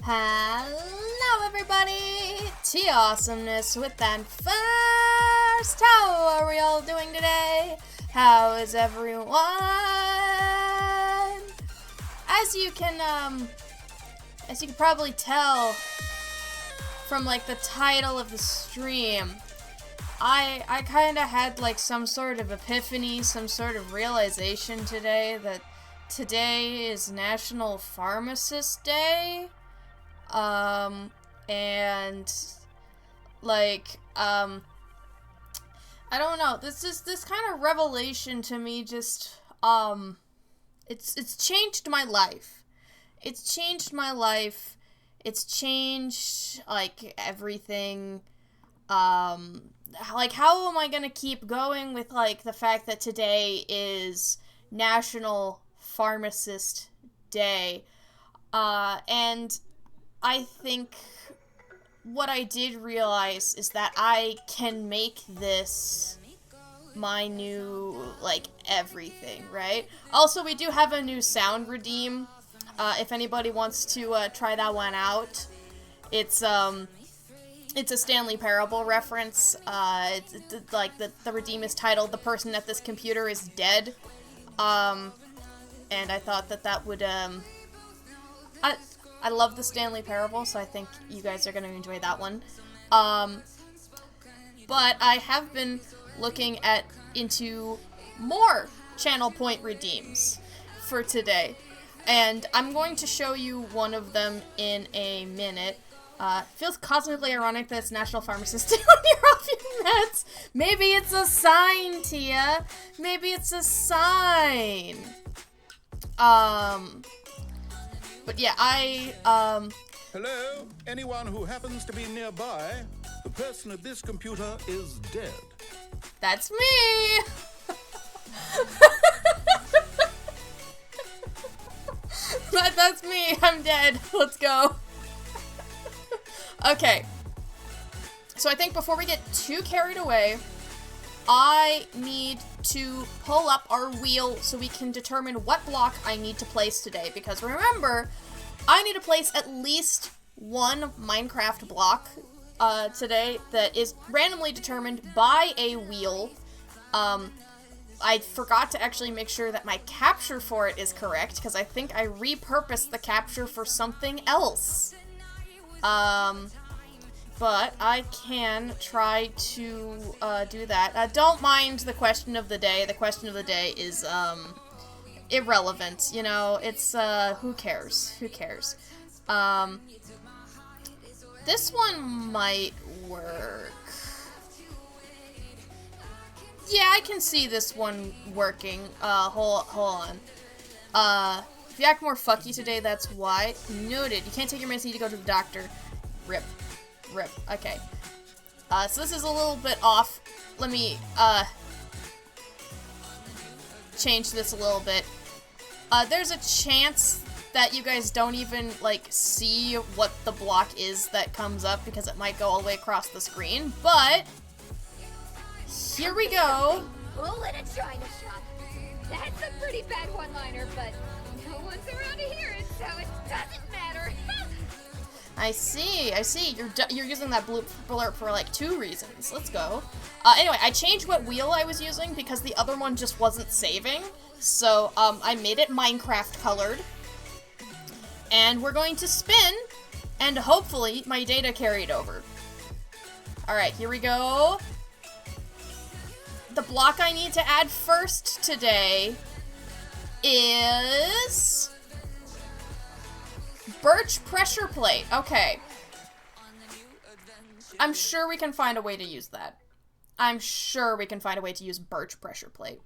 Hello everybody, T-Awesomeness with that first. How are we all doing today? How is everyone? As you can probably tell from like the title of the stream, I kind of had like some sort of epiphany, some sort of realization today that today is National Pharmacist Day. And like, I don't know, this kind of revelation to me just, it's changed my life. It's changed my life. It's changed, like, everything. Like, how am I gonna keep going with, like, the fact that today is National Pharmacist Day? And I think what I did realize is that I can make this my new, like, everything, right? Also, we do have a new sound redeem, if anybody wants to, try that one out. It's a Stanley Parable reference. It's like, the redeem is titled, "The Person at This Computer is Dead." And I thought that would, I love the Stanley Parable, so I think you guys are going to enjoy that one. But I have been looking into more channel point redeems for today. And I'm going to show you one of them in a minute. Feels cosmically ironic that it's National Pharmacist Day when you're off your meds. Maybe it's a sign, Tia. Maybe it's a sign. But yeah, Hello? Anyone who happens to be nearby? The person at this computer is dead. That's me! That's me, I'm dead. Let's go. Okay. So I think before we get too carried away, I need to pull up our wheel so we can determine what block I need to place today. Because remember, I need to place at least one Minecraft block today that is randomly determined by a wheel. I forgot to actually make sure that my capture for it is correct, because I think I repurposed the capture for something else. But I can try to do that. Don't mind the question of the day. The question of the day is irrelevant. You know, it's who cares? Who cares? This one might work. Yeah, I can see this one working. Hold on. If you act more fucky today, that's why. Noted. You can't take your meds, you need to go to the doctor. Rip. Okay. So this is a little bit off. Let me, change this a little bit. There's a chance that you guys don't even, like, see what the block is that comes up because it might go all the way across the screen, but here we go. Bull in a china shop. That's a pretty bad one-liner, but no one's around to hear it, so it doesn't matter. I see. You're using that blurb for, like, 2 reasons. Let's go. Anyway, I changed what wheel I was using because the other one just wasn't saving. So, I made it Minecraft colored. And we're going to spin, and hopefully my data carried over. Alright, here we go. The block I need to add first today is birch pressure plate. Okay. I'm sure we can find a way to use that. I'm sure we can find a way to use birch pressure plate.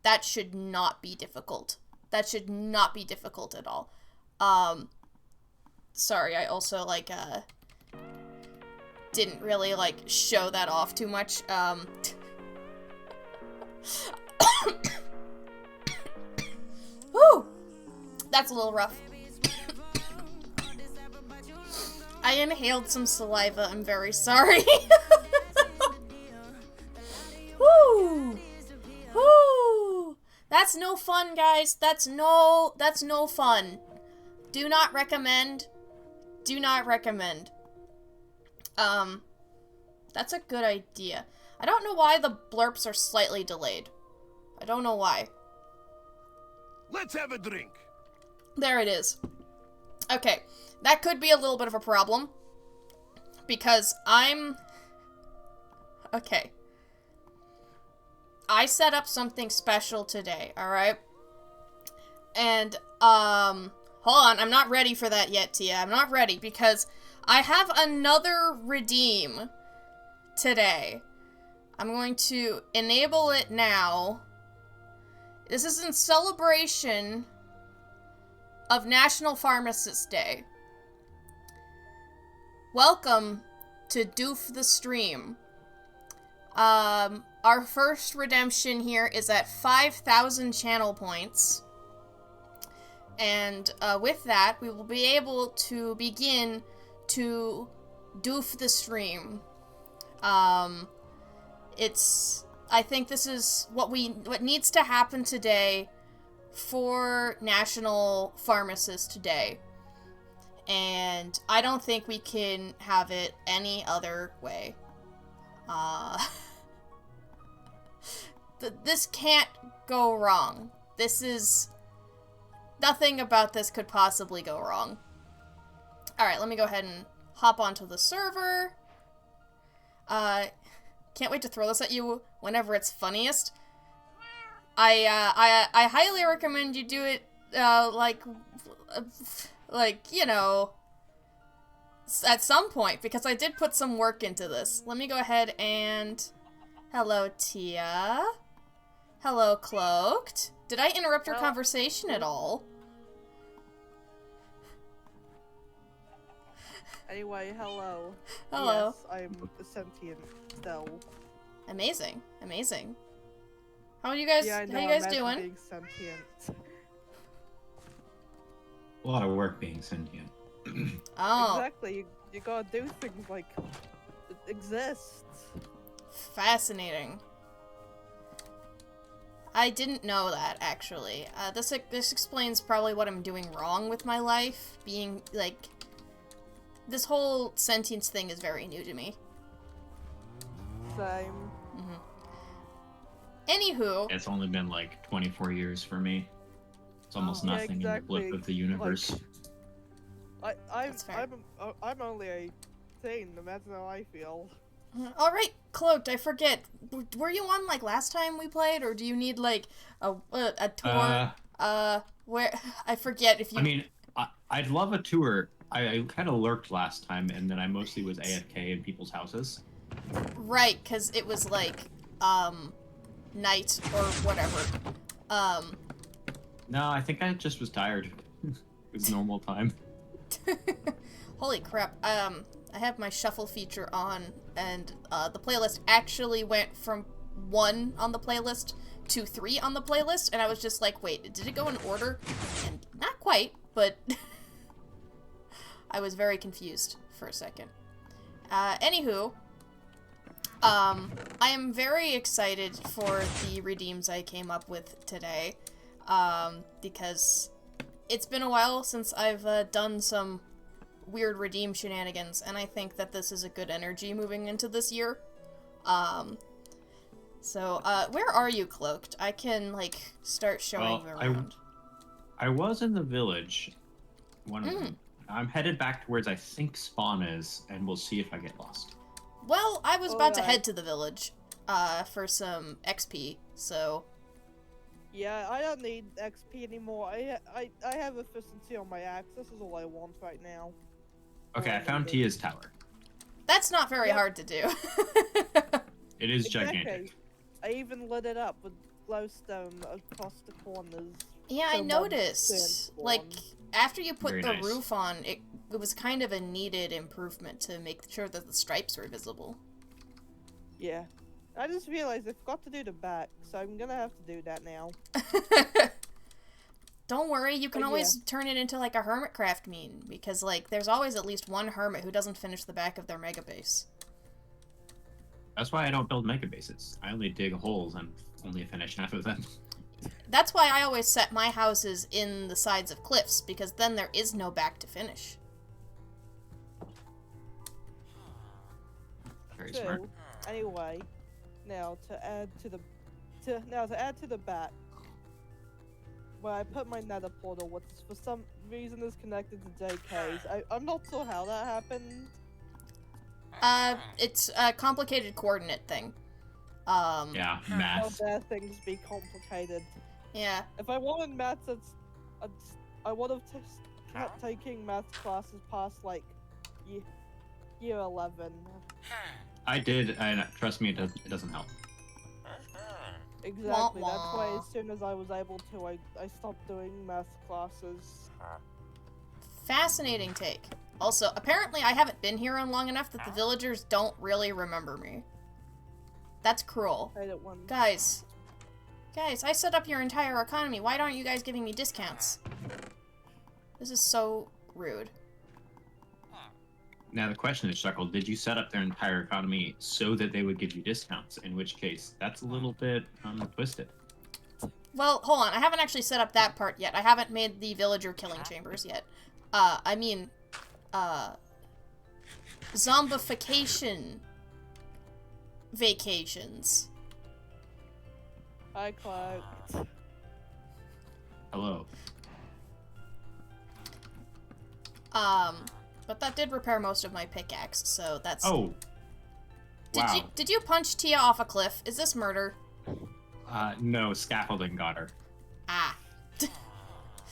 That should not be difficult. That should not be difficult at all. Sorry, I also, like, didn't really, like, show that off too much. Whew! That's a little rough. I inhaled some saliva, I'm very sorry. Woo! Woo! That's no fun, guys. That's no fun. Do not recommend. Do not recommend. That's a good idea. I don't know why the blurps are slightly delayed. I don't know why. Let's have a drink. There it is. Okay, that could be a little bit of a problem. Because okay. I set up something special today, alright? And, hold on, I'm not ready for that yet, Tia. I'm not ready, because I have another redeem today. I'm going to enable it now. This is in celebration of National Pharmacist Day. Welcome to Doof the Stream. Our first redemption here is at 5,000 channel points. And, with that, we will be able to begin to doof the stream. I think this is what needs to happen today for National Pharmacist Day. And I don't think we can have it any other way. This can't go wrong. Nothing about this could possibly go wrong. Alright, let me go ahead and hop onto the server. Can't wait to throw this at you whenever it's funniest. I highly recommend you do it, you know, at some point, because I did put some work into this. Let me go ahead and... Hello, Tia. Hello, Cloaked. Did I interrupt your conversation at all? Anyway, hello. Hello. Yes, I'm sentient still. Amazing. Amazing. How are you guys, Yeah, I know, how you guys imagine doing? being sentient. A lot of work being sentient. Oh. Exactly, you gotta do things like exist. Fascinating. I didn't know that, actually. This explains probably what I'm doing wrong with my life. Being, like... This whole sentience thing is very new to me. Same. Anywho... It's only been like 24 years for me. It's almost Yeah, nothing in the blip of the universe. I'm only 18, imagine how I feel. Alright, Cloaked, I forget. Were you on, like, last time we played, or do you need, like, a tour? Where... I forget if you... I mean, I'd love a tour. I kind of lurked last time, and then I mostly was AFK in people's houses. Right, because it was, like, night or whatever. No, I think I just was tired. It was normal time. Holy crap. I have my shuffle feature on, and the playlist actually went from 1 on the playlist to 3 on the playlist, and I was just like, wait, did it go in order? And not quite, but I was very confused for a second. Anywho, I am very excited for the redeems I came up with today, because it's been a while since I've done some weird redeem shenanigans, and I think that this is a good energy moving into this year. So, where are you, Cloaked? I can, like, start showing you around. I was in the village. One of them. I'm headed back towards I think spawn is, and we'll see if I get lost. Well, I was about to head to the village, for some XP, so... Yeah, I don't need XP anymore. I have efficiency on my axe. This is all I want right now. Okay, I found Tia's tower. That's not very hard to do. It is gigantic. I even lit it up with glowstone across the corners. Yeah, I noticed. Like, after you put Very the nice. roof on, it it was kind of a needed improvement to make sure that the stripes were visible. Yeah. I just realized I forgot to do the back, so I'm gonna have to do that now. Don't worry, you can But always turn it into like a hermitcraft meme, because like there's always at least one hermit who doesn't finish the back of their mega base. That's why I don't build mega bases. I only dig holes and only finish half of them. That's why I always set my houses in the sides of cliffs, because then there is no back to finish. Very smart. Anyway, now to add to the back, where I put my nether portal, which for some reason is connected to JK's. I'm not sure how that happened. It's a complicated coordinate thing. Yeah, How math. dare things be complicated? Yeah. If I wanted maths, I would have kept taking maths classes past like year 11. I did, and trust me, it doesn't help. Exactly. Wah, That's why wah. as soon as I was able to, I stopped doing maths classes. Fascinating take. Also, apparently I haven't been here in long enough that the villagers don't really remember me. That's cruel. I don't want. Guys, I set up your entire economy. Why aren't you guys giving me discounts? This is so rude. Now the question is, Shuckle, did you set up their entire economy so that they would give you discounts? In which case, that's a little bit twisted. Well, hold on. I haven't actually set up that part yet. I haven't made the villager killing chambers yet. Zombification vacations. Hi, Clark. Hello. But that did repair most of my pickaxe, so that's... Oh! Wow. Did you punch Tia off a cliff? Is this murder? No, scaffolding got her. Ah.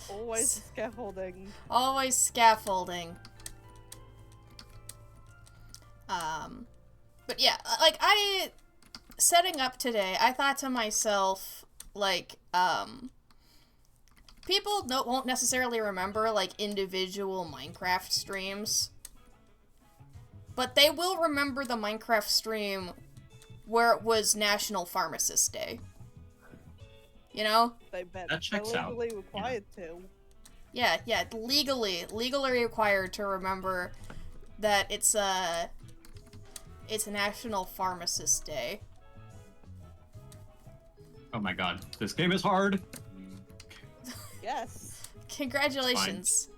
Always scaffolding. Always scaffolding. But yeah, like, setting up today, I thought to myself, like, people won't necessarily remember, like, individual Minecraft streams, but they will remember the Minecraft stream where it was National Pharmacist Day. You know? They bet That checks they're out. legally required to. Yeah, legally required to remember that it's National Pharmacist Day. Oh my god, this game is hard! Yes. Congratulations.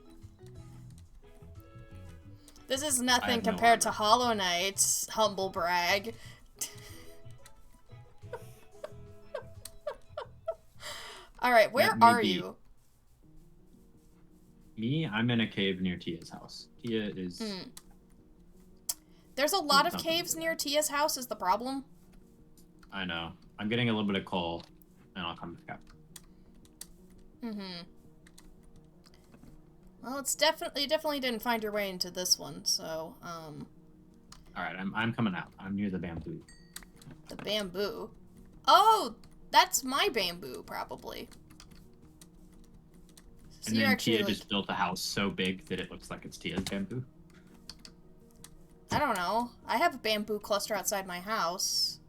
This is nothing have no compared to armor. Hollow Knight, humble brag. Alright, where That may are be- you? Me, I'm in a cave near Tia's house. Tia is... There's a lot of Something caves like near Tia's house is the problem. I know. I'm getting a little bit of coal, and I'll come back up. Well, it's definitely, you definitely didn't find your way into this one, so, Alright, I'm coming out. I'm near the bamboo. the bamboo. Oh, that's my bamboo, probably. So And you're then actually, Tia like, just built a house so big that it looks like it's Tia's bamboo. I don't know. I have a bamboo cluster outside my house.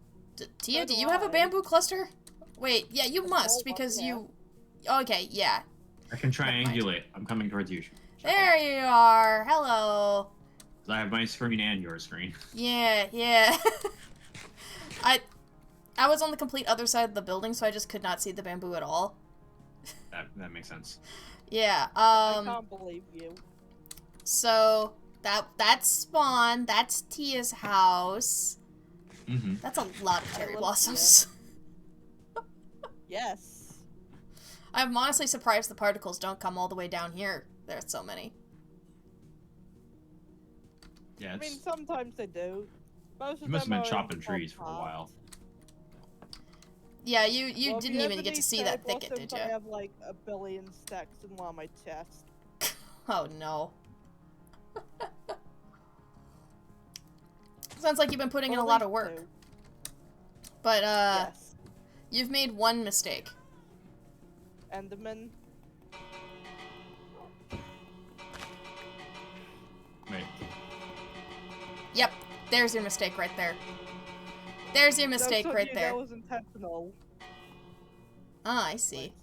Tia, So do do you have a I. bamboo cluster? Wait, yeah, you must, one, because yeah. you... Okay, yeah. I can triangulate. I'm coming towards you. There you are. Hello. 'Cause I have my screen and your screen. Yeah. I was on the complete other side of the building, so I just could not see the bamboo at all. That makes sense. Yeah, I can't believe you. so that's Spawn, that's Tia's house. Mm-hmm. That's a lot of cherry love blossoms. Yes. I'm honestly surprised the particles don't come all the way down here. There's so many. Yeah, I mean, it's, sometimes they do. Most of you must them have been are in chopping the trees top for a part. while. Yeah, you Well, if didn't you even ever get to need see cherry that thicket, blossoms, did I you? have like 1 billion stacks in one of my chests. Oh no. Sounds like you've been putting in a Or at lot of least work. 2. But Yes. you've made one mistake. Enderman. Yep, there's your mistake right there. There's your mistake No, right there. That was intentional. Ah, I see.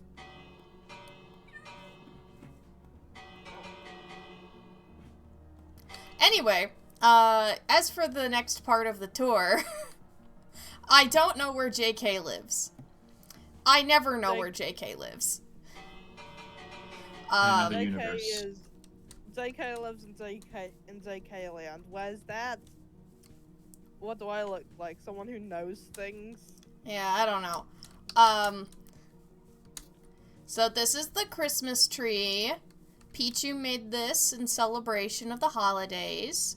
Anyway, as for the next part of the tour, I don't know where JK lives. I never know where JK lives. Another JK universe. JK lives in JK land. Where's that? What do I look like? Someone who knows things? Yeah, I don't know. So this is the Christmas tree. Pichu made this in celebration of the holidays.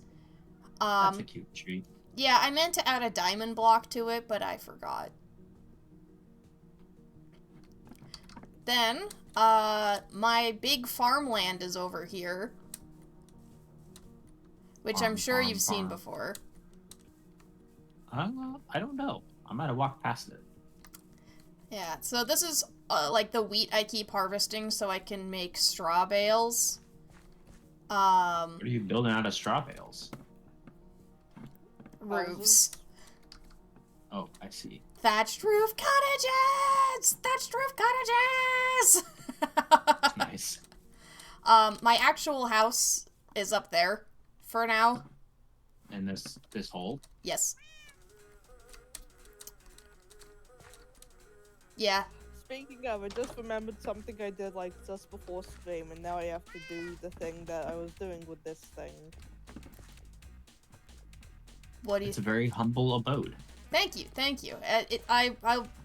That's a cute tree. Yeah, I meant to add a diamond block to it, but I forgot. Then, my big farmland is over here. Which I'm sure you've seen before. I don't know. I might have walked past it. Yeah, so this is, like, the wheat I keep harvesting so I can make straw bales. What are you building out of straw bales? Roofs. Oh, I see. Thatched roof cottages! Thatched roof cottages! Nice. My actual house is up there for now. And this hole? Yes. Yeah. Speaking of, I just remembered something I did like just before stream, and now I have to do the thing that I was doing with this thing. What do you? It's a very humble abode. Thank you, thank you. I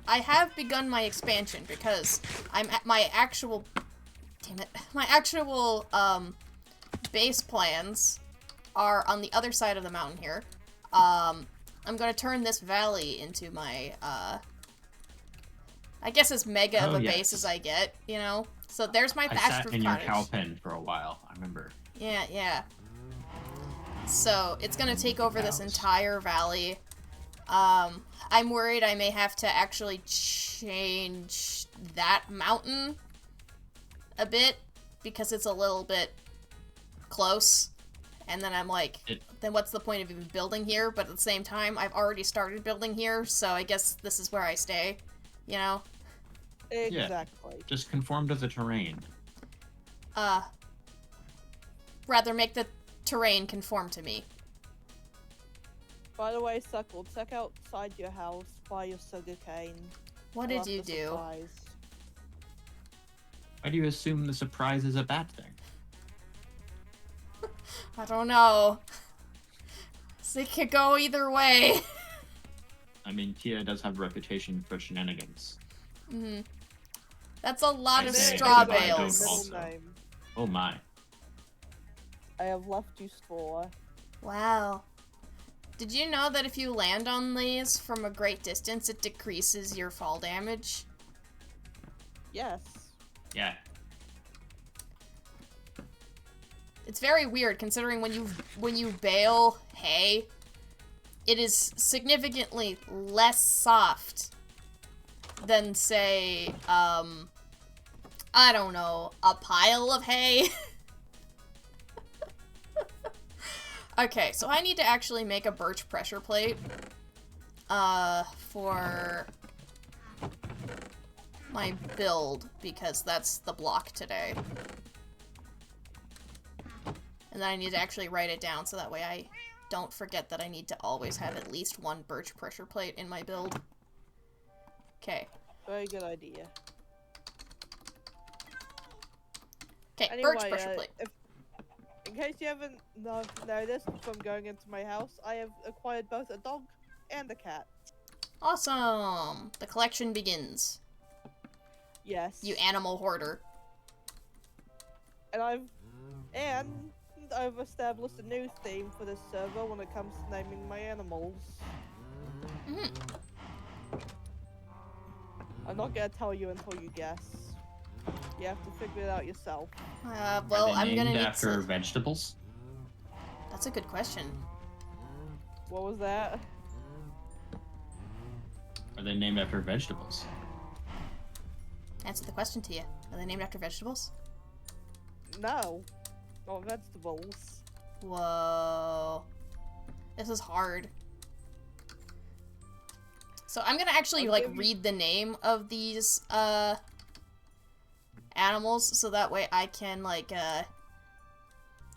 have begun my expansion because I'm at my actual. Damn it! My actual base plans are on the other side of the mountain here. I'm gonna turn this valley into my I guess as mega of a base as I get, you know? So there's my thatched roof cottage. I sat in your cow pen for a while, I remember. Yeah, yeah. So it's gonna take over this entire valley. I'm worried I may have to actually change that mountain a bit because it's a little bit close. And then I'm like, then what's the point of even building here? But at the same time, I've already started building here, so I guess this is where I stay, you know? Exactly. Yeah, just conform to the terrain. Rather make the terrain conform to me. By the way, Suckle, check outside your house by your sugarcane. What did you do? Surprise. Why do you assume the surprise is a bad thing? I don't know. It could go either way. I mean, Tia does have a reputation for shenanigans. Mm-hmm. That's a lot of say straw it, but I don't bales. also. Oh my. I have left you straw. Wow. Did you know that if you land on these from a great distance, it decreases your fall damage? Yes. Yeah. It's very weird considering when you bale hay, it is significantly less soft than, say, I don't know, a pile of hay. Okay, so I need to actually make a birch pressure plate, for my build, because that's the block today. And then I need to actually write it down so that way I don't forget that I need to always have at least one birch pressure plate in my build. Okay. Very good idea. Okay, Anyway, birch pressure plate. In case you haven't noticed from going into my house, I have acquired both a dog and a cat. Awesome! The collection begins. Yes. You animal hoarder. And I've established a new theme for this server when it comes to naming my animals. Mm-hmm. I'm not gonna tell you until you guess. You have to figure it out yourself. Well, Are they I'm gonna named need after to... vegetables? That's a good question. What was that? Are they named after vegetables? Answer the question to you. Are they named after vegetables? No. Not vegetables. Whoa. This is hard. So I'm gonna actually, like, read the name of these, animals, so that way I can, like,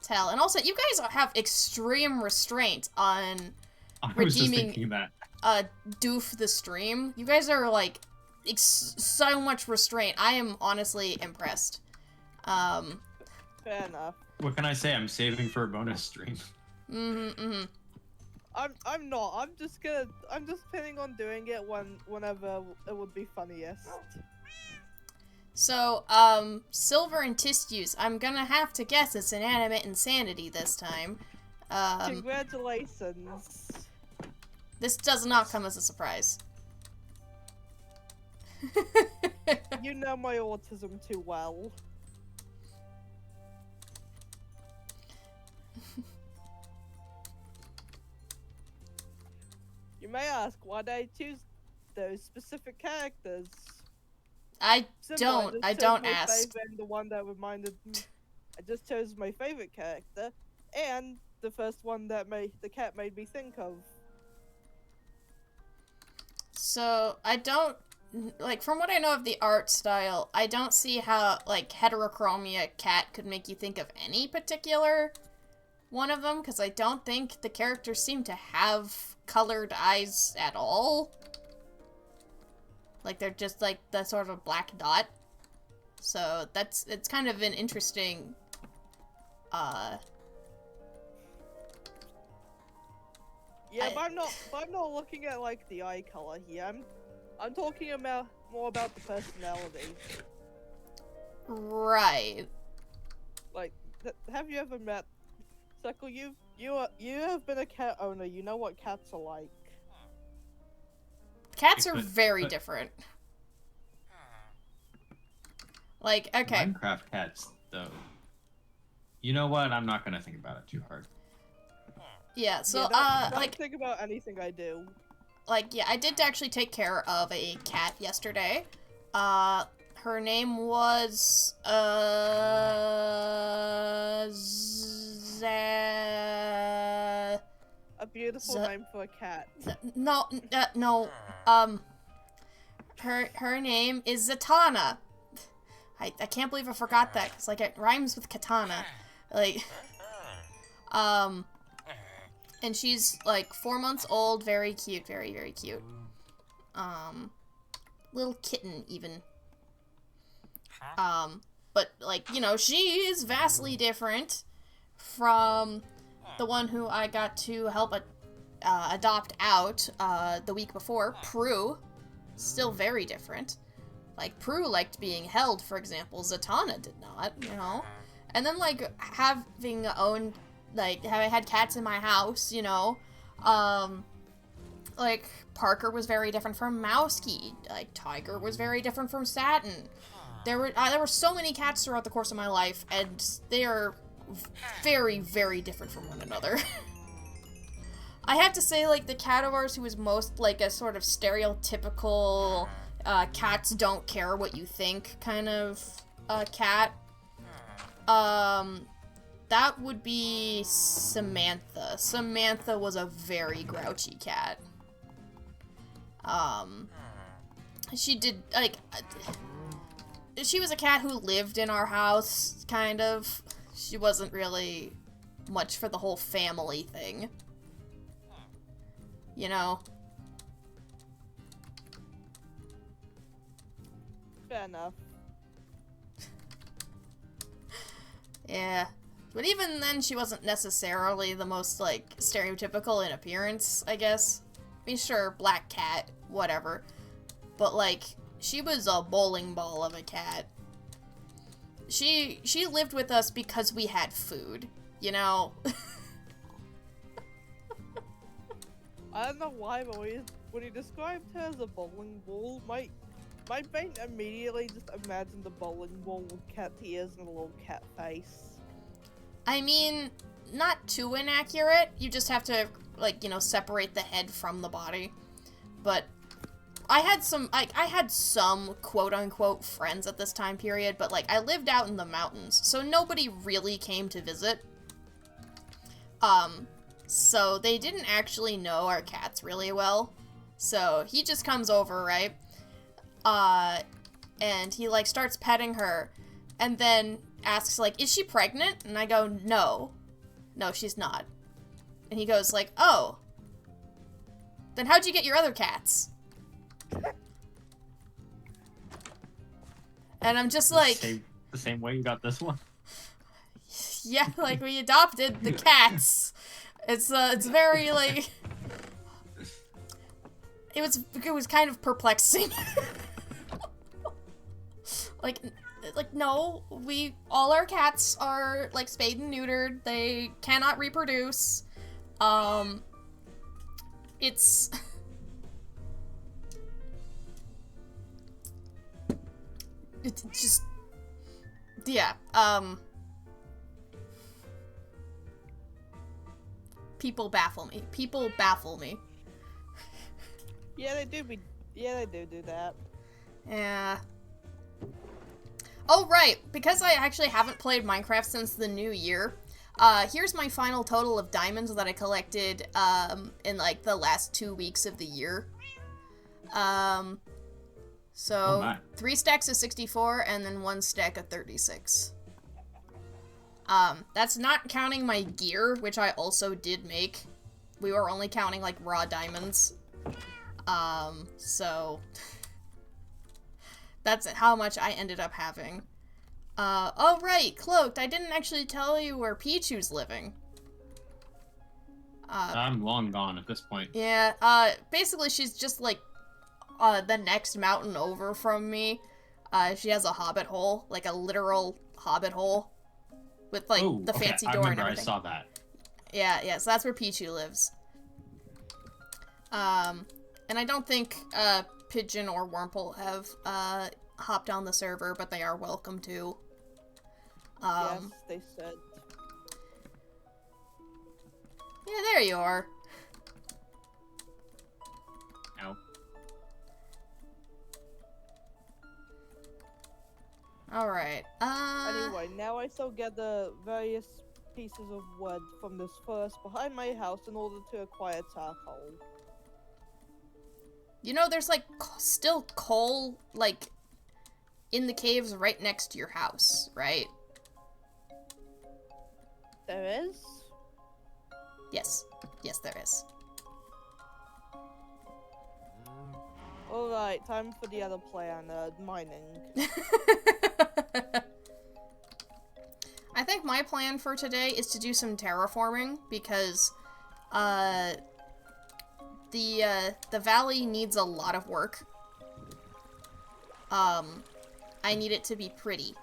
tell. And also, you guys have extreme restraint on I was just redeeming, thinking that. Doof the stream. You guys are, like, so much restraint. I am honestly impressed. Fair enough. What can I say? I'm saving for a bonus stream. I'm not. I'm just planning on doing it whenever it would be funniest. So, Silver and Tissues. I'm gonna have to guess it's inanimate insanity this time. Congratulations. This does not come as a surprise. You know my autism too well. You may ask why did I choose those specific characters. I Simple, don't just chose my ask. favorite and the one that reminded me. I just chose my favorite character, and the first one that the cat made me think of. So, I don't, like, from what I know of the art style, I don't see how, like, heterochromia cat could make you think of any particular one of them, because I don't think the characters seem to have colored eyes at all. Like, they're just, like, the sort of black dot. So, it's kind of an interesting, Yeah, but I'm not looking at like the eye color here. I'm talking about more about the personality. Right. Like, have you ever met Suckle? You have been a cat owner. You know what cats are like. Cats are very different. Like, okay. Minecraft cats, though. You know what? I'm not gonna think about it too hard. Yeah, so, don't like, think about anything I do. like, yeah, I did actually take care of a cat yesterday. Her name was, A beautiful name for a cat. no, her name is Zatanna. I can't believe I forgot that, because, like, it rhymes with katana. Like, and she's, like, 4 months old, very cute, very, very cute. Little kitten, even. But, like, you know, she is vastly different from the one who I got to help adopt out, the week before, Prue. Still very different. Like, Prue liked being held, for example. Zatanna did not, you know? And then, like, having owned, like, having had cats in my house, you know? Like, Parker was very different from Mouski. Like, Tiger was very different from Satin. There were so many cats throughout the course of my life, and they are very, very different from one another. I have to say, like, the cat of ours who was most, like, a sort of stereotypical, cats don't care what you think kind of, cat. That would be Samantha. Samantha was a very grouchy cat. She did, like, she was a cat who lived in our house, kind of. She wasn't really much for the whole family thing. You know? Fair enough. Yeah. But even then, she wasn't necessarily the most, like, stereotypical in appearance, I guess. I mean, sure, black cat, whatever. But, like, she was a bowling ball of a cat. She lived with us because we had food, you know? I don't know why, but when you described her as a bowling ball, my brain immediately just imagined the bowling ball with cat ears and a little cat face. I mean, not too inaccurate. You just have to, like, you know, separate the head from the body. But I had some quote-unquote friends at this time period, but, like, I lived out in the mountains, so nobody really came to visit. So they didn't actually know our cats really well. So he just comes over, right? And he, like, starts petting her. And then asks, like, is she pregnant? And I go, no. No, she's not. And he goes, like, oh. Then how'd you get your other cats? And I'm just like... The same way you got this one? Yeah, like, we adopted the cats. It's very, like... It was kind of perplexing. Like, no, all our cats are, like, spayed and neutered. They cannot reproduce. It's... It's just... Yeah, People baffle me. People baffle me. Yeah, they do do that. Yeah. Oh, right. Because I actually haven't played Minecraft since the new year, here's my final total of diamonds that I collected, in, like, the last 2 weeks of the year. So, 3 stacks of 64, and then 1 stack of 36. That's not counting my gear, which I also did make. We were only counting, like, raw diamonds. So... That's how much I ended up having. Oh right, Cloaked, I didn't actually tell you where Pichu's living. I'm long gone at this point. Yeah, basically she's just, like, the next mountain over from me. She has a hobbit hole, like a literal hobbit hole. With, like, the fancy door and everything. I saw that. Yeah, so that's where Pichu lives. And I don't think, Pigeon or Wurmple have, hopped on the server, but they are welcome to. Yes, they said. Yeah, there you are. Ow. Alright, Anyway, now I still get the various pieces of wood from this forest behind my house in order to acquire charcoal. You know, there's, like, still coal, like, in the caves right next to your house, right? There is? Yes. Yes, there is. Alright, time for the other plan, mining. I think my plan for today is to do some terraforming, because, the valley needs a lot of work. I need it to be pretty.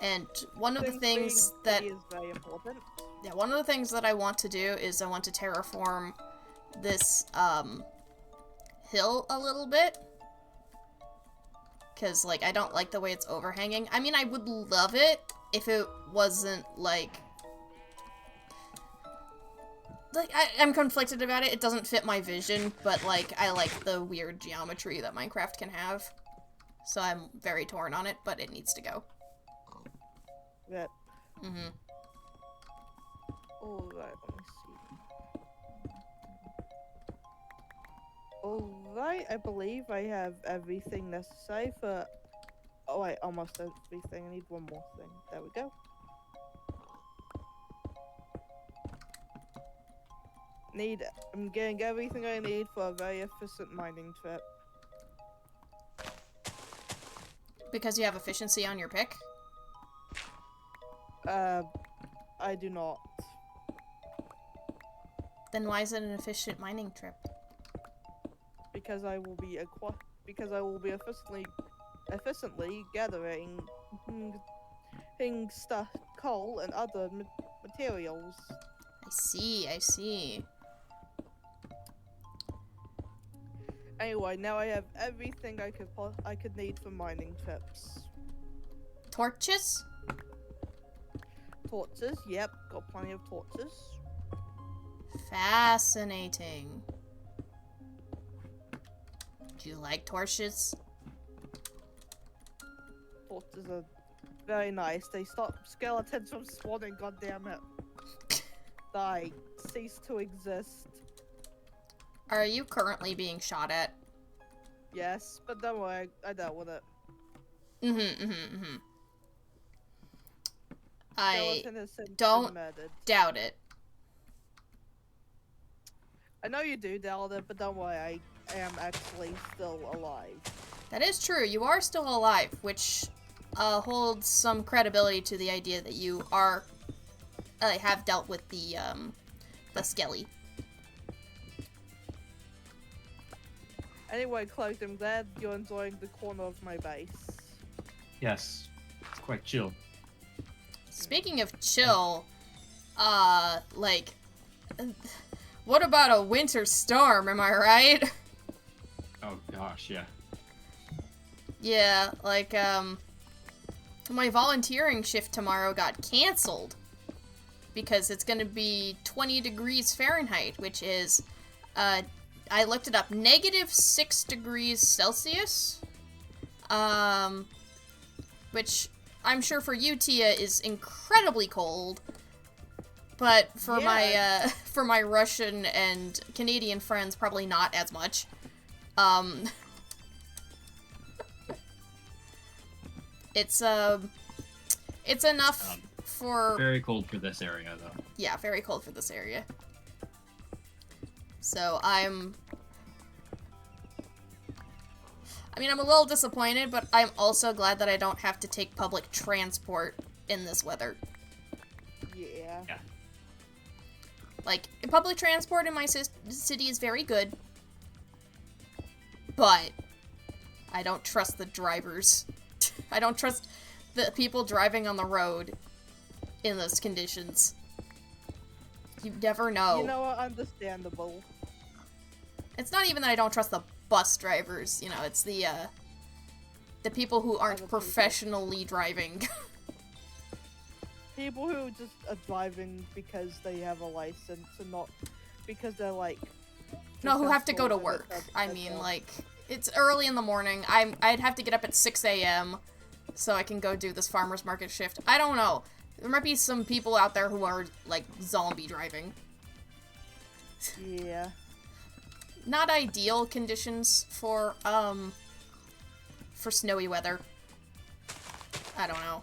And one of the things that... is very important. Yeah, one of the things that I want to do is I want to terraform this, hill a little bit. Because, like, I don't like the way it's overhanging. I mean, I would love it if it wasn't, like... I'm conflicted about it. It doesn't fit my vision, but, like, I like the weird geometry that Minecraft can have. So I'm very torn on it, but it needs to go. Yep. Mm-hmm. Alright, let me see. Alright, I believe I have everything necessary for... Oh wait, almost everything. I need one more thing. There we go. I'm getting everything I need for a very efficient mining trip. Because you have efficiency on your pick? I do not. Then why is it an efficient mining trip? Because I will be efficiently gathering stuff, coal and other materials. I see. Anyway, now I have everything I could need for mining trips. Torches? Torches, yep, got plenty of torches. Fascinating. Do you like torches? Torches are very nice. They stop skeletons from spawning, goddammit. die, cease to exist. Are you currently being shot at? Yes, but don't worry, I dealt with it. I Skeleton has since been don't murdered. doubt it. I know you do doubt it, but don't worry, I am actually still alive. That is true. You are still alive, which holds some credibility to the idea that you are have dealt with the skelly. Anyway, Cloaked, I'm glad you're enjoying the corner of my base. Yes, it's quite chill. Speaking of chill, like, what about a winter storm? Am I right? Oh gosh, yeah. Yeah, like, my volunteering shift tomorrow got canceled because it's gonna be 20 degrees Fahrenheit, which is, I looked it up, -6 degrees Celsius, which I'm sure for you, Tia, is incredibly cold, but for for my Russian and Canadian friends, probably not as much. It's enough for... Very cold for this area, though. Yeah, very cold for this area. So I'm a little disappointed, but I'm also glad that I don't have to take public transport in this weather. Yeah. Yeah. Like, public transport in my city is very good, but I don't trust the drivers. I don't trust the people driving on the road in those conditions. You never know. You know what? Understandable. It's not even that I don't trust the bus drivers, you know, it's the people who aren't Other people. professionally driving. People who just are driving because they have a license and not because they're like... No, who have to go to professional work. and it's I their mean, job. like, it's early in the morning. I'd have to get up at 6 a.m. so I can go do this farmer's market shift. I don't know. There might be some people out there who are, like, zombie driving. Yeah. Not ideal conditions for snowy weather. I don't know.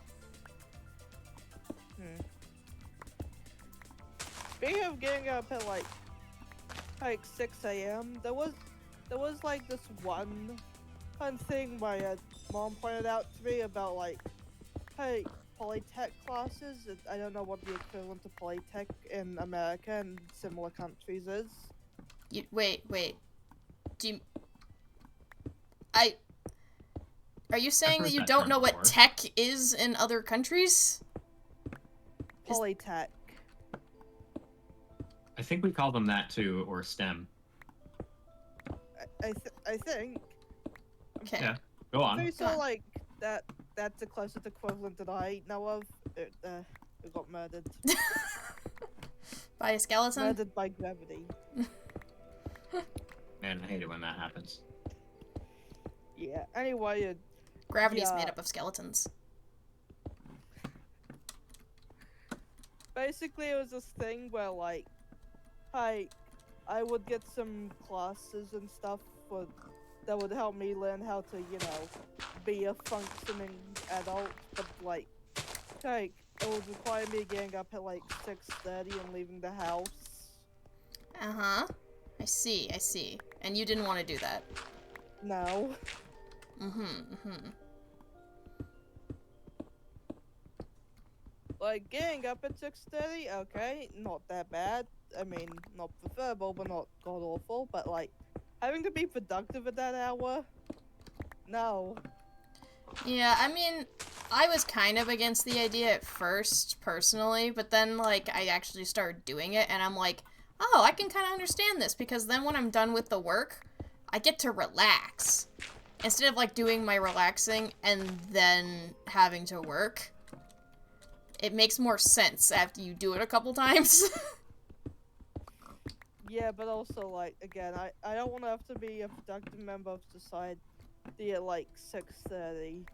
Speaking of getting up at like 6 a.m., there was like this one thing my mom pointed out to me about like, hey, polytech classes. I don't know what the equivalent to polytech in America and similar countries is. Wait. Do you... Are you saying that heard you that don't term know what before. tech is in other countries? Polytech. I think we call them that too, or STEM. I think. Okay. Yeah, go on. Pretty Go sure on. like that's the closest equivalent that I know of. It got murdered. By a skeleton? Murdered by gravity. Man, I hate it when that happens. Yeah. Anyway, Gravity's Yeah. made up of skeletons. basically it was this thing where like, I would get some classes and stuff that would help me learn how to, you know, be a functioning adult, but like, it would require me getting up at like 6:30 and leaving the house. Uh-huh. I see. And you didn't want to do that. No. Like, getting up at 6:30, okay, not that bad. I mean, not preferable, but not god-awful. But, like, having to be productive at that hour? No. Yeah, I mean, I was kind of against the idea at first, personally, but then, like, I actually started doing it, and I'm like, oh, I can kind of understand this, because then when I'm done with the work, I get to relax. Instead of, like, doing my relaxing and then having to work. It makes more sense after you do it a couple times. Yeah, but also, like, again, I don't want to have to be a productive member of society at, like, 6:30.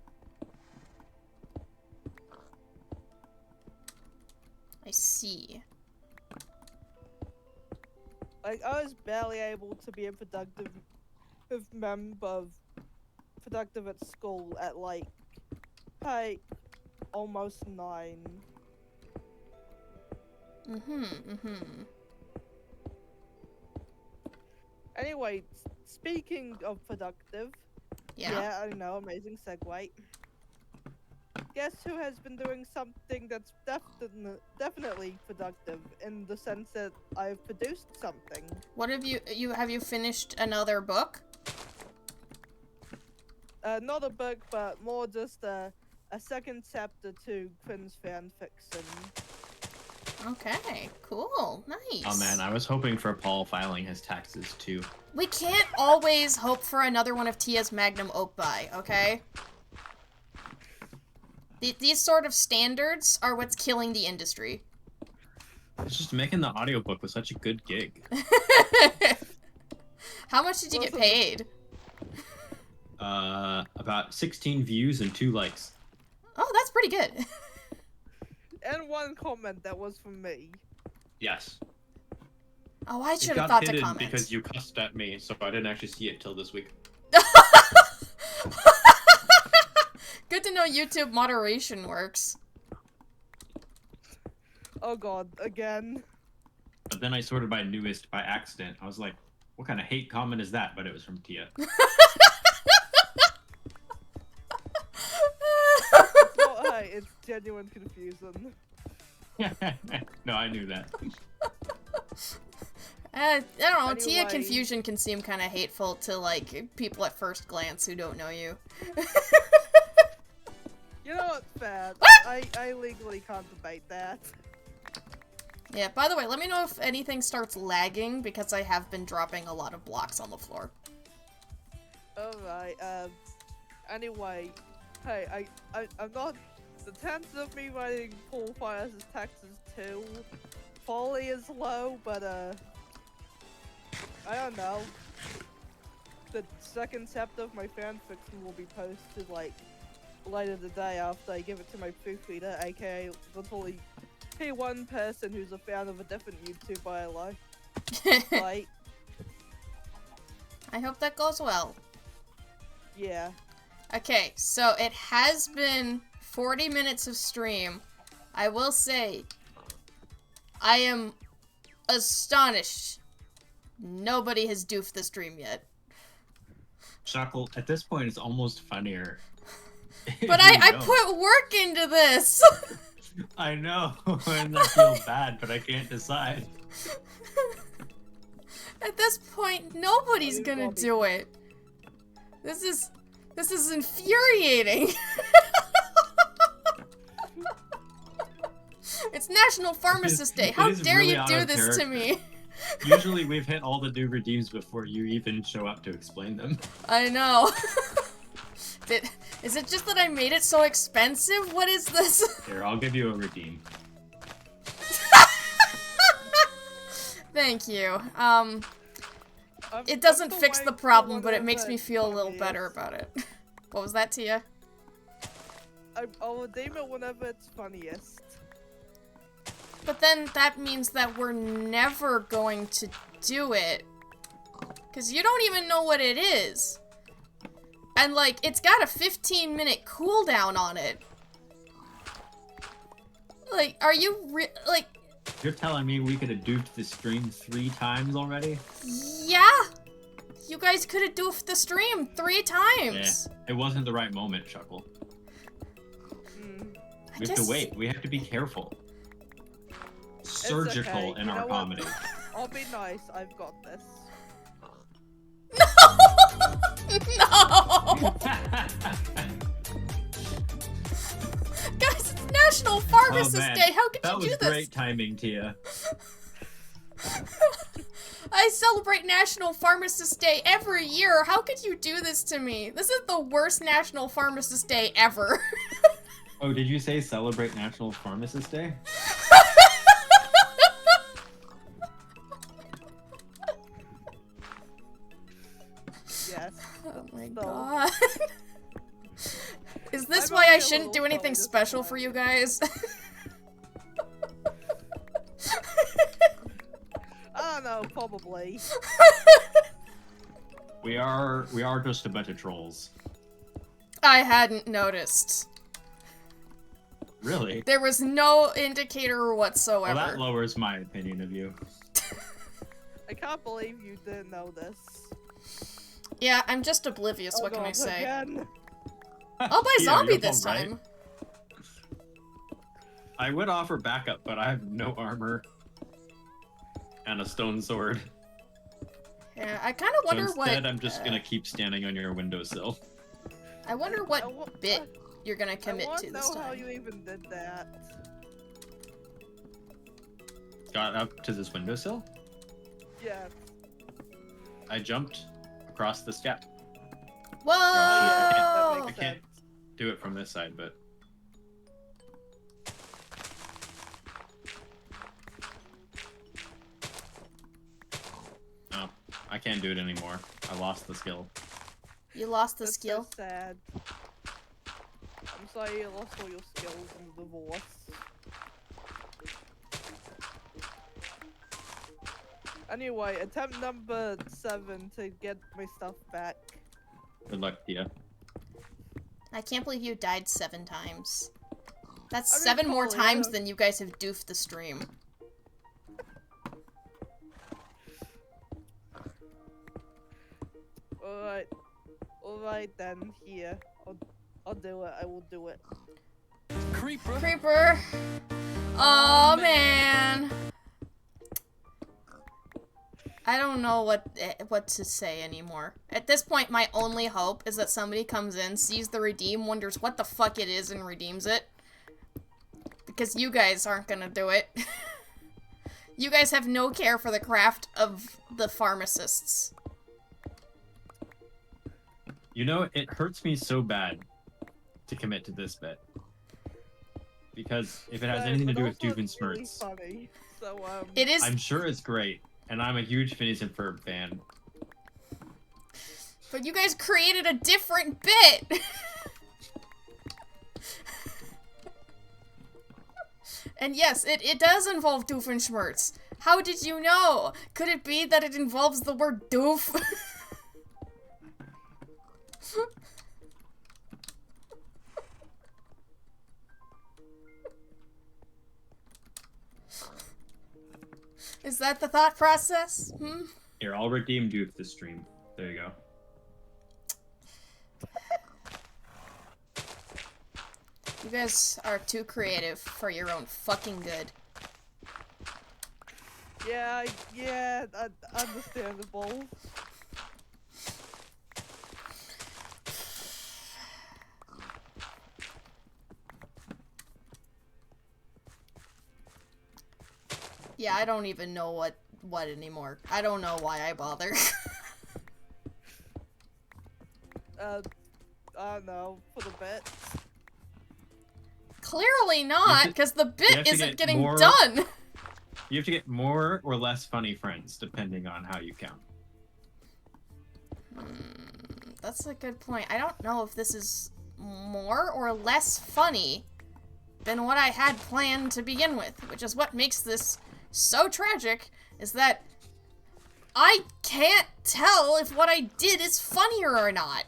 I see. Like, I was barely able to be a productive productive at school at like, hey, almost 9. Anyway, speaking of productive, Yeah. I know, amazing segue. Guess who has been doing something that's definitely productive in the sense that I've produced something. What have you finished another book? Not a book, but more just a second chapter to Quinn's fanfiction. Okay, cool, nice. Oh man, I was hoping for Paul filing his taxes too. We can't always hope for another one of Tia's magnum opus, okay? These sort of standards are what's killing the industry. It's just making the audiobook was such a good gig. How much did you get paid? About 16 views and 2 likes. Oh, that's pretty good. And 1 comment that was from me. Yes. Oh, I should It have got thought to hidden comment. because you cussed at me, so I didn't actually see it till this week. Good to know YouTube moderation works. Oh god, again. But then I sorted by newest by accident. I was like, what kind of hate comment is that? But it was from Tia. Well, hey, it's genuine confusion. No, I knew that. I don't know, Tia Anyway. confusion can seem kind of hateful to, like, people at first glance who don't know you. You know what's bad? I legally can't debate that. Yeah, by the way, let me know if anything starts lagging, because I have been dropping a lot of blocks on the floor. Alright, anyway, hey, I'm not, the chances of me writing Paul Fires' taxes too probably is low, but, I don't know. The second chapter of my fanfiction will be posted, like, later today after I give it to my proofreader, aka literally one person who's a fan of a different YouTuber I like. Like, I hope that goes well. yeah. Okay, so it has been 40 minutes of stream. I will say, I am astonished nobody has doofed the stream yet. Chuckle, at this point, it's almost funnier. But I put work into this! I know, and I feel bad, but I can't decide. At this point, nobody's gonna do it. This is infuriating. It's National Pharmacist Day. How dare really you out do of this to me? Usually we've hit all the new redeems before you even show up to explain them. I know. Is it just that I made it so expensive? What is this? Here, I'll give you a redeem. Thank you. It doesn't fix the problem, but it makes me feel a little better about it. What was that, Tia? I'll redeem it whenever it's funniest. But then that means that we're never going to do it. Because you don't even know what it is. And, like, it's got a 15-minute cooldown on it. Like, are you like... You're telling me we could have duped the stream 3 times already? Yeah! You guys could have doofed the stream 3 times! It wasn't the right moment, Chuckle. We have to wait. We have to be careful. Surgical okay. in our comedy. I'll be nice. I've got this. No! Guys, it's National Pharmacist Day. How could you do this? That was great timing, Tia. I celebrate National Pharmacist Day every year. How could you do this to me? This is the worst National Pharmacist Day ever. Oh, did you say celebrate National Pharmacist Day? Yes. Oh my So- god. Is this I'm why I only a shouldn't little do anything sorry, special for you guys? I don't know. know, probably. We are just a bunch of trolls. I hadn't noticed. Really? There was no indicator whatsoever. Well, that lowers my opinion of you. I can't believe you didn't know this. Yeah, I'm just oblivious, what can I God, say? again. I'll buy Here, zombie you're this alright. time. I would offer backup, but I have no armor. And a stone sword. Yeah, I kind of So wonder instead, what... I'm just gonna keep standing on your windowsill. I wonder I what bit you're gonna commit to this know how time. you even did that. Got up to this windowsill. Yeah. I jumped across the step. Whoa! That I makes can't sense. do it from this side, but... No, I can't do it anymore. I lost the skill. You lost the That's skill. So sad. I'm sorry you lost all your skills in the divorce. Anyway, attempt number 7 to get my stuff back. Good luck to you. I can't believe you died 7 times. That's I mean, 7 more probably, times yeah. than you guys have doofed the stream. Alright then, here. I'll do it, I will do it. Creeper. Creeper! Oh man! I don't know what to say anymore. At this point, my only hope is that somebody comes in, sees the redeem, wonders what the fuck it is, and redeems it. Because you guys aren't gonna do it. You guys have no care for the craft of the pharmacists. You know, it hurts me so bad to commit to this bit. Because if it has But- anything to but do with also it's Doofenshmirtz, really funny. So, It is, I'm sure it's great. And I'm a huge Phineas and Ferb fan. but you guys created a different bit! And yes, it does involve Doofenshmirtz. How did you know? Could it be that it involves the word doof? Is that the thought process? Hmm? Here, I'll redeem Doof this stream. There you go. You guys are too creative for your own fucking good. yeah, understandable. Yeah, I don't even know what anymore. I don't know why I bother. I don't know, for the bit. Clearly not, to- because the you have bit to isn't get getting more- done. You have to get more or less funny friends, depending on how you count. That's a good point. I don't know if this is more or less funny than what I had planned to begin with, which is what makes this so tragic, is that I can't tell if what I did is funnier or not.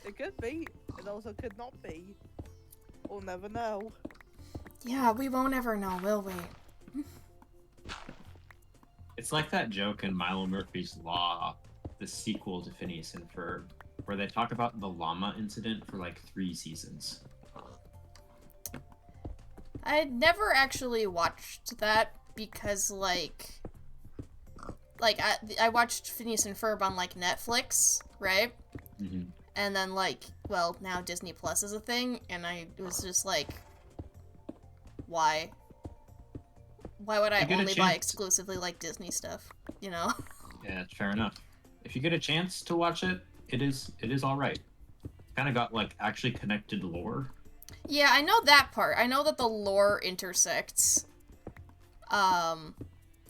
It could be, it also could not be. We'll never know. Yeah, we won't ever know, will we? It's like that joke in Milo Murphy's Law, the sequel to Phineas and Ferb, where they talk about the llama incident for like 3 seasons. I had never actually watched that because, like I watched Phineas and Ferb on, like, Netflix, right? Mm-hmm. And then, like, well, now Disney Plus is a thing, and I was just like, why? Why would I You get a only buy chance. exclusively, like, Disney stuff, you know? Yeah, fair enough. If you get a chance to watch it, it is all right. Kind of got like actually connected lore. Yeah, I know that part. I know that the lore intersects. I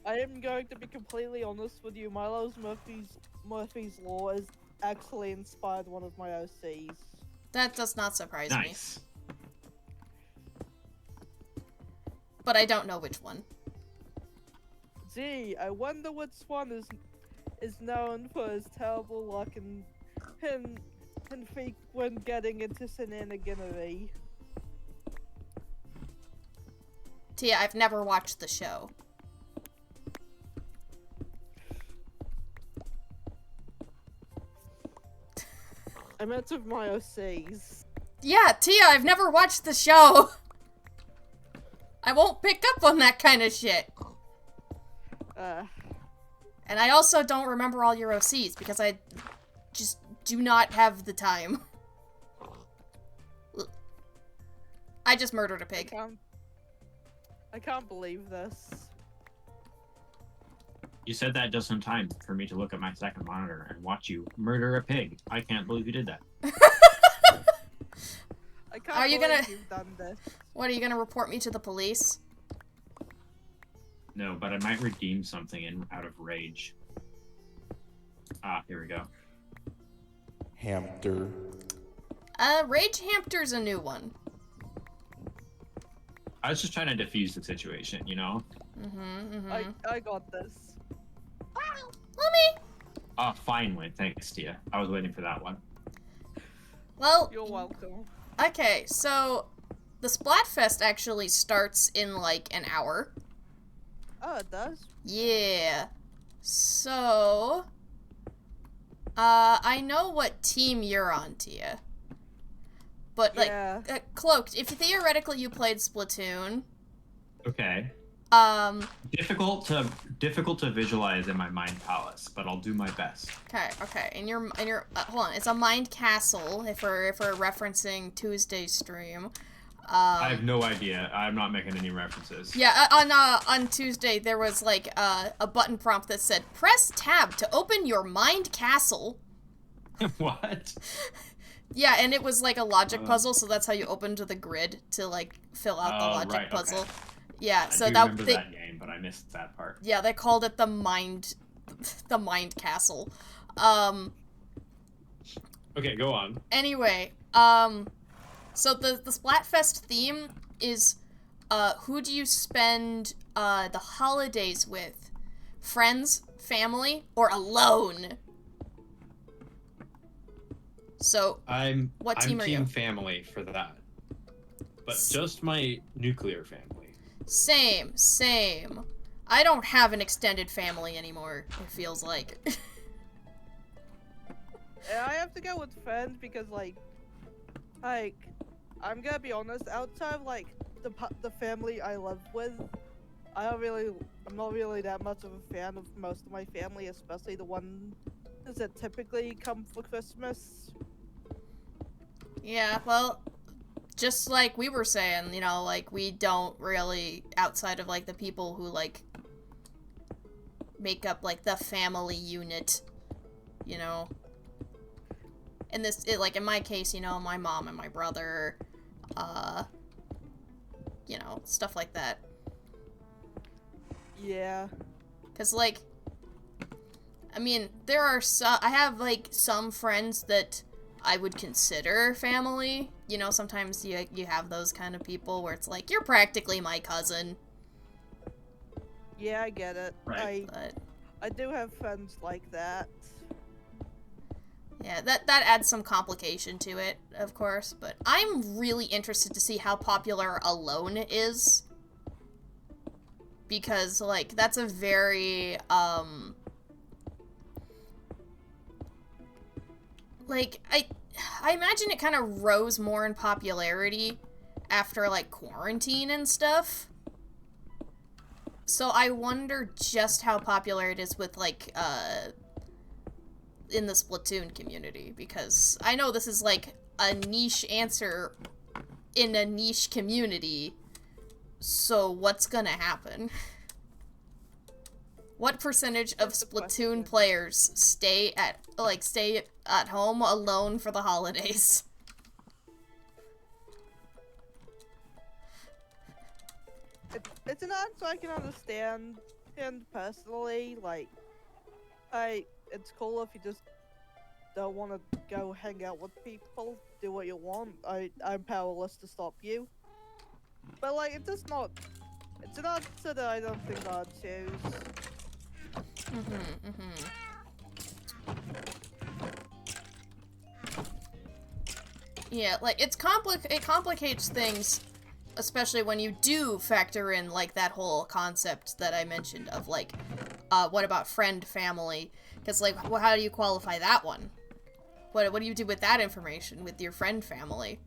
am going to be completely honest with you. Murphy's Law has actually inspired one of my OCs. That does not surprise me. Nice. but I don't know which one. Gee, I wonder which one is known for his terrible luck and frequent getting into shenaniganery. Tia, I've never watched the show. I meant with my OCs. Yeah, Tia, I've never watched the show. I won't pick up on that kind of shit. And I also don't remember all your OCs because I just do not have the time. I just murdered a pig. I can't believe this. You said that just in time for me to look at my second monitor and watch you murder a pig. I can't believe you did that. I can't Are you believe gonna- you've done this. What, are you gonna report me to the police? No, but I might redeem something out of rage. Ah, here we go. Hamster. Rage Hamster's a new one. I was just trying to defuse the situation, you know? I got this. Lummy! Ah, finally. Thanks, Tia. I was waiting for that one. Well, You're welcome. okay, so the Splatfest actually starts in like an hour. Oh, it does? Yeah. So, I know what team you're on, Tia. But, like, Yeah. Cloaked, if theoretically you played Splatoon, Okay. difficult Difficult to visualize in my mind palace, but I'll do my best. okay, in your, hold on, it's a Mind Castle, if we're referencing Tuesday's stream. I have no idea. I'm not making any references. Yeah, on Tuesday there was, like, a button prompt that said, press tab to open your Mind Castle. What? Yeah, and it was like a logic puzzle, so that's how you opened the grid to, like, fill out the logic right, puzzle. okay. Yeah, I so do that remember that game, but I missed that part. yeah, they called it the Mind Castle. Okay, go on. Anyway, so the Splatfest theme is, who do you spend, the holidays with? Friends, family, or alone? So, I'm team are team you? family for that. But just my nuclear family. same. I don't have an extended family anymore, it feels like. And I have to go with friends because, like, I'm gonna be honest, outside of, like, the family I live with, I'm not really that much of a fan of most of my family, especially the ones that typically come for Christmas. Yeah, well, just like we were saying, you know, like, we don't really, outside of, like, the people who, like, make up, like, the family unit, you know. In like, in my case, you know, my mom and my brother, you know, stuff like that. Yeah. 'Cause, like, I mean, I have, like, some friends that I would consider family. You know, sometimes you have those kind of people where it's like, you're practically my cousin. Yeah, I get it. Right. But, I do have friends like that. yeah, that adds some complication to it, of course. But I'm really interested to see how popular Alone is. Because, like, that's a very, like, I imagine it kind of rose more in popularity after, like, quarantine and stuff. So I wonder just how popular it is with, like, in the Splatoon community, because I know this is, like, a niche answer in a niche community, so what's gonna happen? What percentage of That's the question. Splatoon players stay at home alone for the holidays? It's an answer I can understand, and personally, like, it's cool if you just don't want to go hang out with people, do what you want. I'm powerless to stop you. But, like, It's an answer that I don't think I'd choose. Yeah, like, it complicates things, especially when you do factor in, like, that whole concept that I mentioned of, like, what about friend, family? Because, like, how do you qualify that one? What do you do with that information, with your friend family?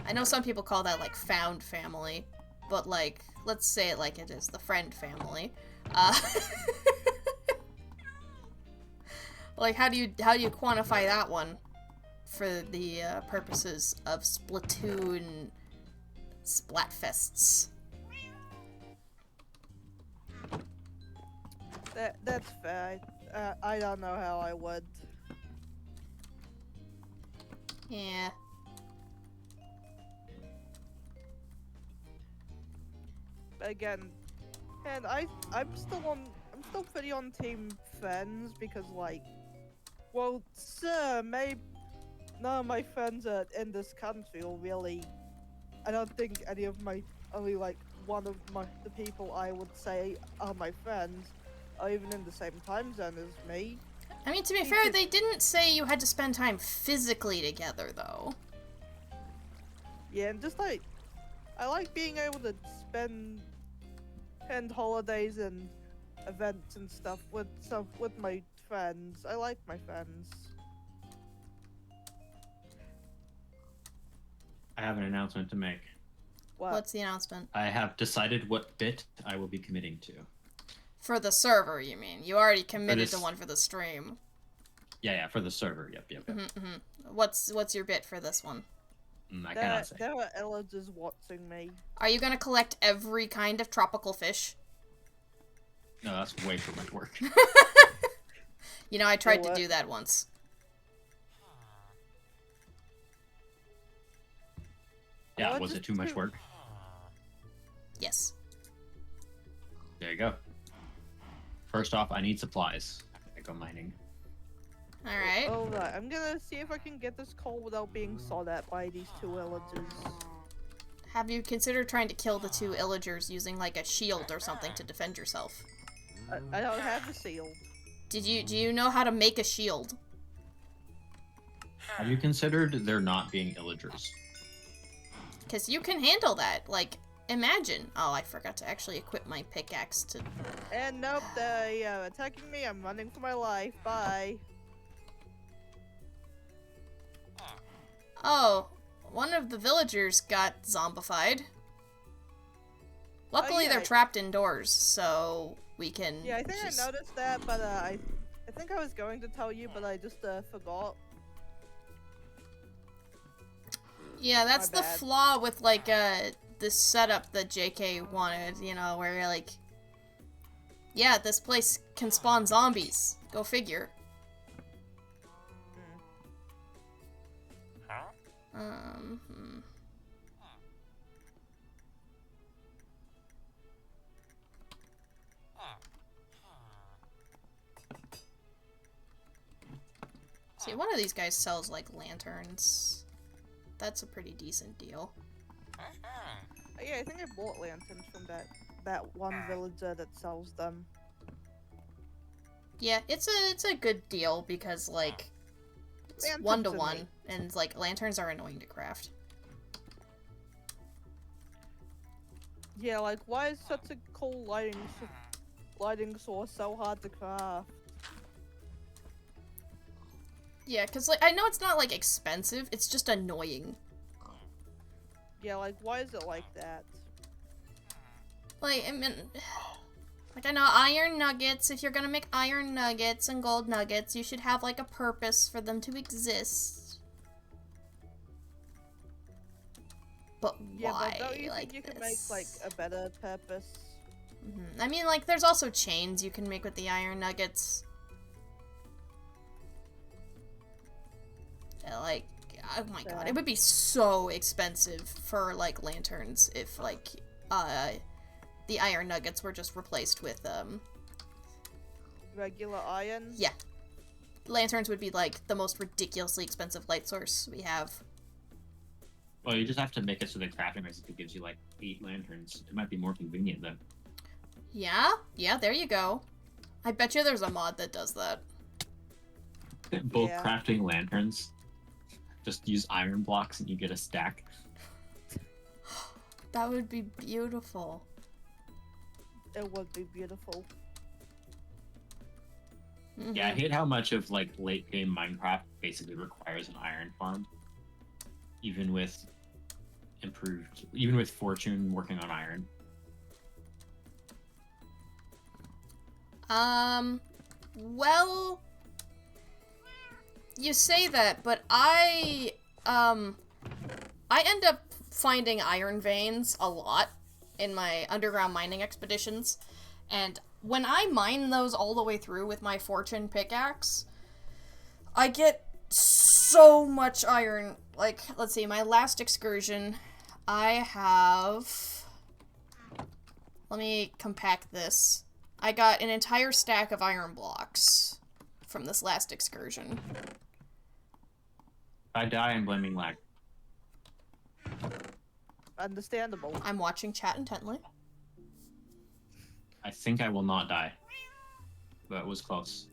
I know some people call that, like, found family, but, like, let's say it like it is, the friend family. Like, how do you quantify that one for the purposes of Splatoon Splatfests? That's fair. I don't know how I would. Yeah. But again, and I'm still pretty on team friends because like, well, sir, maybe none of my friends are in this country or really. I don't think any of my only like one of the people I would say are my friends are even in the same time zone as me. I mean, to be fair, they didn't say you had to spend time physically together, though. Yeah, and just like, I like being able to spend holidays and events and stuff with my friends. I like my friends. I have an announcement to make. What's the announcement? I have decided what bit I will be committing to. For the server, you mean? You already committed to one for the stream. Yeah, for the server. Yep. What's your bit for this one? I cannot say. There are villagers watching me. Are you gonna collect every kind of tropical fish? No, that's way too much work. You know, I tried to do that once. Yeah, was it too much work? Yes. There you go. First off, I need supplies. I go mining. Alright. Alright, I'm gonna see if I can get this coal without being shot at by these two villagers. Have you considered trying to kill the two illagers using, like, a shield or something to defend yourself? I don't have a shield. Do you know how to make a shield? Have you considered there not being illagers? Because you can handle that. Like, imagine. Oh, I forgot to actually equip my pickaxe to... And nope, they are attacking me. I'm running for my life. Bye. Oh, one of the villagers got zombified. Luckily, they're trapped indoors, so we can. Yeah, I think I noticed that, but I think I was going to tell you, but I just forgot. Yeah, that's the flaw with like this setup that JK wanted. You know, where you're like, yeah, this place can spawn zombies. Go figure. See, one of these guys sells, like, lanterns. That's a pretty decent deal. Yeah, I think I bought lanterns from that one villager that sells them. Yeah, it's a good deal because, like, it's 1-to-1, and, like, lanterns are annoying to craft. Yeah, like, why is such a cool lighting source so hard to craft? Yeah, because, like, I know it's not, like, expensive, it's just annoying. Yeah, like, why is it like that? Like, I mean... Like, I know iron nuggets, if you're gonna make iron nuggets and gold nuggets, you should have, like, a purpose for them to exist. But yeah, why? but don't you like think you could this? make, like, a better purpose? I mean, like, there's also chains you can make with the iron nuggets. Like, oh my god, it would be so expensive for, like, lanterns if, like, the iron nuggets were just replaced with, Regular iron? Yeah. Lanterns would be, like, the most ridiculously expensive light source we have. Well, you just have to make it so the crafting recipe gives you like 8 lanterns. It might be more convenient then. Yeah? Yeah, there you go. I bet you there's a mod that does that. Bulk Yeah. crafting lanterns. Just use iron blocks and you get a stack. That would be beautiful. It would be beautiful. Yeah, I hate how much of like late game Minecraft basically requires an iron farm. Even with Fortune working on iron. Well, you say that, but I end up finding iron veins a lot in my underground mining expeditions, and when I mine those all the way through with my Fortune pickaxe, I get so much iron. Like, let's see, my last excursion, I have... Let me compact this. I got an entire stack of iron blocks from this last excursion. If I die, I'm blaming lag. Understandable. I'm watching chat intently. I think I will not die. But it was close.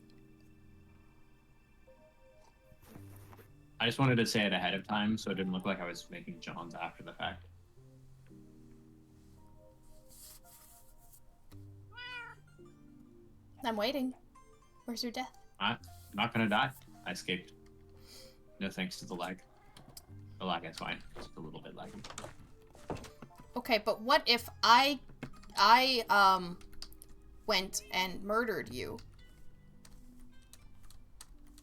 I just wanted to say it ahead of time so it didn't look like I was making Johns after the fact. I'm waiting. Where's your death? I'm not gonna die. I escaped. No thanks to the lag. The lag is fine. Just a little bit laggy. Okay, but what if I went and murdered you?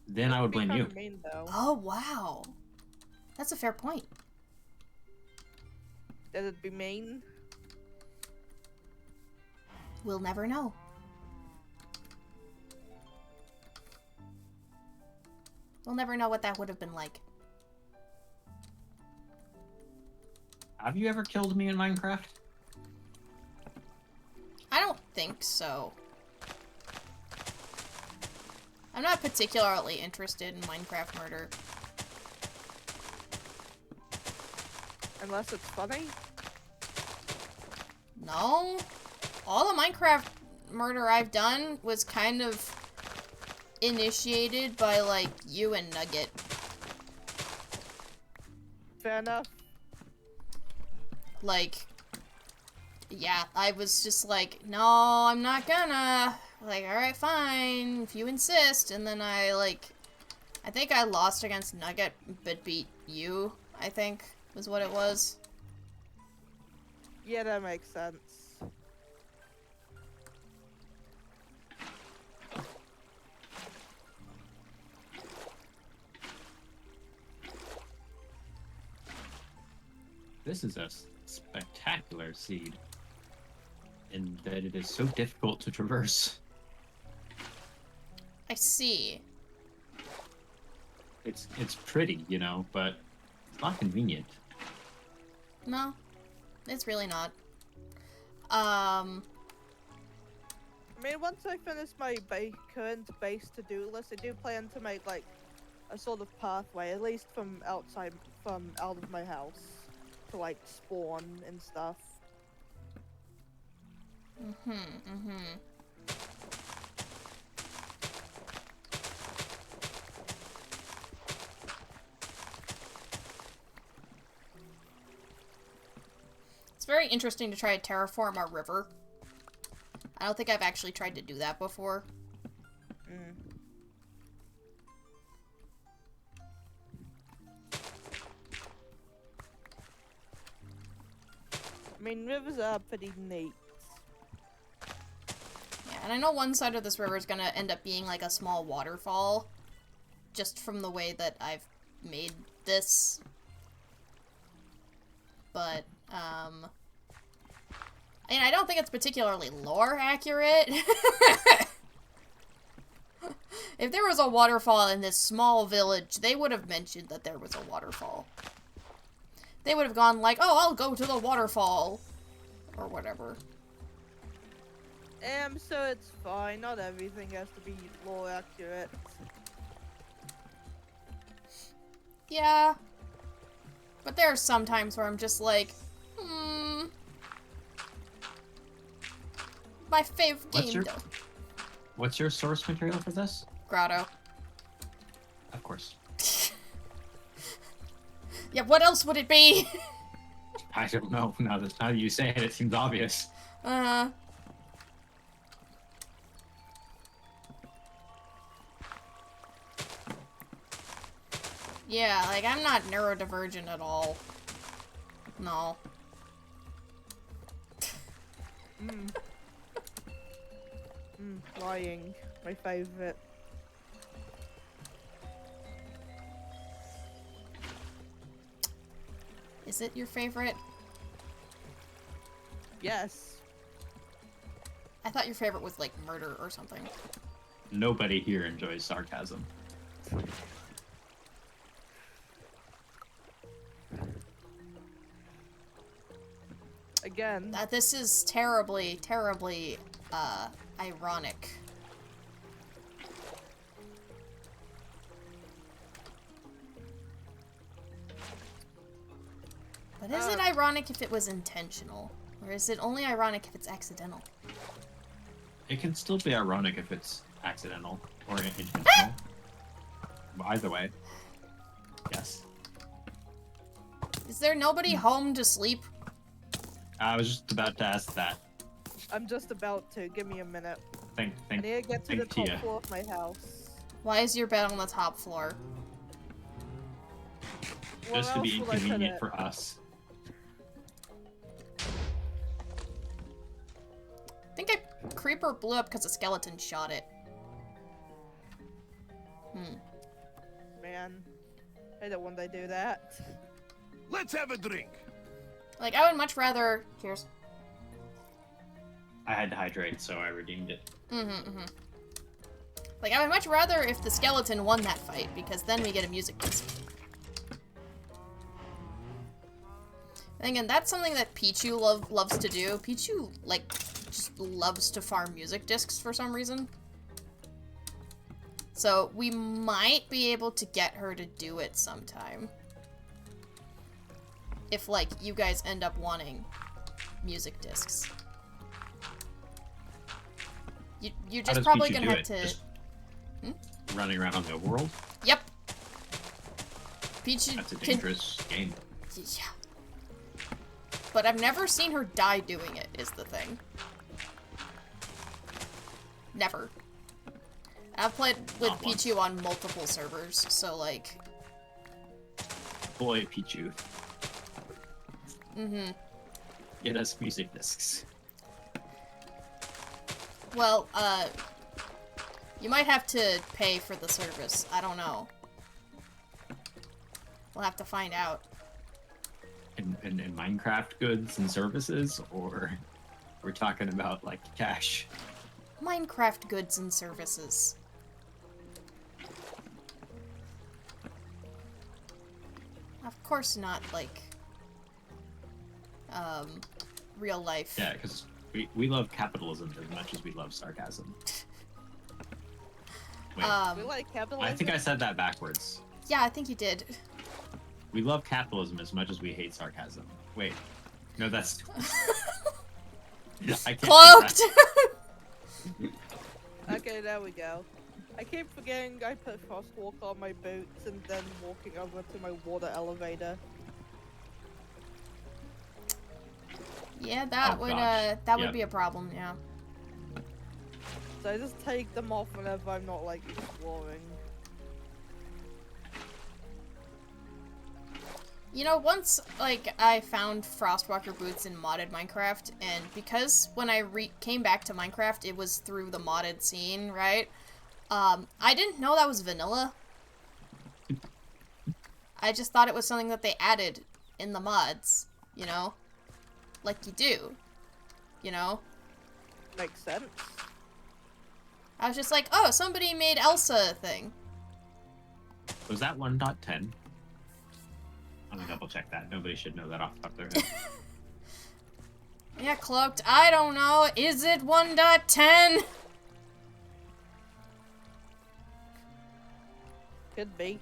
Then I would blame you. Mean, though. Oh, wow. That's a fair point. Did it be mean? We'll never know. We'll never know what that would have been like. Have you ever killed me in Minecraft? I don't think so. I'm not particularly interested in Minecraft murder. Unless it's funny? No. All the Minecraft murder I've done was kind of initiated by, like, you and Nugget. Fair enough. Like, yeah, I was just like, no, I'm not gonna. Like, alright, fine, if you insist. And then I think I lost against Nugget, but beat you, I think, was what it was. Yeah, that makes sense. This is a spectacular seed. In that it is so difficult to traverse. I see. It's pretty, you know, but it's not convenient. No, it's really not. I mean, once I finish my current base to-do list, I do plan to make, like, a sort of pathway, at least from out of my house, to, like, spawn and stuff. It's very interesting to try to terraform a river. I don't think I've actually tried to do that before. I mean, rivers are pretty neat. Yeah, and I know one side of this river is gonna end up being like a small waterfall. Just from the way that I've made this. But, and I don't think it's particularly lore accurate. If there was a waterfall in this small village, they would have mentioned that there was a waterfall. They would have gone like, oh, I'll go to the waterfall. Or whatever. So it's fine. Not everything has to be lore accurate. Yeah. But there are some times where I'm just like, my favorite game, though. What's your source material for this? Grotto. Of course. Yeah, what else would it be? I don't know. Now that you say it, it seems obvious. Yeah, like, I'm not neurodivergent at all. No. Lying. My favorite. Is it your favorite? Yes. I thought your favorite was, like, murder or something. Nobody here enjoys sarcasm. Again. This is terribly, terribly, ironic. But is it ironic if it was intentional? Or is it only ironic if it's accidental? It can still be ironic if it's accidental or intentional. Either way. Yes. Is there nobody home to sleep? I was just about to ask that. I'm just about to. Give me a minute. Thank I need to get to the top Tia. floor of my house. Why is your bed on the top floor? Where Just to be else will I put inconvenient it? for us. I think a creeper blew up because a skeleton shot it. Man, I don't want to do that. Let's have a drink. Like, I would much rather... Cheers. I had to hydrate, so I redeemed it. Like, I would much rather if the skeleton won that fight, because then we get a music disc. And again, that's something that Pichu loves to do. Pichu, like, just loves to farm music discs for some reason. So, we might be able to get her to do it sometime. If, like, you guys end up wanting music discs. You're How just does probably Pichu gonna do have it? to... Just running around on the world? Yep. Pichu That's a can... dangerous game. Yeah. But I've never seen her die doing it, is the thing. Never. I've played with Not once. Pichu on multiple servers, so like... Boy, Pichu. Get us music discs. Well, you might have to pay for the service. I don't know. We'll have to find out. In Minecraft goods and services, or we're talking about, like, cash? Minecraft goods and services. Of course not, like, real life. Yeah, because we love capitalism as much as we love sarcasm. Wait, We like capitalism. I think I said that backwards. Yeah, I think you did. We love capitalism as much as we hate sarcasm. Wait, no, that's... I can't Cloaked! Okay, there we go. I keep forgetting I put crosswalk on my boots and then walking over to my water elevator. Yeah, that Oh, would, gosh. that would Yep. be a problem, yeah. So I just take them off whenever I'm not, like, exploring. You know, once, like, I found Frostwalker boots in modded Minecraft, and because when I came back to Minecraft, it was through the modded scene, right? I didn't know that was vanilla. I just thought it was something that they added in the mods, you know? Like you do, you know? Makes sense. I was just like, oh, somebody made Elsa a thing. Was that 1.10? I'm gonna double check that. Nobody should know that off the top of their head. Yeah, Cloaked, I don't know. Is it 1.10? Could be.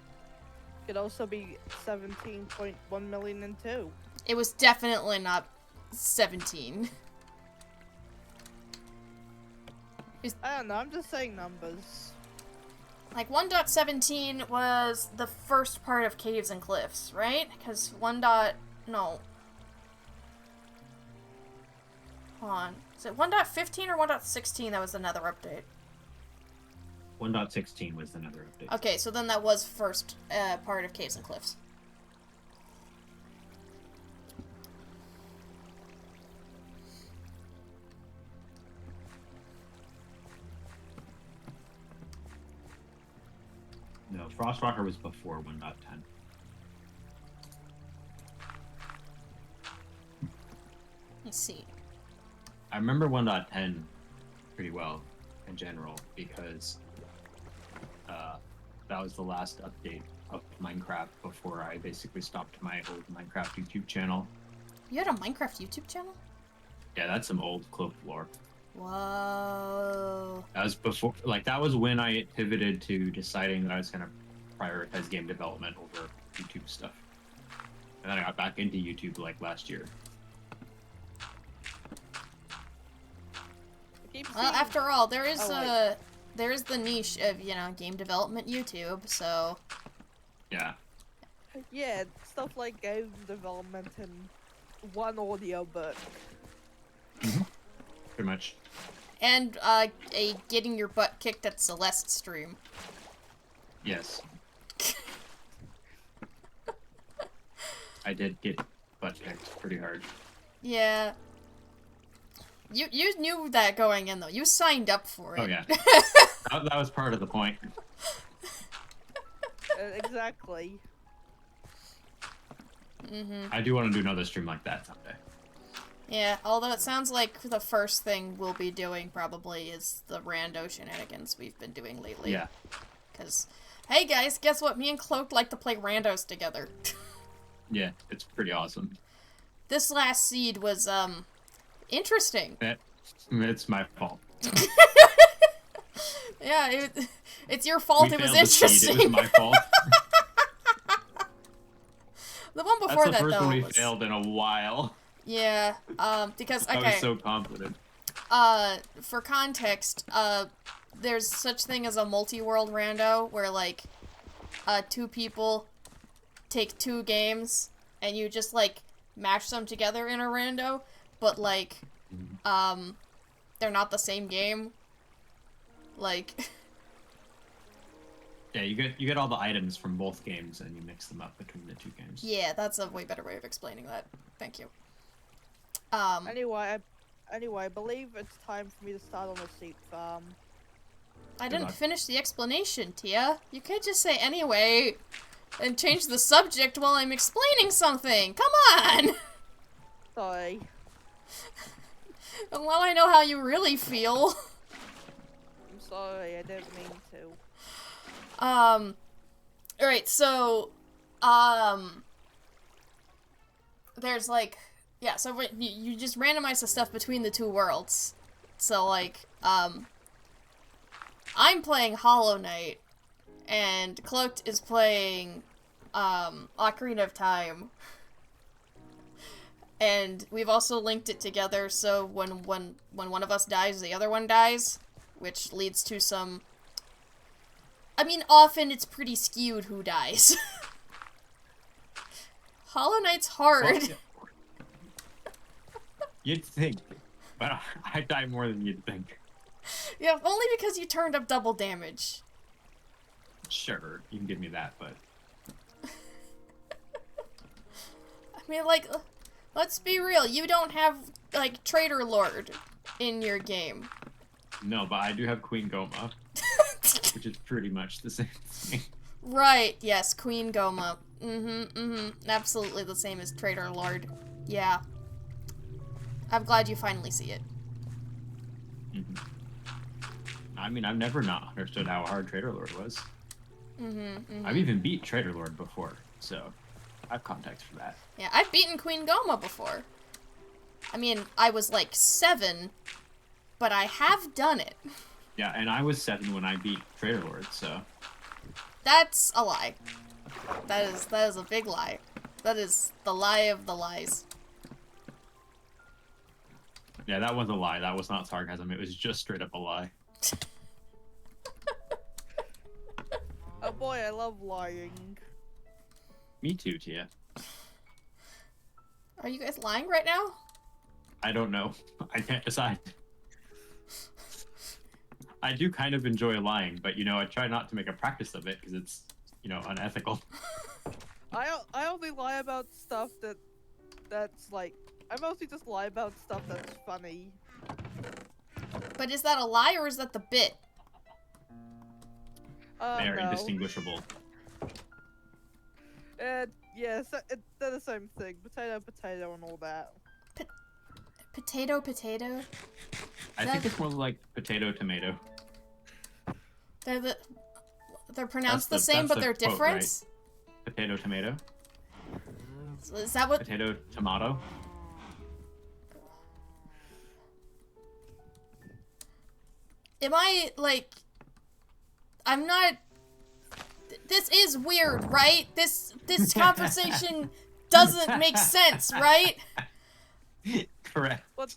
Could also be 17.1 million and 2. It was definitely not 17. I don't know, I'm just saying numbers. Like, 1.17 was the first part of Caves and Cliffs, right? Because 1. No. Hold on. Is it 1.15 or 1.16 that was another update? 1.16 was another update. Okay, so then that was first part of Caves and Cliffs. No, Frostwalker was before 1.10. Let's see. I remember 1.10 pretty well in general because that was the last update of Minecraft before I basically stopped my old Minecraft YouTube channel. You had a Minecraft YouTube channel? Yeah, that's some old cloak lore. Whoa. That was before, like, that was when I pivoted to deciding that I was going to prioritize game development over YouTube stuff. And then I got back into YouTube, like, last year. Well, after all, there is Oh, there is the niche of, you know, game development YouTube, so... Yeah. Yeah, stuff like game development and one audiobook. Pretty much. And, a getting your butt kicked at Celeste stream. Yes. I did get butt kicked pretty hard. Yeah. You knew that going in, though. You signed up for it. Oh, yeah. that was part of the point. Exactly. I do want to do another stream like that someday. Yeah, although it sounds like the first thing we'll be doing probably is the rando shenanigans we've been doing lately. Yeah. Because, hey guys, guess what? Me and Cloaked like to play randos together. Yeah, it's pretty awesome. This last seed was, interesting. It's my fault. Yeah, it's your fault. We It was failed the seed. interesting. It was my fault. The one before That's the that, first though, one we was... failed in a while. Yeah, because, okay. I was so confident. For context, there's such thing as a multi-world rando, where, like, 2 people take 2 games, and you just, like, mash them together in a rando, but, like, they're not the same game. Like... Yeah, you get all the items from both games, and you mix them up between the 2 games. Yeah, that's a way better way of explaining that. Thank you. Anyway, I believe it's time for me to start on the sheep farm. I Good didn't luck. finish the explanation, Tia. You can't just say anyway and change the subject while I'm explaining something. Come on! Sorry. And while I know how you really feel. I'm sorry, I didn't mean to. Alright, so, there's, like, yeah, so you just randomize the stuff between the 2 worlds. So, like, I'm playing Hollow Knight, and Cloaked is playing, Ocarina of Time. And we've also linked it together, so when one of us dies, the other one dies, which leads to some... I mean, often it's pretty skewed who dies. Hollow Knight's hard. Well, yeah. You'd think, but I die more than you'd think. Yeah, only because you turned up double damage. Sure, you can give me that, but... I mean, like, let's be real, you don't have, like, Traitor Lord in your game. No, but I do have Queen Goma, which is pretty much the same thing. Right, yes, Queen Goma. Absolutely the same as Traitor Lord. Yeah. I'm glad you finally see it. I mean, I've never not understood how hard Trader Lord was. I've even beat Trader Lord before, so I have context for that. Yeah, I've beaten Queen Goma before. I mean, I was like 7, but I have done it. Yeah, and I was 7 when I beat Trader Lord, so... That's a lie. That is a big lie. That is the lie of the lies. Yeah, that was a lie. That was not sarcasm. It was just straight up a lie. Oh boy, I love lying. Me too, Tia. Are you guys lying right now? I don't know. I can't decide. I do kind of enjoy lying, but you know, I try not to make a practice of it because it's, you know, unethical. I only lie about stuff that's like, I mostly just lie about stuff that's funny. But is that a lie or is that the bit? They are No. indistinguishable. Yes, they're the same thing. Potato, potato, and all that. Potato, potato? I think it's more like potato, tomato. They're pronounced the That's same, the but they're quote, different? right? Potato, tomato. Is that what... Potato, tomato. Am I, like... I'm not... This is weird, right? This conversation doesn't make sense, right? Correct. What?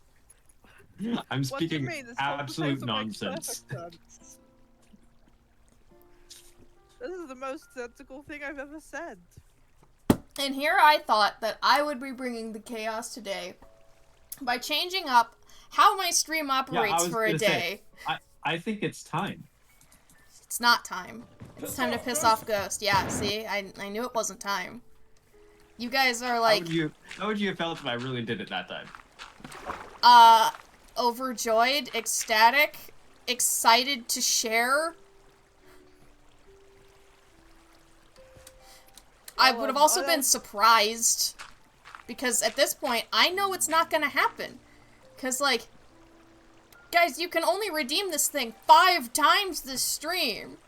I'm What do you speaking mean? This absolute conversation makes nonsense. perfect sense. This is the most sensical thing I've ever said. And here I thought that I would be bringing the chaos today by changing up how my stream operates for a day. I think it's time. It's not time. It's time to piss off Ghost. Yeah, see? I knew it wasn't time. You guys are like... How would you have felt if I really did it that time? Overjoyed, ecstatic, excited to share. I would have also been surprised. Because at this point, I know it's not gonna happen. Because, like... Guys, you can only redeem this thing 5 times this stream.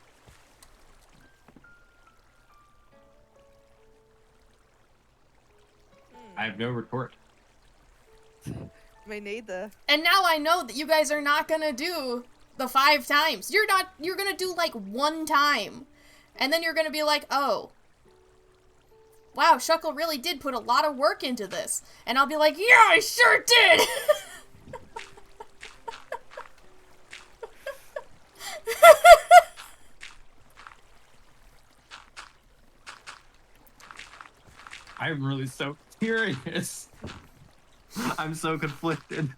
I have no retort. Me neither. And now I know that you guys are not gonna do the 5 times. You're gonna do like 1 time. And then you're gonna be like, oh. Wow, Shuckle really did put a lot of work into this. And I'll be like, yeah, I sure did! I'm really so curious. I'm so conflicted.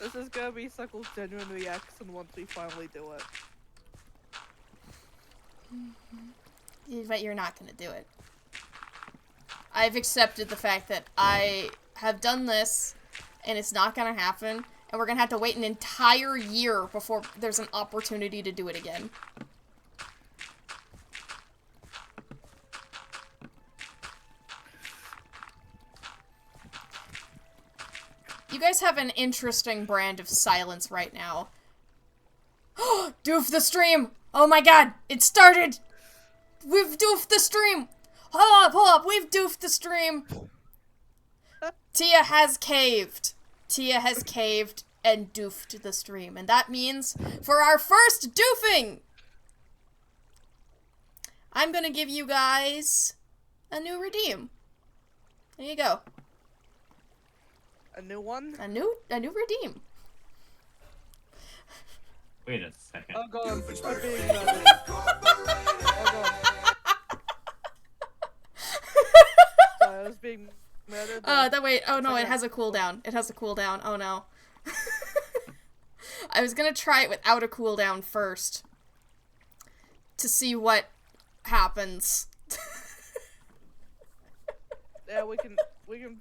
This is gonna be Suckle's genuine reaction once we finally do it. But you're not gonna do it. I've accepted the fact that I have done this, and it's not gonna happen, and we're gonna have to wait an entire year before there's an opportunity to do it again. You guys have an interesting brand of silence right now. Doof the stream! Oh my god, it started! We've doofed the stream! Hold up, we've doofed the stream! Tia has caved. Tia has caved and doofed the stream. And that means, for our first doofing, I'm gonna give you guys a new redeem. There you go. A new one? A new redeem. Wait a second. Oh god, I'm being murdered. Oh god. Sorry, I was being murdered. Wait, oh no, it has a cooldown. It has a cooldown, oh no. I was gonna try it without a cooldown first. To see what happens. Yeah, we can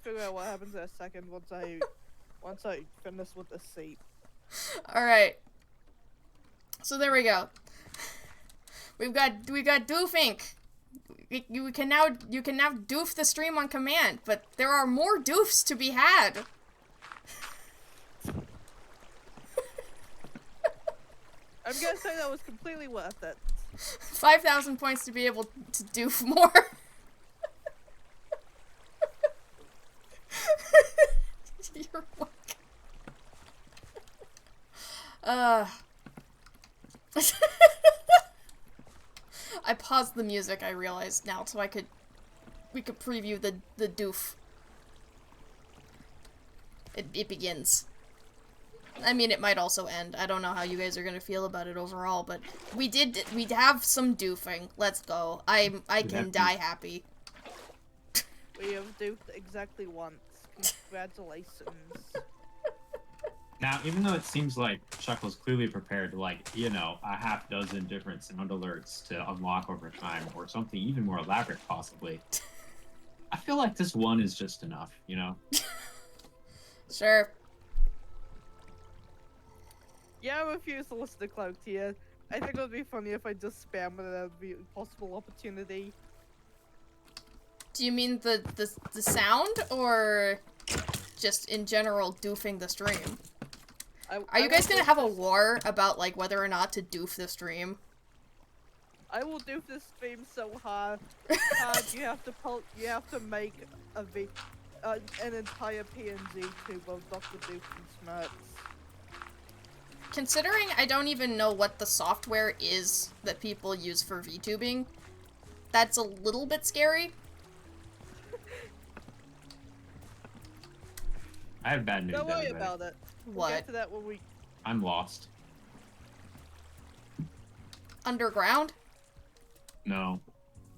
figure out what happens in a second once I finish with the seat. Alright. So there we go. We've got Doof Inc. You can now doof the stream on command, but there are more doofs to be had. I'm gonna say that was completely worth it. 5,000 points to be able to doof more. You're welcome. pause the music, I realized now, so we could preview the doof. It begins. I mean, it might also end. I don't know how you guys are gonna feel about it overall, but we have some doofing. Let's go. I can die happy. We have duped exactly once. Congratulations. Now, even though it seems like Chuck was clearly prepared to, like, you know, a half dozen different sound alerts to unlock over time, or something even more elaborate, possibly, I feel like this one is just enough, you know? Sure. Yeah, I refuse to listen to Cloak here. I think it would be funny if I just spam it at every possible opportunity. Do you mean the sound, or just in general doofing the stream? Are you guys gonna have a war about, like, whether or not to doof the stream? I will doof this stream so hard. You have to make an entire PNG tube of Dr. Doofenshmirtz. Considering I don't even know what the software is that people use for VTubing, that's a little bit scary. I have bad news. Don't worry everybody. about it. We'll What? get to that when we... I'm lost. Underground? No.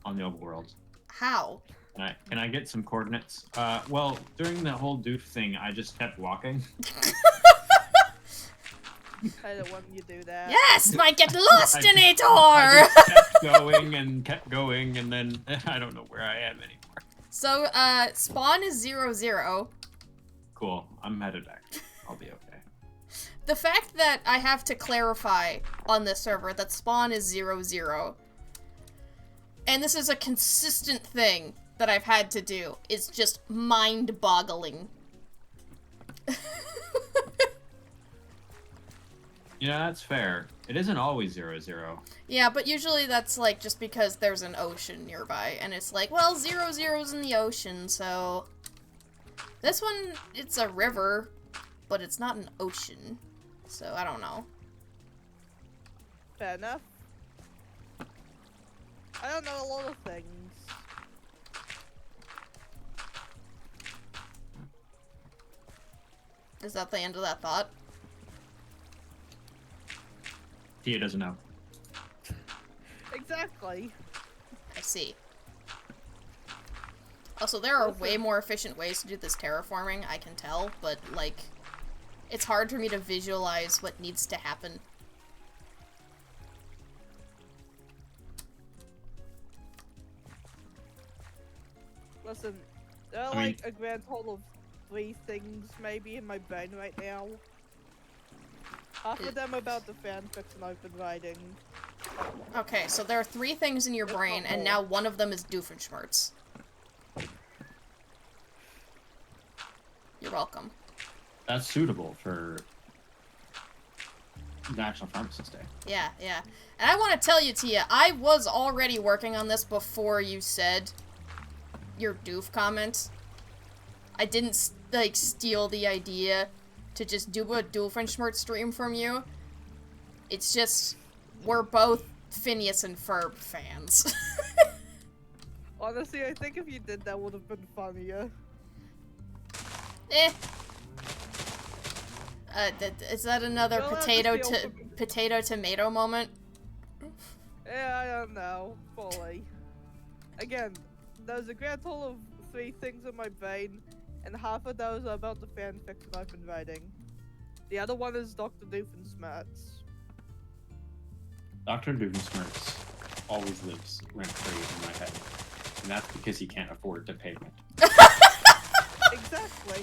On the overworld. How? Can I get some coordinates? Well, during the whole doof thing, I just kept walking. I don't want you to do that. Yes! Might get lost in it, I or! just kept going, and then I don't know where I am anymore. So, spawn is 0-0. Cool. I'm headed back. I'll be okay. The fact that I have to clarify on this server that spawn is 0-0, and this is a consistent thing that I've had to do, is just mind-boggling. Yeah, that's fair. It isn't always 0-0. Yeah, but usually that's, like, just because there's an ocean nearby, and it's like, well, 0-0's in the ocean, so... This one, it's a river, but it's not an ocean, so I don't know. Fair enough. I don't know a lot of things. Is that the end of that thought? Tia doesn't know. Exactly. I see. Also, there are way more efficient ways to do this terraforming, I can tell, but, like, it's hard for me to visualize what needs to happen. Listen, there are like a grand total of 3 things maybe in my brain right now. Half of them about the fanfics and open writing. Okay, so there are 3 things in your brain, and now one of them is Doofenshmirtz. You're welcome. That's suitable for National Pharmacist Day. Yeah, yeah. And I want to tell you, Tia, I was already working on this before you said your doof comment. I didn't, like, steal the idea to just do a Doofenshmirtz stream from you. It's just, we're both Phineas and Ferb fans. Honestly, I think if you did that would have been funnier. Eh. Is that another You'll have to potato tomato moment? Yeah, I don't know. Fully. Again, there's a grand total of 3 things in my brain, and half of those are about the fanfics that I've been writing. The other one is Dr. Doofenshmirtz. Dr. Doofenshmirtz always lives rent-free in my head. And that's because he can't afford to pay rent. Exactly.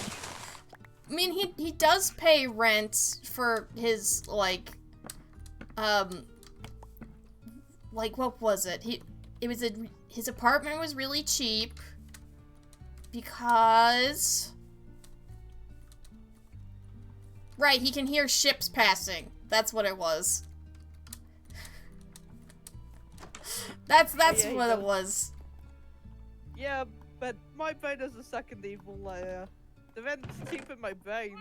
I mean, he does pay rent for his, like, what was it? His apartment was really cheap because... Right, he can hear ships passing. That's what it was. That's Yeah, what it was. Yeah, but my brain is a second evil layer. The rent's cheap in my brain,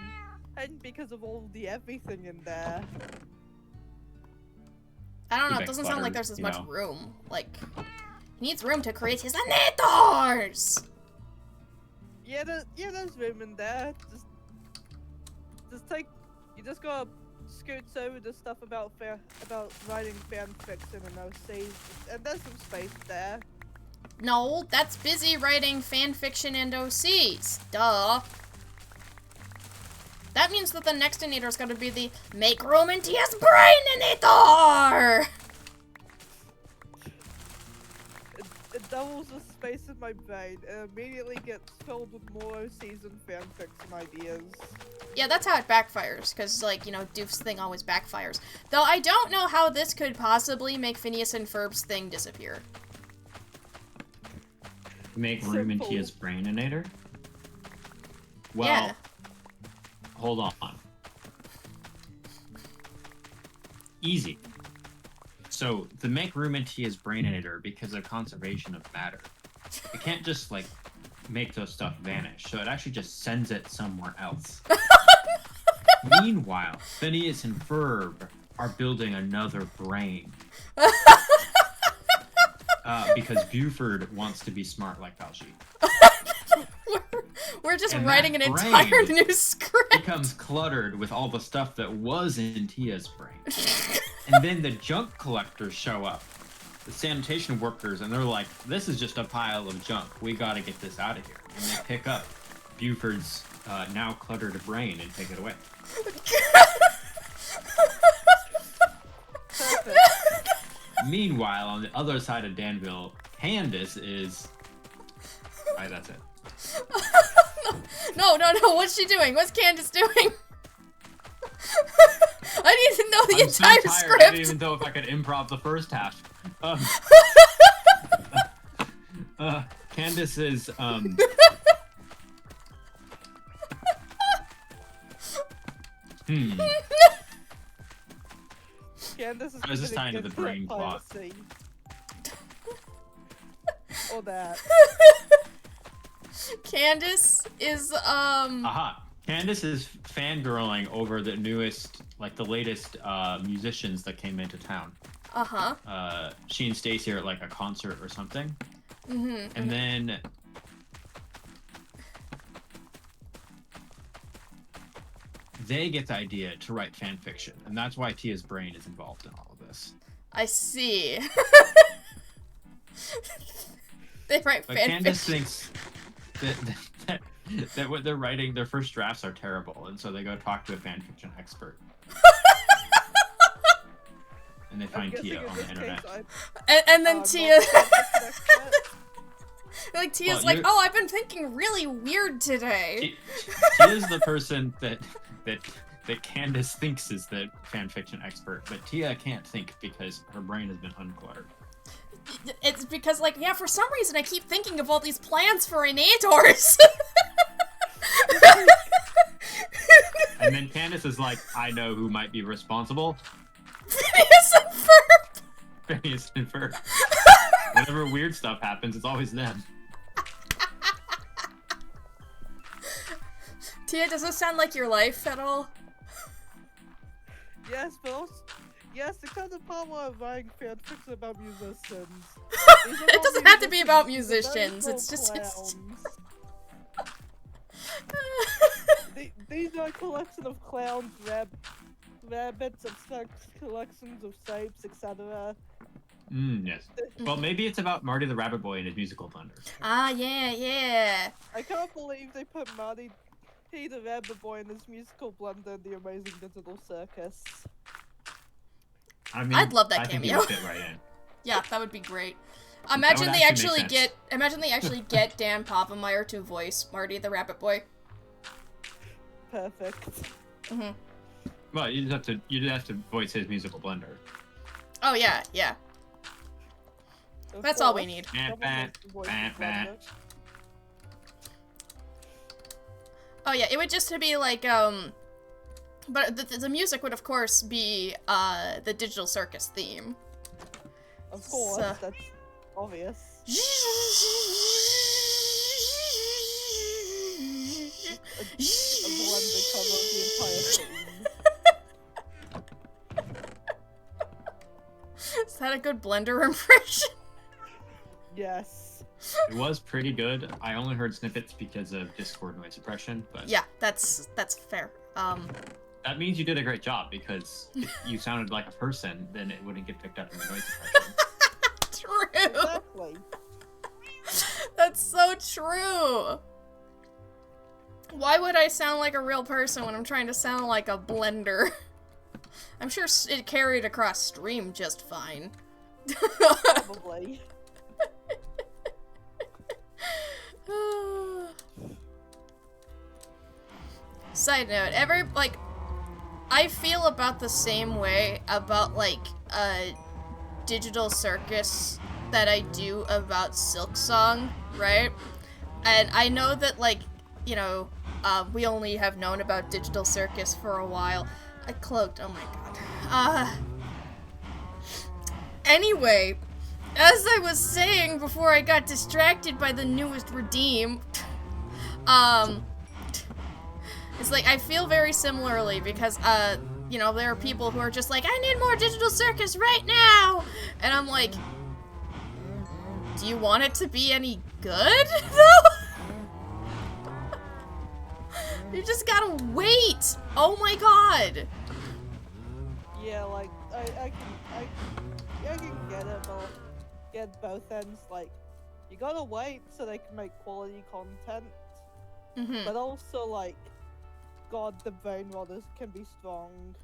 and because of all the everything in there. I don't know, Keep it doesn't sound like cluttered, there's as you much know. room. Like, he needs room to create his animators! Yeah, there's room in there. You just gotta scoot over the stuff about writing fan fiction and OCs, and there's some space there. No, that's busy writing fanfiction and OCs. Duh. That means that the next Inator is gonna be the make room in Tia's brain Inator! It doubles the space in my brain and immediately gets filled with more OCs and fanfiction ideas. Yeah, that's how it backfires, because, like, you know, Doof's thing always backfires. Though I don't know how this could possibly make Phineas and Ferb's thing disappear. Make room in Simple. Tia's braininator? Well, Yeah. hold on. Easy. So, to make room in Tia's braininator, because of conservation of matter, it can't just, like, make those stuff vanish. So it actually just sends it somewhere else. Meanwhile, Phineas and Ferb are building another brain. Because Buford wants to be smart like Baljeet. We're just And writing an that entire brain new script. Becomes cluttered with all the stuff that was in Tia's brain. And then the junk collectors show up, the sanitation workers, and they're like, this is just a pile of junk. We gotta get this out of here. And they pick up Buford's now cluttered brain and take it away. Perfect. Meanwhile, on the other side of Danville, Candace is... Alright, that's it. No, what's she doing? What's Candace doing? I need to know the I'm so entire tired, script. I didn't even know if I could improv the first half. Candace is, Candace is I was just gonna tying to get the brain that plot. piracy. Or that. Candace is, Aha! Candace is fangirling over the newest, like the latest musicians that came into town. uh-huh. She and Stacy are at like a concert or something. Mm-hmm. And then they get the idea to write fan fiction, and that's why Tia's brain is involved in all of this. I see. They write But fanfiction. Candace thinks that what they're writing, their first drafts are terrible, and so they go talk to a fan fiction expert. And they I'm find guessing Tia in on the this internet. case, And then not Tia, fanfiction expert. like Tia's Well, like, you're- oh, I've been thinking really weird today. Tia's the person that Candace thinks is the fan fiction expert, but Tia can't think because her brain has been uncluttered. It's because, like, yeah, for some reason I keep thinking of all these plans for Inators. And then Candace is like, I know who might be responsible. Phineas and Ferb. Phineas and Ferb. Whenever weird stuff happens, it's always them. Tia, does this sound like your life at all? Yes, but also, yes, the kind of power of writing fanfiction about musicians. It doesn't have to be about musicians. It's just These are a collection of clowns, rabbits, abstract collections of shapes, etc. Yes. Well, maybe it's about Marty the Rabbit Boy and his musical thunder. Ah, yeah. I can't believe they put Marty the Rabbit Boy and his musical blender in the Amazing Digital Circus. I mean, I'd love that I think he cameo. would fit right in. Yeah, that would be great. would Imagine they actually actually make sense. get Dan Poppelmeier to voice Marty the Rabbit Boy. Perfect. Hmm. Well, you'd have to voice his musical blender. Oh yeah. Of That's all we course, need. someone has to voice the blender. Oh yeah, it would just be like but the music would of course be the Digital Circus theme. Of course, So- that's obvious. A blender cover of the entire scene. that a good Blender impression? Yes. It was pretty good. I only heard snippets because of Discord noise suppression, but Yeah, that's fair. that means you did a great job, because if you sounded like a person, then it wouldn't get picked up in the noise suppression. True. Exactly. That's so true. Why would I sound like a real person when I'm trying to sound like a blender? I'm sure it carried across stream just fine. Probably. Side note, I feel about the same way about, like, Digital Circus that I do about Silk Song, right? And I know that, like, you know, we only have known about Digital Circus for a while. I cloaked, oh my god. Anyway, as I was saying before I got distracted by the newest Redeem, it's like, I feel very similarly because, you know, there are people who are just like, I need more Digital Circus right now! And I'm like, do you want it to be any good, though? You just gotta wait! Oh my god! Yeah, like, I can get it, but get both ends. Like, you gotta wait so they can make quality content, Mm-hmm. but also, like, God, the brain rotters can be strong.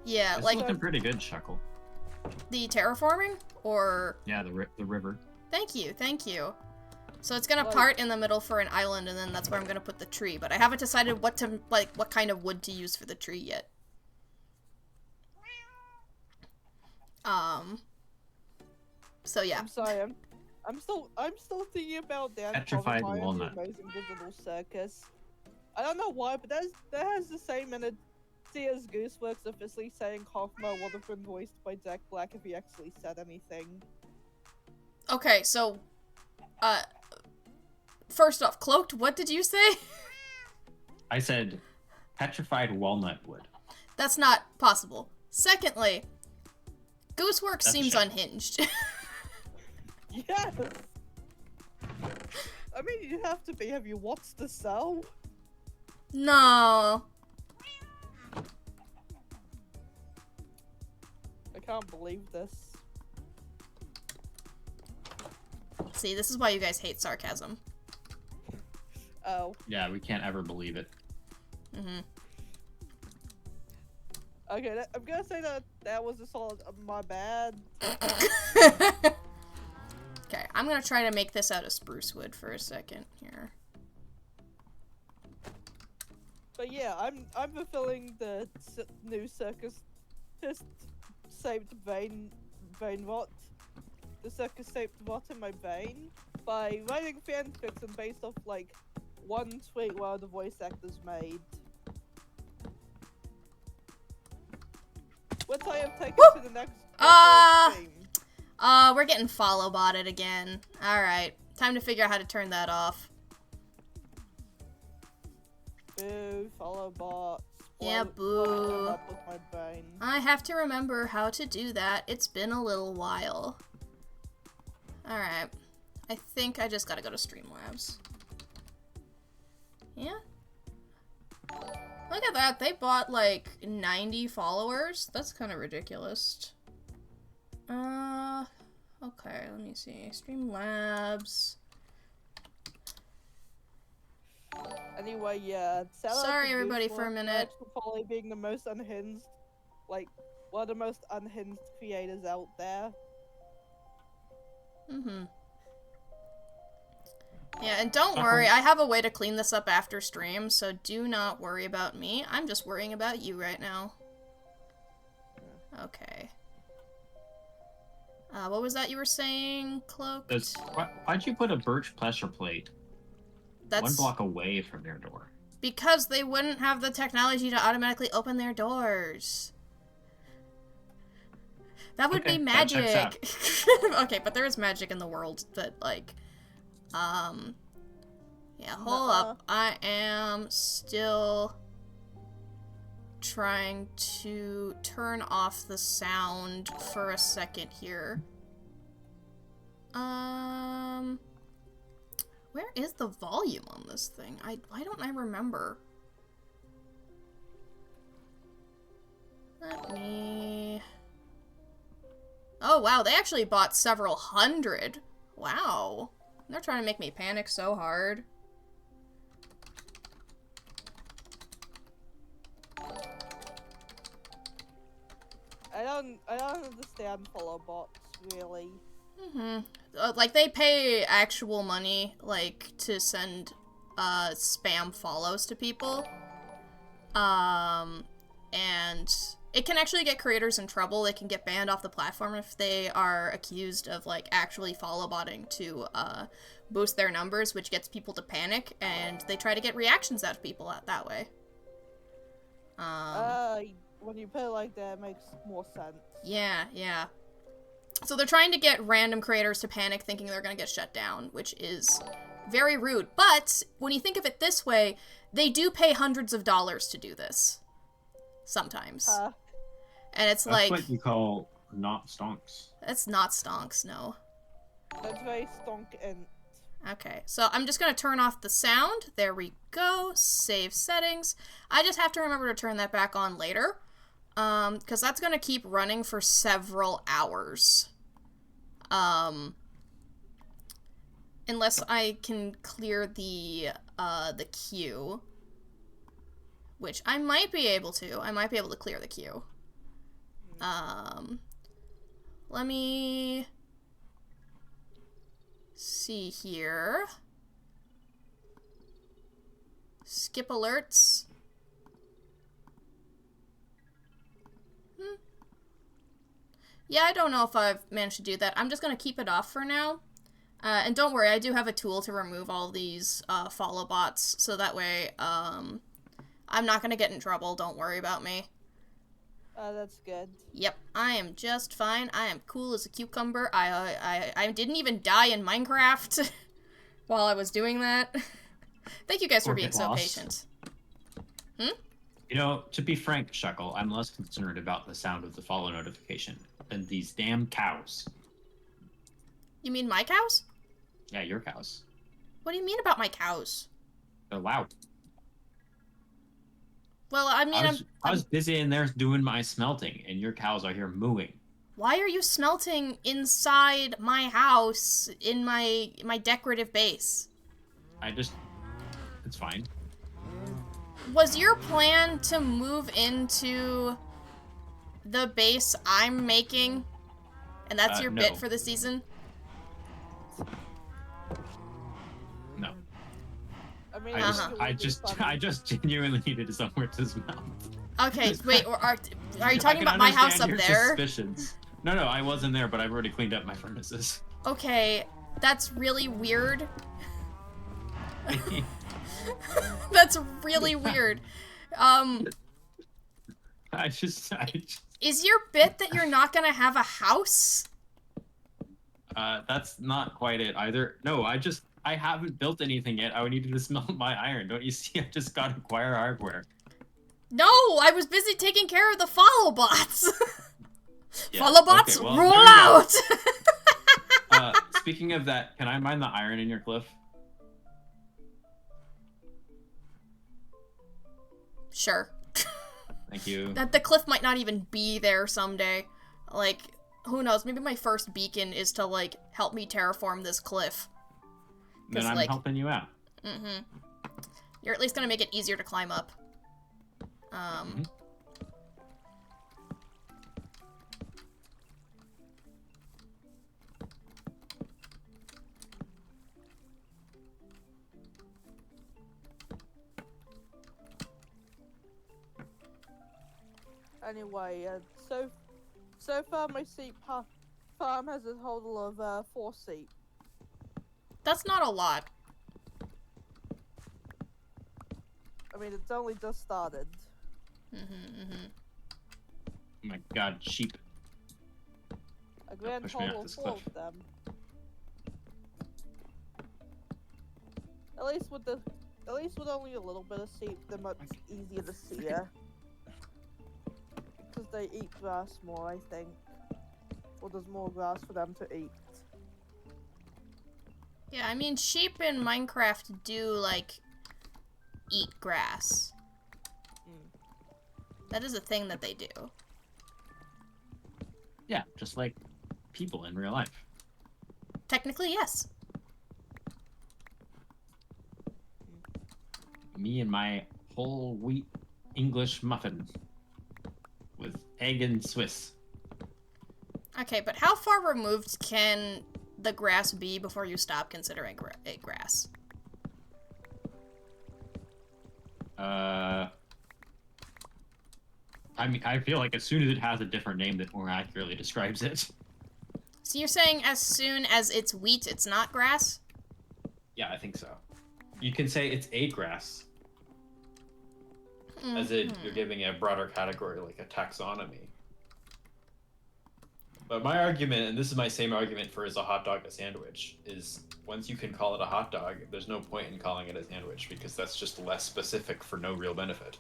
Yeah, It's like, looking pretty good, Shuckle. the terraforming? Or... Yeah, the river. Thank you, thank you. So it's gonna Like- part in the middle for an island, and then that's where I'm gonna put the tree. But I haven't decided what to, like, what kind of wood to use for the tree yet. So yeah. I'm sorry, I'm still thinking about Dan Petrified Coverfire and the walnut. Amazing Digital Circus. I don't know why, but that has the same energy as Gooseworks officially saying Hoffman would have been voiced by Jack Black if he actually said anything. Okay, so, first off, Cloaked, what did you say? I said petrified walnut wood. That's not possible. Secondly, Gooseworks That's seems shit. unhinged. Yes! I mean, you have to be. Have you watched the cell? No. I can't believe this. See, this is why you guys hate sarcasm. Oh. Yeah, we can't ever believe it. Okay, I'm gonna say that was a solid. My bad. Okay, I'm gonna try to make this out of spruce wood for a second here. But yeah, I'm fulfilling the new circus saved vein rot. The circus saved rot in my vein by writing fanfiction based off like one tweet where the voice actors made. Which I have taken to the next stream. We're getting follow botted again. Alright, time to figure out how to turn that off. Boo, follow bot. Yeah, boo. Up with my brain. I have to remember how to do that. It's been a little while. Alright. I think I just gotta go to Streamlabs. Yeah? Look at that, they bought like 90 followers? That's kind of ridiculous. Okay, let me see. Streamlabs. Anyway, yeah. Sorry, everybody, for a minute. For probably being the most unhinged, like, one of the most unhinged creators out there. Yeah, and don't worry, I have a way to clean this up after stream, so do not worry about me. I'm just worrying about you right now. Okay. What was that you were saying, Cloaked? Why'd you put a birch pressure plate That's one block away from their door? because they wouldn't have the technology to automatically open their doors. That would Okay, be that checks magic. Okay, but there is magic in the world that, like, yeah, hold up. I am still trying to turn off the sound for a second here. Where is the volume on this thing? Why don't I remember? Let me... Oh, wow, they actually bought several hundred. Wow. They're trying to make me panic so hard. I don't understand follow bots, really. Like, they pay actual money, like, to send, spam follows to people. And it can actually get creators in trouble. They can get banned off the platform if they are accused of, like, actually follow botting to, boost their numbers, which gets people to panic, and they try to get reactions out of people that way. When you put it like that, it makes more sense. Yeah, yeah. So they're trying to get random creators to panic thinking they're gonna get shut down, which is very rude. But when you think of it this way, they do pay hundreds of dollars to do this. Sometimes. And it's That's like... what you call not stonks. That's not stonks, no. That's very stonk and... Okay, so I'm just gonna turn off the sound. There we go. Save settings. I just have to remember to turn that back on later. Because that's gonna keep running for several hours. Unless I can clear the queue. Which I might be able to. I might be able to clear the queue. Let me... see here. Skip alerts. Yeah, I don't know if I've managed to do that. I'm just gonna keep it off for now. And don't worry, I do have a tool to remove all these follow bots, so that way I'm not gonna get in trouble. Don't worry about me. That's good. Yep, I am just fine. I am cool as a cucumber. I didn't even die in Minecraft while I was doing that. Thank you guys for being so patient. You know, to be frank, Shuckle, I'm less concerned about the sound of the follow notification than these damn cows. You mean my cows? Yeah, your cows. What do you mean about my cows? They're loud. Well, I mean, I was busy in there doing my smelting, and your cows are here mooing. Why are you smelting inside my house in my decorative base? It's fine. Was your plan to move into the base I'm making? And that's your no. bit for the season? No. I mean, I just genuinely needed somewhere to smelt. Okay, wait, are you talking about my house up your there? Suspicions. No, I wasn't there, but I've already cleaned up my furnaces. Okay, that's really weird. That's really weird. I just Is your bit that you're not gonna have a house? that's not quite it either. No, I haven't built anything yet. I would need to smelt my iron. Don't you see? I just got to acquire hardware. No, I was busy taking care of the follow bots. Yeah, follow bots, okay, well, roll there you out. Speaking of that, can I mine the iron in your cliff? Sure. Thank you. That the cliff might not even be there someday. Like, who knows? Maybe my first beacon is to, like, help me terraform this cliff. Then I'm helping you out. Mm-hmm. You're at least gonna make it easier to climb up. Anyway, so far my sheep farm has a total of 4 sheep. That's not a lot. I mean, it's only just started. Oh my god, sheep. A grand push me off total of this 4 cliff. of them. At least with only a little bit of sheep, they're much easier to see. they eat grass more, I think. Or there's more grass for them to eat. Yeah, I mean, sheep in Minecraft do, like, eat grass. That is a thing that they do. Yeah, just like people in real life. Technically, yes. Me and my whole wheat English muffin with egg and Swiss. Okay, but how far removed can the grass be before you stop considering it grass? I mean, I feel like as soon as it has a different name that more accurately describes it. So you're saying as soon as it's wheat, it's not grass? Yeah, I think so. You can say it's a grass, as in you're giving it a broader category, like a taxonomy. But my argument, and this is my same argument for is a hot dog a sandwich, is once you can call it a hot dog, there's no point in calling it a sandwich because that's just less specific for no real benefit.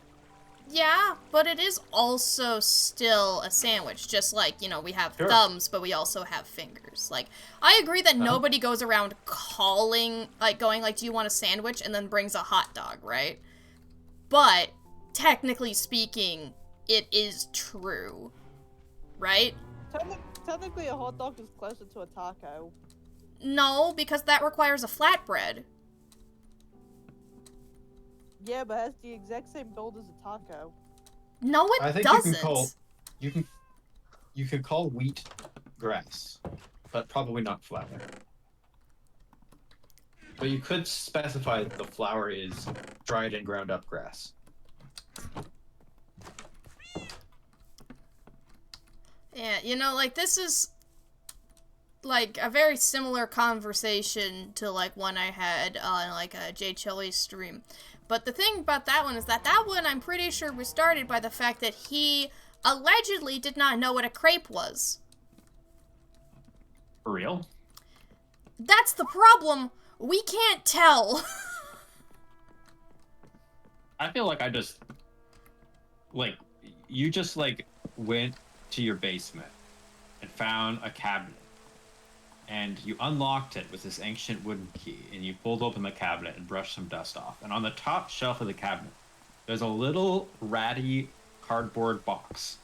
Yeah, but it is also still a sandwich, just like, you know, we have Sure. thumbs, but we also have fingers. Like, I agree that nobody goes around calling, like, going, like, do you want a sandwich, and then brings a hot dog, right? But, technically speaking, it is true, right? Technically, a hot dog is closer to a taco. No, because that requires a flatbread. Yeah, but it has the exact same build as a taco. No, it I think doesn't. you can call wheat grass, but probably not flour. But you could specify that the flour is dried and ground up grass. Yeah, you know, like, this is, like, a very similar conversation to, like, one I had on, like, a Jay Chili's stream. But the thing about that one is that one, I'm pretty sure, was started by the fact that he allegedly did not know what a crepe was. For real? That's the problem. We can't tell. I feel like I just, like, you just, like, went to your basement and found a cabinet. And you unlocked it with this ancient wooden key, and you pulled open the cabinet and brushed some dust off. And on the top shelf of the cabinet, there's a little ratty cardboard box.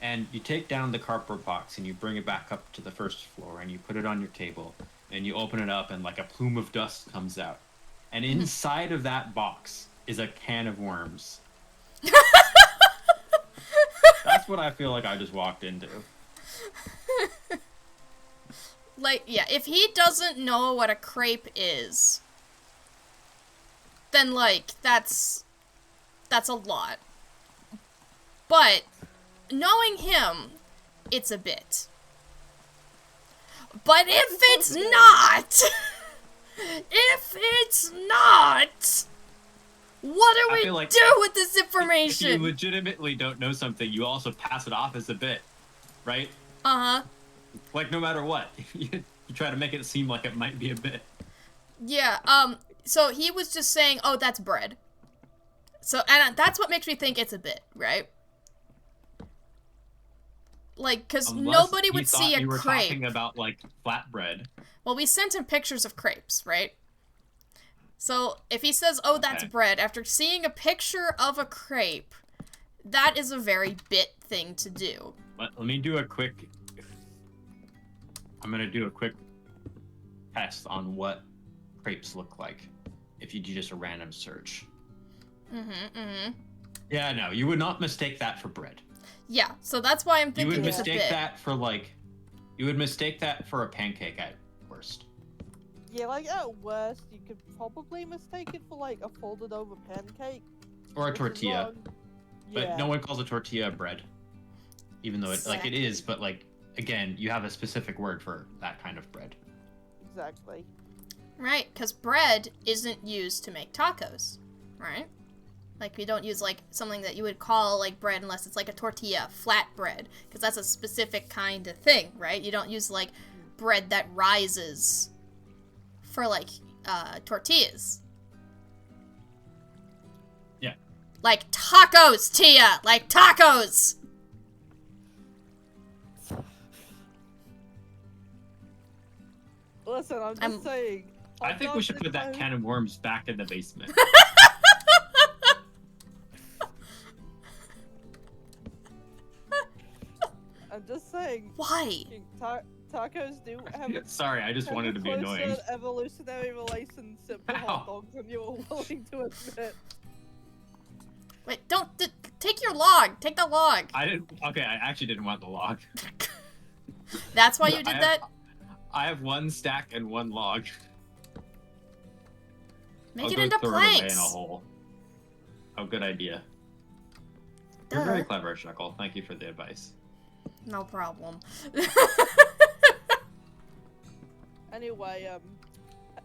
And you take down the cardboard box and you bring it back up to the first floor and you put it on your table. And you open it up and like a plume of dust comes out. And inside of that box is a can of worms. That's what I feel like I just walked into. Like, yeah, if he doesn't know what a crepe is, then, like, that's a lot. But, knowing him, it's a bit. But if it's not, what do we feel like do with this If information? you legitimately don't know something, you also pass it off as a bit, right? Uh-huh. Like, no matter what, you try to make it seem like it might be a bit. Yeah, so he was just saying, oh, that's bread. So, and that's what makes me think it's a bit, right? Like, because nobody he would thought see a you were crepe. talking about, like, flatbread. Well, we sent him pictures of crepes, right? So, if he says, oh, that's Okay. bread, after seeing a picture of a crepe, that is a very bit thing to do. Let me do a quick... I'm gonna do a quick test on what crepes look like if you do just a random search. Yeah, no, you would not mistake that for bread. Yeah, so that's why I'm You thinking would it's a mistake bit. that for, like... You would mistake that for a pancake at worst. Yeah, like at worst, you could probably mistake it for like a folded over pancake. Or a which is tortilla. wrong. But Yeah, no one calls a tortilla bread. Even though it, like, it is, but, like, again, you have a specific word for that kind of bread. exactly. Right, because bread isn't used to make tacos, right? Like, we don't use, like, something that you would call, like, bread unless it's, like, a tortilla, flat bread, because that's a specific kind of thing, right? You don't use, like, bread that rises for, like, tortillas. Yeah. Like tacos, Tia! Like tacos! Listen, I'm just I'm- saying. I think we hot should dogs put that and can of worms back in the basement. I'm just saying. Why? Tacos do have Sorry, I just have wanted a to be closer annoying. evolutionary relationship to Ow. hot dogs than you were willing to admit. Wait, don't take your log. Take the log. I didn't. Okay, I actually didn't want the log. That's why you did that. I have one stack and one log. Make I'll it go into throw it away in a planks. hole. Oh, good idea. You're very clever, Shuckle. Thank you for the advice. No problem. Anyway,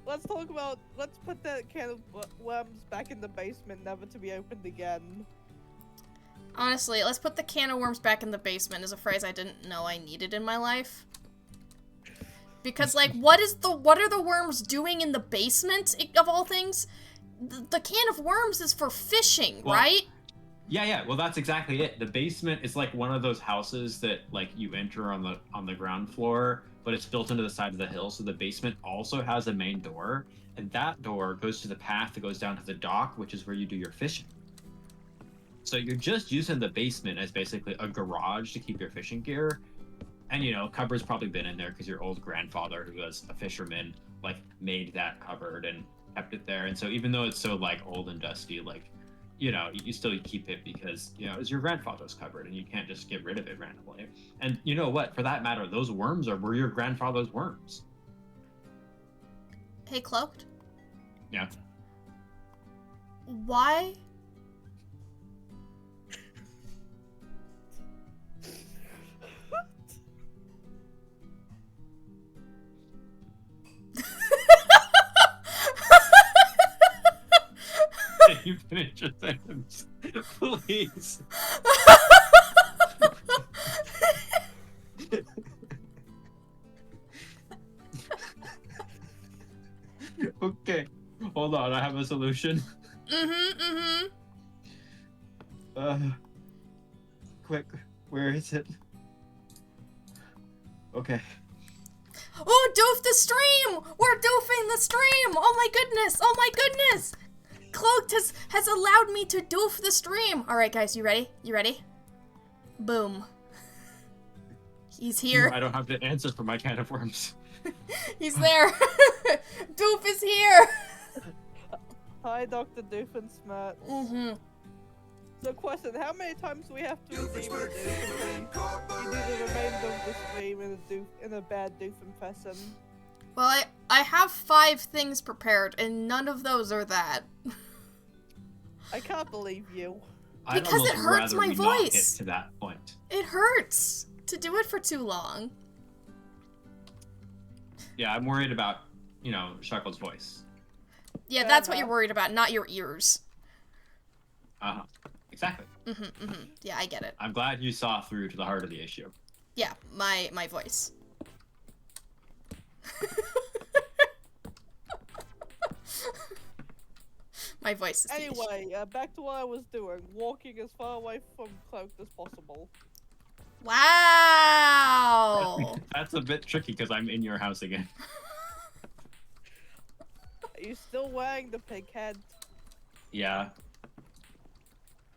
let's put that can of worms back in the basement, never to be opened again. Honestly, let's put the can of worms back in the basement is a phrase I didn't know I needed in my life. Because, like, what are the worms doing in the basement, of all things? The can of worms is for fishing, Well, right? Yeah. Well, that's exactly it. The basement is like one of those houses that like you enter on the ground floor, but it's built into the side of the hill. So the basement also has a main door, and that door goes to the path that goes down to the dock, which is where you do your fishing. So you're just using the basement as basically a garage to keep your fishing gear. And, you know, cupboard's probably been in there because your old grandfather, who was a fisherman, like, made that cupboard and kept it there. And so even though it's so, like, old and dusty, like, you know, you still keep it because, you know, it's your grandfather's cupboard and you can't just get rid of it randomly. And you know what? For that matter, those worms were your grandfather's worms. Hey, Cloaked? Yeah. Why? Can you finish your sentence? Please. Okay. Hold on, I have a solution. Quick, where is it? Okay. Oh, doof the stream! We're doofing the stream! Oh my goodness! Oh my goodness! Cloaked has allowed me to doof the stream! Alright guys, you ready? You ready? Boom. He's here. I don't have the answer for my can of worms. He's there. Doof is here! Hi, Dr. Doofensmirtz. So, question: how many times do we have to redeem the Doof? You do the remainder of the stream in a bad Doofenfessen. Well, I have 5 things prepared, and none of those are that. I can't believe you. Because it hurts my I'd almost rather we not voice. get to that point. It hurts to do it for too long. Yeah, I'm worried about, you know, Shuckle's voice. Yeah, Fair that's what enough. you're worried about, not your ears. Exactly. Yeah, I get it. I'm glad you saw through to the heart of the issue. Yeah, my voice. My voice is the issue. Anyway, back to what I was doing. Walking as far away from Cloaked as possible. Wow! That's a bit tricky because I'm in your house again. Are you still wearing the pig head? Yeah.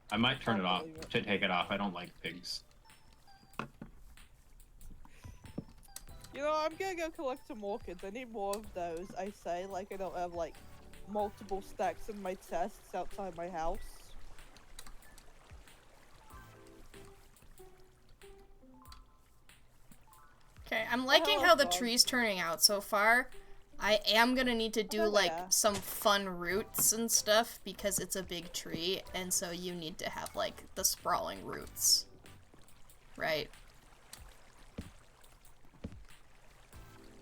I might turn it off. believe it. To take it off. I don't like pigs. You know, I'm gonna go collect some orchids. I need more of those, I say. Like, I don't have, like, multiple stacks in my chests outside my house. Okay, I'm liking hello, how the dog. tree's turning out so far. I am gonna need to do, Oh, like, yeah. some fun roots and stuff, because it's a big tree, and so you need to have, like, the sprawling roots. Right?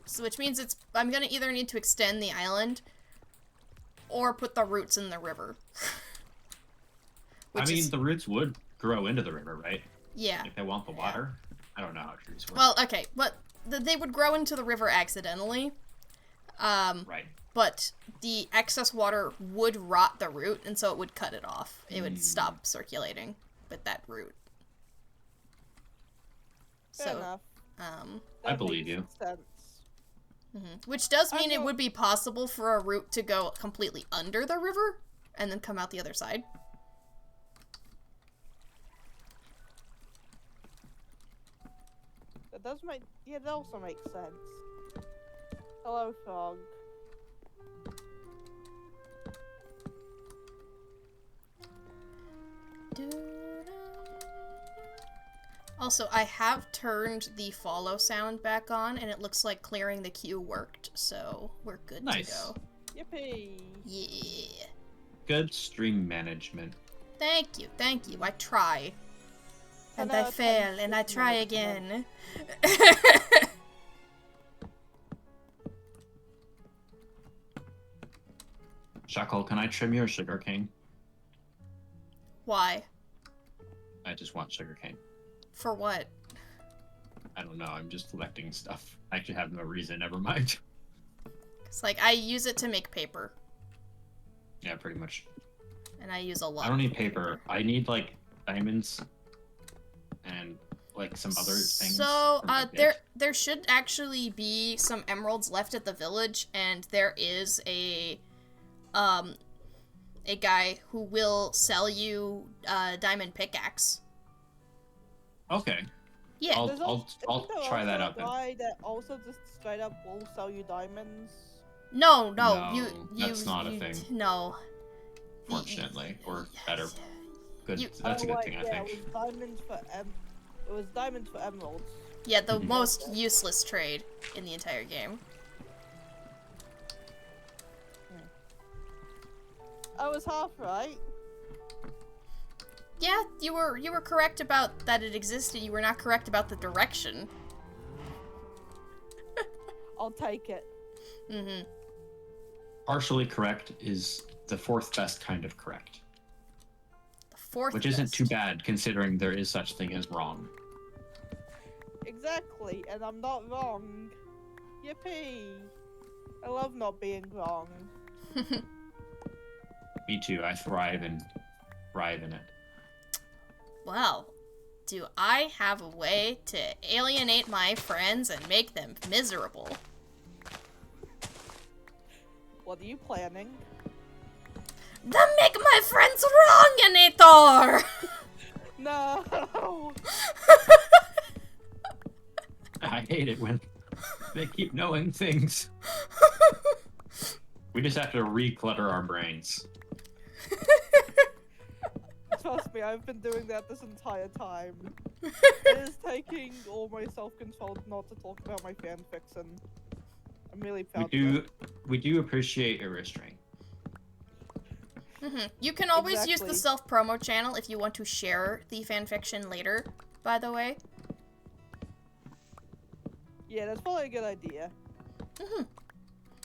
So, which means I'm gonna either need to extend the island, or put the roots in the river. I mean, the roots would grow into the river, right? Yeah. If they want the water. I don't know how trees work. Well, okay, but they would grow into the river accidentally. Right. But the excess water would rot the root, and so it would cut it off. It would stop circulating with that root. Fair enough. I believe you. Sense. Which does mean I it know- would be possible for a route to go completely under the river and then come out the other side. That does make. Yeah, that also makes sense. Hello, frog. Also, I have turned the follow sound back on, and it looks like clearing the queue worked, so we're good Nice. to go. Yippee! Yeah. Good stream management. Thank you, I try. And I Hello, fail, thank and I you, try management. again. Shackle, can I trim your sugarcane? Why? I just want sugarcane. For what? I don't know, I'm just collecting stuff. I actually have no reason, never mind. It's like, I use it to make paper, Yeah, pretty much. and I use a lot I don't of need paper. I need, like, diamonds and, like, some other things. So, for my there should actually be some emeralds left at the village, and there is a guy who will sell you diamond pickaxe. Okay. Yeah. I'll- There's I'll isn't there try that also out a then. guy that also just straight up will sell you diamonds. No, No, you that's not a thing. No. Fortunately, or better. Good. You- That's a good wait, thing, I yeah, think. It was diamonds for it was diamonds for emeralds. Yeah, the Mhm. most useless trade in the entire game. I was half right. Yeah, you were correct about that it existed. You were not correct about the direction. I'll take it. Mm-hmm. Partially correct is the fourth best kind of correct. The fourth Which isn't best. too bad, considering there is such thing as wrong. Exactly, and I'm not wrong. Yippee! I love not being wrong. Me too, I thrive in it. Well, do I have a way to alienate my friends and make them miserable? What are you planning? Then make my friends wrong, Anator! No! I hate it when they keep knowing things. We just have to reclutter our brains. Trust me, I've been doing that this entire time. It is taking all my self-control not to talk about my fanfiction. I'm really proud of it. We do appreciate your restraint. You can always use Exactly. the self-promo channel if you want to share the fanfiction later, by the way. Yeah, that's probably a good idea.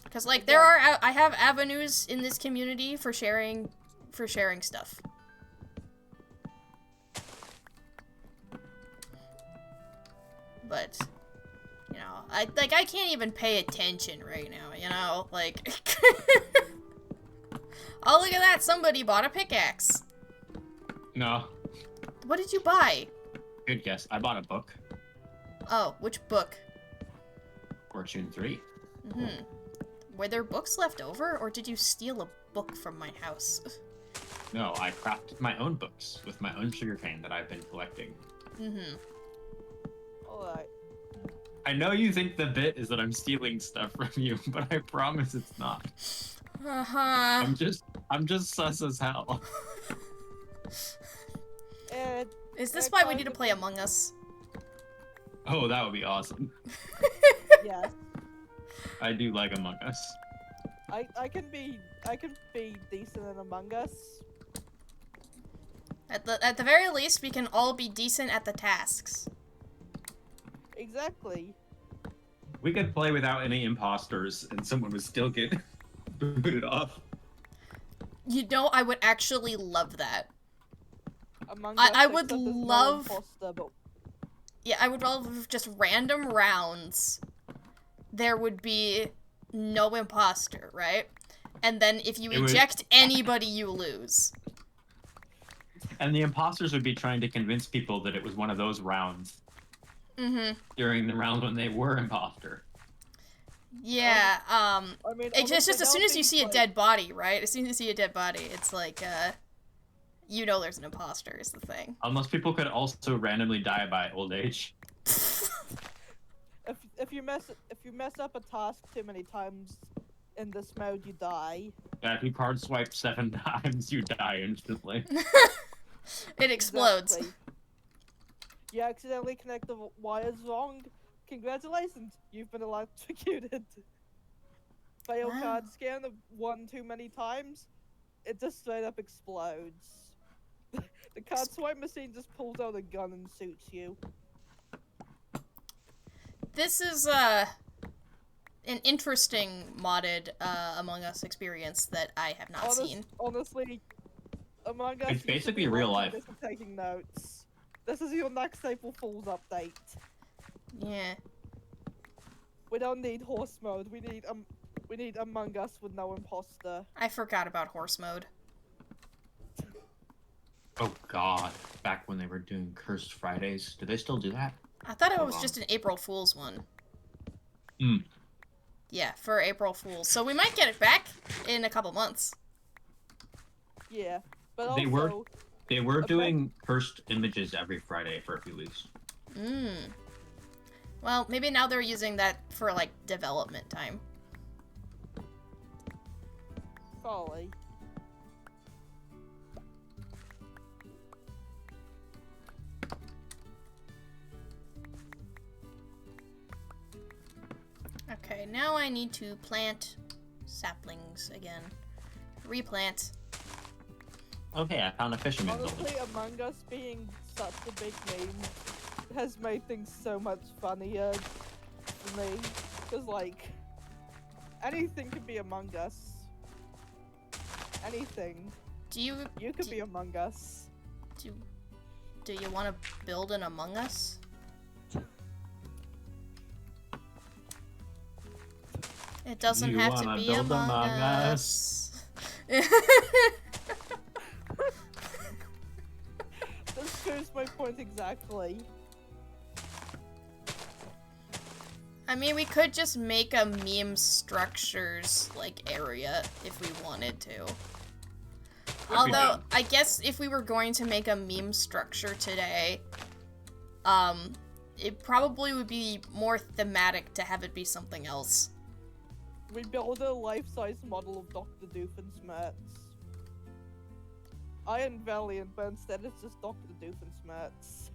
Because, like, there are, I have avenues in this community for sharing stuff. But, you know, I can't even pay attention right now, you know? Like, oh, look at that, somebody bought a pickaxe. No, What did you buy? good guess. I bought a book, Oh, which book? Fortune 3. Were there books left over, or did you steal a book from my house? No, I crafted my own books with my own sugarcane that I've been collecting. Alright. I know you think the bit is that I'm stealing stuff from you, but I promise it's not. Uh-huh. I'm just sus as hell. And Is this why we need to play Among Us? Oh, that would be awesome. yes, I do like Among Us. I can be decent in Among Us. At the very least, we can all be decent at the tasks. Exactly. We could play without any imposters, and someone would still get booted off. You know, I would actually love that. Among I Us, would except there's no love- imposter, but Yeah, I would love just random rounds. There would be no imposter, right? And then if you It would- eject anybody, you lose. And the imposters would be trying to convince people that it was one of those rounds Mm-hmm. during the round when they were imposter. Yeah, I mean, it's just honestly, as soon as you nowadays, see a like- dead body, right? As soon as you see a dead body, it's like, you know there's an imposter is the thing. Unless people could also randomly die by old age. if you mess up a task too many times in this mode, you die. Yeah, if you card swipe 7 times, you die instantly. It explodes. Exactly. You accidentally connect the wires wrong. Congratulations, you've been electrocuted. Fail Wow. card scan of 1 too many times, it just straight up explodes. The card swipe machine just pulls out a gun and shoots you. This is, an interesting modded, Among Us experience that I have not seen. Honestly, Among Us. It's you should basically be real watching life. this and taking notes. This is your next April Fool's update. Yeah. We don't need horse mode. We need Among Us with no imposter. I forgot about horse mode. Oh god. Back when they were doing Cursed Fridays. Do they still do that? I thought it Hold was on. just an April Fool's one. Hmm. Yeah, for April Fool's. So we might get it back in a couple months. Yeah, but also. They were doing cursed images every Friday for a few weeks. Well, maybe now they're using that for, like, development time. Probably. Okay, now I need to plant saplings again. Replant. Okay, I found a fisherman building. Honestly, Among Us being such a big meme has made things so much funnier for me. Because, like, anything could be Among Us. Anything. Do you You could be Among Us. do you want to build an Among Us? It doesn't You have to wanna be build Among Among Us. This proves my point exactly. I mean, we could just make a meme structures, like, area if we wanted to. Although, I guess if we were going to make a meme structure today, it probably would be more thematic to have it be something else. We build a life-size model of Dr. Doofenshmirtz. Iron Valiant, but instead it's just Dr. Doofenshmirtz.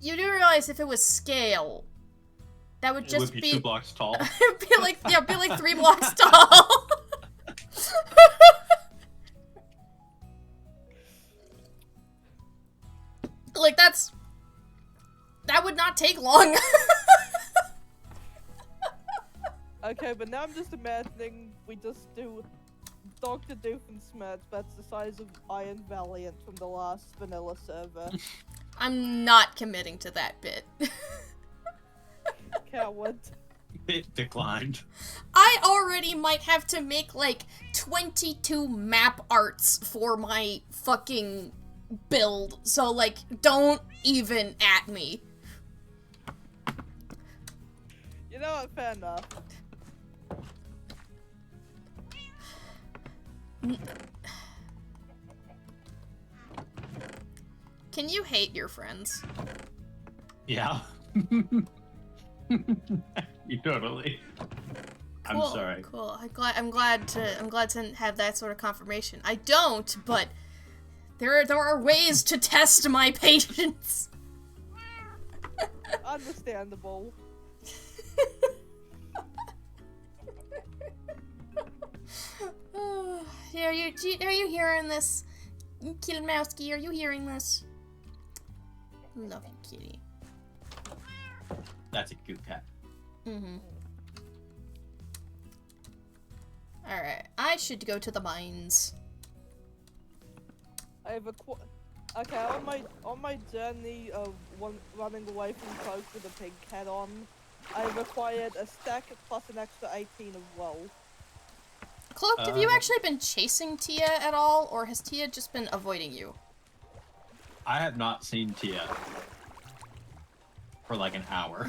You do realize if it was scale, that would It just would be 2 blocks tall. it'd be like 3 blocks tall. Like, that would not take long. Okay, but now I'm just imagining we just do Dr. Doofenshmirtz, that's the size of Iron Valiant from the last vanilla server. I'm not committing to that bit. Coward. It declined. I already might have to make, like, 22 map arts for my fucking build, so, like, don't even at me. You know what, fair enough. Can you hate your friends? Yeah. You totally. I'm Cool, sorry. Cool. I'm glad to have that sort of confirmation. I don't, but there are ways to test my patience. Understandable. Are you hearing this? Kilmowski, are you hearing this? Love you, kitty. That's a cute cat. Mm-hmm. Alright, I should go to the mines. I have okay, on my journey of running away from cloak with a pig head on, I've acquired a stack plus an extra 18 of wool. Cloaked, have you actually been chasing Tia at all, or has Tia just been avoiding you? I have not seen Tia for like an hour.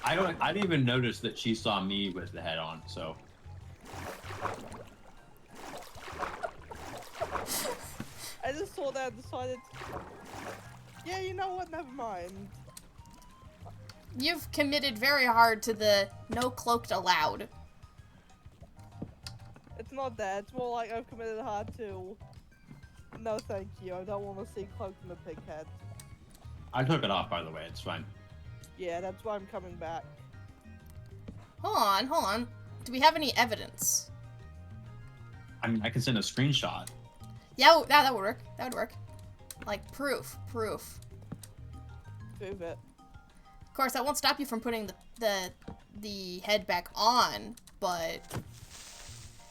I didn't even notice that she saw me with the head on, so. I just saw that and decided. Yeah, you know what? Never mind. You've committed very hard to the no cloaked allowed. It's not that. It's more like I've committed hard to. No, thank you. I don't want to see cloaked in the pig head. I took it off, by the way. It's fine. Yeah, that's why I'm coming back. Hold on. Do we have any evidence? I mean, I can send a screenshot. Yeah, that would work. That would work. Like, proof. Prove it. Of course, that won't stop you from putting the head back on, but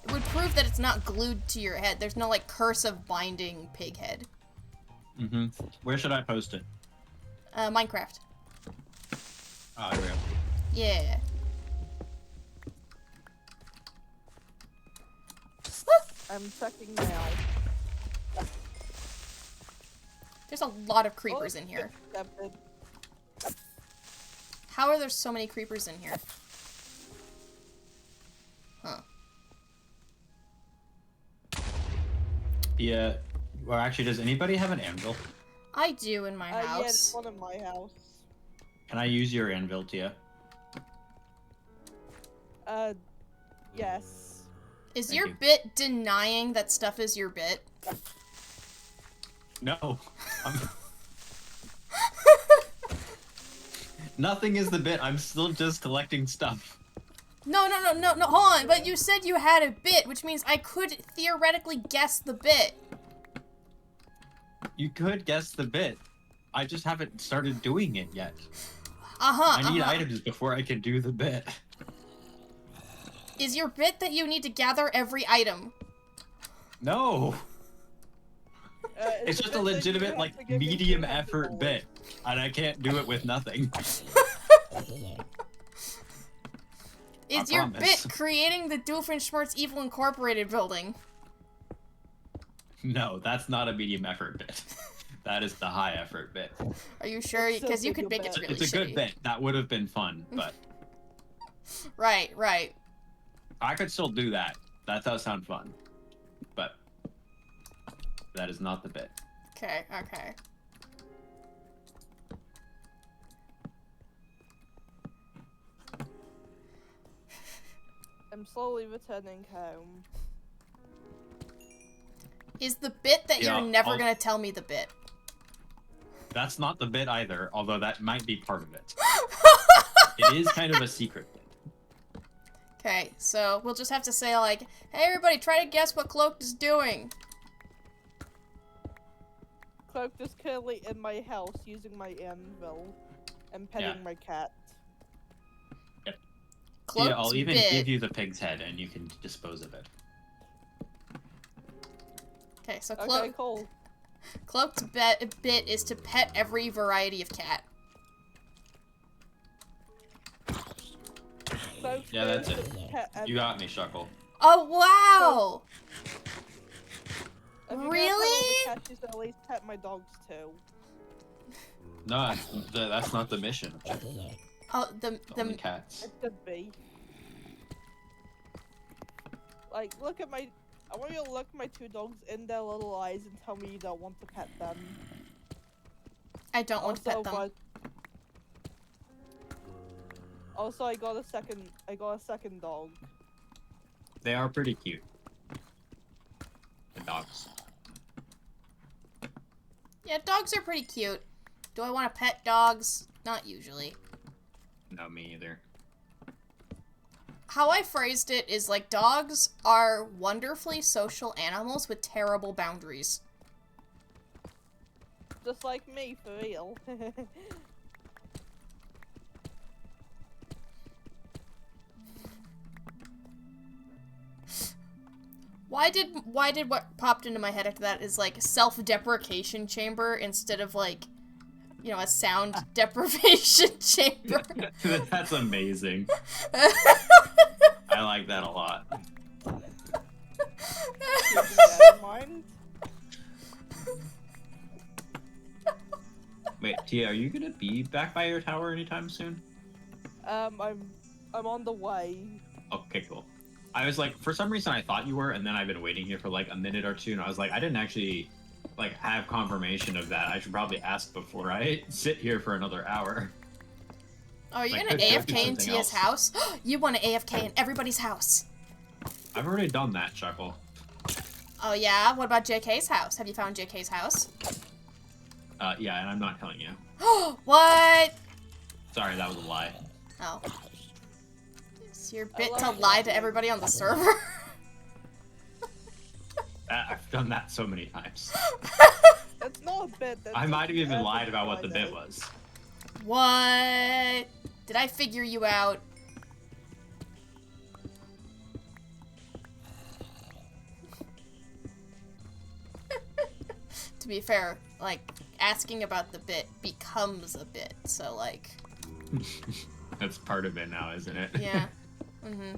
it would prove that it's not glued to your head. There's no, like, cursive binding pig head. Mm-hmm. Where should I post it? Minecraft. Oh, there we go. Yeah. I'm checking now. There's a lot of creepers in here. Accepted. How are there so many creepers in here? Huh. Yeah. Well, actually, does anybody have an anvil? I do in my Yeah, house. there's one in my house. Can I use your anvil, Tia? Yes. Is Thank your you. bit denying that stuff is your bit? No. Nothing is the bit. I'm still just collecting stuff. No, hold on. But you said you had a bit, which means I could theoretically guess the bit. You could guess the bit. I just haven't started doing it yet. Uh-huh, I need items before I can do the bit. Is your bit that you need to gather every item? No. It's just a that you legitimate, have like, to give me medium 200 effort gold. bit. And I can't do it with nothing. Is I your promise. bit creating the Doofenshmirtz Evil Incorporated building? No, that's not a medium effort bit. That is the high effort bit. Are you sure? It's so Because you big could a make it bit. really It's a good shitty. bit. That would have been fun, but Right. I could still do that. That does sound fun. But that is not the bit. Okay. I'm slowly returning home. Is the bit that Yeah, you're never I'll- gonna tell me the bit? That's not the bit either, although that might be part of it. It is kind of a secret bit. Okay, so we'll just have to say like, hey everybody, try to guess what Cloaked is doing. Cloaked is currently in my house using my anvil and petting Yeah. my cat. Cloaked's Yeah, I'll even bit. give you the pig's head and you can dispose of it. Okay, so Okay, cool. Cloaked's bit is to pet every variety of cat. Cloaked Yeah, that's is it. to pet You got me, Shuckle. Oh wow! If you're gonna pet all Really? the cats, you should at least pet my dogs too. No, that's not the mission. Oh, the Only cats. It should be. Like, look at my. I want you to look my two dogs in their little eyes and tell me you don't want to pet them. I don't want to pet them. but also, I got a second dog. They are pretty cute. The dogs. Yeah, dogs are pretty cute. Do I want to pet dogs? Not usually. No, me either. How I phrased it is like dogs are wonderfully social animals with terrible boundaries. Just like me, for real. Why did what popped into my head after that is like self-deprecation chamber instead of like, you know, a sound deprivation chamber? That's amazing. I like that a lot. Keeping that in mind. Wait, Tia, are you gonna be back by your tower anytime soon? I'm on the way. Okay, cool. I was like, for some reason I thought you were, and then I've been waiting here for like a minute or two, and I was like, I didn't actually like have confirmation of that. I should probably ask before I sit here for another hour. Oh, you're Like, gonna could go do AFK in something Tia's else. house? You want to AFK in everybody's house. I've already done that, Chuckle. Oh yeah? What about JK's house? Have you found JK's house? Yeah, and I'm not telling you. What? Sorry, that was a lie. Oh. It's your bit love to that lie to game. everybody on the server. I've done that so many times. It's not a bit. I might have even lied about what the bit was. What? Did I figure you out? To be fair, like, asking about the bit becomes a bit, so, like, That's part of it now, isn't it? yeah. Mm-hmm.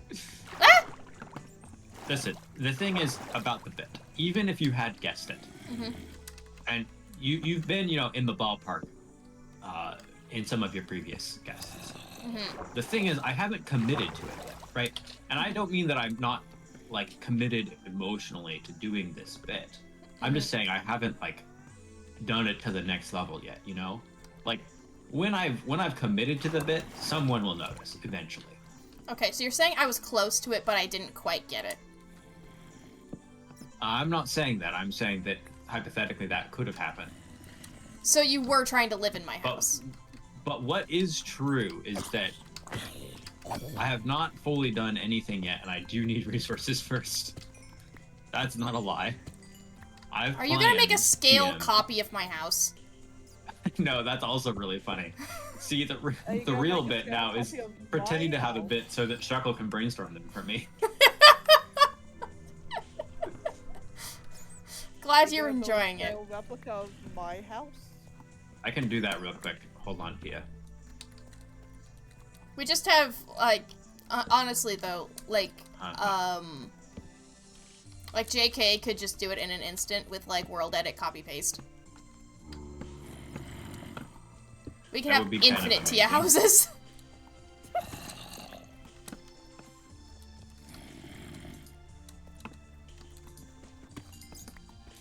Ah! Listen, the thing is about the bit. Even if you had guessed it, and you've been, in the ballpark, in some of your previous guesses. The thing is, I haven't committed to it yet, right? And I don't mean that I'm not like committed emotionally to doing this bit. I'm just saying I haven't like done it to the next level yet. Like when I've committed to the bit, someone will notice eventually. Okay, so you're saying I was close to it, but I didn't quite get it. I'm not saying that. I'm saying that hypothetically that could have happened. So you were trying to live in my But, house. but what is true is that I have not fully done anything yet, and I do need resources first. That's not a lie. Are you gonna make a planned scale TM. copy of my house? No, that's also really funny. See, the Are you the gonna real make a bit now scale is copy of pretending my to have a house? bit so that Shuckle can brainstorm them for me. Glad Are you're you gonna build a enjoying it. scale replica of my house? I can do that real quick. Hold on, Pia. We just have, like, honestly though, like, like JK could just do it in an instant with, like, world edit copy paste. We can That have would be kind of infinite Tia amazing. houses.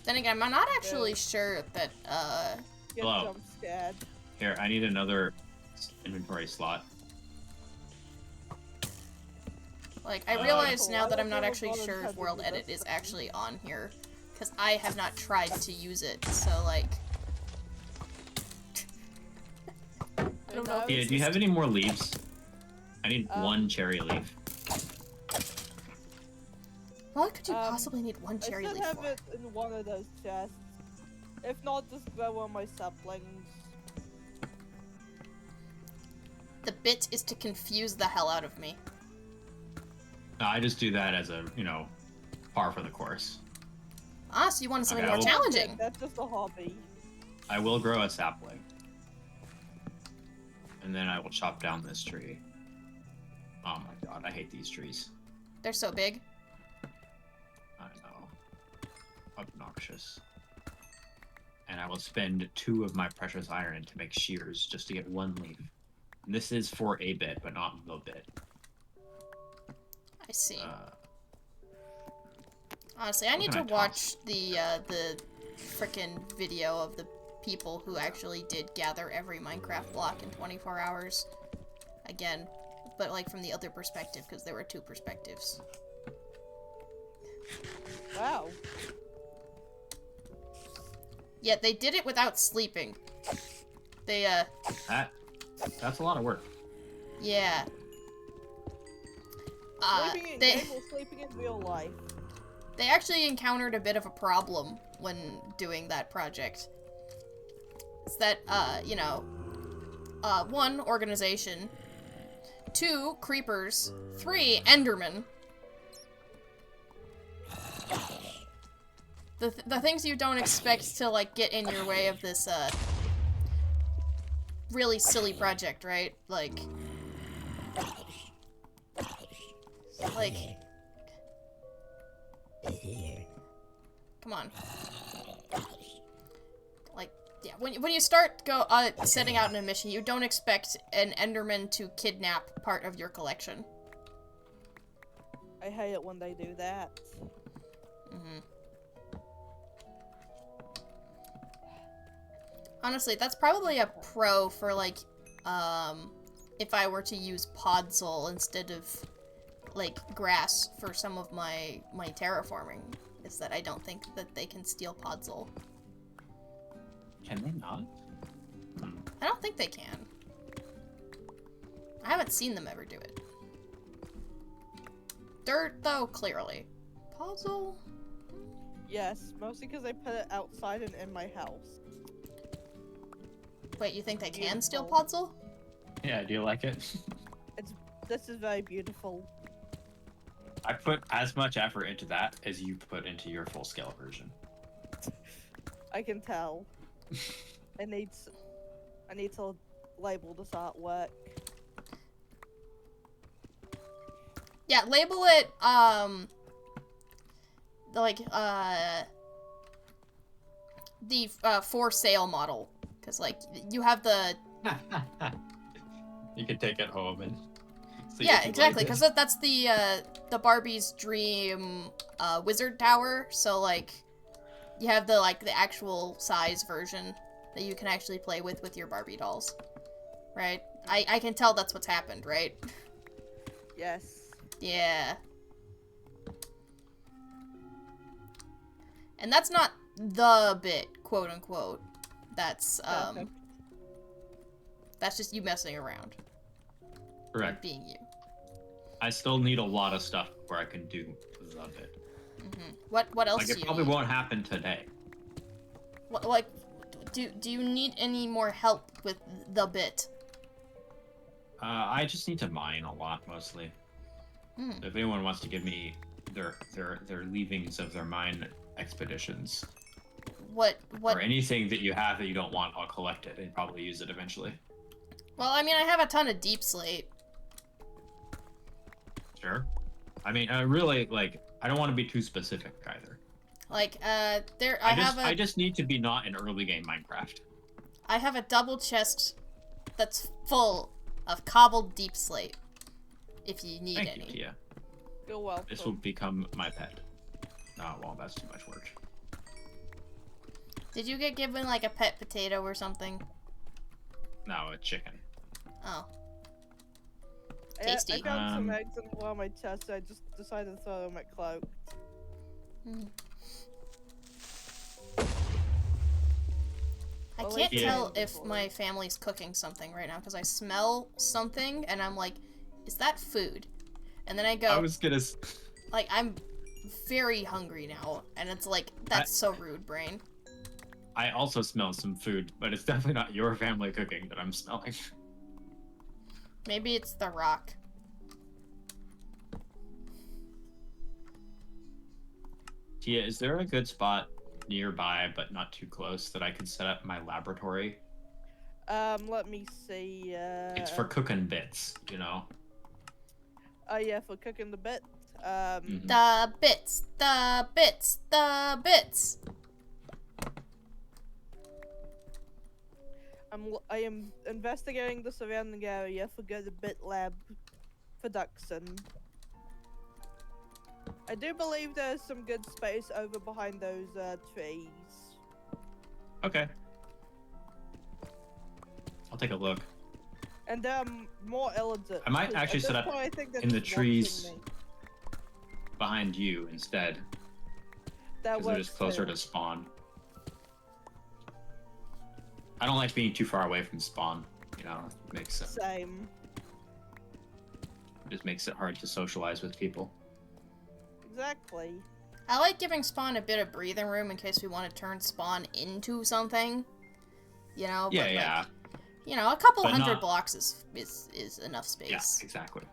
Then again, I'm not actually sure that, Get Hello. jump scared. Here, I need another inventory slot. like, I Uh, realize now I that I'm don't not know actually what sure if intended world to edit this is thing. actually on here. Because I have not tried to use it, so, like... I don't know if Pia, it's do you this- have any more leaves? I need Um, one cherry leaf. What could you Um, possibly need one I cherry should leaf have for? it in one of those chests. If not, just grow on my saplings. The bit is to confuse the hell out of me. No, I just do that as a, par for the course. Ah, so you wanted something Okay, more I will- challenging. That's just a hobby. I will grow a sapling. And then I will chop down this tree. Oh my god, I hate these trees. They're so big. I know. Obnoxious. And I will spend 2 of my precious iron to make shears just to get 1 leaf. And this is for a bit, but not the bit. I see. Uh, Honestly, I what need can to I watch the frickin' video of the people who actually did gather every Minecraft block in 24 hours. Again, but like from the other perspective, because there were 2 perspectives. Wow. Yet they did it without sleeping. They, that's a lot of work. yeah. Sleeping in They... game or sleeping in real life? They actually encountered a bit of a problem when doing that project. It's that, 1, organization, 2, creepers, 3, endermen. The things you don't expect to, like, get in your way of this, really silly project, right? Like... Come on. Like, Yeah, when you start setting out on a mission, you don't expect an Enderman to kidnap part of your collection. I hate it when they do that. Mm-hmm. Honestly, that's probably a pro for, like, if I were to use Podzol instead of, like, grass for some of my terraforming, is that I don't think that they can steal Podzol. Can they not? I don't think they can. I haven't seen them ever do it. Dirt, though, clearly. Podzol? Yes, mostly because I put it outside and in my house. Wait, you think they can steal Beautiful. Podzol? Yeah, do you like it? This is very beautiful. I put as much effort into that as you put into your full scale version. I can tell. I need to label this artwork. Yeah, label it, the for sale model. Because, like, you have the... You can take it home and see yeah, if you exactly, like it. because that's the Barbie's dream, wizard tower, so, like, you have the actual size version that you can actually play with your Barbie dolls. Right? I can tell that's what's happened, right? Yes. Yeah. And that's not the bit, quote unquote. That's Okay. that's just you messing around. Correct. Being you. I still need a lot of stuff where I can do the bit. Mm-hmm. What else Like, do it you probably need? won't happen today. What, like, do you need any more help with the bit? I just need to mine a lot, mostly. Hmm. If anyone wants to give me their leavings of their mine expeditions, What? or anything that you have that you don't want, I'll collect it and probably use it eventually. Well, I mean, I have a ton of deep slate. Sure. I mean, I really, like, I don't want to be too specific either. Like, I just need to be not in early game Minecraft. I have a double chest that's full of cobbled deep slate. If you need Thank any. you, Tia. You're welcome. This will become my pet. Oh, well, that's too much work. Did you get given, like, a pet potato or something? No, a chicken. Oh. I Tasty. found some eggs in one of my chests, so I just decided to throw them at Cloak. Hmm. I Well, can't like, tell yeah. if my family's cooking something right now, because I smell something, and I'm like, is that food? And then I go, I was gonna... like, I'm very hungry now, and it's like, that's so rude, brain. I also smell some food, but it's definitely not your family cooking that I'm smelling. Maybe it's the rock. Tia, is there a good spot nearby, but not too close, that I could set up my laboratory? Let me see, It's for cooking bits, you know? Oh yeah, for cooking the bit. Mhm. The bits, the bits, the bits. I am investigating the surrounding area for good bit lab production. I do believe there's some good space over behind those trees. Okay. I'll take a look. And more elegant. I might actually set up in the trees Me. behind you instead, That because they're works just closer too. to spawn. I don't like being too far away from spawn, you know? It makes it Same. just makes it hard to socialize with people. Exactly. I like giving Spawn a bit of breathing room in case we want to turn Spawn into something. You know? Yeah, but, yeah. like, you know, a couple But hundred not- blocks is enough space. Yeah, exactly.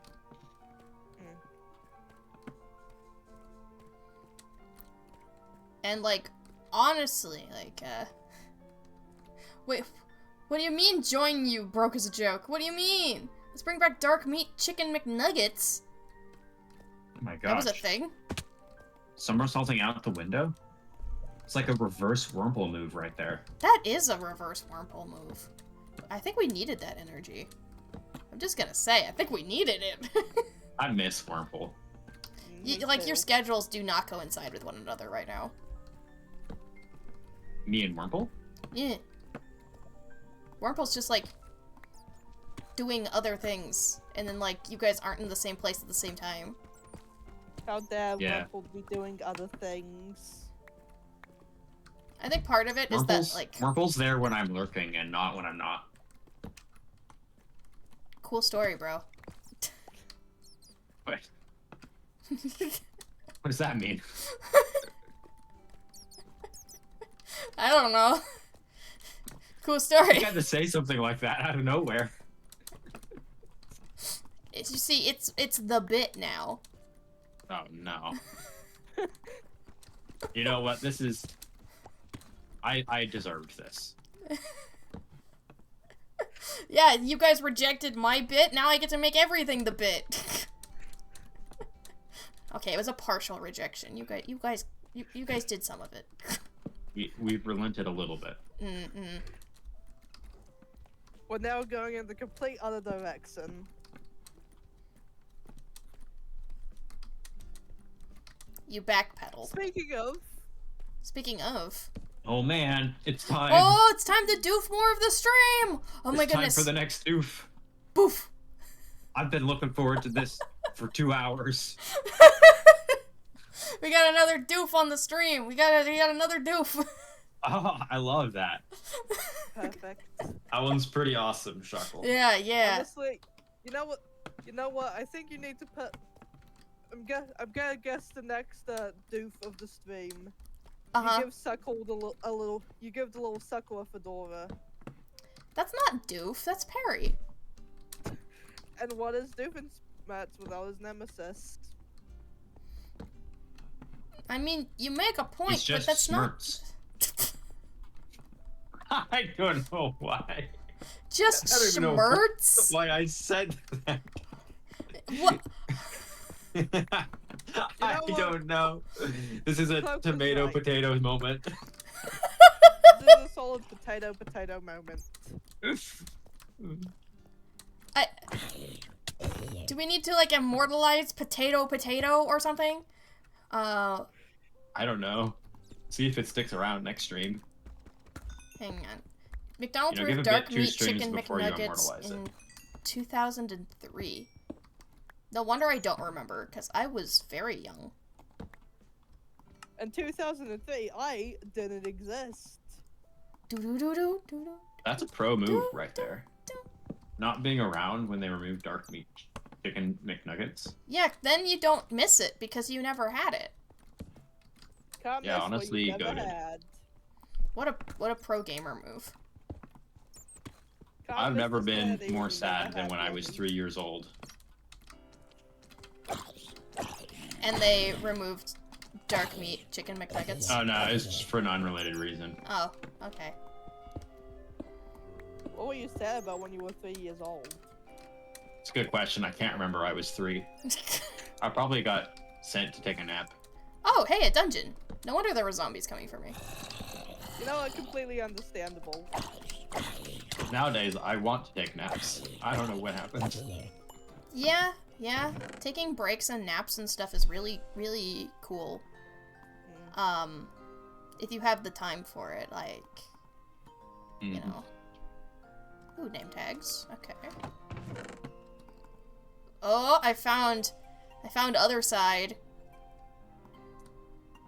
And, like, honestly, like, wait, what do you mean join you broke as a joke? What do you mean? Let's bring back dark meat chicken McNuggets. Oh my gosh. That was a thing? Somersaulting out the window? It's like a reverse Wurmple move right there. That is a reverse Wurmple move. I think we needed that energy. I'm just gonna say, I think we needed it. I miss Wurmple. Like, your schedules do not coincide with one another right now. Me and Wurmple? Yeah. Wurmple's just, like, doing other things, and then, like, you guys aren't in the same place at the same time. How dare Yeah. Wurmple be doing other things? I think part of it is that, like... Wurmple's there when I'm lurking and not when I'm not. Cool story, bro. Wait. What does that mean? I don't know. Cool story. You had to say something like that out of nowhere. You see, it's the bit now. Oh no. You know what? This is... I deserved this. Yeah, you guys rejected my bit, now I get to make everything the bit. Okay, it was a partial rejection. You guys did some of it. We've relented a little bit. We're now going in the complete other direction. You backpedal. Speaking of, Oh man, it's time. Oh, it's time to doof more of the stream! Oh my goodness. Time for the next doof. Boof! I've been looking forward to this for 2 hours. We got another doof on the stream. We got another doof. Oh, I love that. perfect. That one's pretty awesome, Shuckle. Yeah. Honestly, you know what? I think you need to put. I'm gonna guess the next doof of the stream. You give Suckle you give the little Suckle a fedora. That's not doof. That's Perry. And what is Doofenshmirtz without his nemesis? I mean, you make a point, It's just but that's Smirts. not. I don't know why. Just I don't even know Schmertz? why I said that. What? I don't know. This is a Close was tomato right. potato moment. This is a solid potato moment. Do we need to, like, immortalize potato or something? I don't know. See if it sticks around next stream. Hang on. McDonald's You know, give Roof a bit Dark 2 Meat streams Chicken before you McNuggets immortalize in it. 2003. No wonder I don't remember, because I was very young. In 2003, I didn't exist. Do-do-do-do-do-do. That's a pro move right there. Not being around when they remove dark meat chicken McNuggets. Yeah, then you don't miss it, because you never had it. Can't Yeah, miss what honestly, you never goated. had. What a pro gamer move. Can't I've miss never the been sanity more you sad never than had when I was one. 3 years old. And they removed dark meat chicken McNuggets. Oh no, it's just for an unrelated reason. Oh, okay. What were you sad about when you were 3 years old? It's a good question. I can't remember. I was 3. I probably got sent to take a nap. Oh, hey, a dungeon. No wonder there were zombies coming for me. You know what? Completely understandable. Nowadays, I want to take naps. I don't know what happened. Yeah. Taking breaks and naps and stuff is really, really cool. If you have the time for it, like, you know. Ooh, name tags. Okay. Oh, I found other side.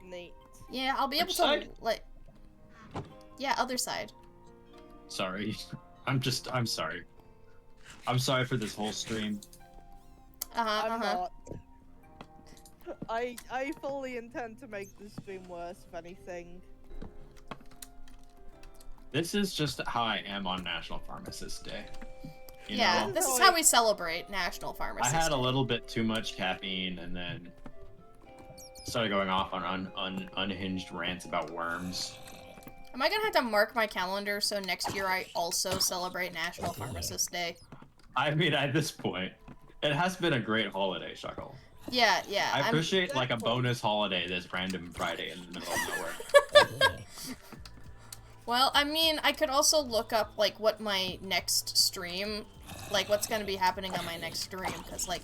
Neat. Yeah, I'll be able Which to, side? like... Yeah, other side. Sorry. I'm sorry. I'm sorry for this whole stream. I'm not. I fully intend to make this stream worse, if anything. This is just how I am on National Pharmacist Day. You Yeah, know? this is how we celebrate National I Pharmacist had a Day. little bit too much caffeine and then started going off on unhinged rants about worms. Am I gonna have to mark my calendar so next year I also celebrate National Pharmacist Day? I mean, at this point, it has been a great holiday, Shuckle. Yeah, yeah. I appreciate like a bonus holiday this random Friday in the middle of nowhere. Well, I mean, I could also look up, like, what my next stream, like, what's gonna be happening on my next stream, because, like,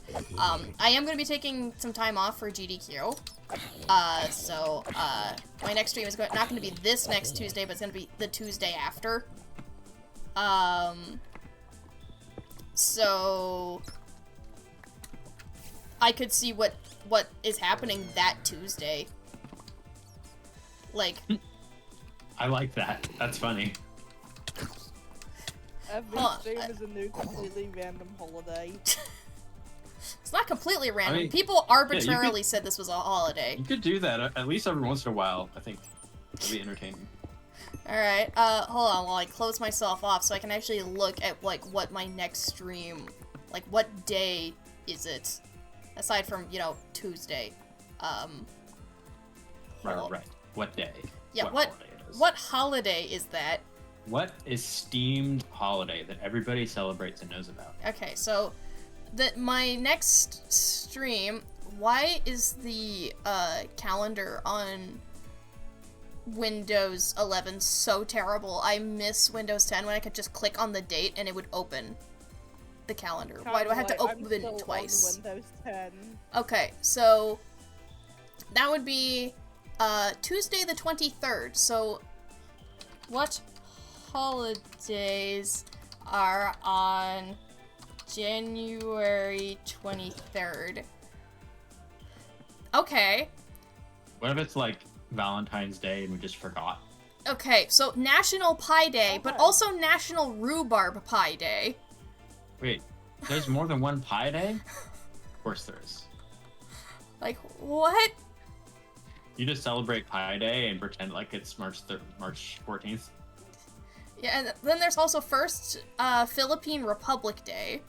I am gonna be taking some time off for GDQ, so, my next stream is not gonna be this next Tuesday, but it's gonna be the Tuesday after, so, I could see what is happening that Tuesday, like... I like that. That's funny. Every stream is a new, completely random holiday. It's not completely random. I mean, People arbitrarily said this was a holiday. You could do that at least every once in a while. I think it'd be entertaining. Alright, hold on while I close myself off so I can actually look at, like, what my next stream, like, what day is it? Aside from, you know, Tuesday. Right. What day? Yeah, holiday it is. what holiday is that? What esteemed holiday that everybody celebrates and knows about? Okay, so, my next stream, why is the, calendar on Windows 11 so terrible? I miss Windows 10 when I could just click on the date and it would open the calendar. Why do I have to open it twice? On Windows 10. Okay, so that would be Tuesday the 23rd. So what holidays are on January 23rd? Okay. What if it's like Valentine's Day and we just forgot? Okay, so National Pie Day, but also National Rhubarb Pie Day. Wait, there's more than one pie day? Of course there is. Like, what? You just celebrate Pie Day and pretend like it's March 14th? Yeah, and then there's also first Philippine Republic Day,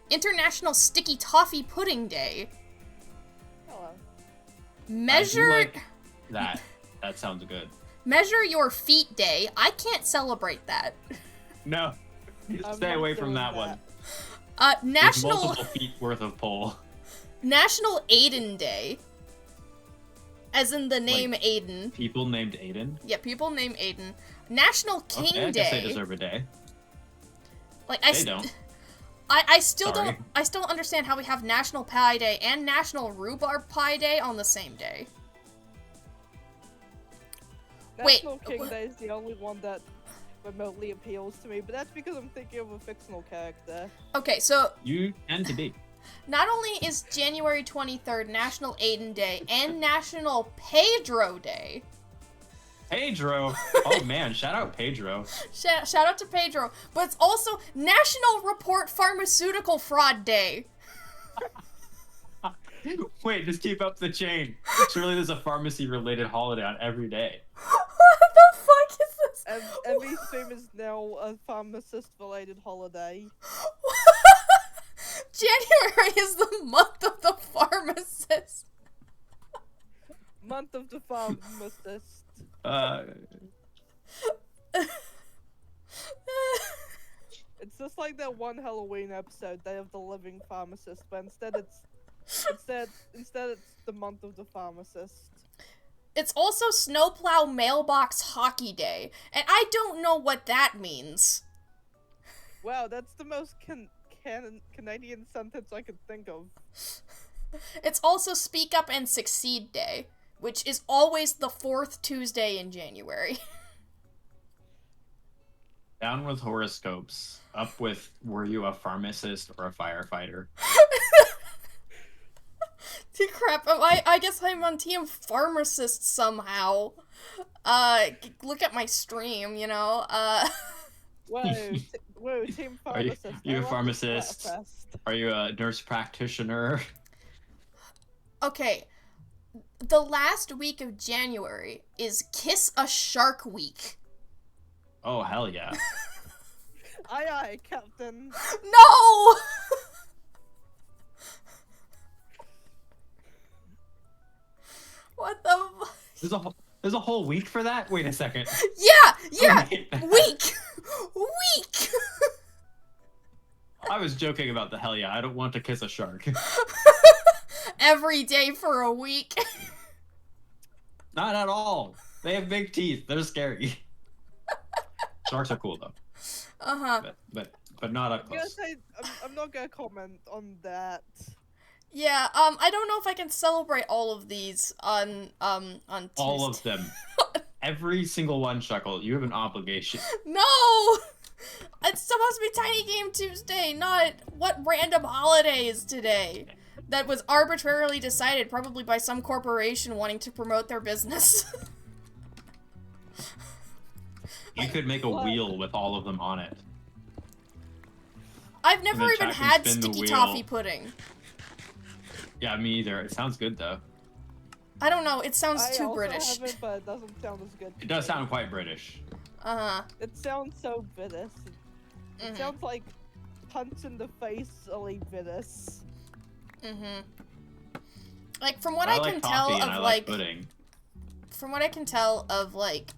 International Sticky Toffee Pudding Day, Hello. Measure I do like that. That sounds good. Measure Your Feet Day. I can't celebrate that. No, I'm stay not away from doing that one. There's National multiple feet worth of pole. National Aiden Day, as in the name Like, Aiden. People named Aiden. Yeah, people named Aiden. National King Okay, I Day. guess they deserve a day. Like They don't. I still Sorry. don't. I still don't understand how we have National Pie Day and National Rhubarb Pie Day on the same day. Wait, National King what? Day is the only one that remotely appeals to me, but that's because I'm thinking of a fictional character. Okay, so You tend to be. not only is January 23rd National Aiden Day and National Pedro Day. Pedro. Oh man, shout out Pedro. Shout out to Pedro, but it's also National Report Pharmaceutical Fraud Day. Wait, just keep up the chain. Surely there's a pharmacy-related holiday on every day. What the fuck is this? And every stream is now a pharmacist-related holiday. January is the month of the pharmacist. Month of the pharmacist. It's just like that one Halloween episode, Day of the Living Pharmacist, but instead it's the month of the pharmacist. It's also Snowplow Mailbox Hockey Day, and I don't know what that means. Wow, that's the most Canadian sentence I could think of. It's also Speak Up and Succeed Day, which is always the 4th Tuesday in January. Down with horoscopes. Up with were you a pharmacist or a firefighter? Crap, I guess I'm on Team Pharmacist somehow. Look at my stream, you know, Whoa, Team Pharmacist. Are you a pharmacist? Are you a nurse practitioner? Okay, the last week of January is Kiss a Shark Week. Oh, hell yeah. Aye, aye, Captain. No! What the fuck? There's a whole week for that? Wait a second. Yeah! Week! Week! I was joking about the hell yeah. I don't want to kiss a shark. every day for a week. Not at all. They have big teeth. They're scary. Sharks are cool though. But not up I'm gonna close. say I'm not gonna comment on that. Yeah, I don't know if I can celebrate all of these on Tuesday. All of them. Every single one, Shuckle. You have an obligation. No! It's supposed to be Tiny Game Tuesday, not what random holiday is today. That was arbitrarily decided, probably by some corporation wanting to promote their business. You could make a wheel with all of them on it. I've never then even Jack can had spin the sticky wheel. toffee pudding. Yeah, me either. It sounds good though. I don't know, it sounds I too also British. have it, but it doesn't sound as good. It does sound quite British. Uh-huh. It sounds so British. It sounds like punch in the face, only British. Like, from what I like can toffee tell and of, I like, pudding. from what I can tell of, like,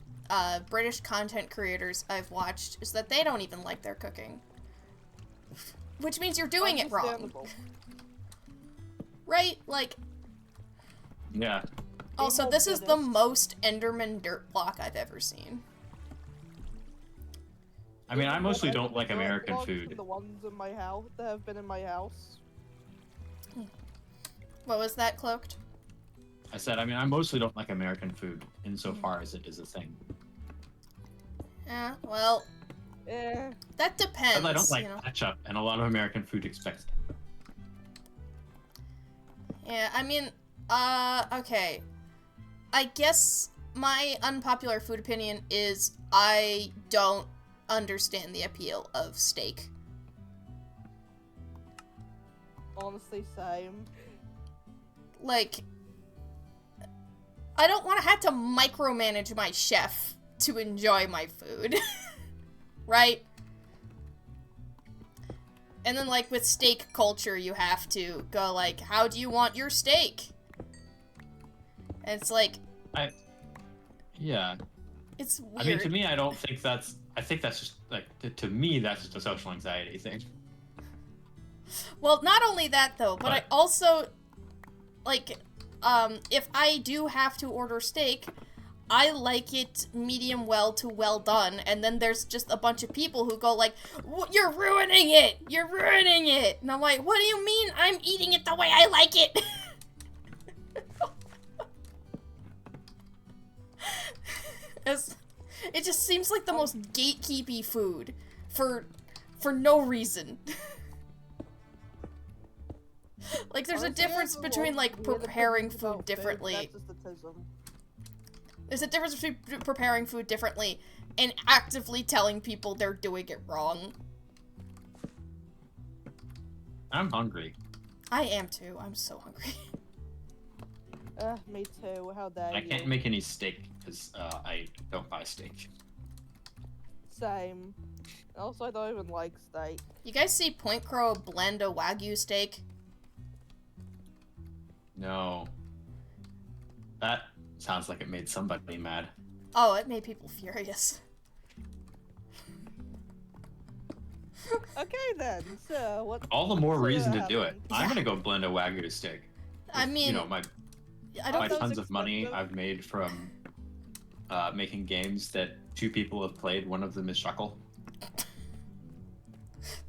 British content creators I've watched, is that they don't even like their cooking. Which means you're doing it wrong. Understandable. Right? Like, Yeah. also, Evil this is the British. most Enderman dirt block I've ever seen. I mean, I mostly Well, don't like the American dogs food. and the ones in my house that have been in my house. What was that, Cloaked? I said, I mean, I mostly don't like American food insofar as it is a thing. Yeah, well, Eh, that depends, But I don't like you know? ketchup, and a lot of American food expects it. Yeah, I mean, okay. I guess my unpopular food opinion is I don't understand the appeal of steak. honestly, same. Like, I don't want to have to micromanage my chef to enjoy my food. Right? And then, like, with steak culture, you have to go, like, how do you want your steak? And it's like, Yeah. it's weird. I mean, to me, I don't think that's... I think that's just, like, to me, that's just a social anxiety thing. Well, not only that, though, but I But- also, like, if I do have to order steak, I like it medium well to well done, and then there's just a bunch of people who go like, "You're ruining it! You're ruining it!" And I'm like, what do you mean I'm eating it the way I like it? It just seems like the most gatekeepy food for no reason. Like, there's a Honestly, difference I have a between, lot like, of weird preparing opinions food about food, differently. That's just autism. There's a difference between preparing food differently and actively telling people they're doing it wrong. I'm hungry. I am too. I'm so hungry. Me too. How dare I you? can't make any steak because I don't buy steak. Same. Also, I don't even like steak. You guys see Point Crow blend a Wagyu steak? No. That sounds like it made somebody mad. Oh, it made people furious. Okay then. So what? All the more so reason to do it. happened? I'm Yeah. gonna go blend a Wagyu steak. I mean, You know, my I don't that was tons of money expensive. I've made from making games that 2 people have played. One of them is Shuckle.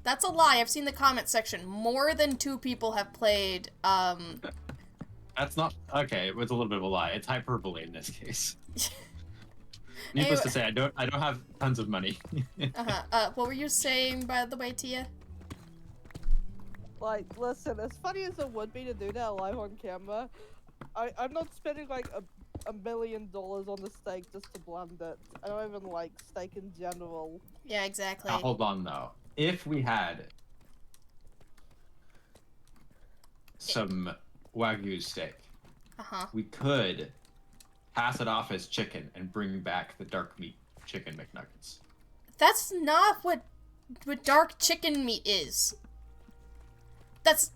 That's a lie. I've seen the comment section. More than 2 people have played, That's not okay. It was a little bit of a lie. It's hyperbole in this case. Needless Anyway. to say, I don't have tons of money. what were you saying, by the way, Tia? Like, listen, as funny as it would be to do that live on camera, I'm not spending like $1 million on the steak just to blend it. I don't even like steak in general. Yeah, exactly. Now, hold on though. If we had some Wagyu steak, Uh-huh. we could pass it off as chicken and bring back the dark meat chicken McNuggets. That's not what dark chicken meat is. That's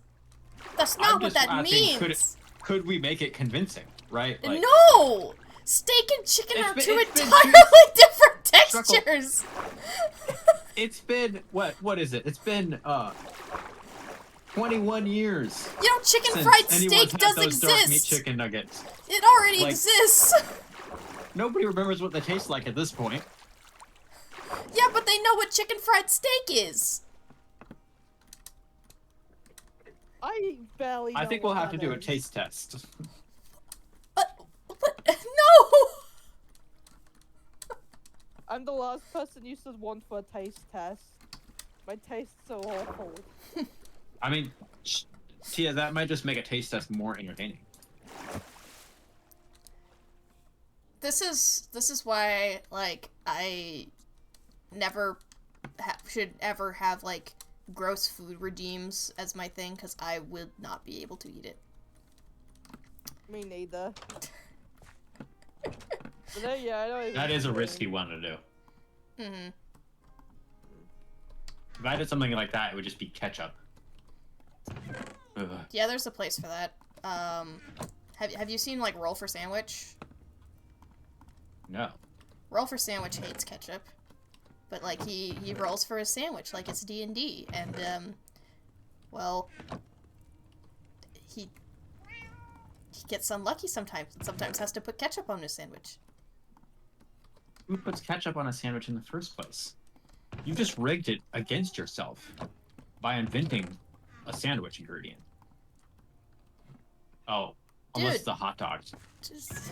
not I'm what just that asking, means. Could we make it convincing, right? Like, No! Steak and chicken It's are been- two it's been entirely different Struggle. textures. It's been what is it? It's been 21 years. You know, chicken since fried anyone's steak had does those dark meat exist. chicken nuggets. It already Like- exists. Nobody remembers what they taste like at this point. Yeah, but they know what chicken fried steak is. I barely know I think what we'll have to that do a is. taste test. But no. I'm the last person you should want for a taste test. My tastes are awful. I mean, Tia, that might just make a taste test more entertaining. This is why, like, I never should ever have, like, gross food regimes as my thing, because I would not be able to eat it. Me neither. But then, yeah, I don't even That is a think- risky one to do. Mm-hmm. If I did something like that, it would just be ketchup. Ugh. Yeah, there's a place for that. Have you seen, like, Roll for Sandwich? No. Roll for Sandwich hates ketchup. But, like, he rolls for his sandwich like it's D&D. And, well, he gets unlucky sometimes, and sometimes has to put ketchup on his sandwich. Who puts ketchup on a sandwich in the first place? You just rigged it against yourself by inventing a sandwich ingredient. Oh, unless Dude. it's a hot dog. Just...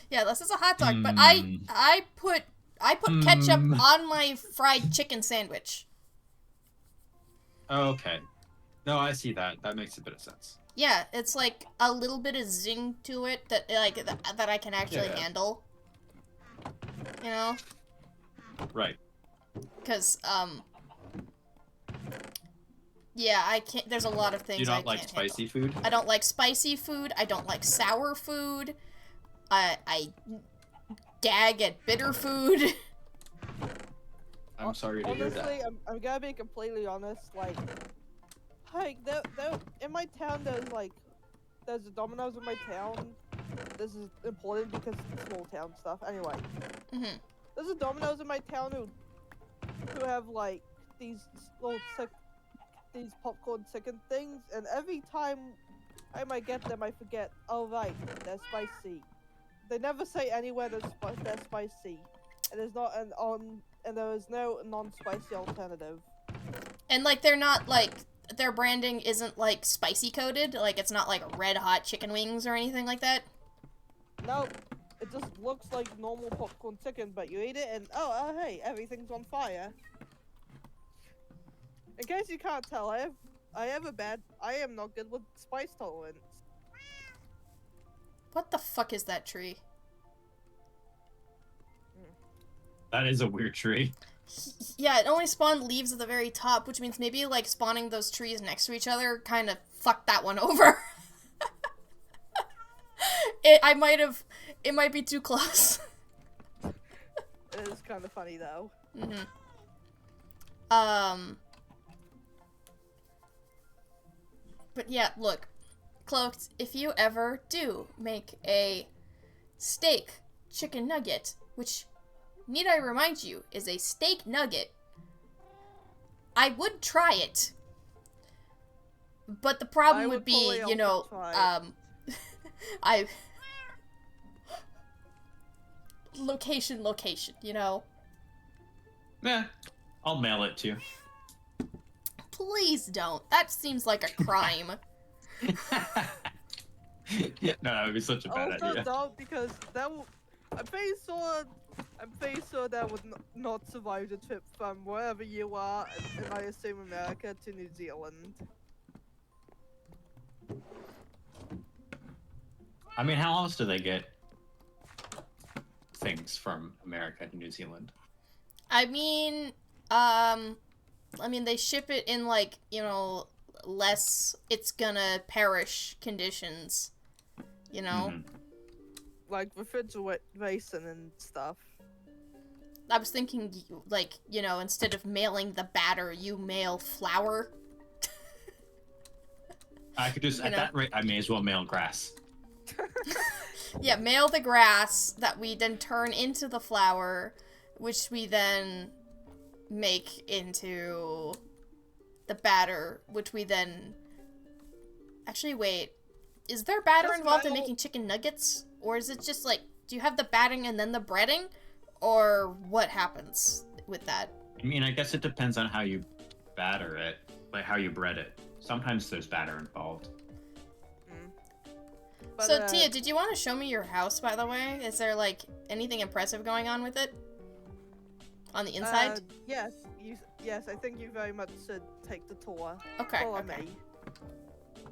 Yeah, this is a hot dog, but I put ketchup on my fried chicken sandwich. Okay. No, I see that. That makes a bit of sense. Yeah, it's like a little bit of zing to it that that I can actually Yeah. handle. You know? Right. Cuz yeah, I can't there's a lot of things You I don't like can't spicy handle. food? I don't like spicy food. I don't like sour food. I gag at bitter food. I'm sorry to hear Honestly, that. I'm gonna be completely honest. Like there, in my town, there's a Domino's in my town. This is important because it's small town stuff. Anyway, Mhm. there's a Domino's in my town who have like these little these popcorn chicken things, and every time I might get them, I forget. Oh right, they're spicy. They never say anywhere they're spicy, and there's not and there is no non-spicy alternative. And like they're not like their branding isn't like spicy coded, like it's not like red hot chicken wings or anything like that. No, it just looks like normal popcorn chicken, but you eat it and oh hey, everything's on fire. In case you can't tell, I am not good with spice tolerance. What the fuck is that tree? That is a weird tree. Yeah, it only spawned leaves at the very top, which means maybe like spawning those trees next to each other kind of fucked that one over. It might be too close. It is kind of funny though. Mm-hmm. But yeah, look, Cloaked, if you ever do make a steak chicken nugget, which, need I remind you, is a steak nugget, I would try it. But the problem I would would be, fully you know, also try location, you know? Yeah, I'll mail it to you. Please don't. That seems like a crime. No, that would be such a bad Also idea. don't, because I'm pretty sure that would not survive the trip from wherever you are, and I assume America, to New Zealand. I mean, how else do they get things from America to New Zealand? I mean, they ship it in, like, you know, less it's gonna perish conditions, you know? Mhm. Like refrigeration and stuff. I was thinking, like, you know, instead of mailing the batter, you mail flour. I could just, You at know. that rate, I may as well mail grass. Yeah, mail the grass that we then turn into the flour, which we then make into the batter, which we then... Actually, wait. Is there batter Does involved in metal- making chicken nuggets? Or is it just like, do you have the batting and then the breading? Or what happens with that? I mean, I guess it depends on how you batter it, like how you bread it. Sometimes there's batter involved. But, So, Tia, did you want to show me your house, by the way? Is there, like, anything impressive going on with it? On the inside? Yes, yes, I think you very much should take the tour. Okay, Follow okay. me.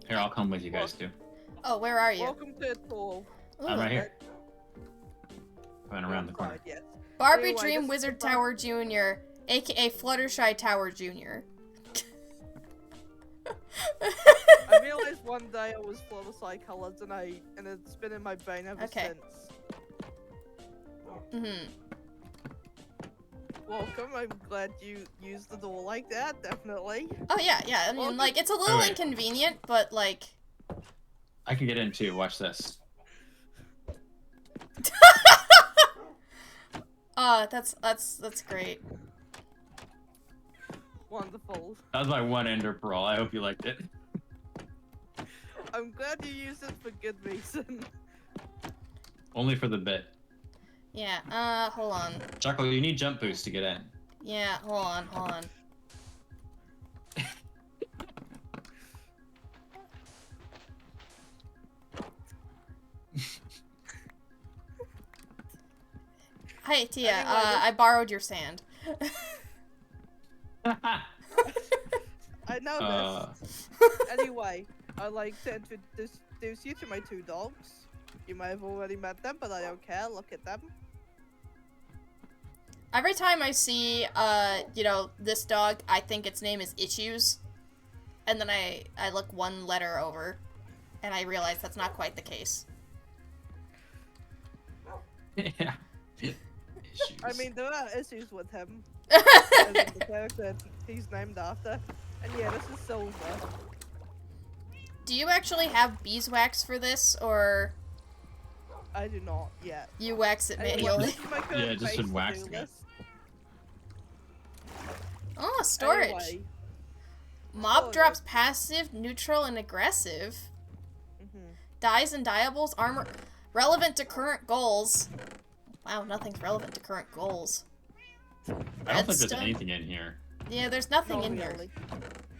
Here, I'll come with you guys too. Oh, where are you? Welcome to the tour. I'm Ooh. right here. Going around the corner. Side, yes. Barbie Anyway, Dream this is Wizard the Tower Jr., aka Fluttershy Tower Jr. I realized one day I was Fluttershy colours and it's been in my brain ever Okay. since. Mm-hmm. Welcome, I'm glad you used the door like that, definitely. Oh, yeah, yeah. I mean, Well, like, it's a little Alright. inconvenient, but, like... I can get in too. Watch this. That's great. Wonderful. That was my one ender pearl. I hope you liked it. I'm glad you used it for good reason. Only for the bit. Yeah, hold on. Chuckle, you need jump boost to get in. Yeah, hold on. Hi, Tia, Anyway, I borrowed your sand. I know Uh, this. Anyway, I'd like to introduce you to my two dogs. You might have already met them, but I don't care. Look at them. Every time I see, you know, this dog, I think its name is Issues. And then I look one letter over, and I realize that's not quite the case. yeah. I mean, there are issues with him. As in the character he's named after. And yeah, this is Silver. Do you actually have beeswax for this, or I do not yet. you wax it Anyway, manually? this is my current Yeah, just base been to-do waxing it. list. Oh, storage. Anyway, Mob storage. drops passive, neutral, and aggressive. Dies and diables, armor relevant to current goals. Wow, nothing's relevant to current goals. I don't think there's Redstone? anything in here. Yeah, there's nothing not in here. really.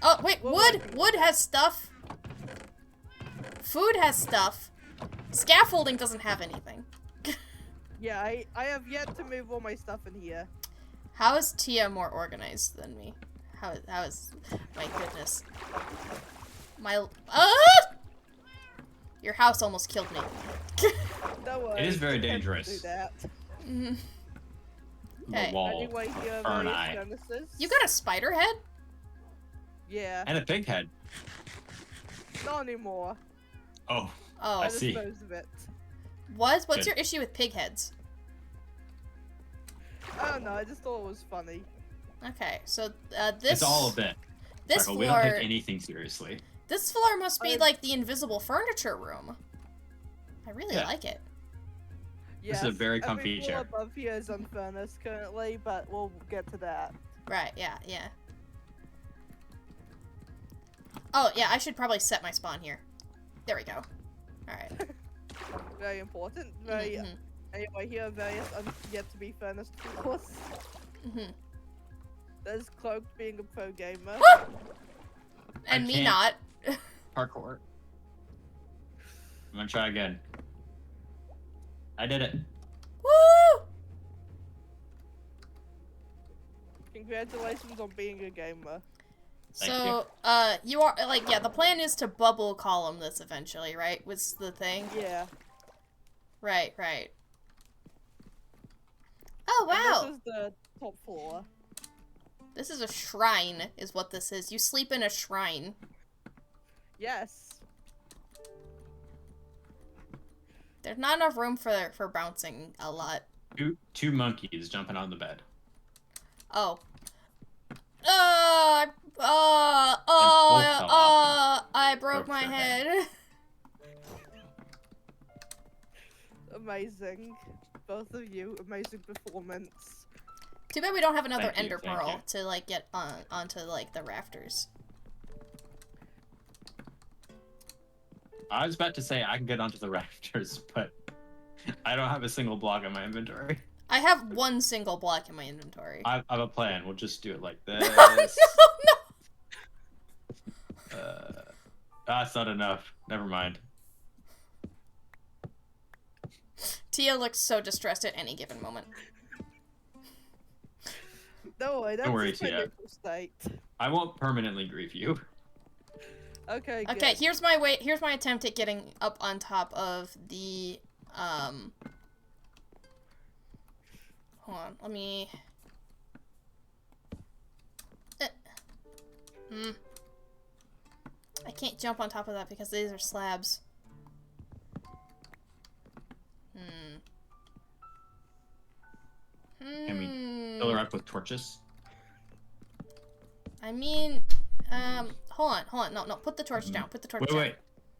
Oh, wait, Well, wood! Wood has stuff. Food has stuff. Scaffolding doesn't have anything. Yeah, I have yet to move all my stuff in here. How is Tia more organized than me? How is... My goodness. My... Your house almost killed me. Don't worry. It is very I can't dangerous. Do that. Mhm. The Okay. wall. Anyway, here are Burn various eye. furnaces. You got a spider head? Yeah, And a pig head. not anymore. Oh, Oh. I I see. disposed of it. What's Good. your issue with pig heads? I don't know, I just thought it was funny. Okay, so this it's all a bit. this Chuckle, we don't floor take anything seriously. this floor must be I- like the invisible furniture room. I really Yeah. like it. This is a very comfy every floor chair. above here is unfurnished currently, but we'll get to that. Right, yeah. Oh, yeah, I should probably set my spawn here. There we go. Alright. Very important. Very. Mhm, Anyway, here are various yet to be furnished floors. mhm. There's Cloaked being a pro gamer. And me can't. not. Parkour. I'm gonna try again. I did it. Woo! Congratulations on being a gamer. Thank So, you are, like, yeah, the plan is to bubble column this eventually, right? Was the thing? Yeah. Right. Oh, And wow! this is the top floor. This is a shrine, is what this is. You sleep in a shrine. Yes. There's not enough room for bouncing a lot. Two monkeys jumping on the bed. Oh. I broke my your head. Amazing. Both of you, amazing performance. Too bad we don't have another Thank you, ender thank pearl you. to, like, get onto, like, the rafters. I was about to say I can get onto the rafters, but I don't have a single block in my inventory. I have one single block in my inventory. I have a plan. We'll just do it like this. No. That's not enough. Never mind. Tia looks so distressed at any given moment. No way, that's Don't worry, just my Tia. mental state. I won't permanently grieve you. Okay, good. Okay, here's my attempt at getting up on top of the hold on, let me I can't jump on top of that because these are slabs. Can we fill her up with torches? I mean, hold on, no, put the torch down, put the torch down. Wait.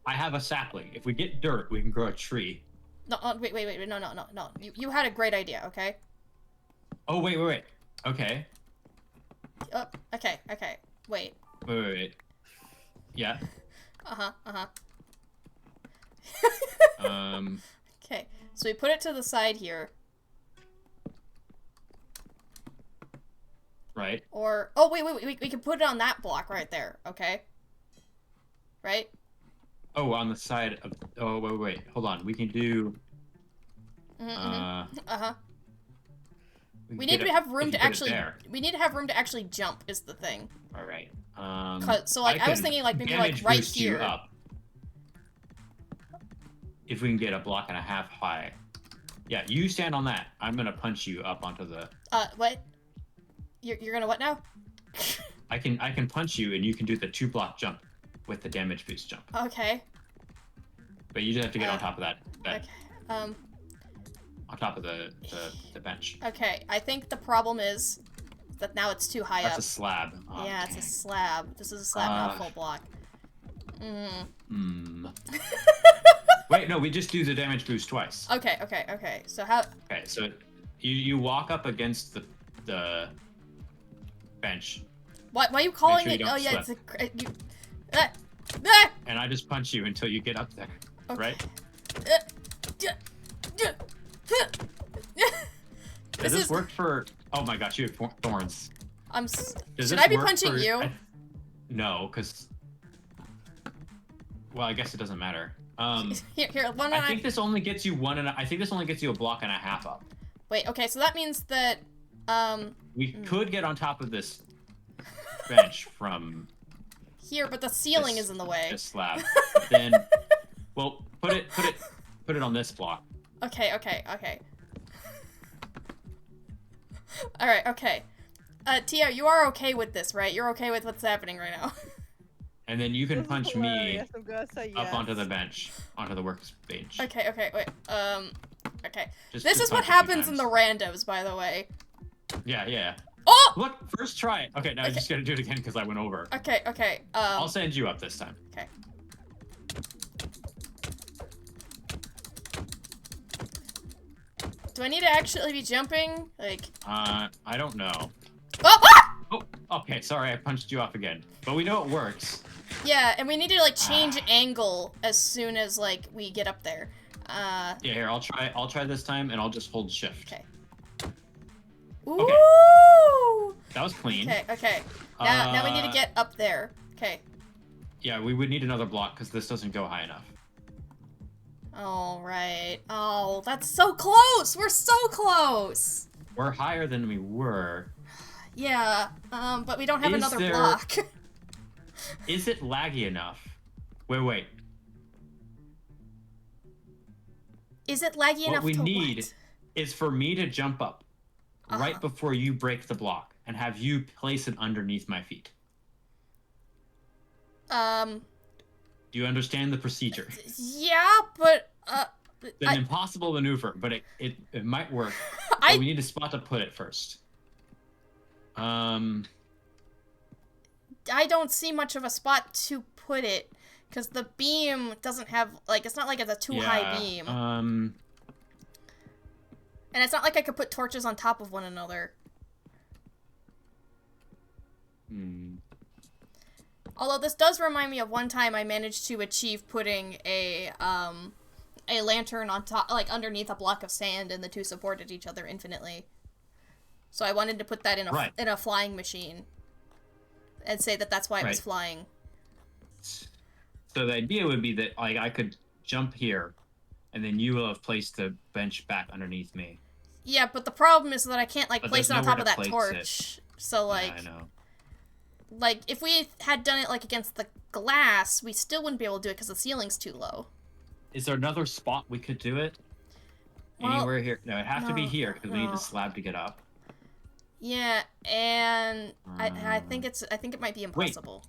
I have a sapling. If we get dirt, we can grow a tree. No, wait, no. You had a great idea, okay? Oh, wait. Okay. Oh, okay, wait. Wait. Yeah. Okay, so we put it to the side here. Right. Or, oh, wait, we can put it on that block right there, okay? Right? Oh, on the side of... Oh, wait. Hold on. We can do... We need to have room to actually... We need to have room to actually jump, is the thing. Alright. So, like, I was thinking, like, maybe, like, right here. You up. If we can get a block and a half high. Yeah, you stand on that. I'm gonna punch you up onto the... What? You're gonna what now? I can punch you and you can do the 2-block jump with the damage boost jump. Okay. But you just have to get on top of that. Okay. On top of the bench. Okay, I think the problem is that now it's too high up. That's a slab. Oh, yeah, dang. it's a slab. This is a slab, not a full block. Wait, no, we just do the damage boost twice. Okay. So how... Okay, so you walk up against the bench. Why are you calling sure you it? don't Oh yeah, slip. it's a... And I just punch you until you get up there, right? Does this work for... Oh my gosh, you have thorns. Should I be punching you? No, because... Well, I guess it doesn't matter. Here, I think this only gets you I think this only gets you a block and a half up. Wait, okay, so that means that... We could get on top of this bench from... Here, but the ceiling is in the way. This slab. Then, well, put it on this block. Okay. Alright, okay. Tia, you are okay with this, right? You're okay with what's happening right now. And then you can This is punch me hilarious, I'm gonna say up yes. onto the bench, onto the workbench. Okay, wait. Okay. Just This is what punch a few happens in times. the randos, by the way. Yeah. Oh! Look, first try it. Okay, now I just gotta do it again because I went over. Okay. I'll send you up this time. Okay. Do I need to actually be jumping? Like... I don't know. Oh! Ah! Oh, okay, sorry, I punched you off again. But we know it works. Yeah, and we need to, like, change angle as soon as, like, we get up there. Yeah, here, I'll try this time, and I'll just hold shift. Okay. Ooh! That was clean. Okay. Now we need to get up there. Okay. Yeah, we would need another block, because this doesn't go high enough. All right. Oh, that's so close! We're so close! We're higher than we were. Yeah, but we don't have Is another there- block. Is it laggy enough? Wait. Is it laggy enough What we to need what? is for me to jump up right before you break the block and have you place it underneath my feet. Do you understand the procedure? Yeah, but, It's an impossible maneuver, but it might work. I- But we need a spot to put it first. I don't see much of a spot to put it, because the beam doesn't have, like, it's not like it's a too high beam. And it's not like I could put torches on top of one another. Although this does remind me of one time I managed to achieve putting a lantern on top, like underneath a block of sand, and the two supported each other infinitely. So I wanted to put that in a flying machine, and say that that's why it was flying. So the idea would be that like I could jump here, and then you will have placed the bench back underneath me. Yeah, but the problem is that I can't like But place it there's on top of nowhere that to place torch. So like, Yeah, I know. like if we had done it like against the glass, we still wouldn't be able to do it because the ceiling's too low. Is there another spot we could do it? Well, Anywhere here? No, it have to be no, here because we need no. the slab to get up. Yeah, and I think it might be impossible.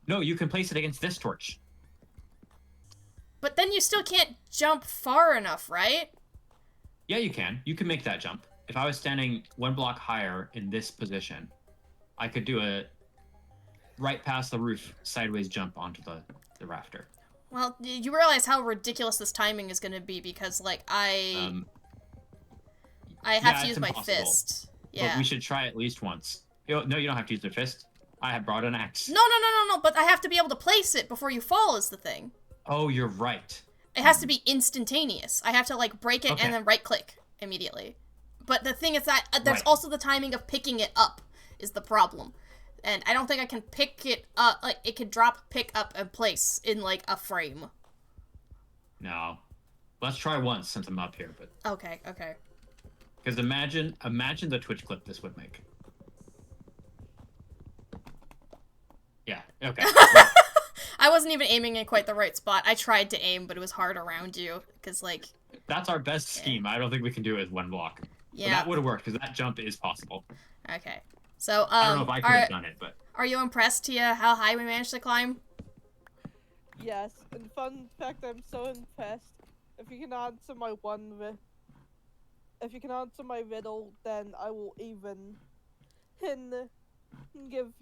No, you can place it against this torch. But then you still can't jump far enough, right? Yeah, you can. You can make that jump. If I was standing one block higher in this position, I could do a right past the roof sideways jump onto the rafter. Well, you realize how ridiculous this timing is going to be because, like, I have to use my fist. Yeah. But we should try at least once. No, you don't have to use the fist. I have brought an axe. No, but I have to be able to place it before you fall is the thing. Oh, you're right. It has to be instantaneous. I have to, like, break it and then right-click immediately. But the thing is that there's also the timing of picking it up is the problem. And I don't think I can pick it up, like, it could drop, pick up, and place in, like, a frame. No. Let's try once since I'm up here, but... Okay. Because imagine the Twitch clip this would make. Yeah, okay. I wasn't even aiming in quite the right spot. I tried to aim, but it was hard around you, because, like... That's our best scheme. I don't think we can do it with one block. Yeah. But that would have worked, because that jump is possible. Okay. So, I don't know if I could have done it, but... Are you impressed, Tia, how high we managed to climb? Yes, and fun fact, I'm so impressed. If you can answer my riddle, then I will even give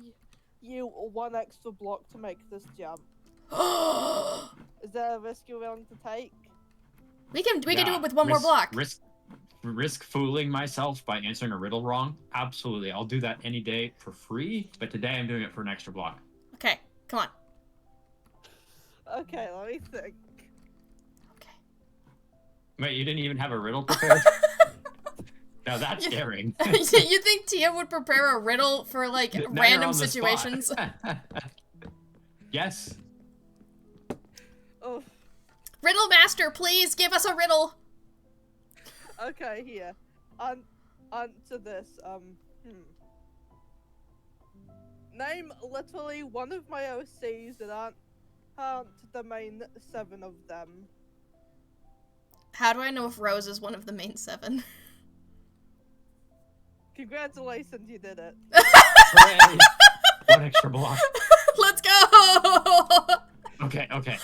you one extra block to make this jump. Is that a risk you're willing to take? We can do it with one more block. Risk fooling myself by answering a riddle wrong? Absolutely. I'll do that any day for free, but today I'm doing it for an extra block. Okay, come on. Okay, let me think. Okay. Wait, you didn't even have a riddle prepared? Now that's daring. You think Tia would prepare a riddle for, like, Now random you're on the situations? spot. Yes. Oh, Riddle master, please give us a riddle. okay, here. Answer this. Name literally one of my OCs that aren't the main 7 of them. How do I know if Rose is one of the main 7? Congratulations, you did it. Hooray. One extra block. Let's go! Okay. Okay.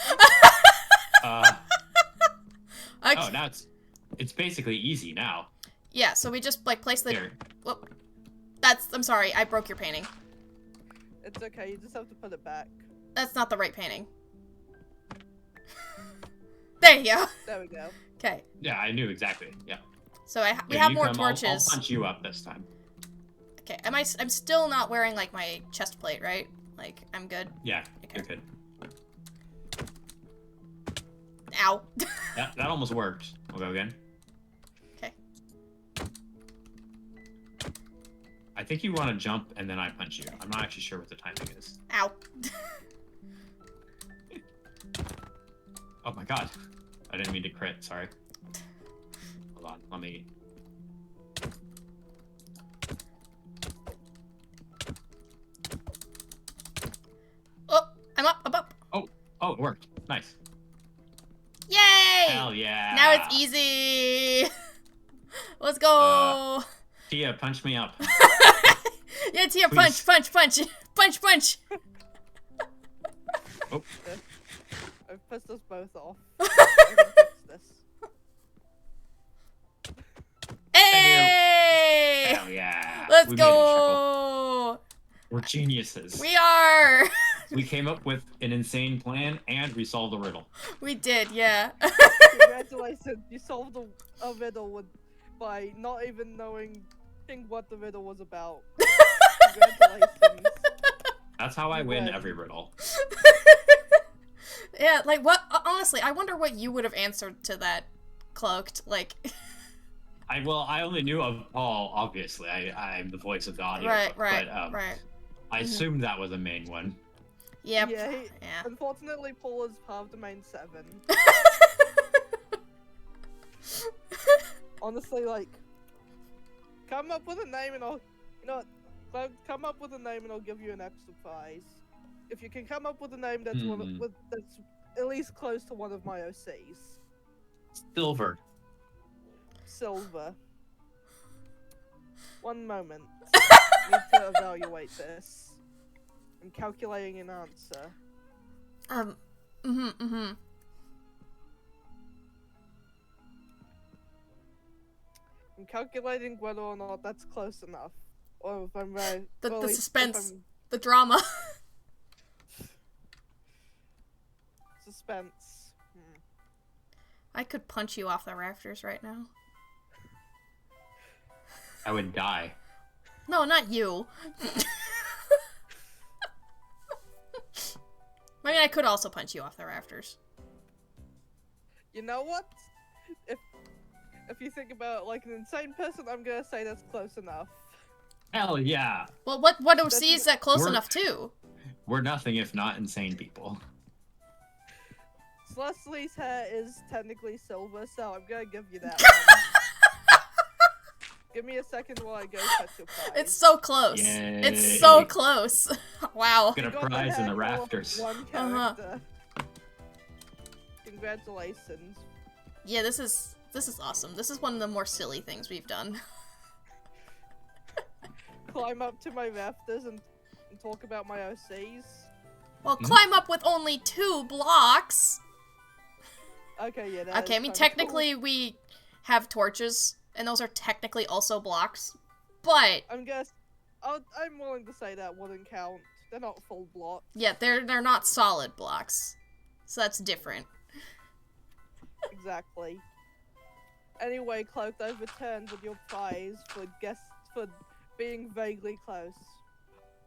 Oh, now it's basically easy now. Yeah, so we just, like, place the... Here. Whoop. I'm sorry, I broke your painting. It's okay, you just have to put it back. That's not the right painting. There you go. There we go. Okay. Yeah, I knew exactly. Yeah. So we Here, have you more come, torches. I'll punch you up this time. Okay, I'm still not wearing, like, my chest plate, right? Like, I'm good? Yeah, Okay. you're good. Ow. That almost worked. We'll go again. Okay. I think you want to jump and then I punch you. I'm not actually sure what the timing is. Ow. Oh my god. I didn't mean to crit, sorry. Hold on, let me... Oh, I'm up. Oh, it worked. Nice. Yay! Hell yeah. Now it's easy. Let's go. Tia, punch me up. Yeah, Tia, Please. punch. Oh, I've pissed us both off. I can fix this. Hey! hell yeah. Let's We made it, Shuckle. go. We're geniuses. We are. We came up with an insane plan and we solved the riddle. We did, yeah. Congratulations, you solved a riddle by not even knowing what the riddle was about. Congratulations. That's how I win Win. every riddle. Yeah, like what? Honestly, I wonder what you would have answered to that, Cloaked. Like, I only knew of Paul. Obviously, I'm the voice of the audio. right. But Mm-hmm. I assumed that was a main one. Yeah. Yeah, Yeah. unfortunately, Paul is part of the main 7. Honestly, like, come up with a name and I'll, you know, what, come up with a name and I'll give you an extra prize. If you can come up with a name that's that's at least close to one of my OCs. Silver. Silver. One moment. Need to evaluate this. I'm calculating an answer. Mm-hmm. I'm calculating whether or not that's close enough. Or if I'm right. The suspense. The drama. Suspense. I could punch you off the rafters right now. I would die. No, not you. I mean, I could also punch you off the rafters. You know what? If you think about like an insane person, I'm gonna say that's close enough. Hell yeah. Well, what OC is that close We're- enough to? We're nothing if not insane people. Leslie's hair is technically silver, so I'm gonna give you that one. Give me a second while I go fetch your prize. It's so close. Yay. It's so close. Wow. Get a You got prize in hair the for rafters. One character. Congratulations. Yeah, this is awesome. This is one of the more silly things we've done. Climb up to my rafters and talk about my OCs. Well, climb up with only 2 blocks. Okay, yeah. That Okay, I is mean, kinda technically we have torches, and those are technically also blocks. But cool. I'm willing to say that wouldn't count. They're not full blocks. yeah, they're not solid blocks, so that's different. Exactly. Anyway, Cloaked, I've returned with your prize for being vaguely close.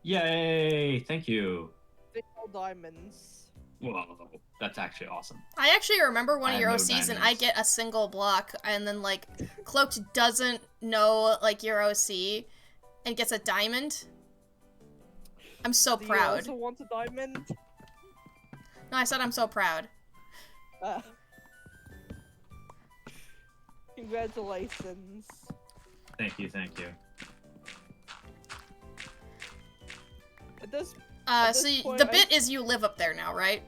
Yay! Thank you. Single diamonds. Whoa, that's actually awesome. I actually remember one I of your have no OCs, and I diamonds. get a single block, and then like Cloaked doesn't know like your OC, and gets a diamond. I'm so Do proud. you also want a diamond? No, I said I'm so proud. Congratulations. Thank you, thank you. At this So point, the bit is you live up there now, right?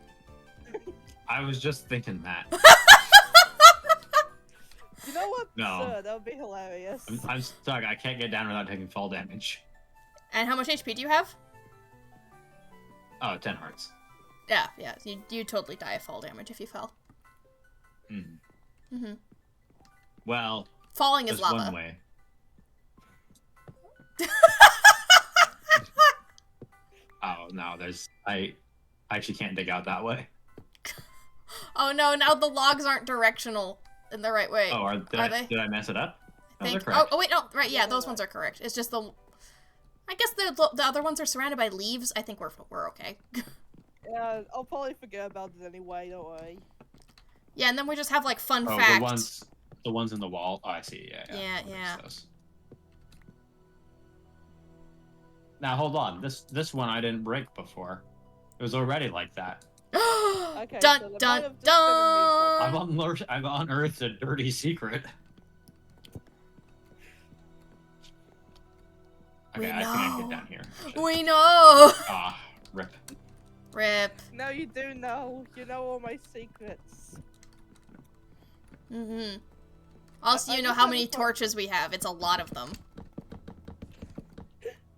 I was just thinking that. You know what? No. Sir, that would be hilarious. I'm stuck. I can't get down without taking fall damage. And how much HP do you have? Oh, 10 hearts. Yeah. You totally die of fall damage if you fell. Mm-hmm. Mm-hmm. Well, Falling is there's lava. one way. Oh, no, I actually can't dig out that way. Oh no, now the logs aren't directional in the right way. Oh, they? Did I mess it up? No, they're Think- correct. oh wait, no, right, yeah, those ones are correct. It's just I guess the other ones are surrounded by leaves. I think we're okay. Yeah, I'll probably forget about it anyway, don't worry. Yeah, and then we just have like fun Oh, facts. the ones in the wall. Oh, I see. Yeah. Yeah. Those. Now hold on. This one I didn't break before. It was already like that. Okay, Dun so they might dun have just dun. I've unearthed a dirty secret. We Okay, I think I can know. get down here. actually. We know. Ah, rip. Rip. Now you do know. You know all my secrets. Mm-hmm. Also, I you know just how have many a fun- torches we have. It's a lot of them.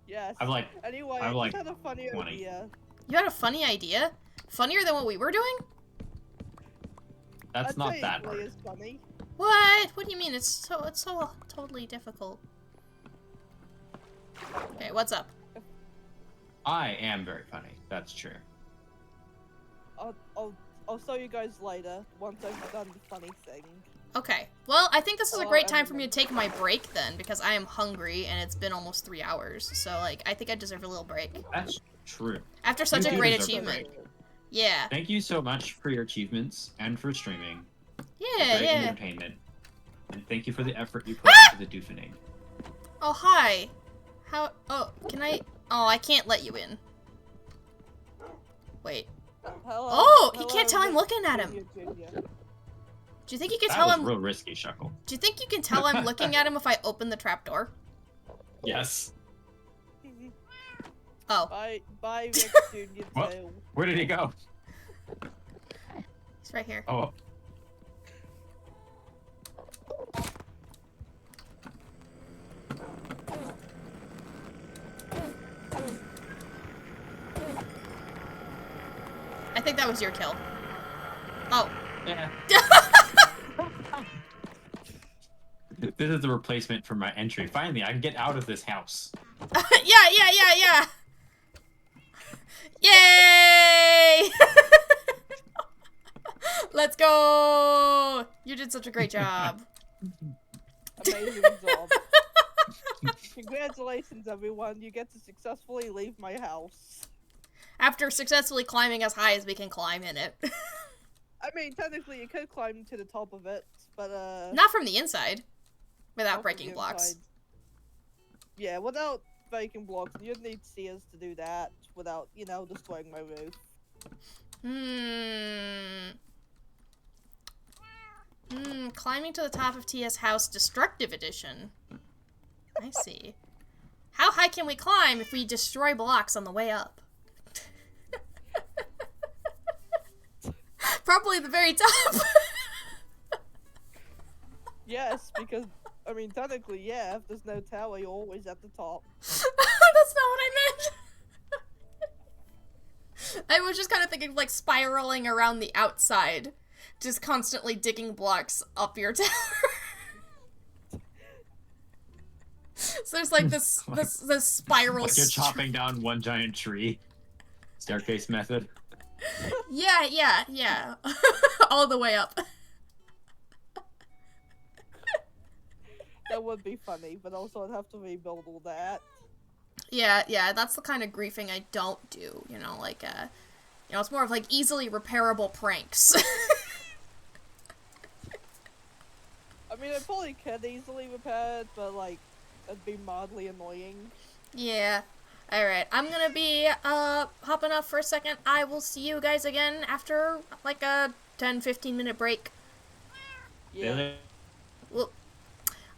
Yes. I'm like, Anyway, I'm I like just had a funny 20. idea. You had a funny idea? Funnier than what we were doing? that's I'd not say that equally hard. as funny. What? What do you mean? It's so totally difficult. Okay, what's up? I am very funny. That's true. I'll show you guys later once I've done the funny thing. Okay. Well, I think this is a Oh, great time for me everyone. to take my break then, because I am hungry and it's been almost 3 hours. So, like, I think I deserve a little break. True. After such You a do great deserve a achievement. break. Yeah. Thank you so much for your achievements and for streaming. Yeah, Great yeah. entertainment. And thank you for the effort you put into the doofening. Oh, hi. How? Oh, can I? Oh, I can't let you in. Wait. Hello. Oh, you hello, can't tell I'm Nick looking at him. Junior. Do you think you can That tell was I'm? real risky, Shuckle. Do you think you can tell I'm looking at him if I open the trapdoor? Yes. Oh, Bye, Nick Junior What? too. Where did he go? he's right here. Oh. I think that was your kill. Oh. Yeah. This is the replacement for my entry. Finally, I can get out of this house. yeah. Yay! Let's go! You did such a great job. Amazing job. Congratulations, everyone. You get to successfully leave my house. After successfully climbing as high as we can climb in it. I mean, technically, you could climb to the top of it, but Not from the inside. not Without from breaking the blocks. inside. Yeah, without breaking blocks, you'd need seers to do that without, you know, destroying my roof. Climbing to the top of Tia's house, Destructive Edition. I see. How high can we climb if we destroy blocks on the way up? Probably the very top. Yes, because, I mean, technically, yeah, if there's no tower, you're always at the top. That's not what I meant. I was just kind of thinking like spiraling around the outside. Just constantly digging blocks up your tower. So there's like this spiral. Like you're chopping down one giant tree. Staircase method. Yeah. All the way up. That would be funny, but also I'd have to rebuild all that. Yeah, that's the kind of griefing I don't do, you know, like, it's more of, like, easily repairable pranks. I mean, I probably could easily repair it, but, like, it'd be mildly annoying. Yeah. Alright, I'm gonna be, hopping off for a second. I will see you guys again after, like, a 10-15 minute break. Yeah. Really? Well,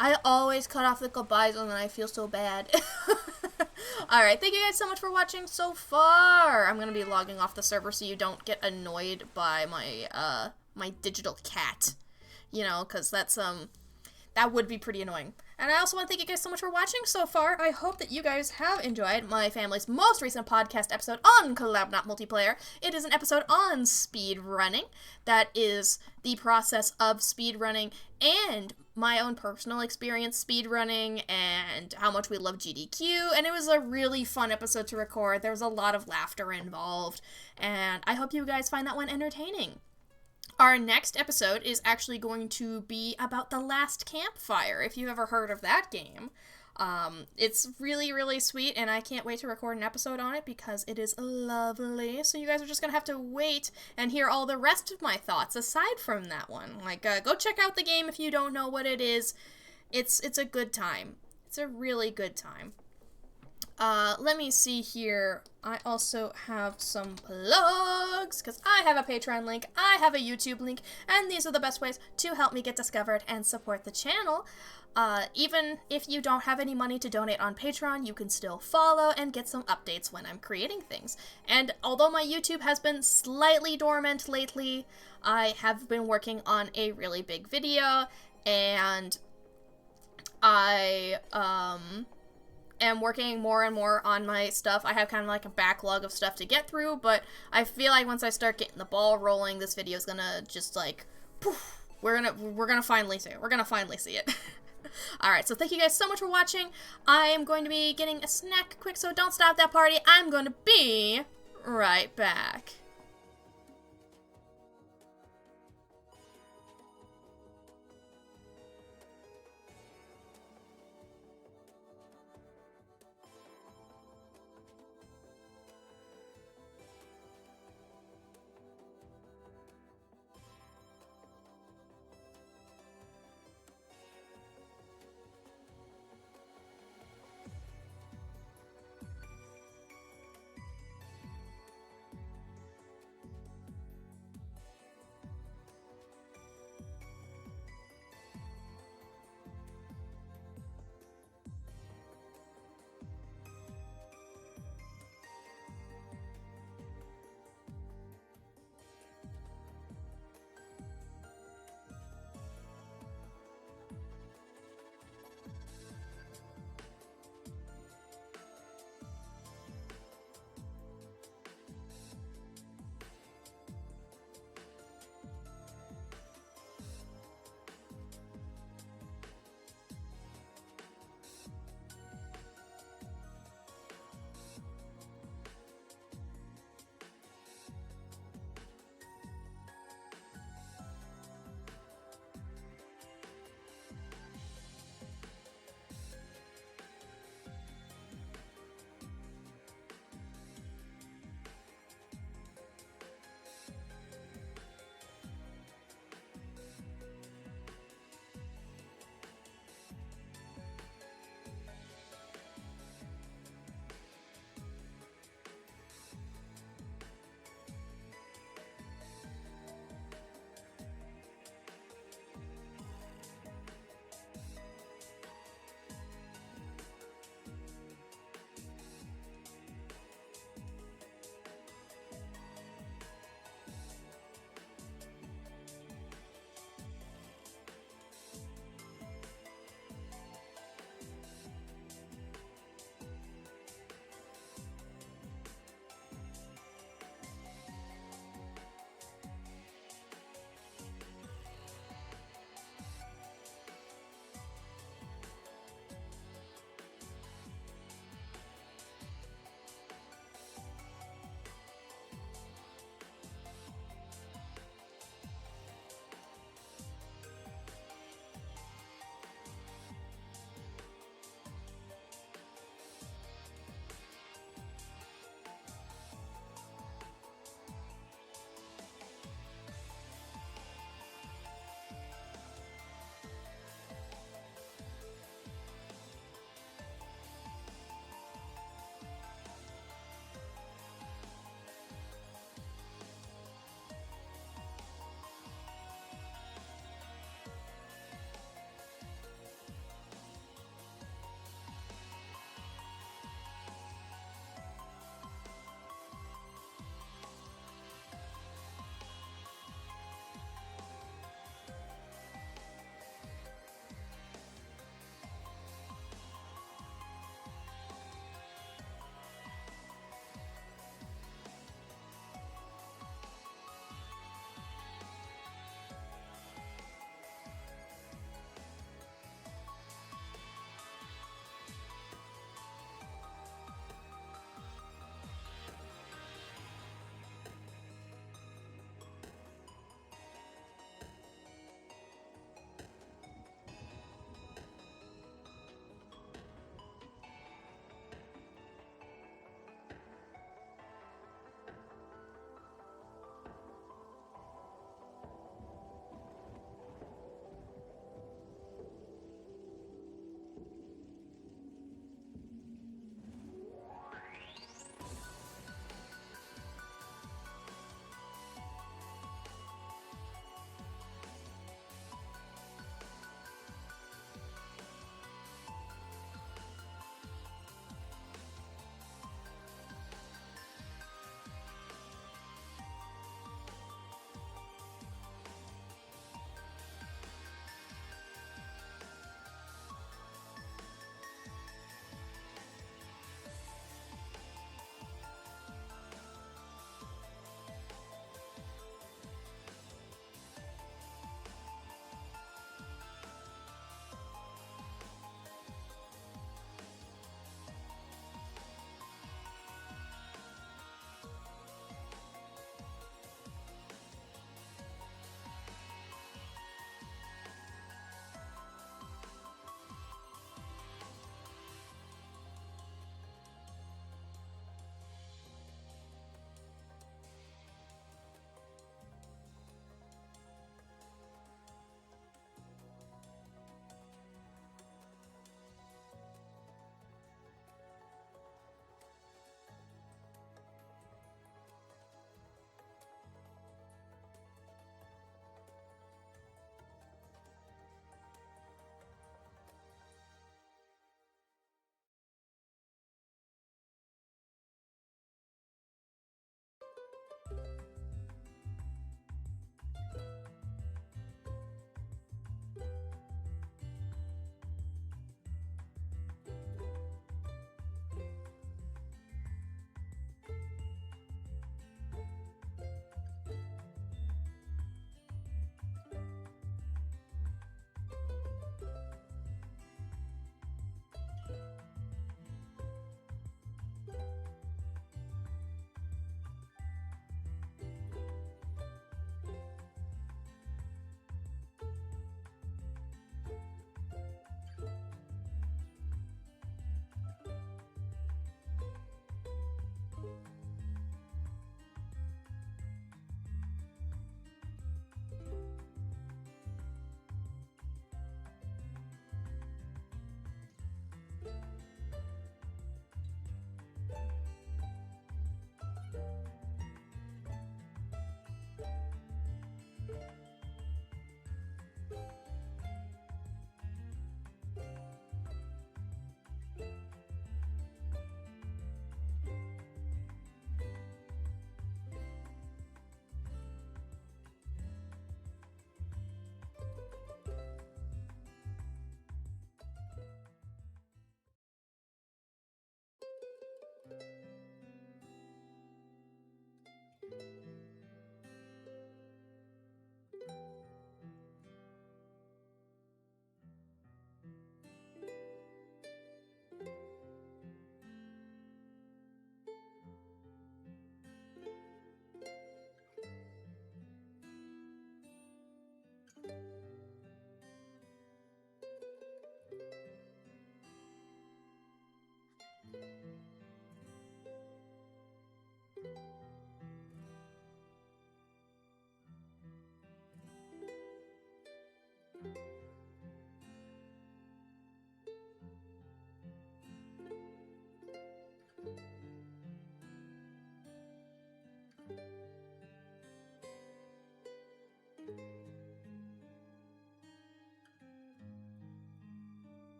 I always cut off the goodbyes and then I feel so bad. Alright, thank you guys so much for watching so far. I'm gonna be logging off the server so you don't get annoyed by my, my digital cat. You know, because that's, that would be pretty annoying. And I also want to thank you guys so much for watching so far. I hope that you guys have enjoyed my family's most recent podcast episode on Collab Not Multiplayer. It is an episode on speed running. That is the process of speed running and my own personal experience speed running and how much we love GDQ. And it was a really fun episode to record. There was a lot of laughter involved. And I hope you guys find that one entertaining. Our next episode is actually going to be about The Last Campfire, if you've ever heard of that game. It's really, really sweet, and I can't wait to record an episode on it because it is lovely. So you guys are just going to have to wait and hear all the rest of my thoughts aside from that one. Like, go check out the game if you don't know what it is. It's a good time. It's a really good time. Let me see here. I also have some plugs, because I have a Patreon link, I have a YouTube link, and these are the best ways to help me get discovered and support the channel. Even if you don't have any money to donate on Patreon, you can still follow and get some updates when I'm creating things. And although my YouTube has been slightly dormant lately, I have been working on a really big video, and I, am working more and more on my stuff. I have kind of like a backlog of stuff to get through, but I feel like once I start getting the ball rolling, this video is gonna just like, poof, we're gonna finally see it. We're gonna finally see it. Alright, so thank you guys so much for watching. I am going to be getting a snack quick, so don't stop that party. I'm going to be right back.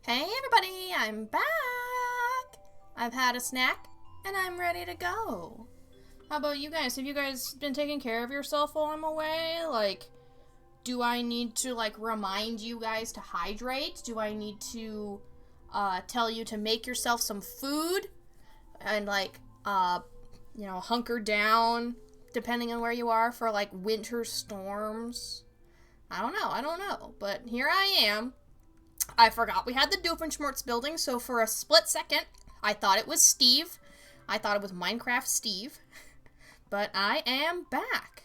Hey everybody, I'm back! I've had a snack, and I'm ready to go. How about you guys? Have you guys been taking care of yourself while I'm away? Like, do I need to, like, remind you guys to hydrate? Do I need to, tell you to make yourself some food? And, like, you know, hunker down, depending on where you are, for, like, winter storms? I don't know. But here I am. I forgot we had the Doofenshmirtz building, so for a split second, I thought it was Steve. I thought it was Minecraft Steve. But I am back.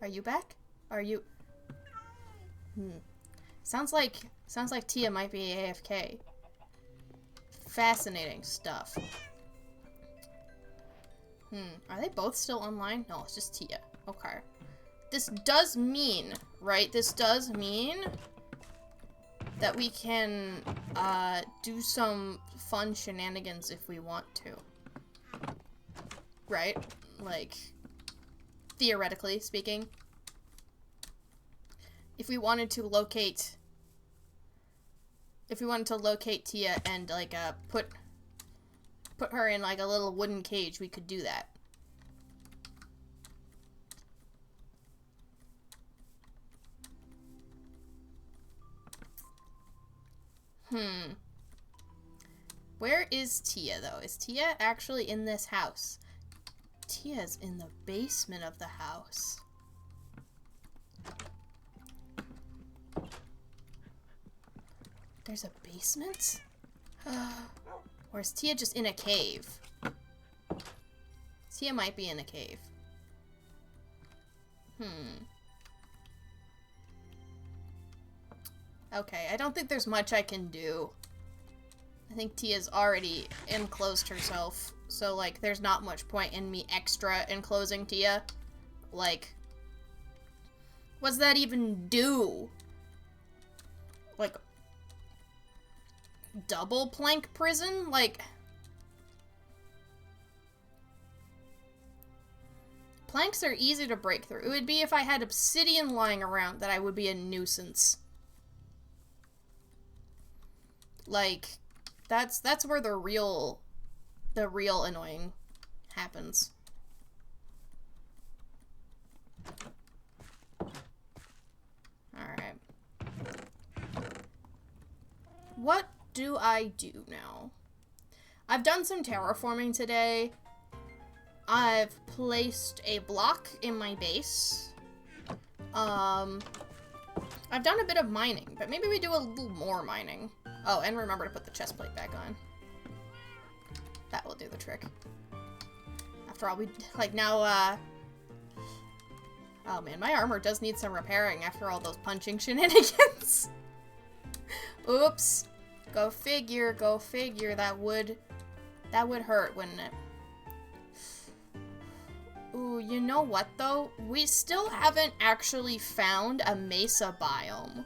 Are you back? Are you... Sounds like Tia might be AFK. Fascinating stuff. Are they both still online? No, it's just Tia. Okay. This does mean, right? This does mean that we can do some fun shenanigans if we want to. Right? Like, theoretically speaking. If we wanted to locate Tia and, like, put her in, like, a little wooden cage, we could do that. Where is Tia, though? Is Tia actually in this house? Tia's in the basement of the house. There's a basement? Or is Tia just in a cave? Tia might be in a cave. Okay, I don't think there's much I can do. I think Tia's already enclosed herself, so, like, there's not much point in me extra enclosing Tia. Like, what's that even do? Like, double plank prison? Like, planks are easy to break through. It would be if I had obsidian lying around that I would be a nuisance. Like, that's where the real annoying happens. Alright. What do I do now? I've done some terraforming today. I've placed a block in my base. I've done a bit of mining, but maybe we do a little more mining. Oh, and remember to put the chest plate back on. That will do the trick. After all, we, like, now, oh man, my armor does need some repairing after all those punching shenanigans. Oops. Go figure, go figure. That would hurt, wouldn't it? Ooh, you know what, though? We still haven't actually found a mesa biome.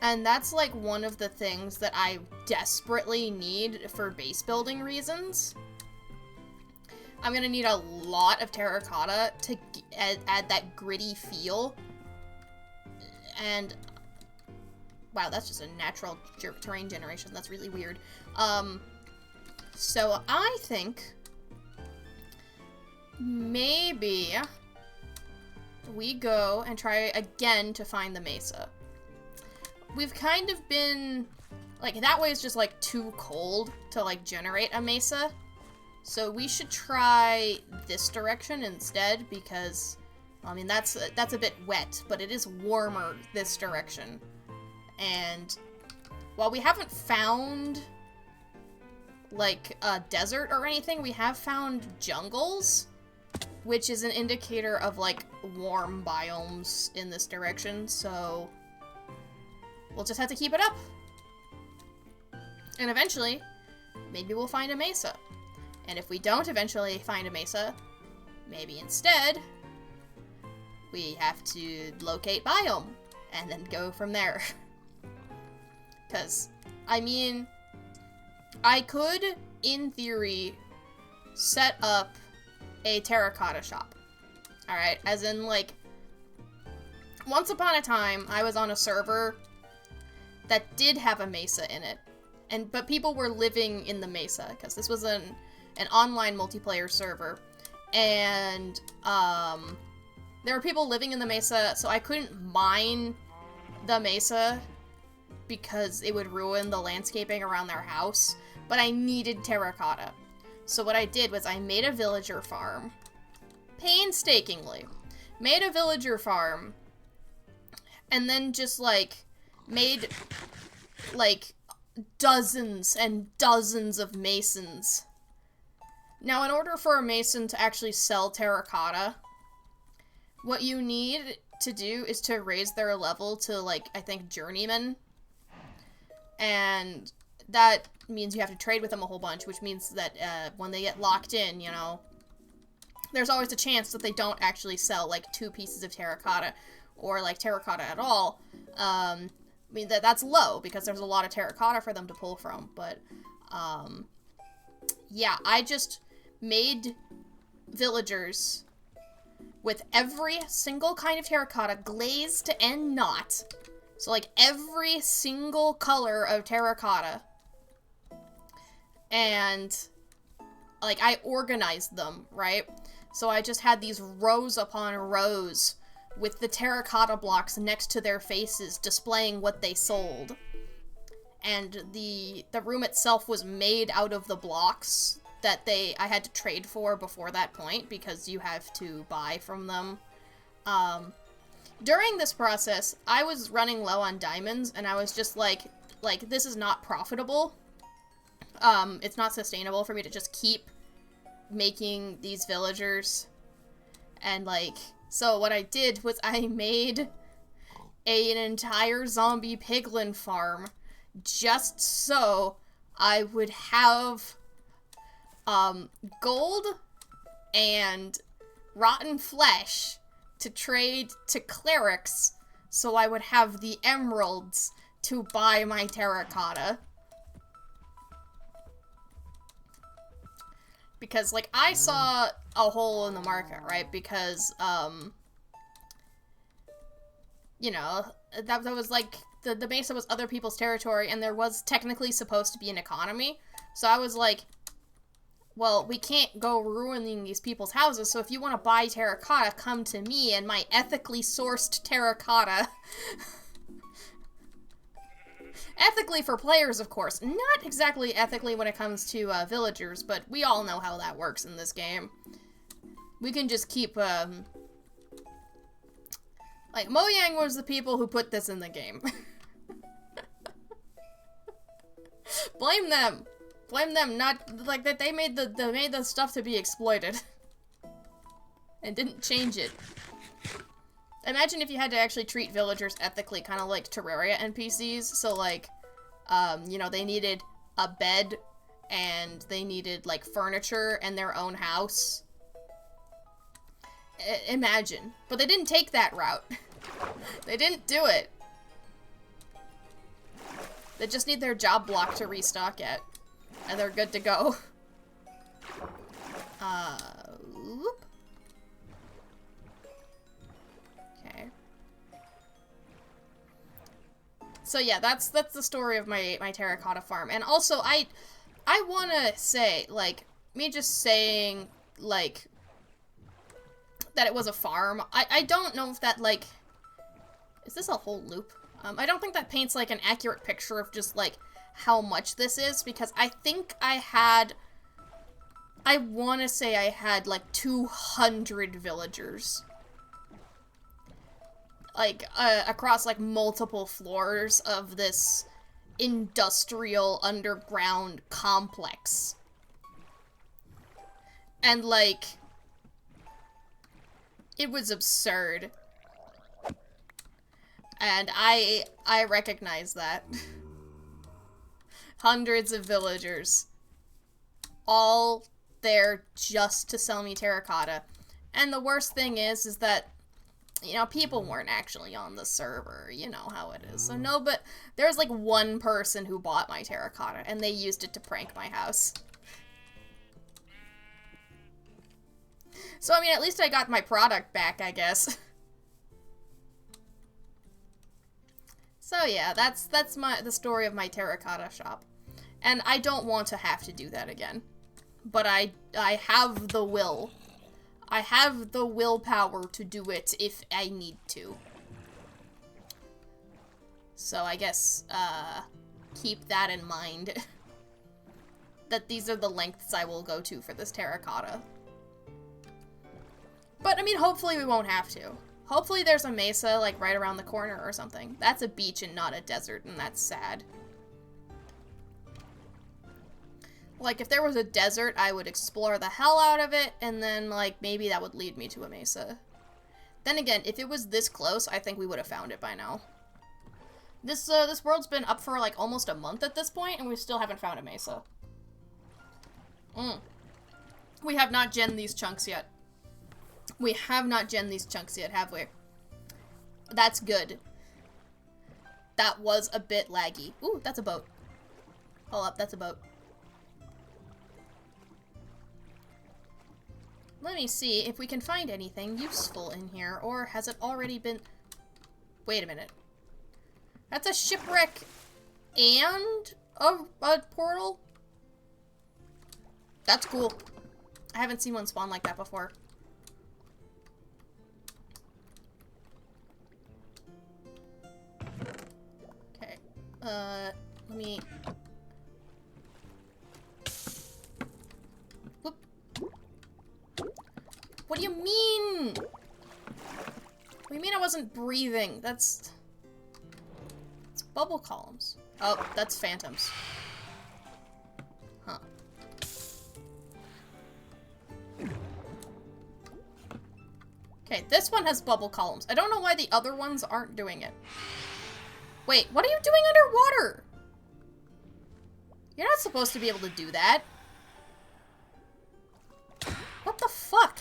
And that's, like, one of the things that I desperately need for base building reasons. I'm gonna need a lot of terracotta to add that gritty feel. And, wow, that's just a natural terrain generation. That's really weird. So I think maybe we go and try again to find the mesa. We've kind of been, like, that way is just, like, too cold to, like, generate a mesa. So we should try this direction instead because, I mean, that's a bit wet, but it is warmer this direction. And while we haven't found, like, a desert or anything, we have found jungles, which is an indicator of, like, warm biomes in this direction, so we'll just have to keep it up. And eventually, maybe we'll find a mesa. And if we don't eventually find a mesa, maybe instead, we have to locate biome, and then go from there. Because, I mean, I could, in theory, set up a terracotta shop. Alright, as in, like, once upon a time, I was on a server that did have a mesa in it. But people were living in the mesa, because this was an online multiplayer server. And, there were people living in the mesa, so I couldn't mine the mesa because it would ruin the landscaping around their house. But I needed terracotta. So what I did was I made a villager farm. Painstakingly. Made a villager farm. And then just, like, made, like, dozens and dozens of masons. Now, in order for a mason to actually sell terracotta, what you need to do is to raise their level to, like, I think journeyman. And that means you have to trade with them a whole bunch, which means that when they get locked in, you know, there's always a chance that they don't actually sell, like, 2 pieces of terracotta, or, like, terracotta at all. I mean, that's low, because there's a lot of terracotta for them to pull from, but, yeah, I just made villagers with every single kind of terracotta, glazed and not. So, like, every single color of terracotta. And, like, I organized them, right? So I just had these rows upon rows with the terracotta blocks next to their faces, displaying what they sold. And the room itself was made out of the blocks that I had to trade for before that point, because you have to buy from them. During this process, I was running low on diamonds, and I was just like, this is not profitable. It's not sustainable for me to just keep making these villagers. And, like, so what I did was I made an entire zombie piglin farm just so I would have, gold and rotten flesh to trade to clerics, so I would have the emeralds to buy my terracotta. Because, like, I saw a hole in the market, right? Because, you know, that was, like, the Mesa was other people's territory, and there was technically supposed to be an economy. So I was like, well, we can't go ruining these people's houses, so if you want to buy terracotta, come to me and my ethically sourced terracotta. Ethically for players, of course. Not exactly ethically when it comes to villagers, but we all know how that works in this game. We can just keep, like, Mojang was the people who put this in the game. Blame them! Blame them, not, like, that they made the stuff to be exploited. And didn't change it. Imagine if you had to actually treat villagers ethically, kind of like Terraria NPCs. So, like, you know, they needed a bed, and they needed, like, furniture and their own house. Imagine. But they didn't take that route. They didn't do it. They just need their job block to restock it. And they're good to go. Whoop. Okay. So yeah, that's the story of my terracotta farm. And also, I want to say, like, me just saying, like, that it was a farm, I don't know if that, like, is this a whole loop? I don't think that paints, like, an accurate picture of just, like, how much this is, because I think I want to say I had, like, 200 villagers. Like, across, like, multiple floors of this industrial underground complex. And, like, it was absurd. And I recognize that. Hundreds of villagers. All there just to sell me terracotta. And the worst thing is that, you know, people weren't actually on the server. You know how it is. So no, but there was like one person who bought my terracotta, and they used it to prank my house. So, I mean, at least I got my product back, I guess. So yeah, that's the story of my terracotta shop. And I don't want to have to do that again. But I have the will. I have the willpower to do it if I need to. So I guess, keep that in mind. That these are the lengths I will go to for this terracotta. But, I mean, hopefully we won't have to. Hopefully there's a mesa, like, right around the corner or something. That's a beach and not a desert, and that's sad. Like, if there was a desert, I would explore the hell out of it, and then, like, maybe that would lead me to a mesa. Then again, if it was this close, I think we would have found it by now. This world's been up for, like, almost a month at this point, and we still haven't found a mesa. We have not genned these chunks yet. We have not genned these chunks yet, have we? That's good. That was a bit laggy. Ooh, that's a boat. Hold up, that's a boat. Let me see if we can find anything useful in here, or has it already been... Wait a minute. That's a shipwreck and a portal? That's cool. I haven't seen one spawn like that before. Okay. Let me... Whoop. What do you mean? What do you mean I wasn't breathing? It's bubble columns. Oh, that's phantoms. Okay, this one has bubble columns. I don't know why the other ones aren't doing it. Wait, what are you doing underwater? You're not supposed to be able to do that. What the fuck?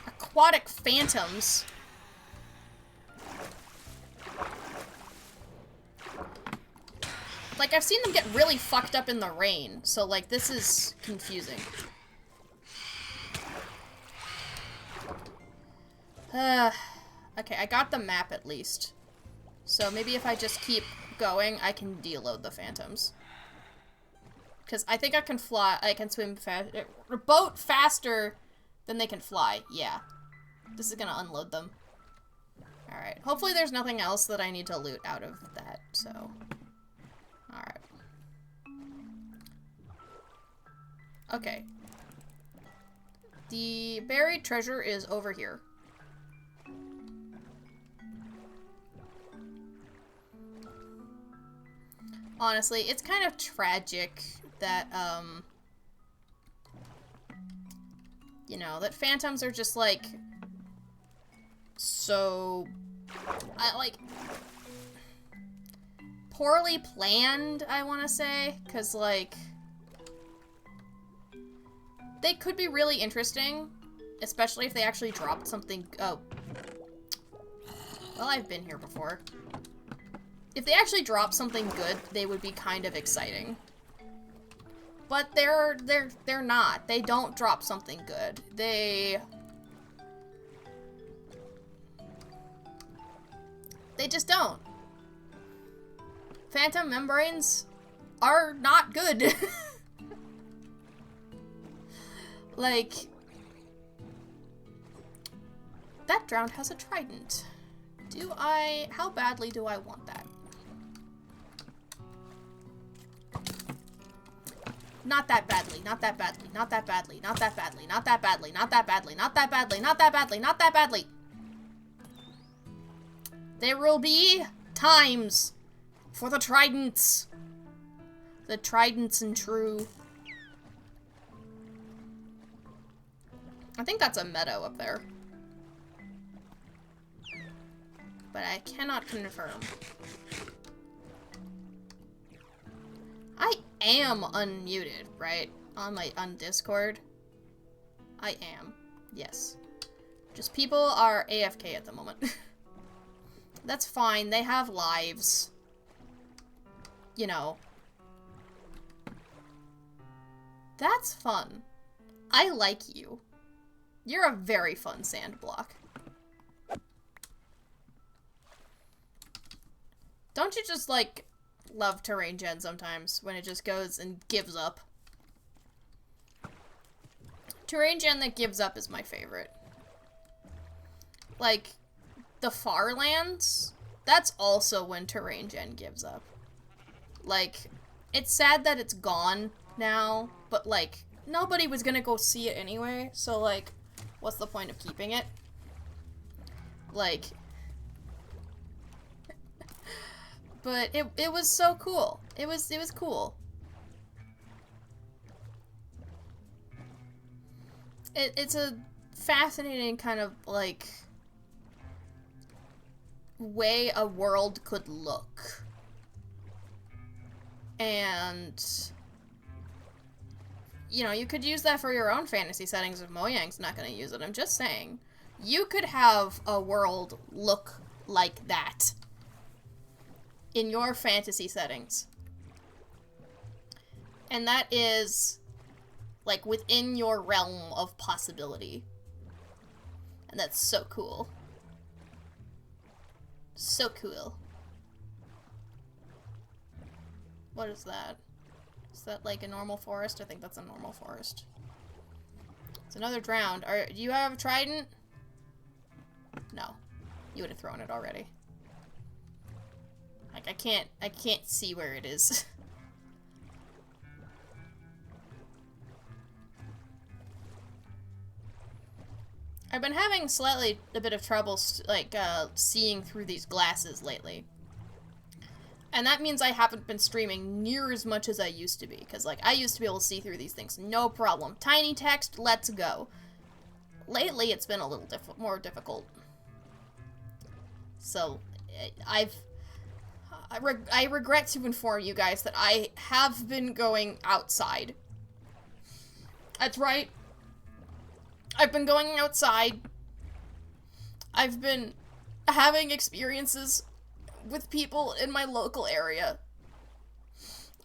Aquatic phantoms. Like, I've seen them get really fucked up in the rain, so, like, this is confusing. Okay, I got the map at least. So maybe if I just keep going, I can deload the phantoms. Because I think I can fly, I can swim boat faster than they can fly. Yeah. This is gonna unload them. Alright. Hopefully there's nothing else that I need to loot out of that, so. Alright. Okay. The buried treasure is over here. Honestly, it's kind of tragic that, you know, that phantoms are just, like, so, poorly planned, I want to say, because, like, they could be really interesting, especially if they actually dropped something, oh, well, I've been here before. If they actually drop something good, they would be kind of exciting. But they're not. They don't drop something good. They just don't. Phantom membranes are not good. Like, that drowned has a trident. How badly do I want that? Not that badly, not that badly, not that badly, not that badly, not that badly, not that badly, not that badly, not that badly, not that badly. There will be times for the tridents. The tridents and true. I think that's a meadow up there. But I cannot confirm. I am unmuted, right? On Discord. I am. Yes. Just people are AFK at the moment. That's fine. They have lives. You know. That's fun. I like you. You're a very fun sand block. Don't you just, like, love terrain gen sometimes when it just goes and gives up? Terrain gen that gives up is my favorite. Like, the far lands, that's also when terrain gen gives up. Like, it's sad that it's gone now, but, like, nobody was gonna go see it anyway, so, like, what's the point of keeping it? Like, but it was so cool. It was cool. It's a fascinating kind of, like, way a world could look. And, you know, you could use that for your own fantasy settings if Mojang's not going to use it. I'm just saying. You could have a world look like that in your fantasy settings. And that is, like, within your realm of possibility. And that's so cool. So cool. What is that? Is that, like, a normal forest? I think that's a normal forest. It's another drowned. Do you have a trident? No. You would have thrown it already. Like, I can't see where it is. I've been having a bit of trouble, like, seeing through these glasses lately. And that means I haven't been streaming near as much as I used to be. Because, like, I used to be able to see through these things. No problem. Tiny text, let's go. Lately, it's been a little more difficult. So, I regret to inform you guys that I have been going outside. That's right. I've been going outside. I've been having experiences with people in my local area.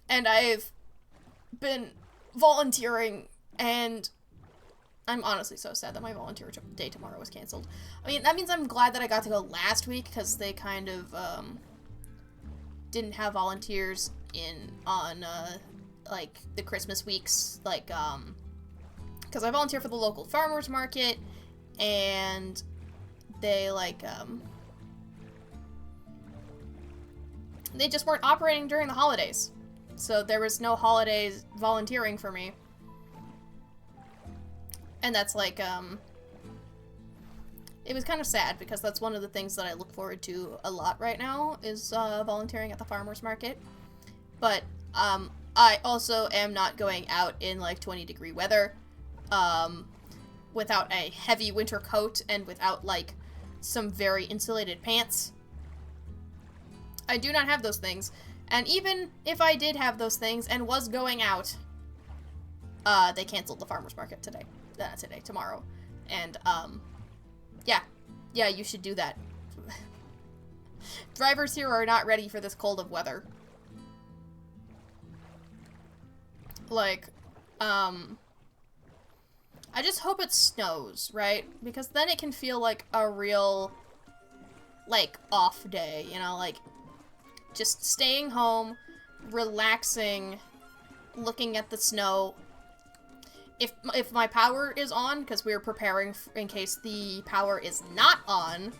And I've been volunteering, and I'm honestly so sad that my volunteer day tomorrow was canceled. I mean, that means I'm glad that I got to go last week, because they kind of, didn't have volunteers on like, the Christmas weeks, like, because I volunteer for the local farmers market, and they, like, they just weren't operating during the holidays. So there was no holidays volunteering for me. And that's, like, it was kind of sad, because that's one of the things that I look forward to a lot right now, is volunteering at the farmers market. But I also am not going out in, like, 20-degree weather without a heavy winter coat and without, like, some very insulated pants. I do not have those things. And even if I did have those things and was going out, they canceled the farmers market tomorrow. And, yeah, you should do that. Drivers here are not ready for this cold of weather. Like, I just hope it snows, right? Because then it can feel like a real, like, off day, you know, like, just staying home, relaxing, looking at the snow. If my power is on, because we're preparing in case the power is not on,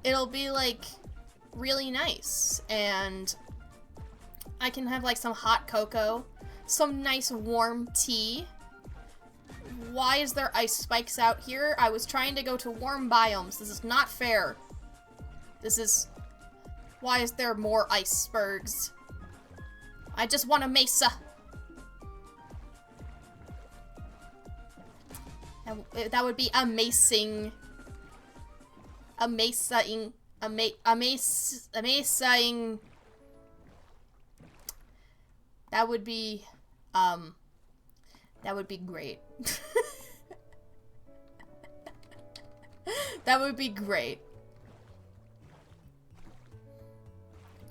it'll be, like, really nice. And I can have, like, some hot cocoa, some nice warm tea. Why is there ice spikes out here? I was trying to go to warm biomes. This is not fair. Why is there more icebergs? I just want a mesa. That would be amazing. Amazing. Amazing. That would be great. That would be great.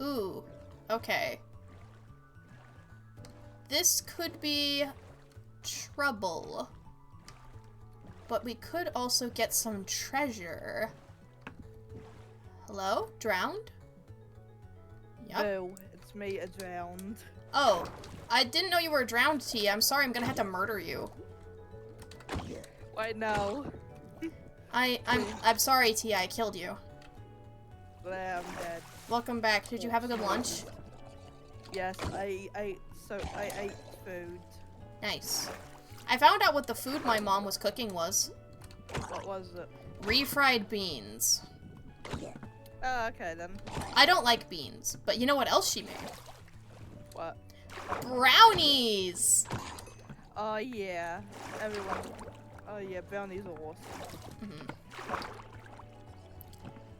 Ooh, okay. This could be trouble. But we could also get some treasure. Hello? Drowned? Yep. No, it's me, a drowned. Oh, I didn't know you were drowned, T. I'm sorry, I'm gonna have to murder you. Wait, no. I'm sorry, T. I killed you. Yeah, I'm dead. Welcome back. Did you have a good lunch? Yes, I ate food. Nice. I found out what the food my mom was cooking was. What was it? Refried beans. Oh, okay then. I don't like beans, but you know what else she made? What? Brownies! Oh yeah, everyone. Oh yeah, brownies are awesome. Mm-hmm.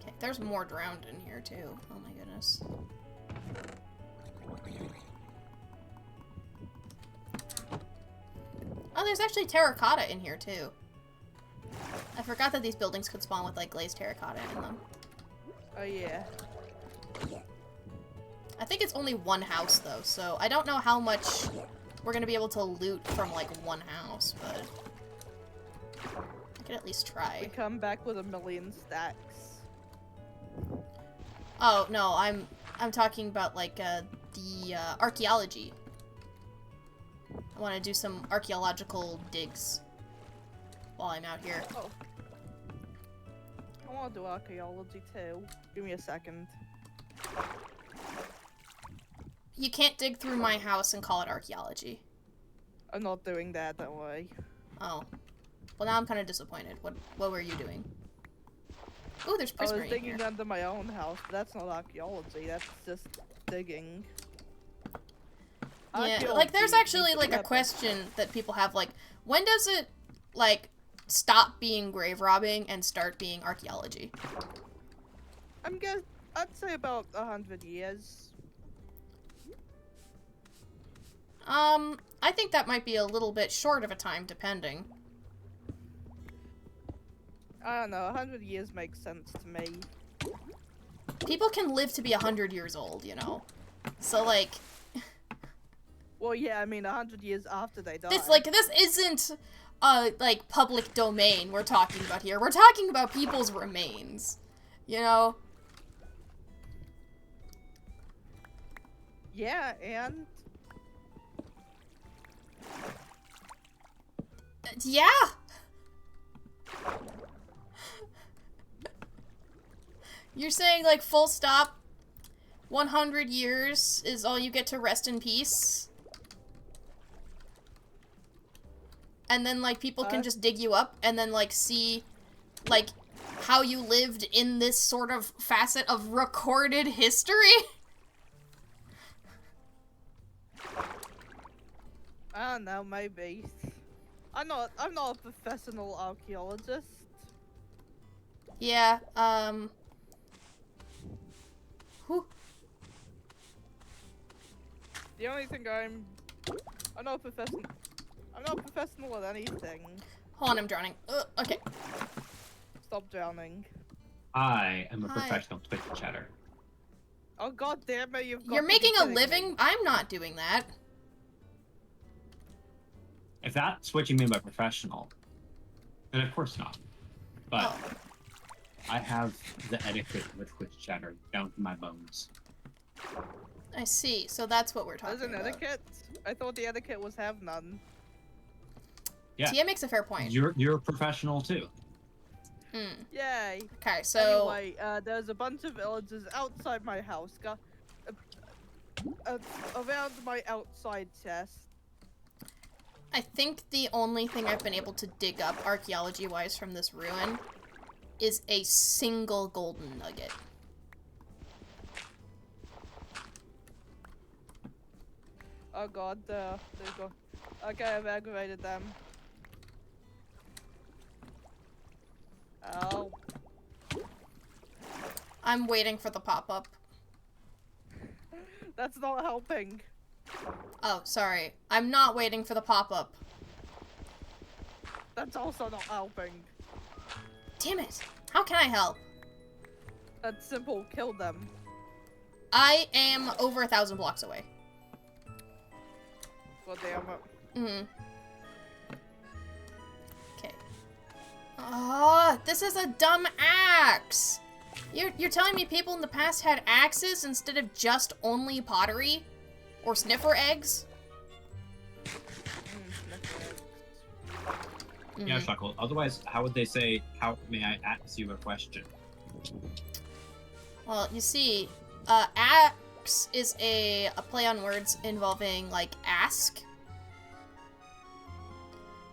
Okay, there's more drowned in here too. Oh my goodness. Oh, there's actually terracotta in here too. I forgot that these buildings could spawn with, like, glazed terracotta in them. Oh yeah. I think it's only one house though, so I don't know how much we're gonna be able to loot from, like, one house, but I could at least try. We come back with 1,000,000 stacks. Oh no, I'm talking about, like, the archaeology. I want to do some archaeological digs while I'm out here. Oh. I want to do archaeology too. Give me a second. You can't dig through my house and call it archaeology. I'm not doing that, don't worry. Oh. Well, now I'm kind of disappointed. What were you doing? Ooh, there's I was prismarine digging here. under my own house, but that's not archaeology. That's just digging. Yeah, like there's Archaeology actually needs like a purpose. question that people have, like, when does it like stop being grave robbing and start being archaeology? I'd say about 100 years. I think that might be a little bit short of a time, depending. I don't know, 100 years makes sense to me. People can live to be 100 years old, you know? So, like, Well, yeah, I mean, 100 years after they die. this isn't, like, public domain we're talking about here. We're talking about people's remains, you know? Yeah, and Yeah! You're saying, like, full stop, 100 years is all you get to rest in peace? And then, like, people can just dig you up and then, like, see, like, how you lived in this sort of facet of recorded history? I don't know, maybe. I'm not a professional archaeologist. Yeah, whew. The only thing I'm not a professional. I'm not a professional at anything. Hold on, I'm drowning. Okay. Stop drowning. I am a Hi. professional Twitch chatter. Oh god damn it, you've got You're to be making a kidding living? me. I'm not doing that. If that's what you mean by professional, then of course not. But Oh. I have the etiquette with Twitch chatter down to my bones. I see. So that's what we're talking There's an about. etiquette? I thought the etiquette was have none. Yeah. Tia makes a fair point. You're a professional too. Hmm. Yay. Okay, so Anyway, there's a bunch of villagers outside my house. Around my outside chest. I think the only thing I've been able to dig up archaeology-wise from this ruin is a single golden nugget. Oh god, there you go. Okay, I've aggravated them. Ow. I'm waiting for the pop-up. That's not helping. Oh, sorry. I'm not waiting for the pop-up. That's also not helping. Damn it! How can I help? That's simple, kill them. I am over 1,000 blocks away. God damn it. Mm-hmm. Okay. Oh, this is a dumb axe! You're telling me people in the past had axes instead of just only pottery? Or sniffer eggs? Yeah, Shuckle. Otherwise, how would they say, how may I ask you a question? Well, you see, axe is a play on words involving, like, ask.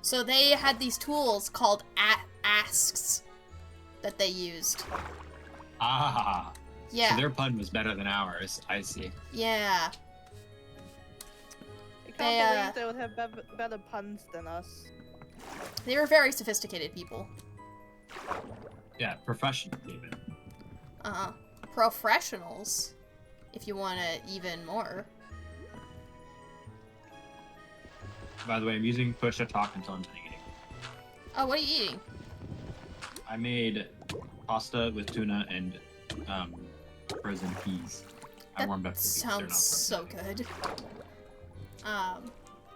So they had these tools called asks that they used. Ah. Yeah. So their pun was better than ours. I see. Yeah. I can't believe they would have better puns than us. They were very sophisticated people. Yeah, professional even. Professionals, if you want to even more. By the way, I'm using push to talk until I'm done eating. Oh, what are you eating? I made pasta with tuna and frozen peas. I warmed up the peas. They're not Sounds frozen. so good.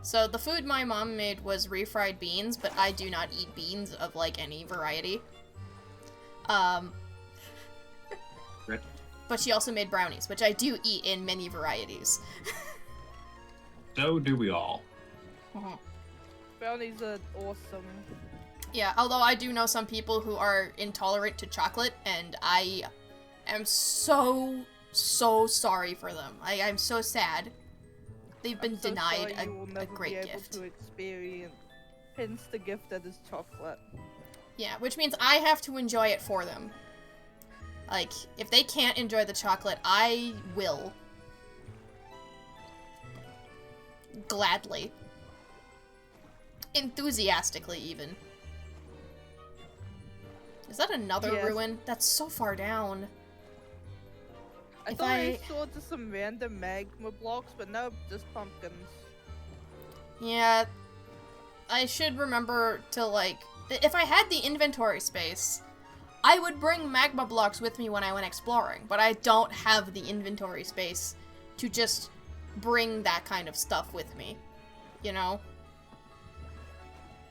So the food my mom made was refried beans, but I do not eat beans of, like, any variety. Rip. But she also made brownies, which I do eat in many varieties. So do we all. Brownies are awesome. Yeah, although I do know some people who are intolerant to chocolate, and I am so sorry for them. I'm so sad. They've been I'm so denied sorry you will a never great be able gift. to experience, hence the gift that is chocolate. Yeah, which means I have to enjoy it for them. Like, if they can't enjoy the chocolate, I will. Gladly. Enthusiastically, even. Is that another Yes. ruin? That's so far down. I If thought I I- saw just some random magma blocks, but no, just pumpkins. Yeah. I should remember to, like... If I had the inventory space, I would bring magma blocks with me when I went exploring, but I don't have the inventory space to just bring that kind of stuff with me. You know?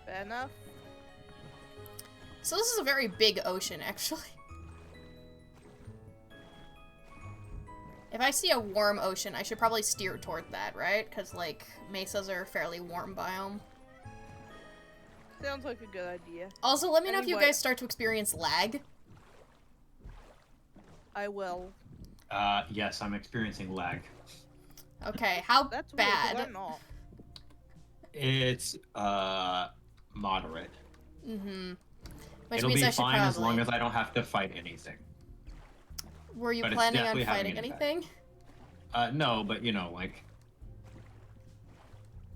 Fair enough. So this is a very big ocean, actually. If I see a warm ocean, I should probably steer toward that, right? Because, like, mesas are a fairly warm biome. Sounds like a good idea. Also, let me know if you Anyway. guys start to experience lag. I will. Yes, I'm experiencing lag. Okay, how That's weird, 'cause bad? I'm not. It's moderate. Mm-hmm. Which It'll means be I should fine probably... as long as I don't have to fight anything. Were you but it's planning on definitely having fighting an effect. anything? No, but you know, like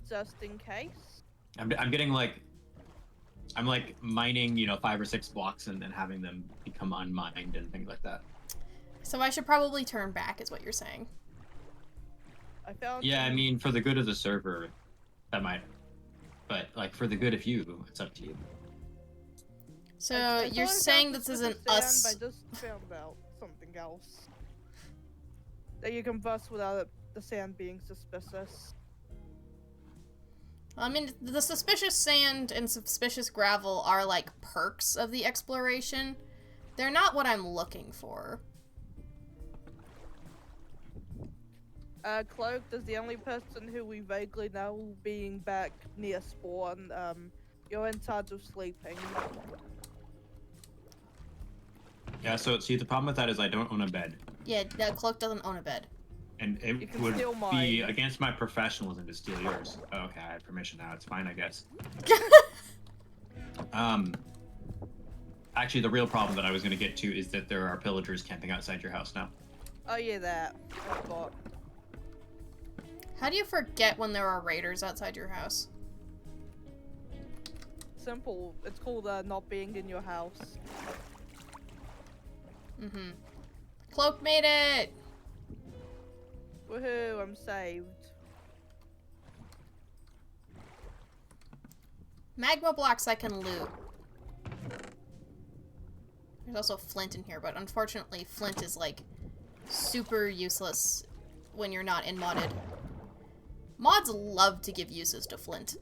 Just in case. I'm getting like I'm like mining, you know, 5 or 6 blocks and then having them become unmined and things like that. So I should probably turn back, is what you're saying. I found. Yeah, I some- mean, for the good of the server, that might. But like for the good of you, it's up to you. So I you're thought I saying found this some isn't sand, us... but I just found out something else. That you can bust without the sand being suspicious. I mean, the suspicious sand and suspicious gravel are like perks of the exploration. They're not what I'm looking for. Cloak is the only person who we vaguely know being back near spawn. You're in charge of sleeping. Yeah. So see, the problem with that is I don't own a bed, Yeah, Cloak doesn't own a bed. and You it can would steal be mine. against my professionalism to steal yours. Oh, okay, I have permission now. It's fine, I guess. Actually, the real problem that I was going to get to is that there are pillagers camping outside your house now. Oh yeah, that. I forgot. How do you forget when there are raiders outside your house? Simple. It's called not being in your house. Mm-hmm. Cloak made it! Woohoo! I'm saved. Magma blocks I can loot. There's also flint in here, but unfortunately flint is like super useless when you're not in modded. Mods love to give uses to flint.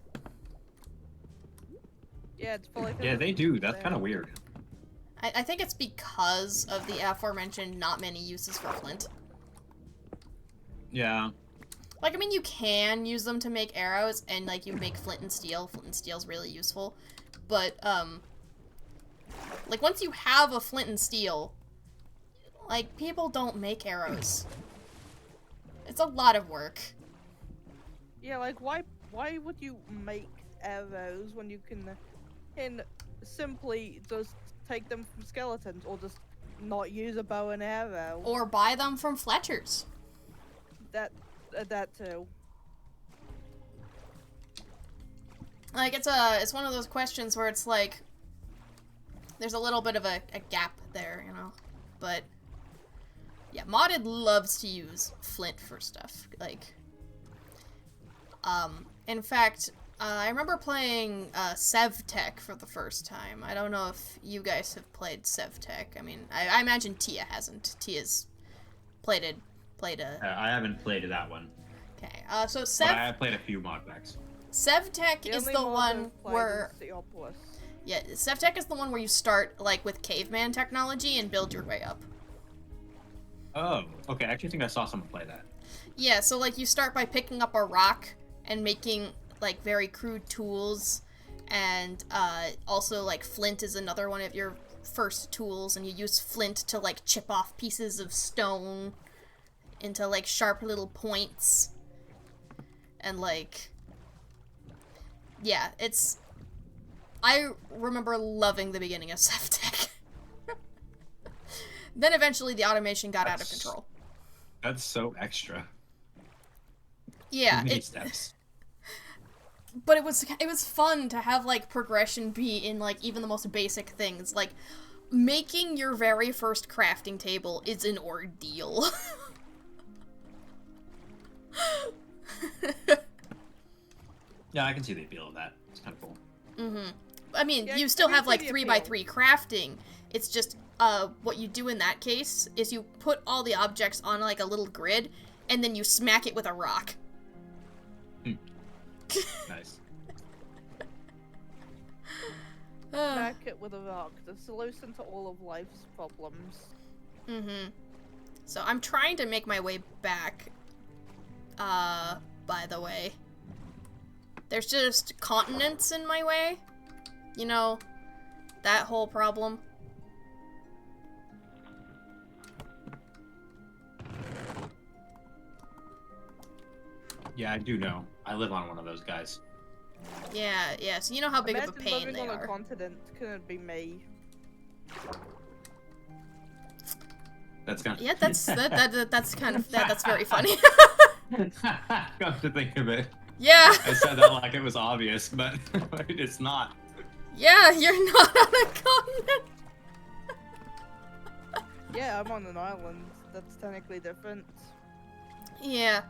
Yeah, it's fully. Yeah, they do. That's kind of weird. I think it's because of the aforementioned not many uses for flint. Yeah. Like, I mean, you can use them to make arrows, and, like, you make flint and steel. Flint and steel's really useful. But, like, once you have a flint and steel, like, people don't make arrows. It's a lot of work. Yeah, like why would you make arrows when you can simply just take them from skeletons or just not use a bow and arrow? Or buy them from Fletcher's. That too. Like, it's one of those questions where it's like, there's a little bit of a gap there, you know? But, yeah, Modded loves to use flint for stuff. Like, in fact, I remember playing SevTech for the first time. I don't know if you guys have played SevTech. I mean, I imagine Tia hasn't. Tia's played a... I haven't played that one. Okay, so But I have played a few mod packs. SevTech is only the mod one I've played where... is Theopolis. Yeah, SevTech is the one where you start, like, with caveman technology and build your way up. Oh, okay. I actually think I saw someone play that. Yeah, so, like, you start by picking up a rock and making, like, very crude tools. And, also, like, flint is another one of your first tools, and you use flint to, like, chip off pieces of stone into, like, sharp little points. And, like... Yeah, it's... I remember loving the beginning of SevTech. Then eventually the automation got out of control. That's so extra. Yeah, Too many steps. but it was fun to have like progression be in like even the most basic things. Like making your very first crafting table is an ordeal. Yeah, I can see the appeal of that. It's kind of cool. I mean, Yeah, you still I can have like see the 3x3 crafting. It's just what you do in that case is you put all the objects on like a little grid and then you smack it with a rock. Nice. Smack it with a rock. The solution to all of life's problems. So I'm trying to make my way back. By the way. There's just continents in my way. You know, that whole problem. Yeah, I do know. I live on one of those guys. Yeah, so you know how big of a Imagine pain living they on a are. continent couldn't be me. That's kind of... Yeah, that's kind of that's very funny. Come to think of it. Yeah. I said that like it was obvious, but it's not. Yeah, you're not on a continent. Yeah, I'm on an island. That's technically different. Yeah.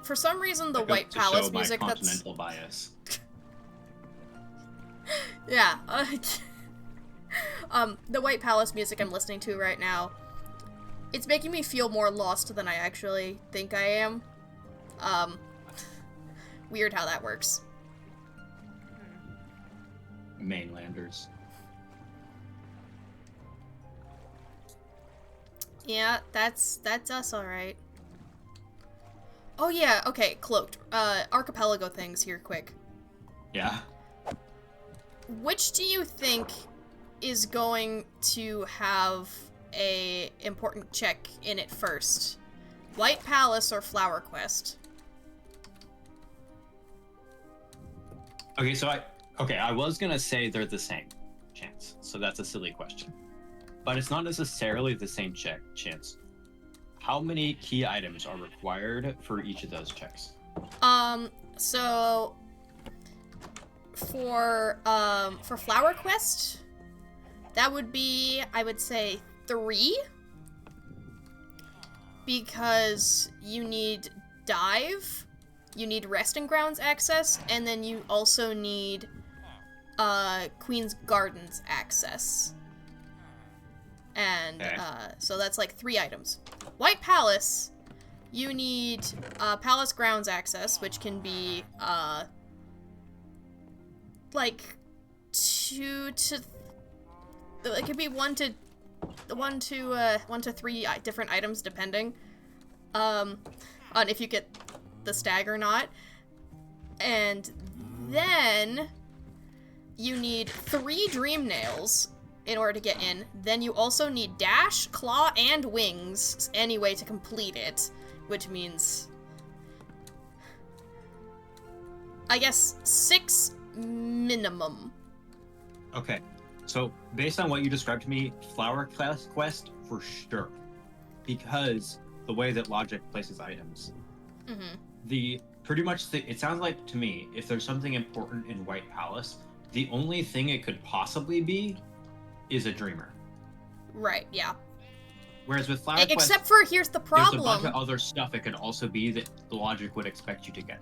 For some reason, the That goes White to Palace show my music that's... continental bias. Yeah. The White Palace music I'm listening to right now, it's making me feel more lost than I actually think I am. Weird how that works. Mainlanders. Yeah, that's us, alright. Oh yeah, okay, cloaked. Archipelago things here, quick. Yeah. Which do you think is going to have a important check in it first? White Palace or Flower Quest? Okay, so I was gonna say they're the same chance, so that's a silly question. But it's not necessarily the same chance. How many key items are required for each of those checks? So for Flower Quest, that would be, I would say, 3. Because you need dive, you need resting grounds access, and then you also need Queen's Gardens access. And Okay. so that's like 3 items. White Palace, you need Palace Grounds access, which can be like 2 to it could be 1 to 3 different items depending on if you get the stag or not. And then you need 3 dream nails in order to get in. Then you also need dash, claw, and wings anyway to complete it, which means I guess 6 minimum. Okay, so based on what you described to me, Flower Quest for sure, because the way that logic places items, it sounds like to me, if there's something important in White Palace, the only thing it could possibly be is a dreamer. Right, yeah. Whereas with Flower Quest, Except for, here's the problem. there's a bunch of other stuff it could also be that the logic would expect you to get.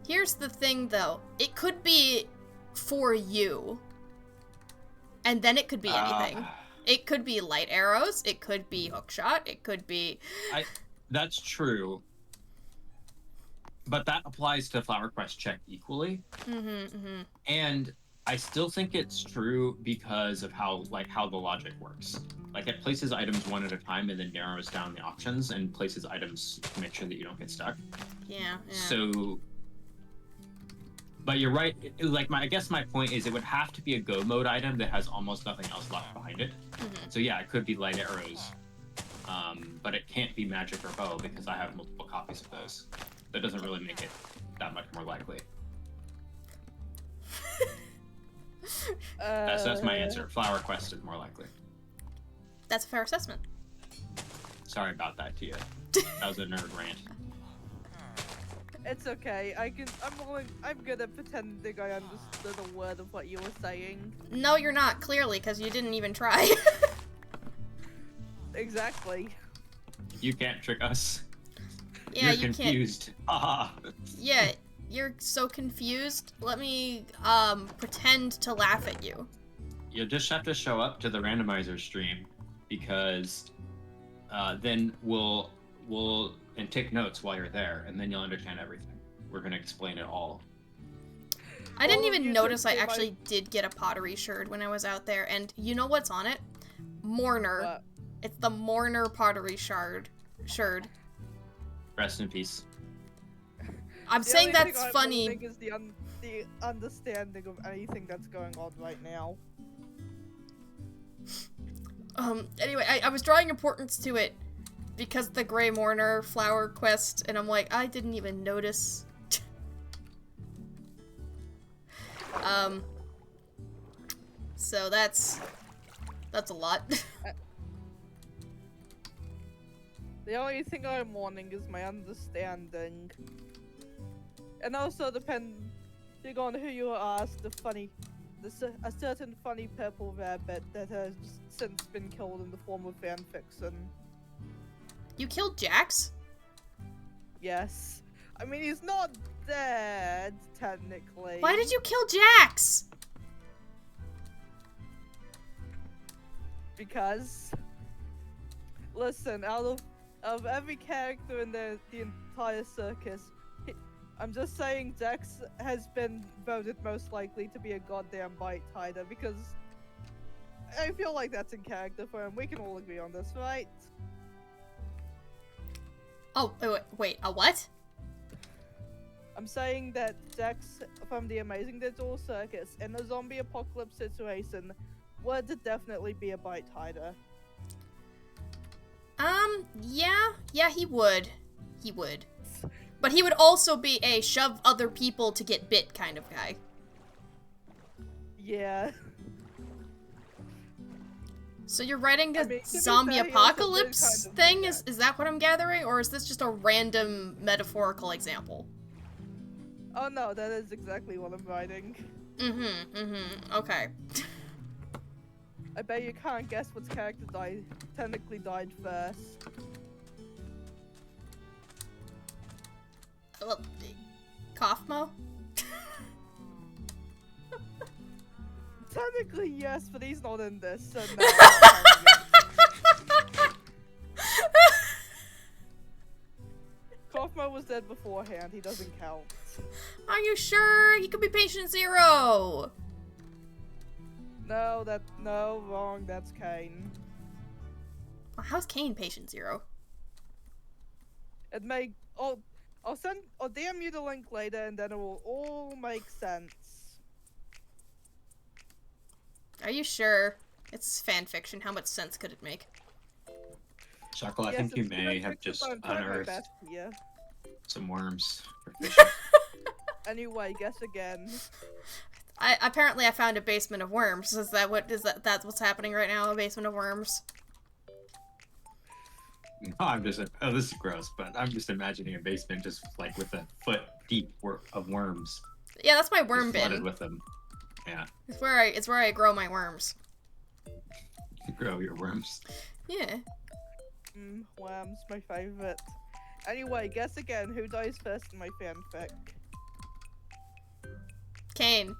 Here's the thing, though. It could be for you. And then it could be anything. It could be light arrows. It could be hookshot. It could be... That's true. But that applies to Flower Quest check equally. And I still think it's true because of how the logic works. Like, it places items one at a time and then narrows down the options and places items to make sure that you don't get stuck. Yeah. So, but you're right. I guess my point is it would have to be a go mode item that has almost nothing else left behind it. So yeah, it could be light arrows, but it can't be magic or bow because I have multiple copies of those. That doesn't really make it that much more likely. That's my answer. Flower Quest is more likely. That's a fair assessment. Sorry about that, Tia. That was a nerd rant. It's okay. I'm good at pretending I understood a word of what you were saying. No, you're not, clearly, because you didn't even try. Exactly. You can't trick us. Yeah, You're you confused. Haha. Yeah, you're so confused. Let me, pretend to laugh at you. You'll just have to show up to the randomizer stream, because then we'll and take notes while you're there, and then you'll understand everything. We're gonna explain it all. I didn't All even you notice I think they actually did get a pottery sherd when I was out there, and you know what's on it? Mourner. What? It's the Mourner pottery sherd. Rest in peace. I'm The saying only thing that's I'm funny. learning is the understanding of anything that's going on right now. Anyway, I was drawing importance to it because the Grey Mourner flower quest, and I'm like, I didn't even notice. So that's a lot. The only thing I'm mourning is my understanding. And also depending on who you ask, a certain funny purple rabbit that has since been killed in the form of fanfiction. You killed Jax? Yes. I mean, he's not dead, technically. Why did you kill Jax? Because, listen, out of every character in the entire circus, I'm just saying Dex has been voted most likely to be a goddamn bite hider, because I feel like that's in character for him. We can all agree on this, right? Oh, wait, a what? I'm saying that Dex from the Amazing Digital Circus in a zombie apocalypse situation would definitely be a bite hider. Yeah, he would. He would. But he would also be a shove other people to get bit kind of guy. Yeah. So you're writing a I mean, to be zombie fair, he also did apocalypse kind of thing? do Is that what I'm gathering? Or is this just a random metaphorical example? Oh no, that is exactly what I'm writing. Okay. I bet you can't guess which character technically died first. Well, Kaufmo? Technically yes, but he's not in this, so no. Kaufmo was dead beforehand, he doesn't count. Are you sure? He could be patient zero! No, wrong, that's Kane. How's Kane patient zero? It may, I'll DM you the link later and then it will all make sense. Are you sure? It's fan fiction. How much sense could it make? Chuckle, I Yes, think you it's may have fanfiction, just but I'm trying my unearthed best here. some worms for fishing. Anyway, guess again. Apparently I found a basement of worms. That's what's happening right now, a basement of worms? No, I'm just, oh, this is gross, but I'm just imagining a basement just like with a foot deep of worms. Yeah, that's my worm Just flooded bin. with them. Yeah, It's where I grow my worms. you grow your worms. Yeah. Worms, my favorite. Anyway, guess again, who dies first in my fanfic? Kane.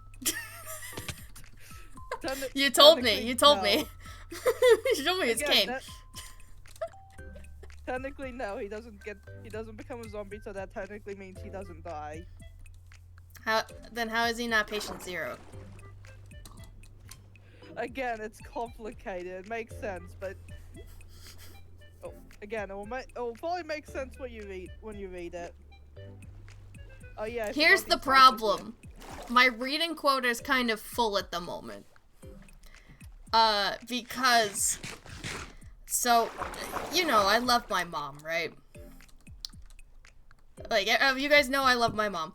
Techni- You told me. technically, You told no. me. You told me it's Again, Kane. that- Technically, no, he doesn't become a zombie, so that technically means he doesn't die. How is he not patient zero? Again, it's complicated. It makes sense, but again, it will probably make sense when you read it. Oh yeah. I Here's forgot the these problem. My reading quota is kind of full at the moment. Because... So, you know, I love my mom, right? Like, you guys know I love my mom.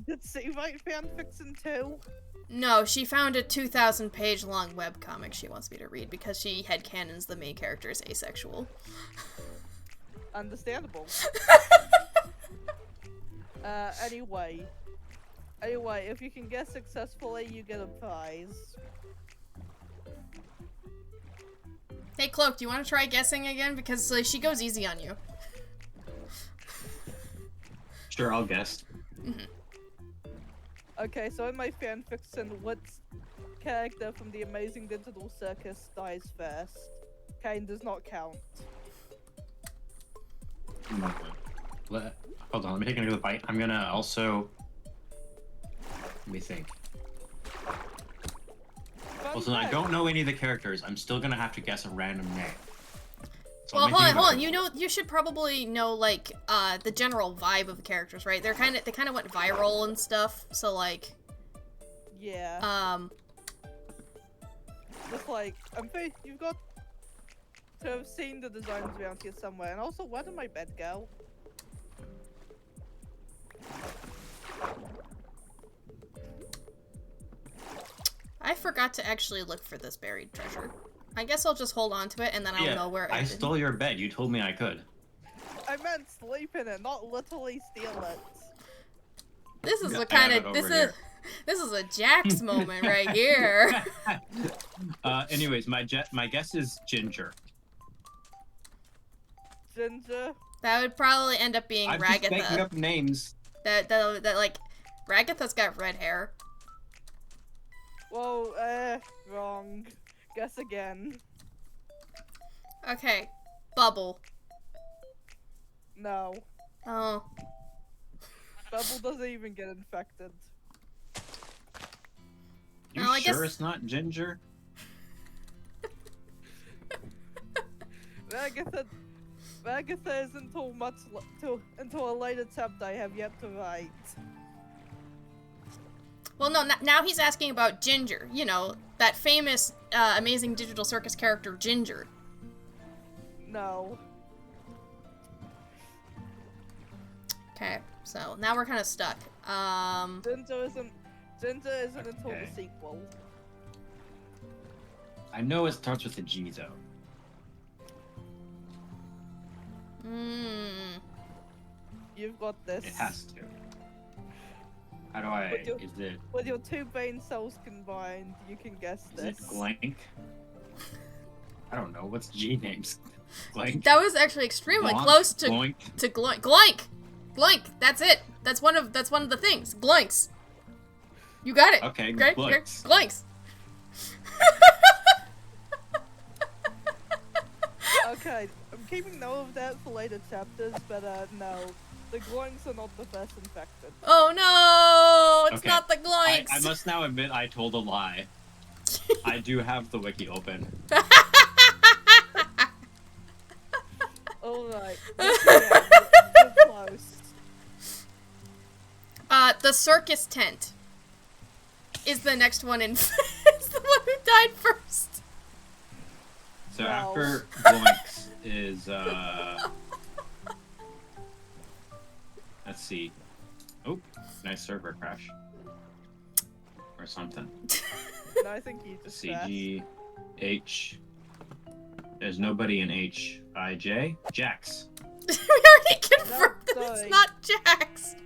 Did C write fanfiction too? No, she found a 2,000-page long webcomic she wants me to read because she headcanons the main character is asexual. Understandable. Anyway, if you can guess successfully, you get a prize. Hey, Cloak, do you want to try guessing again? Because like, she goes easy on you. Sure, I'll guess. Okay, so in my fanfiction, what character from the Amazing Digital Circus dies first? Kane does not count. Hold on, let me take another bite. I'm gonna also... Let me think. Also, I don't know any of the characters. I'm still gonna have to guess a random name. So Well, hold on. You should probably know like the general vibe of the characters, right? They kind of went viral and stuff. So like, yeah. Just like you've got to have seen the designs around here somewhere. And also, where did my bed go? I forgot to actually look for this buried treasure. I guess I'll just hold on to it and then I'll know where I stole your bed. You told me I could. I meant sleep in it, not literally steal it. This is the kind of this is a Jax moment right here. Anyways, my guess is Ginger. Ginger. That would probably end up being I'm Ragatha. just making up names. That like Ragatha's got red hair. Whoa, wrong. Guess again. Okay, Bubble. No. Oh. Bubble doesn't even get infected. You No, I sure guess... it's not Ginger? Ragatha is until a later chapter I have yet to write. Well, no, now he's asking about Ginger. You know, that famous Amazing Digital Circus character, Ginger. No. Okay, so now we're kind of stuck. Ginger isn't until the sequel. I know it starts with a G though. You've got this. It has to. How do I? With your two brain cells combined, you can guess this. Is it Glank? I don't know. What's G names? Glank. That was actually extremely close to Gloink. Gloink. Gloink. That's it. That's one of the things. Gloinks. You got it. Okay. Great. Gloinks. Gloinks. Okay, I'm keeping note of that for later chapters, but no. The Gloinks are not the first infected. Oh no! It's Okay. not the Gloinks! I must now admit I told a lie. I do have the wiki open. Alright. You're close. The circus tent is the next one in. It's the one who died first. So No. after Gloinks is let's see. Oh, nice server crash. Or something. No, I think you just crashed. CG H. There's nobody in H. I J. Jax. We already confirmed that sorry. it's not Jax.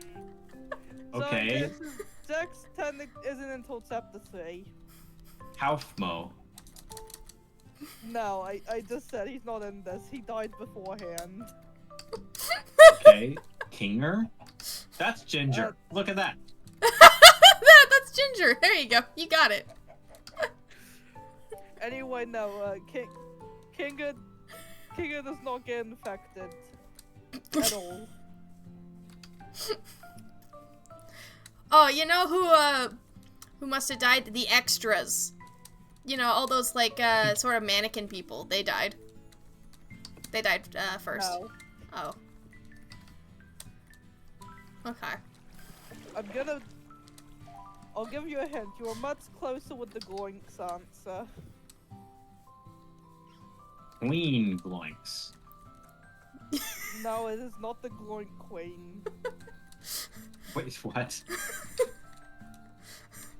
Okay. So Jax 10 isn't until chapter 3. Haufmo. No, I just said he's not in this. He died beforehand. Okay. Kinger. That's Ginger. Look at that. That's Ginger. There you go. You got it. Anyway, no, Kinga does not get infected. At all. Oh, you know who must have died? The extras. You know, all those like sort of mannequin people. They died. They died first. No. Oh. Okay. I'll give you a hint. You are much closer with the Gloinks answer. Queen Gloinks. No, it is not the Gloink Queen. Wait, what?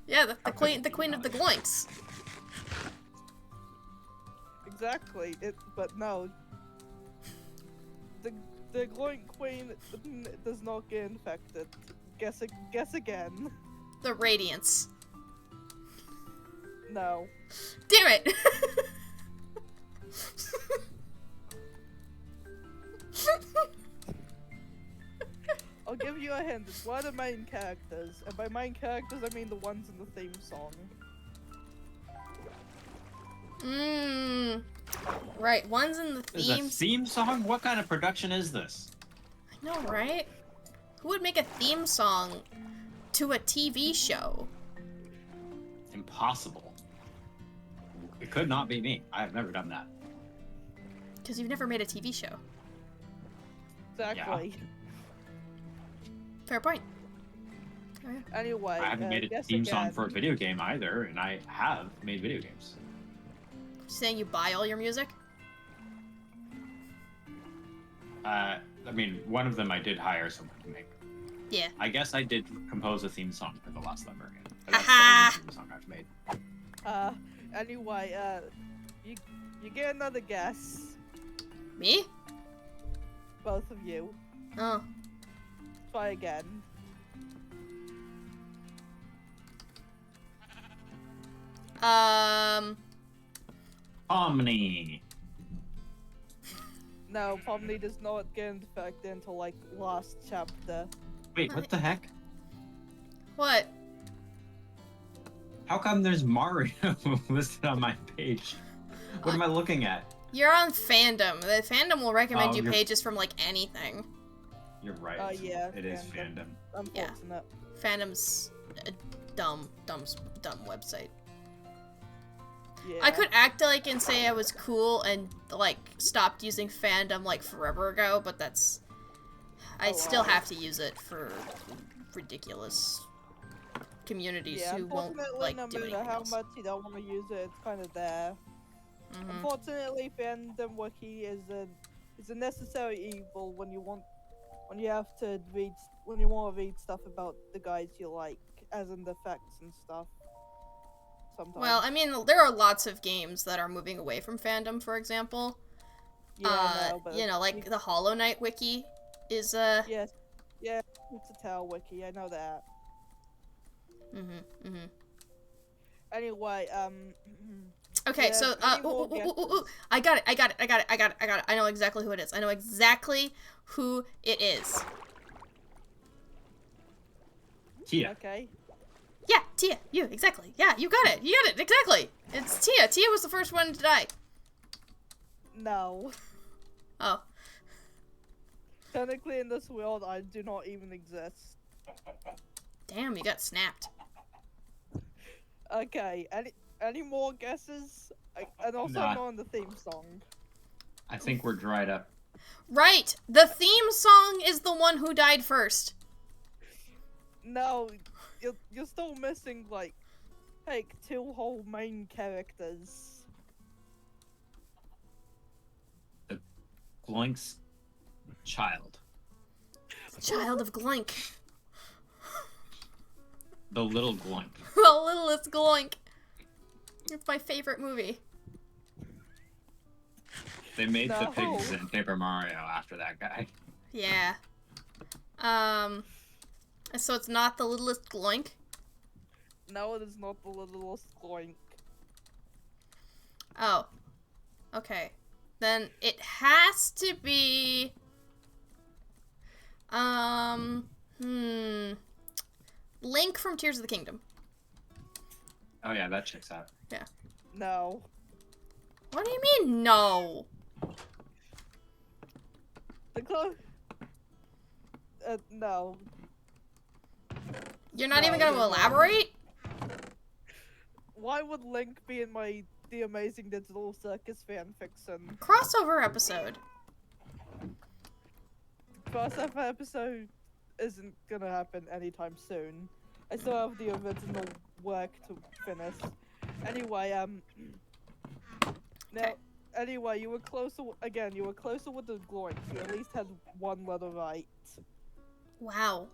Yeah, the queen of the gloinks. Exactly. But no. The Gloink Queen does not get infected. Guess again. The radiance. No. Damn it! I'll give you a hint. It's one of the main characters, and by main characters I mean the ones in the theme song. Right, one's in the There's a themes. theme song? What kind of production is this? I know, right? Who would make a theme song to a TV show? Impossible. It could not be me. I have never done that. Because you've never made a TV show. Exactly. Fair point. Oh, yeah. Anyway, I haven't made a guess theme song again. for a video game either, and I have made video games. Saying you buy all your music? I mean, one of them I did hire someone to make. Yeah. I guess I did compose a theme song for the Last Lever game. But that's Aha! the only theme song I've made. Anyway, you get another guess. Me? Both of you. Oh. Try again. Omni. No, Pomni does not get infected until like last chapter. Wait, what the heck? What? How come there's Mario listed on my page? What am I looking at? You're on fandom. The fandom will recommend Oh, you you're- pages from like anything. You're right. Yeah, It is fandom. fandom. Unfortunate. Fandom's a dumb website. Yeah. I could act like and say I was cool and like stopped using fandom like forever ago, but that's I still have to use it for ridiculous communities Yeah, who won't unfortunately, like no do anything matter how else. much you don't want to use it, it's kind of there. Mhm. Unfortunately, fandom wiki is a necessary evil when you want to read stuff about the guys you like, as in the facts and stuff. Sometimes. Well, I mean, there are lots of games that are moving away from fandom, for example. yeah, I know, but You know, like the Hollow Knight wiki is yes, yeah, it's a tell wiki. I know that. Anyway, Okay, yeah, so any more guesses? I got it. I know exactly who it is. I know exactly who it is. Tia. Okay. Yeah, Tia, you, exactly. Yeah, you got it, exactly. It's Tia. Tia was the first one to die. No. Oh. Technically, in this world, I do not even exist. Damn, you got snapped. Okay. Any more guesses? And also Nah. not on the theme song. I think we're dried up. Right, the theme song is the one who died first. No, you're still missing like two whole main characters. The Gloink's child. Child of Gloink. The little Gloink. The littlest Gloink. It's my favorite movie. They made the No. pigs in Paper Mario after that guy. Yeah. So it's not the littlest Gloink? No, it is not the littlest Gloink. Oh. Okay. Then it has to be... Link from Tears of the Kingdom. Oh yeah, that checks out. Yeah. No. What do you mean, no? No. You're not No, even gonna you're not. elaborate? Why would Link be in my The Amazing Digital Circus fanfiction? Crossover episode. First episode isn't gonna happen anytime soon. I still have the original work to finish. Anyway, now, Okay. anyway, you were closer with the Glory. You at least had one letter right. Wow.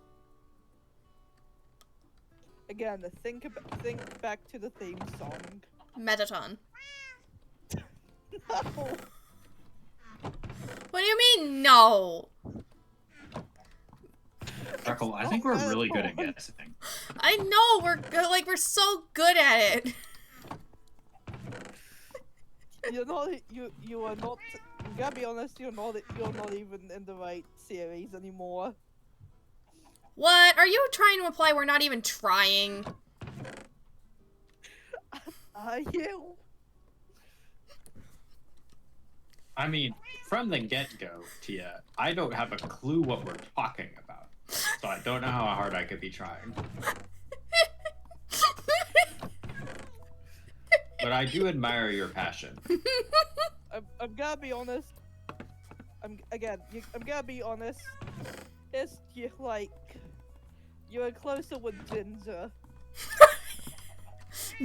Again, think back to the theme song. Metaton. No. What do you mean, no? Freckle, I think we're really good at guessing. I know, we're so good at it. You are not. You gotta be honest. You're not even in the right series anymore. What? Are you trying to imply we're not even trying? Are you? I mean, from the get-go, Tia, I don't have a clue what we're talking about. So I don't know how hard I could be trying. But I do admire your passion. I'm gonna be honest. I'm gonna be honest. It's you're closer with Ginger.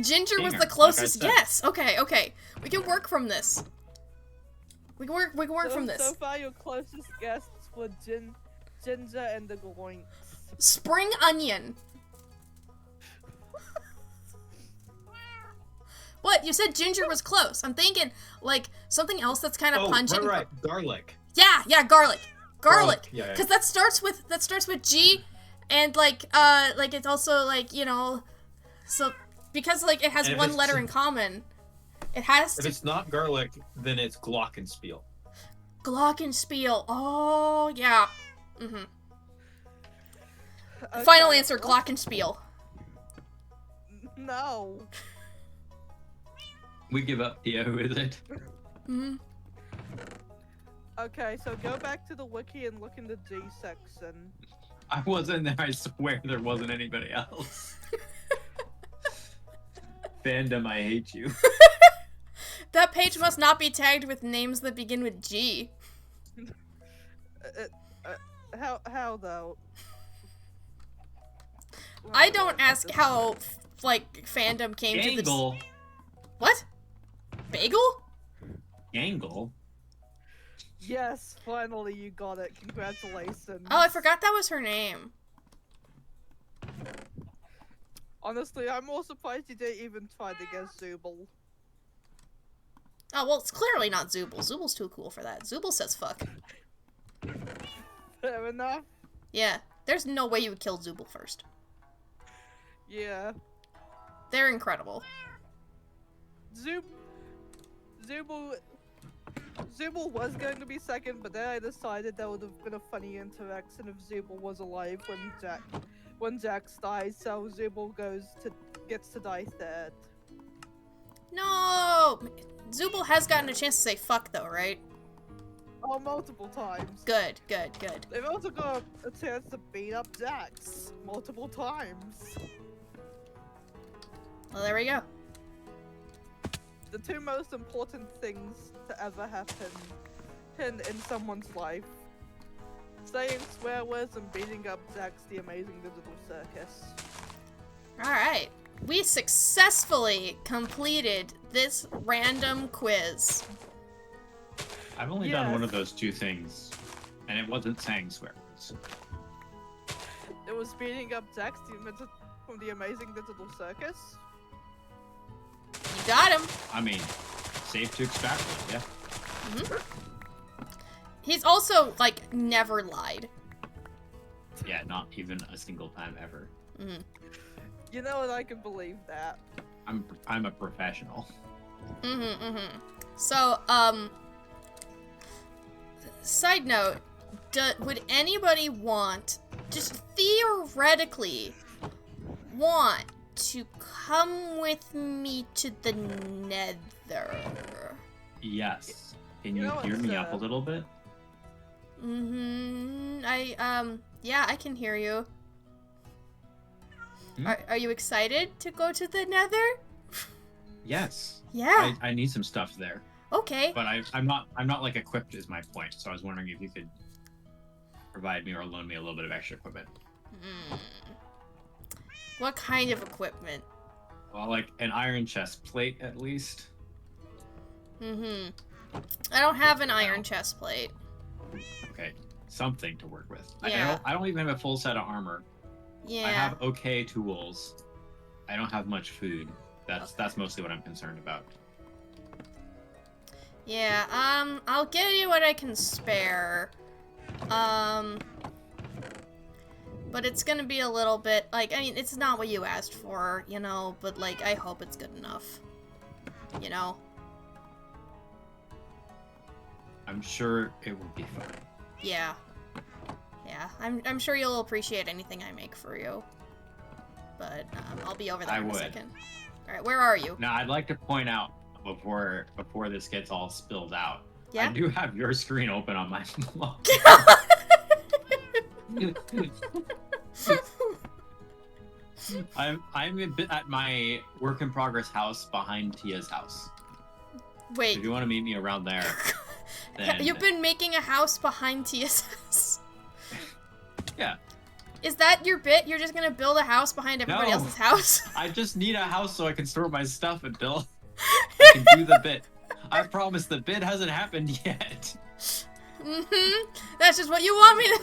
Ginger was Stinger, the closest like I said. guess. Okay. We can work from this. We can work from this. So far, your closest guests were Ginger and the Goinks. Spring onion. What? You said ginger was close. I'm thinking like something else that's kind of pungent. Right. Garlic. Yeah, garlic. Garlic. Yeah. Cuz that starts with G and like it's also like, you know, so because like it has And if one it's- letter in common. It has If to it's not garlic, then it's glockenspiel. glockenspiel. Oh, yeah. Mhm. Okay, Final answer well, glockenspiel. No. We give up, Tia. Who is it? Mhm. Okay, so go back to the wiki and look in the G section. I wasn't there. I swear there wasn't anybody else. Fandom, I hate you. That page must not be tagged with names that begin with G. How though? I don't ask how, like, fandom came to the... Gangle. What? Bagel? Gangle. Yes, finally you got it. Congratulations. Oh, I forgot that was her name. Honestly, I'm more surprised you didn't even try to guess Zubul. Oh, well, it's clearly not Zubul. Zubul's too cool for that. Zubul says fuck. Fair enough. Yeah, there's no way you would kill Zubul first. Yeah. They're incredible. Zubul was going to be second, but then I decided that would have been a funny interaction if Zubul was alive when Jax dies, so Zubul gets to die third. No! Zubul has gotten a chance to say fuck, though, right? Oh, multiple times. Good. They've also got a chance to beat up Jax multiple times. Well, there we go. The two most important things to ever happen in someone's life. Saying swear words and beating up Jax the Amazing Digital Circus. Alright. We successfully completed this random quiz. I've only done one Yes. of those two things, and it wasn't saying swear words. It was beating up Jax from the Amazing Digital Circus. You got him. I mean, safe to extrapolate, yeah. He's also, like, never lied. Yeah, not even a single time ever. You know what? I can believe that. I'm a professional. So, side note, would anybody just theoretically want to come with me to the Nether? Yes. Can You you know hear what's, me up a little bit? Yeah, I can hear you. Hmm? Are you excited to go to the Nether? Yes. Yeah. I need some stuff there, Okay. but I'm not like equipped is my point. So I was wondering if you could provide me or loan me a little bit of extra equipment. What kind of equipment? Well, like an iron chest plate at least. I don't have an iron chest plate. Okay, something to work with. Yeah. I don't even have a full set of armor. Yeah. I have okay tools. I don't have much food. That's mostly what I'm concerned about. Yeah, I'll give you what I can spare. But it's gonna be a little bit, like, I mean, it's not what you asked for, you know, but, like, I hope it's good enough. You know? I'm sure it will be fine. Yeah. Yeah, I'm sure you'll appreciate anything I make for you. But, I'll be over there in a second. Alright, where are you? Now, I'd like to point out, before this gets all spilled out, Yeah? I do have your screen open on my phone. I'm at my work in progress house behind Tia's house. Wait. If you want to meet me around there, then You've been making a house behind Tia's house? yeah. Is that your bit? You're just gonna build a house behind everybody No. else's house? I just need a house so I can store my stuff until I can do the bit. I promise the bit hasn't happened yet. Mm-hmm. That's just what you want me to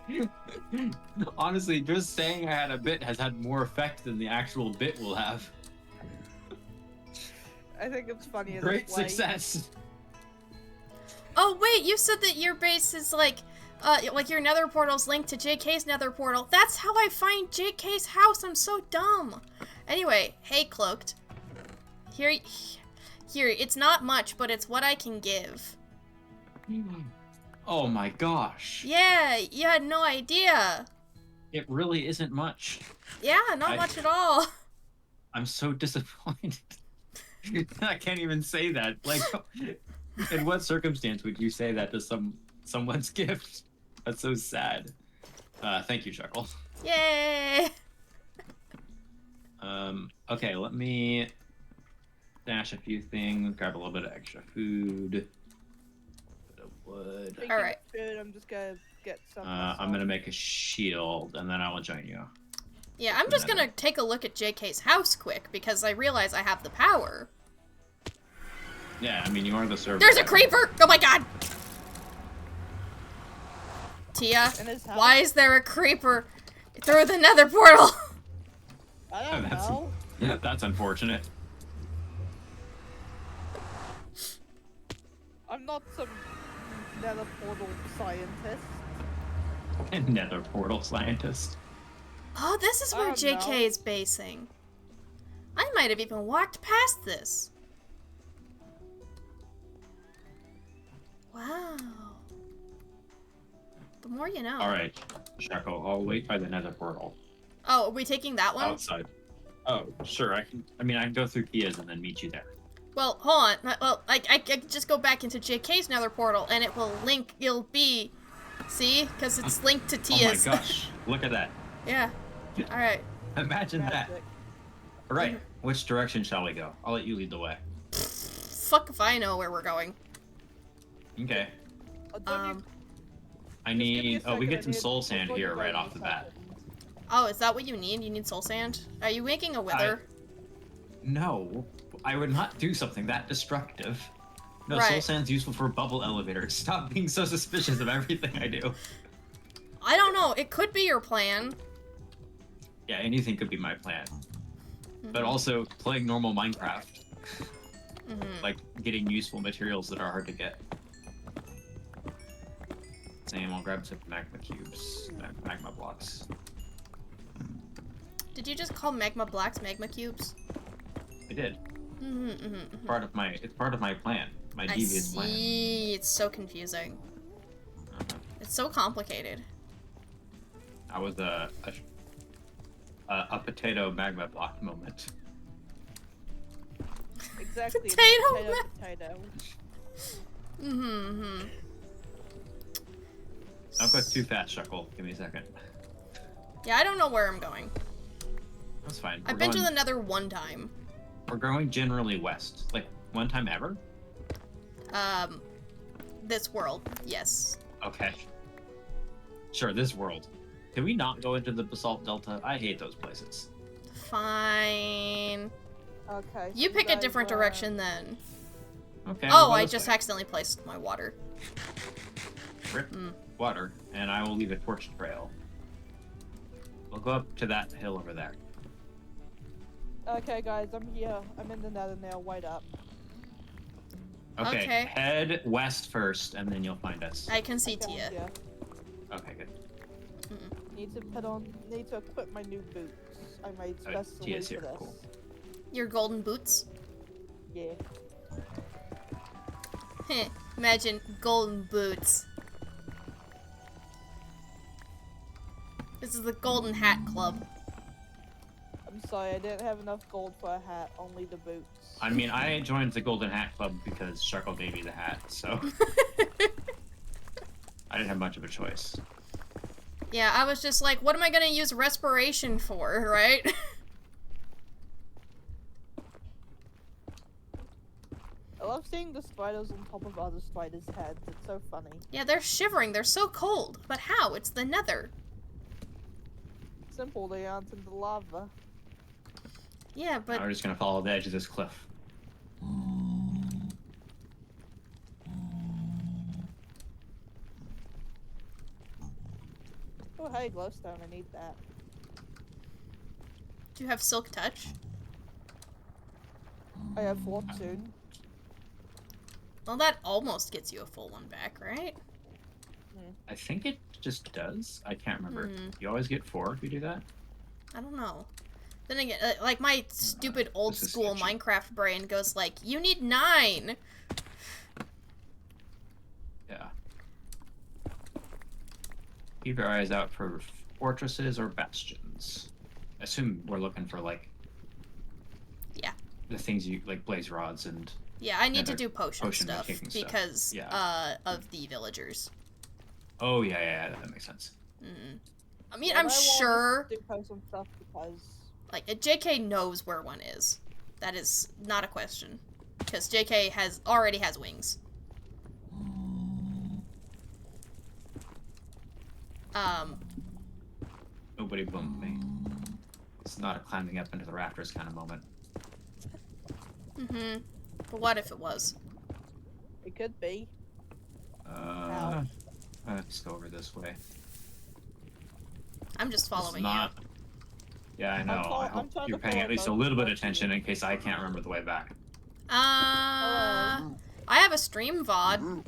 think. Honestly, just saying I had a bit has had more effect than the actual bit will have. I think it's funny. Great success. Oh wait, you said that your base is like your nether portal's linked to JK's nether portal. That's how I find JK's house. I'm so dumb. Anyway, hey Cloaked. Here, it's not much, but it's what I can give. Oh my gosh. Yeah, you had no idea. It really isn't much. Yeah, not much at all. I'm so disappointed. I can't even say that. Like, in what circumstance would you say that to someone's gift? That's so sad. Thank you, Chuckle. Yay! Okay, let me dash a few things, grab a little bit of extra food. Bit of wood. Speaking Alright. of food, I'm just gonna get some. I'm gonna make a shield, and then I will join you. Yeah, I'm just gonna take a look at JK's house quick, because I realize I have the power. Yeah, I mean, you are the server. There's a creeper! Oh my god! Tia, In his house? why is there a creeper through the nether portal? I don't That's- know. That's unfortunate. I'm not some nether portal scientist. Nether portal scientist. Oh, this is where Oh, JK no. is basing. I might have even walked past this. Wow. The more you know. Alright, Shaco, I'll wait by the nether portal. Oh, are we taking that one? Outside. Oh, sure, I can go through Tia's and then meet you there. Well, hold on. Well, I can just go back into JK's nether portal and it will link, it'll be, see? Because it's linked to Tia's. Oh my gosh, look at that. Yeah. Alright. Imagine that. Magic. Alright, which direction shall we go? I'll let you lead the way. Fuck if I know where we're going. Okay. Don't you- I just give me a need, we second, get I some need- soul sand before you here go right any off the bat. seconds. Oh, is that what you need? You need soul sand? Are you making a wither? No, I would not do something that destructive. No, soul Right. sand's useful for bubble elevators. Stop being so suspicious of everything I do. I don't know. It could be your plan. Yeah, anything could be my plan. But also, playing normal Minecraft. Like, getting useful materials that are hard to get. Same, I'll grab some magma cubes. Magma blocks. Did you just call magma blocks magma cubes? I did. Mm-hmm. It's part of my plan. My I devious plan. see. It's so confusing. It's so complicated. That was a potato magma block moment. Exactly. Potato Potato. Mm-hmm. Don't go too fast, Shuckle. Give me a second. Yeah, I don't know where I'm going. That's fine. I've been to the nether one time. We're going generally west. Like, one time ever? This world, yes. Okay. Sure, this world. Can we not go into the Basalt Delta? I hate those places. Fine. Okay. You pick a guys, different direction then. Okay. Oh, we'll I go this just way. accidentally placed my water. Rip water, and I will leave a torch trail. We'll go up to that hill over there. Okay, guys, I'm here. I'm in the nether now. Wait up. Okay, Okay. head west first, and then you'll find us. I can see Okay, Tia. yeah. Okay, good. Need to equip my new boots. I made Oh, specially Tia's for here, this. cool. Your golden boots. Yeah. Heh. Imagine golden boots. This is the Golden Hat Club. I'm sorry, I didn't have enough gold for a hat, only the boots. I mean, I joined the Golden Hat Club because Shuckle gave me the hat, so I didn't have much of a choice. Yeah, I was just like, what am I gonna use respiration for, right? I love seeing the spiders on top of other spiders' heads. It's so funny. Yeah, they're shivering. They're so cold. But how? It's the nether. Simple, they aren't in the lava. Yeah, Now but we're just gonna follow the edge of this cliff. Oh, hey, glowstone, I need that. do you have Silk Touch? I have fortune. Well, that almost gets you a full one back, right? I think it just does. I can't remember. Hmm. You always get 4 if you do that? I don't know. Then again, like my stupid old this is school sketchy. Minecraft brain goes like, you need 9! Yeah. Keep your eyes out for fortresses or bastions. I assume we're looking for, like... Yeah. The things you... Like, blaze rods and... Yeah, I need to Nether do potion potion stuff making stuff. because Yeah. of the villagers. Oh, yeah, that makes sense. I mean, Yeah, I'm but I will sure, just do potion stuff because... like, JK knows where one is. That is not a question. Because JK already has wings. Nobody bumped me. It's not a climbing up into the rafters kind of moment. But what if it was? It could be. Let's go over this way. I'm just It's following not... Yeah, I know. I I'm hope trying you're to paying follow at least a both little bit of directions. attention in case I can't remember the way back. you. I have a stream VOD.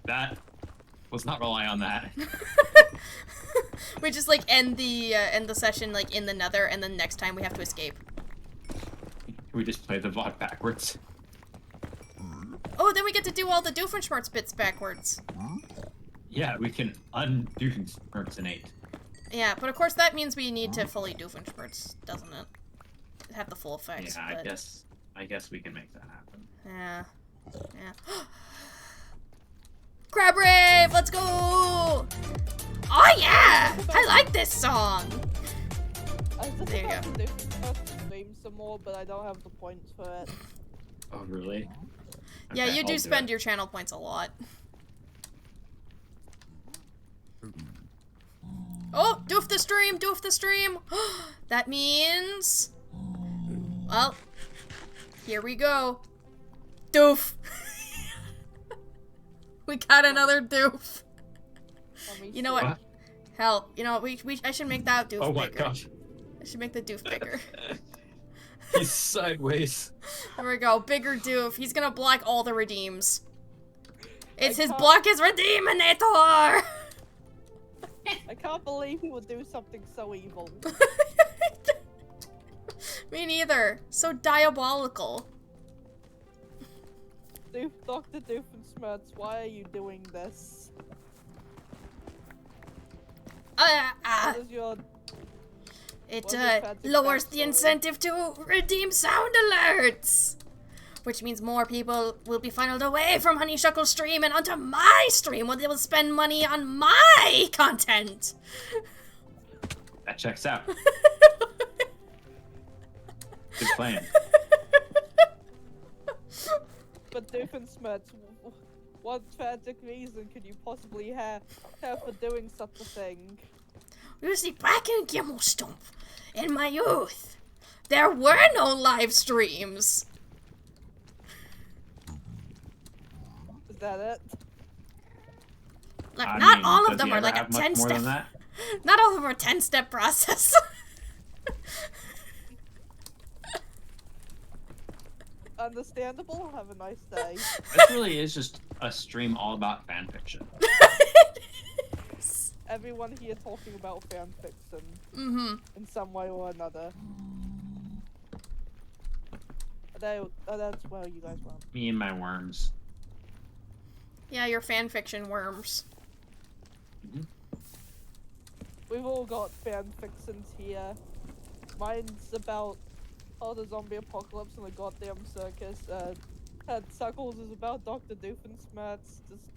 That... Let's not rely on that. We just, like, end the session, like, in the nether, and then next time we have to escape. We just play the VOD backwards. Oh, then we get to do all the Doofenshmirtz bits backwards. Yeah, we can undo impersonate. Yeah, but of course that means we need to fully Doofenshmirtz, doesn't it? Have the full effects, Yeah, but... I guess we can make that happen. Yeah. Yeah. Crab Rave! Let's go! Oh yeah! I like this song! I was just There you about to do stream some more, but I don't have the points for it. Oh, really? Yeah, Okay, you I'll do it. spend your channel points a lot. Oh, doof the stream! Doof the stream! That means... Well, here we go. Doof! We got another doof. Let me You know see. what? Hell, you know, I should make that doof Oh my bigger. gosh. I should make the doof bigger. He's sideways. There we go, bigger doof. He's gonna block all the redeems. It's his can't- block is Redeeminator! I can't believe he would do something so evil. Me neither. So diabolical. Dr. Doofenshmirtz, why are you doing this? What is your... It What is fancy lowers the backstory? incentive to redeem sound alerts! Which means more people will be funneled away from Honeyshuckle's stream and onto my stream where they will spend money on my content! That checks out. Good plan. But Doofenshmirtz, what tragic reason could you possibly have for doing such a thing? You see, back in Gimmelstump, in my youth, there were no live streams. Is that it? Like, I not mean, all of does them he are ever like a have much more than 10-step. that? Not all of them are 10-step process. Understandable. Have a nice day. This really is just a stream all about fanfiction. Everyone here talking about fanfiction Mm-hmm. in some way or another. That's where you guys went. Me and my worms. Yeah, your fanfiction worms. We've all got fanfictions here. Mine's about the zombie apocalypse and the goddamn circus. Suckles is about Dr. Doofenshmirtz just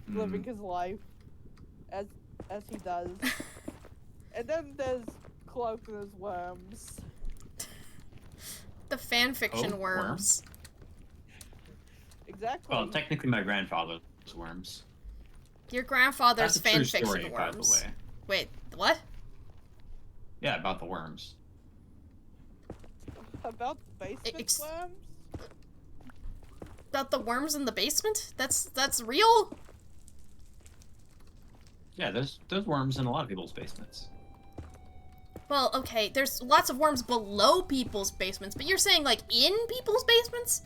living his life as he does. And then there's Cloak and his worms. The fanfiction Oh, worms. Exactly. Well, technically my grandfather's worms. Your grandfather's That's a true fanfiction story, by the worms. way. Wait, what? Yeah, about the worms. About the basement worms? About the worms in the basement? That's real? Yeah, there's worms in a lot of people's basements. Well, okay, there's lots of worms below people's basements, but you're saying, like, in people's basements?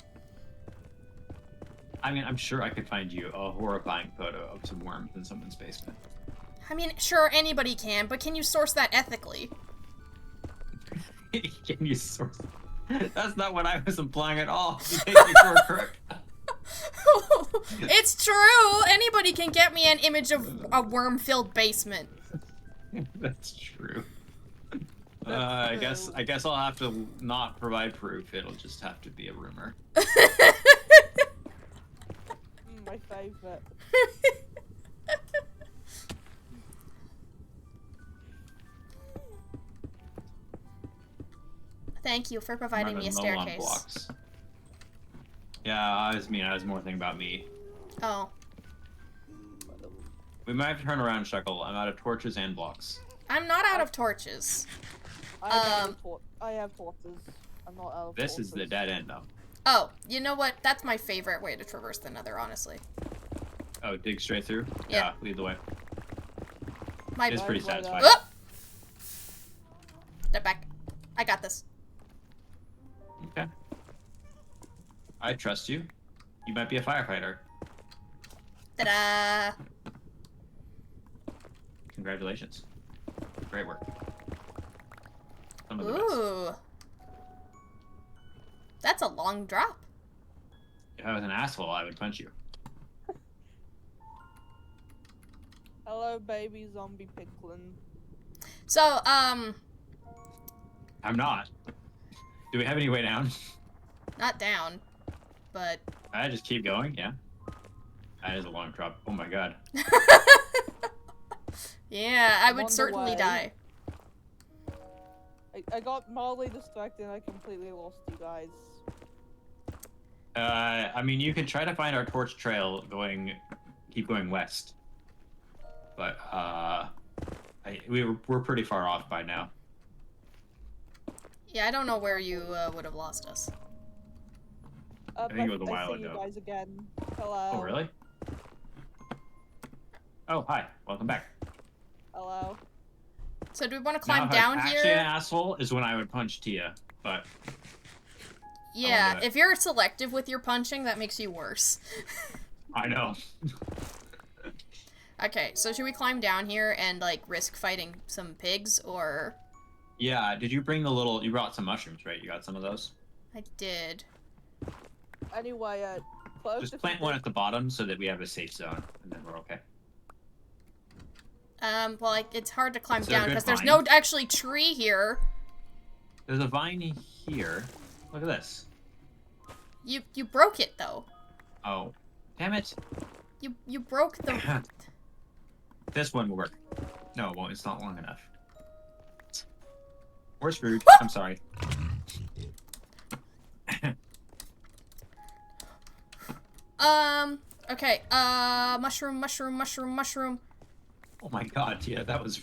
I mean, I'm sure I could find you a horrifying photo of some worms in someone's basement. I mean, sure, anybody can, but can you source that ethically? Can you source? That's not what I was implying at all. You take me for a crook. It's true! Anybody can get me an image of a worm-filled basement. That's true. I guess I'll have to not provide proof. It'll just have to be a rumor. My favorite. Thank you for providing me a staircase. Blocks. Yeah, I was more thinking about me. Oh. We might have to turn around, Shekel. I'm out of torches and blocks. I'm not out of torches. I have torches. I'm not out of This torches. is the dead end, though. Oh, you know what? That's my favorite way to traverse the nether, honestly. Oh, dig straight through? Yeah. Lead the way. My It's pretty satisfying. Whoop! Step back. I got this. Okay. I trust you. You might be a firefighter. Ta-da! Congratulations. Great work. Some of the best. Ooh. That's a long drop. If I was an asshole, I would punch you. Hello, baby zombie piglin. So, I'm not. Do we have any way down? not down, but... I just keep going, yeah. That is a long drop. Oh my god. yeah, I I'm would on the certainly way. die. I got mildly distracted and I completely lost you guys. I mean, you could try to find our torch trail keep going west. But, we're pretty far off by now. Yeah, I don't know where you would have lost us. I think it was a while I see ago. you guys again. Hello. Oh, really? Oh, hi. Welcome back. Hello. So do we want to Now, climb if down I'm here? actually an asshole is when I would punch Tia, but... Yeah, do it. if you're selective with your punching, that makes you worse. I know. Okay, so should we climb down here and, like, risk fighting some pigs, or... Yeah, did you bring you brought some mushrooms, right? You got some of those? I did. Anyway, close. Just plant one at the bottom so that we have a safe zone, and then we're okay. Well, it's hard to climb Is there a down, good because there's vine? no actually tree here. There's a vine here. Look at this. You broke it, though. Oh, damn it. You broke the... This one will work. No, it won't. It's not long enough. We're screwed. I'm sorry. Okay, mushroom. Oh my god, yeah, that was...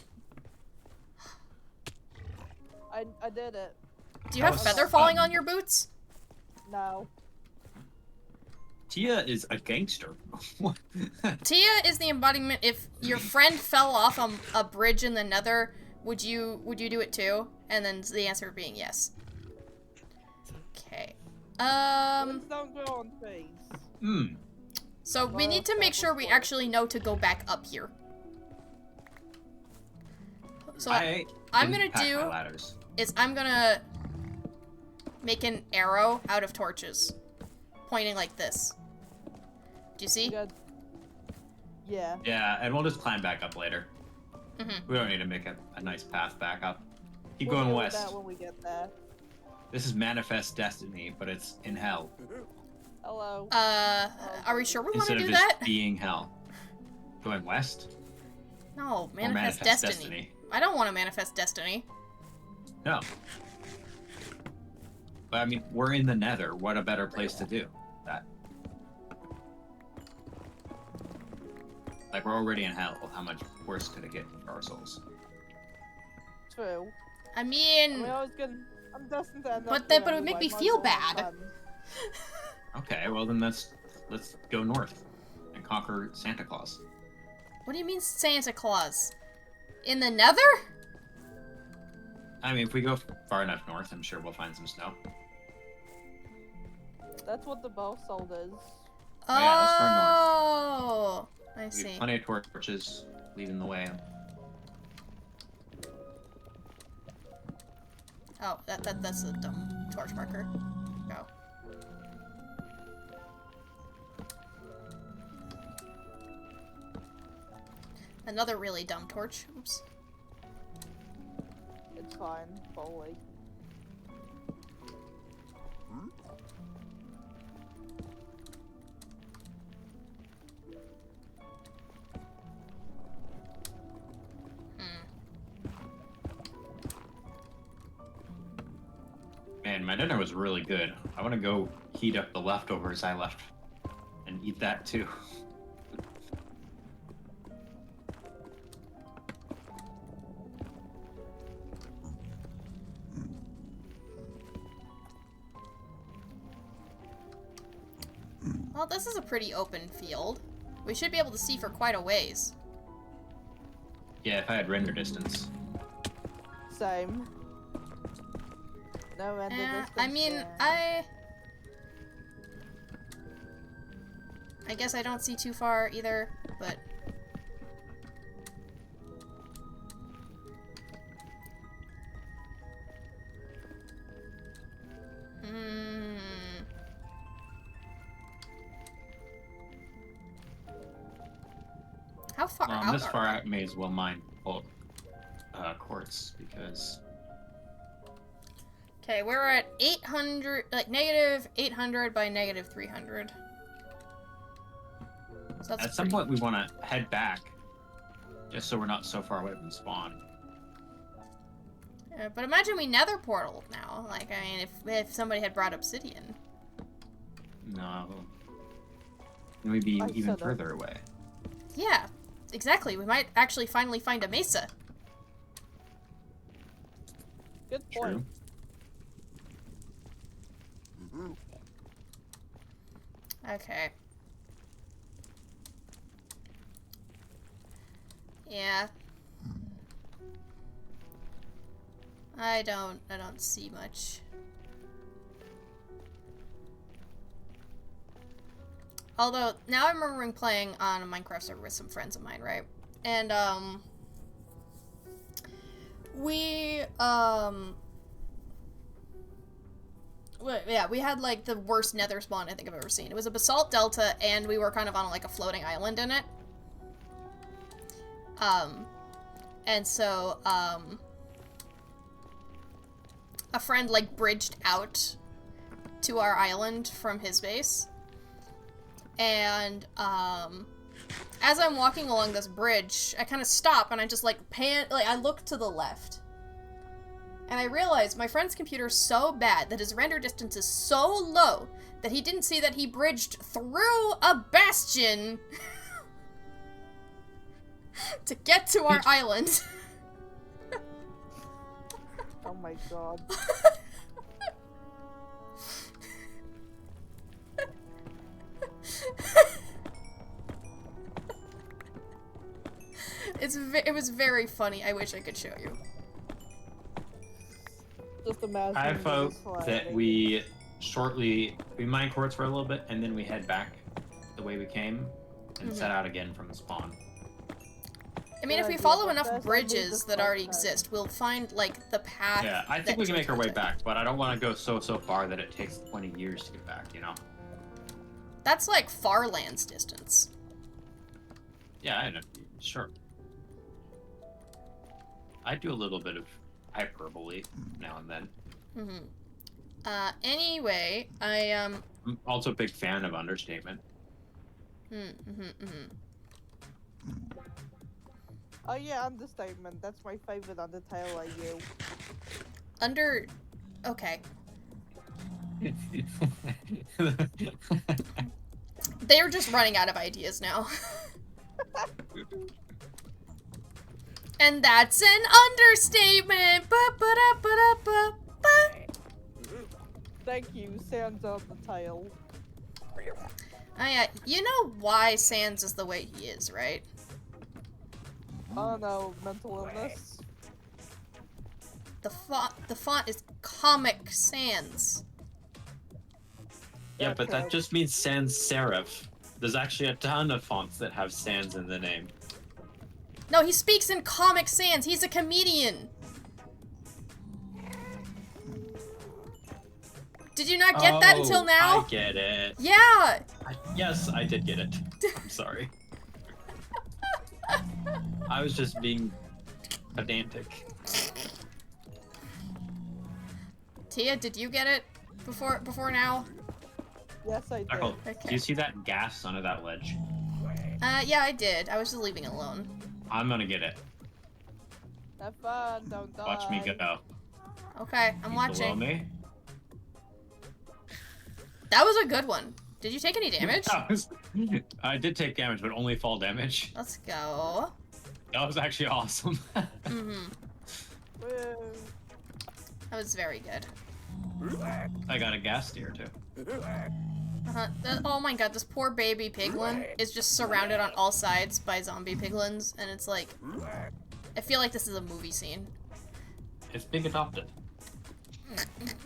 I did it. Do you That have was feather falling fun. on your boots? No. Tia is a gangster. Tia is the embodiment. If your friend fell off a bridge in the nether, would you do it too? And then the answer being yes. Okay. Let's don't go on trees. Hmm. So we need to make sure we actually know to go back up here. So I'm gonna didn't pack do my ladders. is I'm gonna make an arrow out of torches, pointing like this. Do you see? Good. Yeah. Yeah, and we'll just climb back up later. Mm-hmm. We don't need to make a nice path back up. Keep We'll going deal with west. that when we get there. This is Manifest Destiny, but it's in hell. Hello. Are we sure we want Instead to of do just that? being hell. Going west? No, Or manifest destiny. I don't want to manifest destiny. No. But I mean, we're in the nether. What a better place to do that. Like, we're already in hell. How much worse could it get for our souls? True. I I mean, mean, I'm destined to end But up that- here but it would make anyway, me might feel as well have bad. fun. Okay, well then let's go north and conquer Santa Claus. what do you mean Santa Claus? In the nether? I mean, if we go far enough north, I'm sure we'll find some snow. That's what the bow sold is. Oh, yeah, let's turn north. Oh, I We see. have plenty of torches leading the way. Oh, that's a dumb torch marker. Go. Another really dumb torch. Oops. It's fine, fully. Man, my dinner was really good. I want to go heat up the leftovers I left and eat that too. Well, this is a pretty open field. We should be able to see for quite a ways. Yeah, if I had render distance. Same. No end of this. I mean, I guess I don't see too far either, but how far out This are far we? out, may as well mine bulk quartz because Okay, we're at 800, like negative 800 by negative 300. So that's at some pretty- point we want to head back, just so we're not so far away from spawn. But imagine we nether portal now. Like, I mean, if somebody had brought obsidian. No, then we'd be I even said that. further away. Yeah, exactly. We might actually finally find a mesa. Good True. point. Okay. Yeah. I don't see much. Although, now I'm remembering playing on a Minecraft server with some friends of mine, right? And, we had, like, the worst nether spawn I think I've ever seen. It was a basalt delta, and we were kind of on, like, a floating island in it. And so, a friend, like, bridged out to our island from his base. And, as I'm walking along this bridge, I kind of stop and I just, like, I look to the left. And I realize my friend's computer is so bad that his render distance is so low that he didn't see that he bridged through a bastion to get to our island. Oh my god. It was very funny. I wish I could show you. Just imagine. I this vote sliding. that we shortly, we mine quartz for a little bit, and then we head back the way we came and set out again from the spawn. I mean, if we idea, follow but enough first I need bridges this that already lifetime. exist, we'll find, like, the path. Yeah, I that think we can make our way George will take. back, but I don't want to go so far that it takes 20 years to get back, you know? That's like far lands distance. Yeah, I know. Sure. I do a little bit of hyperbole now and then. Anyway, I'm also a big fan of understatement. Oh yeah, understatement. That's my favorite Undertale I use. Okay. They're just running out of ideas now. And that's an understatement. Ba-ba-da-ba-da-ba-ba. Thank you, Sans Undertale. Oh yeah, you know why Sans is the way he is, right? Oh no, mental illness. The font is Comic Sans. Yeah, but Okay. that just means sans serif. There's actually a ton of fonts that have sans in the name. No, he speaks in Comic Sans. He's a comedian. Did you not get that until now? I get it. Yeah. Yes, I did get it. I'm sorry. I was just being pedantic. Tia, did you get it before now? Yes, I did. Echo, Okay. do you see that gas under that ledge? Yeah, I did. I was just leaving it alone. I'm gonna get it. Have fun, don't die. Watch me go. Okay, I'm He's watching. Below me. That was a good one. Did you take any damage? I did take damage, but only fall damage. Let's go. That was actually awesome. Mm-hmm. Woo. That was very good. I got a gas steer too. Oh my god, this poor baby piglin is just surrounded on all sides by zombie piglins, and it's like... I feel like this is a movie scene. It's being adopted.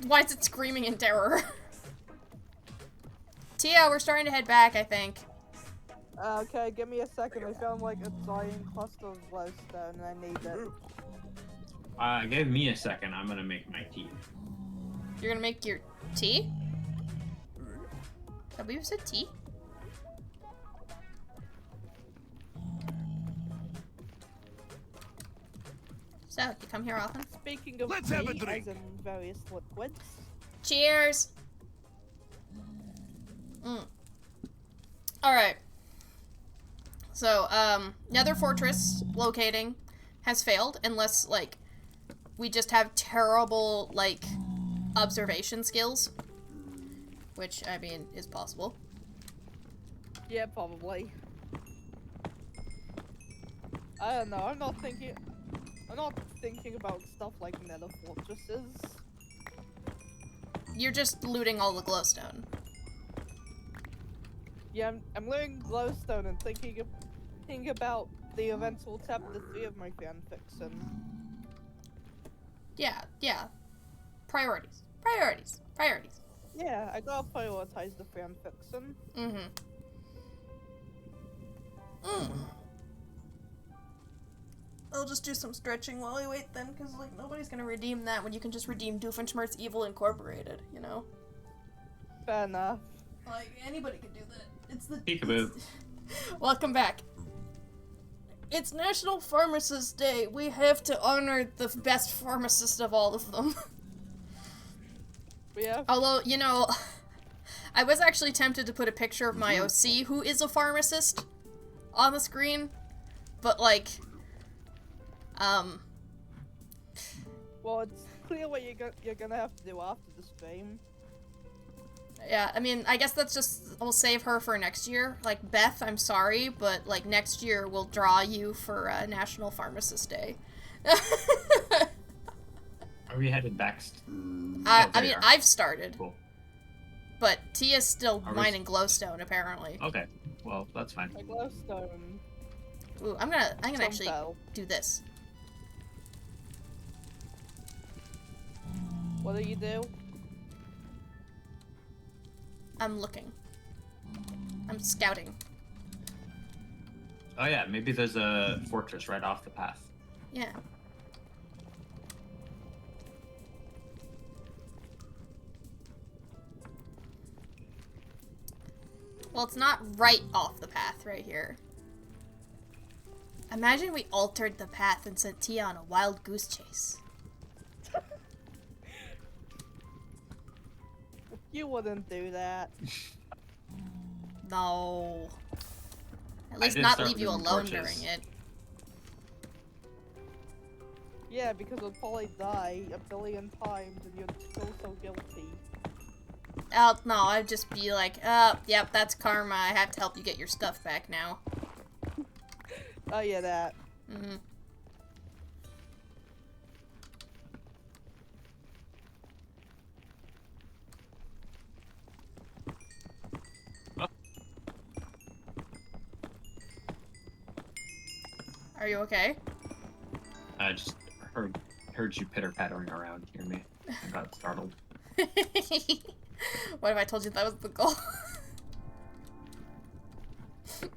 Why is it screaming in terror? Tia, we're starting to head back, I think. Okay, give me a second. I found like a giant cluster of glowstone and I need it. Give me a second. I'm gonna make my tea. You're gonna make your tea? Have we said tea? So, you come here often? Speaking of Let's have a tea, drink. as in various liquids. Cheers! Alright. So, Nether Fortress locating has failed, unless, like, we just have terrible, like, observation skills. Which, I mean, is possible. Yeah, probably. I don't know, I'm not thinking about stuff like nether fortresses. You're just looting all the glowstone. Yeah, I'm learning glowstone and thinking about the eventual chapter 3 of my fanfiction. Yeah. Priorities. Priorities. Priorities. Yeah, I gotta prioritize the fanfiction. I'll just do some stretching while I wait then, because, like, nobody's gonna redeem that when you can just redeem Doofenshmirtz Evil Incorporated, you know? Fair enough. Like, anybody can do that. It's the... Peekaboo. Welcome back. It's National Pharmacist Day. We have to honor the best pharmacist of all of them. Yeah. Although, you know, I was actually tempted to put a picture of my OC, who is a pharmacist, on the screen, but, like, Well, it's clear what you're gonna have to do after the stream. yeah, I mean, I guess that's just, we'll save her for next year. Like, Beth, I'm sorry, but, like, next year we'll draw you for National Pharmacist Day. Are we headed back? I there mean, you are. I've started, Cool. but Tia's still Are we mining glowstone, apparently. Okay. Well, that's fine. My glowstone. Ooh, I'm gonna actually Somehow. do this. What do you do? I'm looking. I'm scouting. Oh yeah, maybe there's a fortress right off the path. Yeah. Well, it's not right off the path right here. Imagine we altered the path and sent Tia on a wild goose chase. You wouldn't do that. No. At least did not start leave you losing alone torches. during it. Yeah, because you'll probably die a billion times and you'd feel so guilty. Oh, no, I'd just be like, yep, that's karma. I have to help you get your stuff back now. Oh yeah, that. Mm-hmm. Are you okay? I just heard you pitter-pattering around near me. I got startled. What if I told you that was the goal?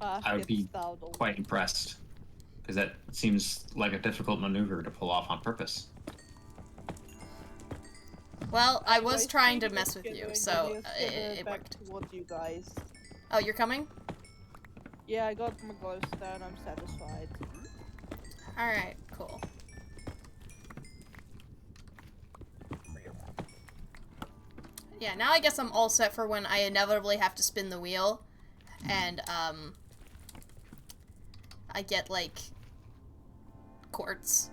I would be quite impressed, because that seems like a difficult maneuver to pull off on purpose. Well, I was Anyways, trying to speaking of mess with you, skittering, so I need to skitter it back worked. towards you guys. Oh, you're coming? Yeah, I got my glowstone. I'm satisfied. Alright, cool. Yeah, now I guess I'm all set for when I inevitably have to spin the wheel. And, I get, like, quartz.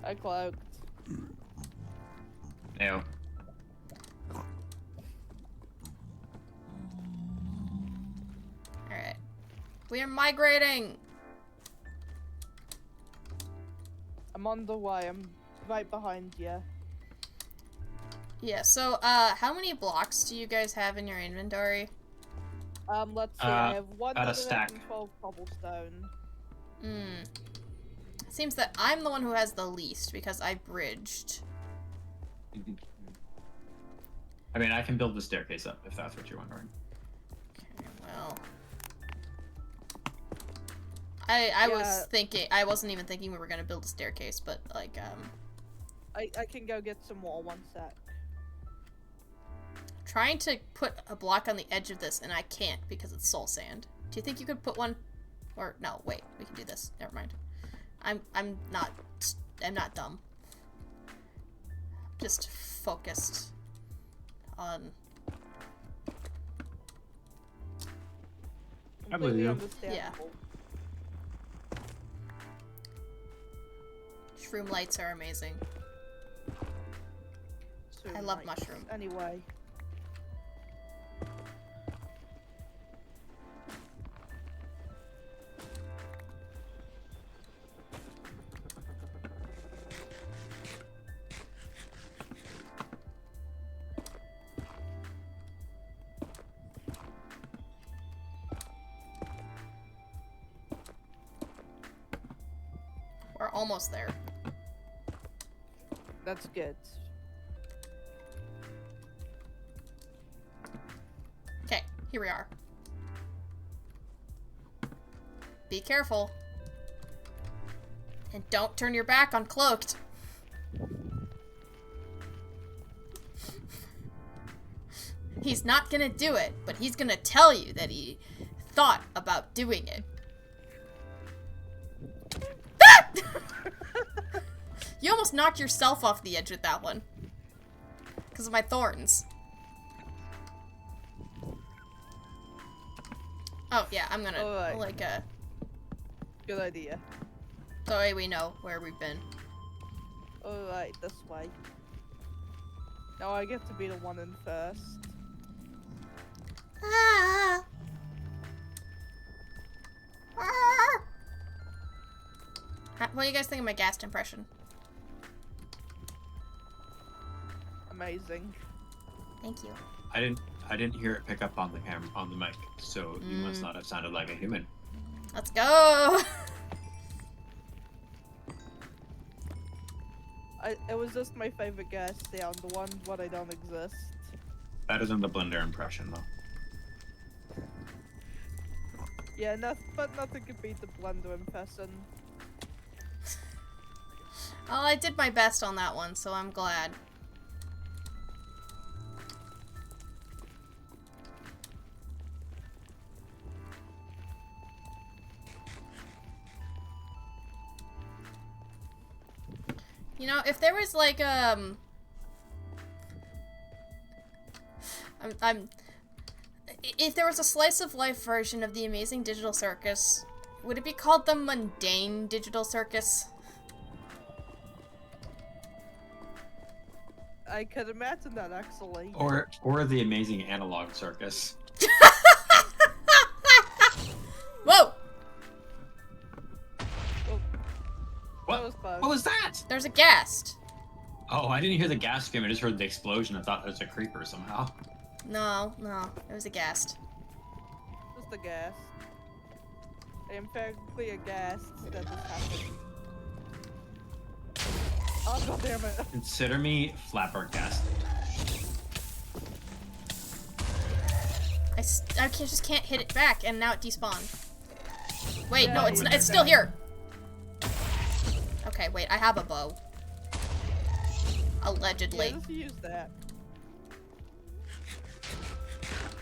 I cloaked. Ew. Alright. We are migrating! I'm on the way. I'm right behind you. Yeah, so, how many blocks do you guys have in your inventory? Let's see. I have about a stack. 112 cobblestone. Seems that I'm the one who has the least, because I bridged. I mean, I can build the staircase up, if that's what you're wondering. Okay, well... I was thinking, I wasn't even thinking we were gonna build a staircase, but, like, I can go get some more. One sec. trying to put a block on the edge of this, and I can't because it's soul sand. Do you think you could put one? Or, no, wait, we can do this. Never mind. I'm not dumb. Just focused on... I believe you. Understandable. Shroom lights are amazing. So I love nice. mushroom. Anyway. We're almost there. That's good. Okay, here we are. Be careful. And don't turn your back on Cloaked. He's not gonna do it, but he's gonna tell you that he thought about doing it. You almost knocked yourself off the edge with that one. Because of my thorns. Oh, yeah, I'm gonna, Alright. like, Good idea. so that way we know where we've been. Alright, this way. Now I get to be the one in first. Ah. Ah. What do you guys think of my ghast impression? Amazing. Thank you. I didn't hear it pick up on the mic, so you must not have sounded like a human. Let's go! It was just my favorite gas sound, the ones where they don't exist. Better than the blender impression, though. Yeah, but nothing could beat the blender impression. Well, I did my best on that one, so I'm glad. You know, if there was like if there was a slice of life version of the Amazing Digital Circus, would it be called the Mundane Digital Circus? I could imagine that actually. Or the Amazing Analog Circus. Whoa! That was fun. What was that? There's a ghast. Oh, I didn't hear the gas scream. I just heard the explosion. I thought it was a creeper somehow. No, it was a ghast. Just a gas. Emphatically a gas that just happened. Oh, god damn it. Consider me flabbergasted. I just can't hit it back, and now it despawned. Wait, Yeah, no, it's still here. Okay, wait, I have a bow. Allegedly. Yeah, just use that.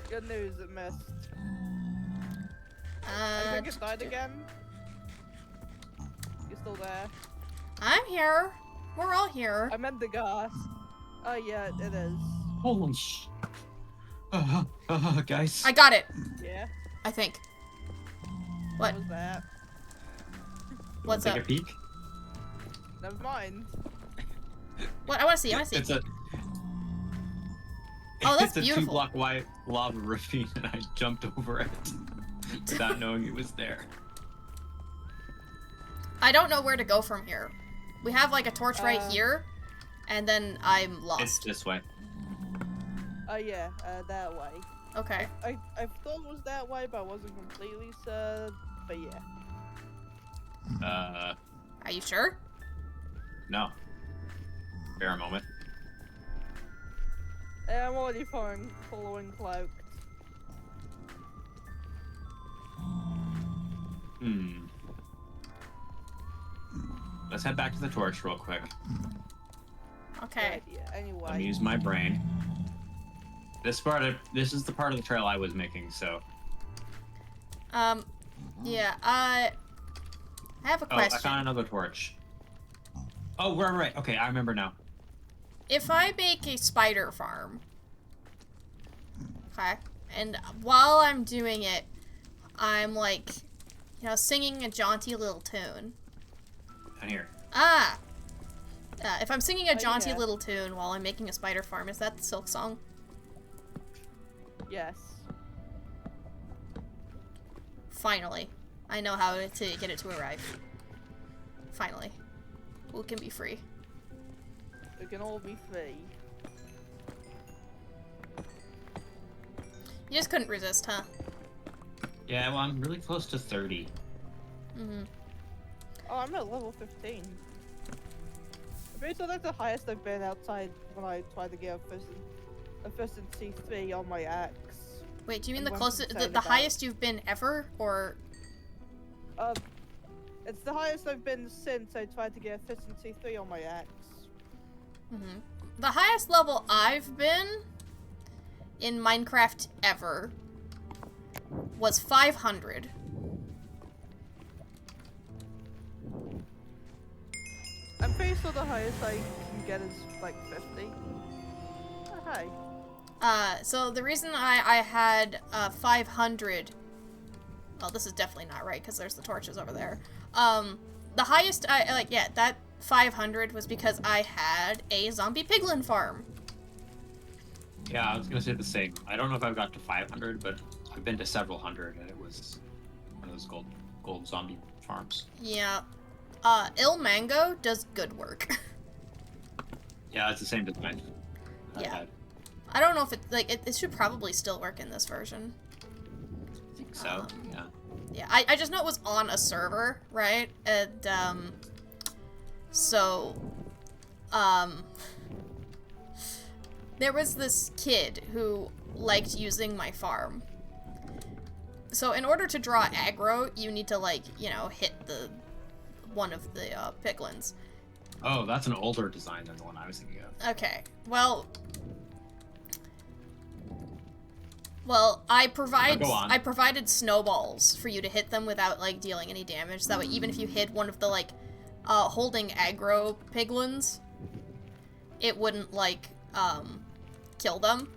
Good news, it missed. I think it died again. You still there? I'm here. We're all here. I meant the gas. Oh yeah, it is. Holy sh... guys. I got it, Yeah. I think. What? What was that? What's Take up? a peek? Never mind. What? I want to see. It's a... Oh, that's it's a beautiful. 2-block wide lava ravine, and I jumped over it without knowing it was there. I don't know where to go from here. We have like a torch right Uh, here, and then I'm lost. It's this way. Oh yeah, that way. Okay. I thought it was that way, but I wasn't completely certain. But yeah. Are you sure? No. Bear a moment. I'm already following cloaked. Let's head back to the torch real quick. Okay. Good idea. Anyway. Let me use my brain. This is the part of the trail I was making, so... Yeah, I have a question. I found another torch. Oh, right. Okay, I remember now. If I make a spider farm, okay, and while I'm doing it, I'm like, singing a jaunty little tune. Down here. If I'm singing a jaunty yeah. little tune while I'm making a spider farm, is that the Silk Song? Yes. Finally. I know how to get it to arrive. Finally. Who can be free? We can all be free. You just couldn't resist, huh? Yeah, well, I'm really close to 30. Mm-hmm. Oh, I'm at level 15. I'm pretty sure that's the highest I've been outside when I tried to get efficiency 3 on my axe. Wait, do you mean I'm the going closest, to the say that. highest you've been ever, or? It's the highest I've been since I tried to get efficiency 3 on my axe. Mm-hmm. The highest level I've been in Minecraft ever was 500. I'm pretty sure the highest I can get is like 50. Oh, hi. So the reason I had 500. Well, this is definitely not right because there's the torches over there. The highest that 500 was because I had a zombie piglin farm. Yeah, I was gonna say the same. I don't know if I've got to 500, but I've been to several hundred, and it was one of those gold zombie farms. Yeah. Il Mango does good work. Yeah, it's the same design. Yeah. I don't know if it should probably still work in this version. I think so. Yeah. Yeah, I just know it was on a server, right? And so um, there was this kid who liked using my farm. So in order to draw aggro, you need to, like, you know, hit one of the piglins. Oh, that's an older design than the one I was thinking of. Okay, well, I Go on. provided snowballs for you to hit them without, like, dealing any damage. So that way, even if you hit one of the, like, holding aggro piglins, it wouldn't, like, kill them.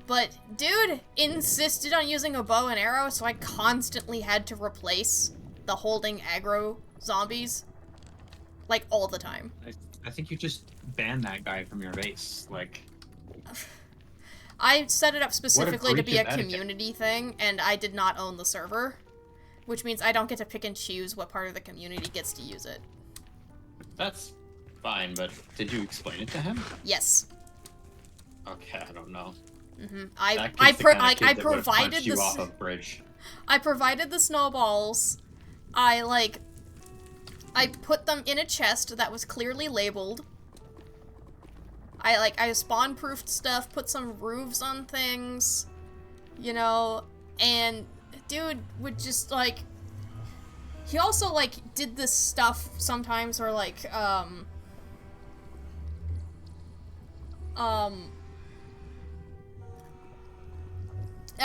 But dude insisted on using a bow and arrow, so I constantly had to replace the holding aggro zombies, like, all the time. I think you just banned that guy from your base. Like, I set it up specifically to breach be a of etiquette. community thing, and I did not own the server, which means I don't get to pick and choose what part of the community gets to use it. that's fine, but did you explain it to him? Yes. Okay, I don't know. I That kid's the kind of kid I that would've provided punched you the off a bridge. I provided the snowballs. I put them in a chest that was clearly labeled. I spawn-proofed stuff, put some roofs on things, you know, and dude would just, like, he also, like, did this stuff sometimes where, like, at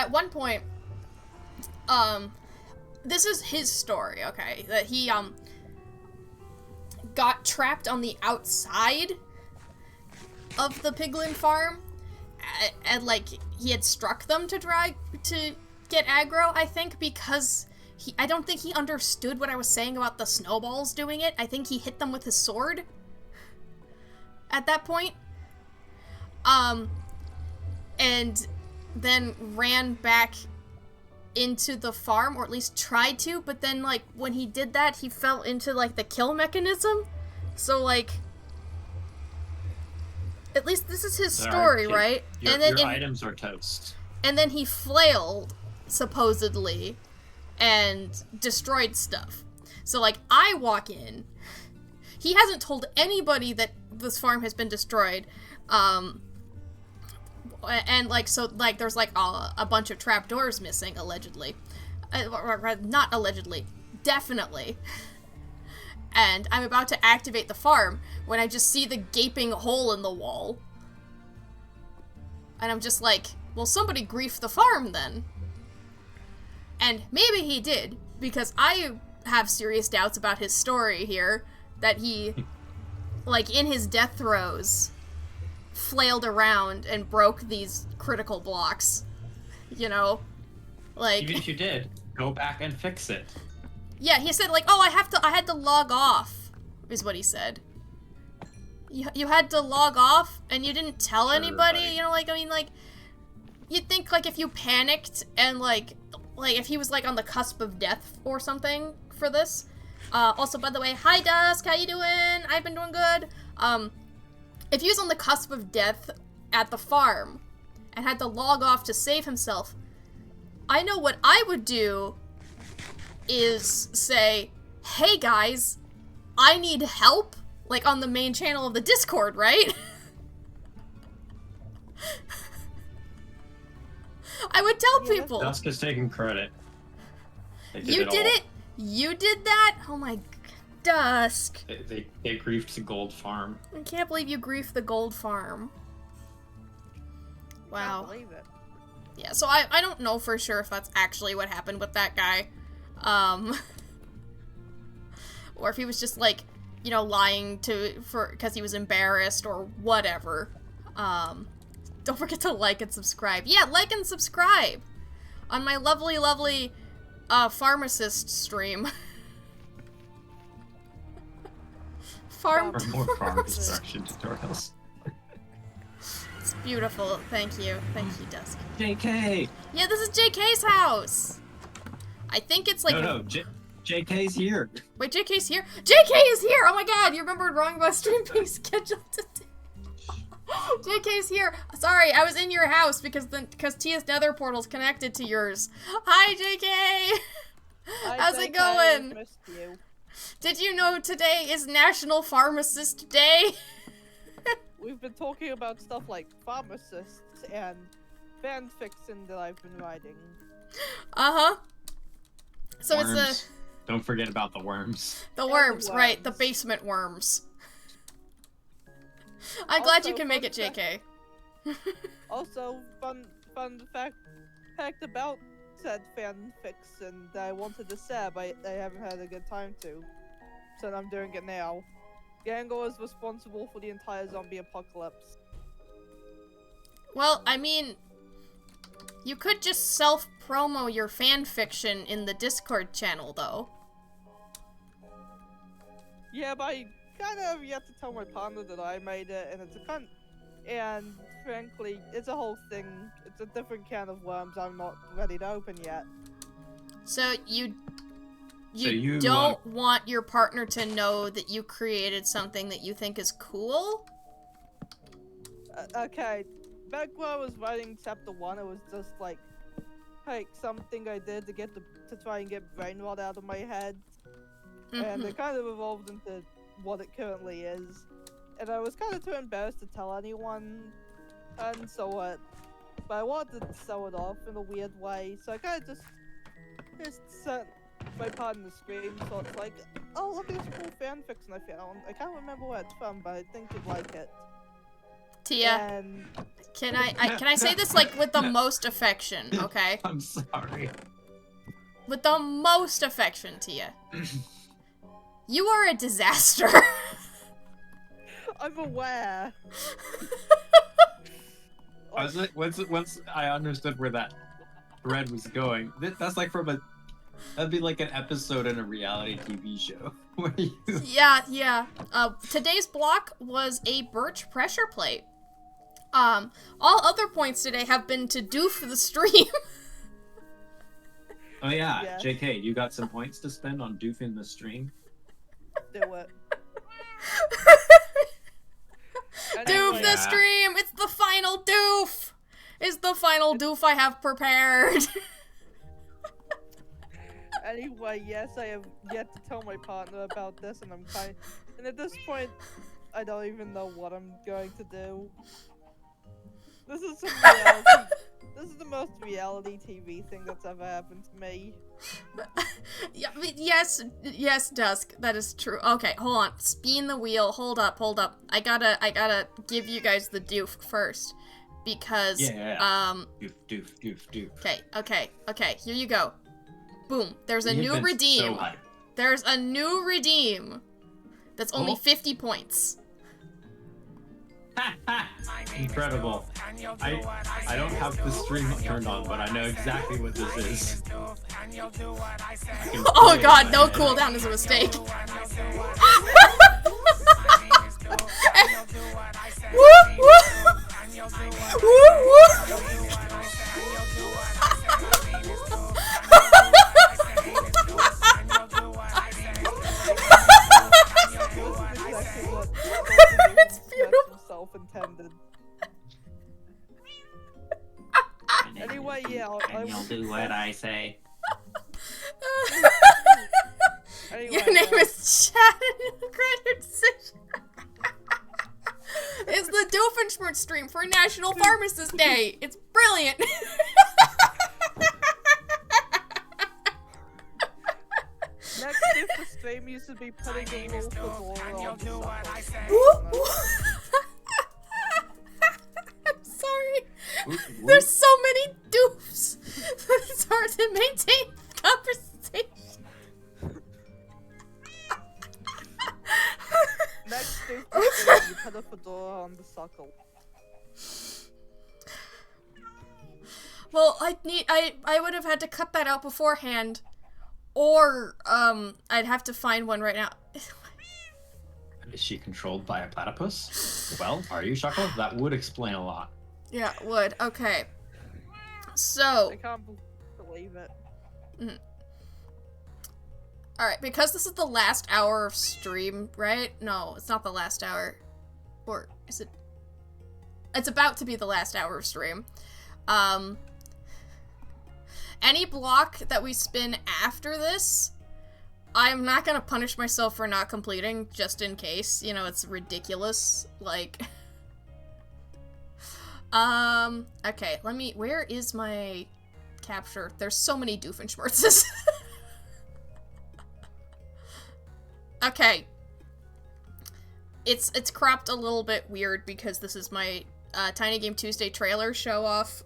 one point, this is his story, okay, that he, got trapped on the outside of the piglin farm, and like he had struck them to get aggro, I think, because I don't think he understood what I was saying about the snowballs doing it. I think he hit them with his sword at that point. And then ran back into the farm, or at least tried to, but then, like, when he did that, he fell into, like, the kill mechanism. So, like, at least this is his story, right? Your items are toast. And then he flailed, supposedly, and destroyed stuff. So, like, I walk in. He hasn't told anybody that this farm has been destroyed. And, like, so, like, there's, like, a bunch of trapdoors missing, allegedly. Not allegedly. Definitely. And I'm about to activate the farm when I just see the gaping hole in the wall. And I'm just like, well, somebody griefed the farm then. And maybe he did, because I have serious doubts about his story here, that he, like, in his death throes, flailed around and broke these critical blocks. You know? Like, Even if you did, go back and fix it. yeah, he said, like, oh, I had to log off, is what he said. You had to log off, and you didn't tell anybody, buddy. you know, like, I mean, like, you'd think, like, if you panicked, and, like, if he was, like, on the cusp of death or something for this. Also, by the way, hi, Dusk, how you doing? I've been doing good. If he was on the cusp of death at the farm, and had to log off to save himself, I know what I would do is say, hey guys, I need help, like on the main channel of the Discord, right? I would tell people. Dusk is taking credit. You did it? You did that? Oh my Dusk. They griefed the gold farm. I can't believe you griefed the gold farm. Wow. Can't believe it. Yeah, so I don't know for sure if that's actually what happened with that guy. Or if he was just, like, you know, lying because he was embarrassed or whatever. Don't forget to like and subscribe. Yeah, like and subscribe on my lovely, lovely Pharmacist stream. For more farm construction tutorials. It's beautiful. Thank you. Thank you, Dusk. JK! Yeah, this is JK's house. I think it's like... No, JK's here. Wait, JK's here? JK is here! Oh my god, you remembered wrong about stream being scheduled today. JK's here. Sorry, I was in your house because Tia's nether portal's connected to yours. Hi, JK! Hi, How's JK, it going? Missed you. Did you know today is National Pharmacist Day? We've been talking about stuff like pharmacists and fanfiction that I've been writing. Uh-huh. So Worms. it's Don't forget about the worms. the And worms, the right? The worms. basement worms. I'm glad you Also, can make fun it, JK. Also, fun fact about said fanfiction that I wanted to say, but I haven't had a good time to. So I'm doing it now. Gango is responsible for the entire zombie apocalypse. Well, I mean, you could just self-promo your fanfiction in the Discord channel, though. Yeah, but I kind of have yet to tell my partner that I made it, and it's a and frankly, it's a whole thing. It's a different can of worms I'm not ready to open yet. So you So you don't want your partner to know that you created something that you think is cool? Okay, back when I was writing chapter 1, it was just like something I did to try and get brain rot out of my head. And Mhm. it kind of evolved into what it currently is. And I was kind of too embarrassed to tell anyone, and so what? But I wanted to show it off in a weird way, so I kind of just sent my partner the screen, so it's like, oh, look at this cool fanfiction I found. I can't remember where it's from, but I think you'd like it. Tia, And can I say this, like, with the most affection, okay? I'm sorry. With the most affection, Tia. You are a disaster. I'm aware. Once I understood where that thread was going, that's like that'd be like an episode in a reality TV show. Where you... Yeah. Today's block was a birch pressure plate. All other points today have been to doof the stream. Oh yeah, Yes. JK, you got some points to spend on doofing the stream? Do it. Doof Anyway, the stream! It's the final doof! It's the final doof I have prepared. Anyway, yes, I have yet to tell my partner about this, and and at this point, I don't even know what I'm going to do. This is some reality. This is the most reality TV thing that's ever happened to me. Yeah, yes, Dusk, that is true. Okay, hold on. Spin the wheel. Hold up. I gotta give you guys the doof first. Because, Doof. Okay, here you go. Boom. There's a We have new been redeem. so hyped. There's a new redeem. That's only Oh. 50 points. Incredible. I don't have the stream turned on, but I know exactly what this is. I can Oh play it god, in no my head. cooldown is a mistake. Exactly what It's beautiful. self-intended. Anyway, yeah, And you'll do what I say. Anyway, Your name is Chad and you regret your decision. It's the Doofenshmirtz stream for National Pharmacist Day. It's brilliant. Next, if the stream used to be putting a little fedora on the I'm sorry. Whoop. There's so many doofs. It's hard to maintain conversation. Next, if the stream you put a fedora on the suckle. Well, I would have had to cut that out beforehand. Or, I'd have to find one right now. Is she controlled by a platypus? Well, are you, Shuckle? That would explain a lot. Yeah, it would. Okay. So, I can't believe it. alright, because this is the last hour of stream, right? No, it's not the last hour. Or, is it? It's about to be the last hour of stream. Any block that we spin after this I'm not gonna punish myself for not completing, just in case. You know, it's ridiculous. Like... okay, where is my capture? There's so many Doofenshmirtzes. Okay. It's cropped a little bit weird because this is my, Tiny Game Tuesday trailer show-off,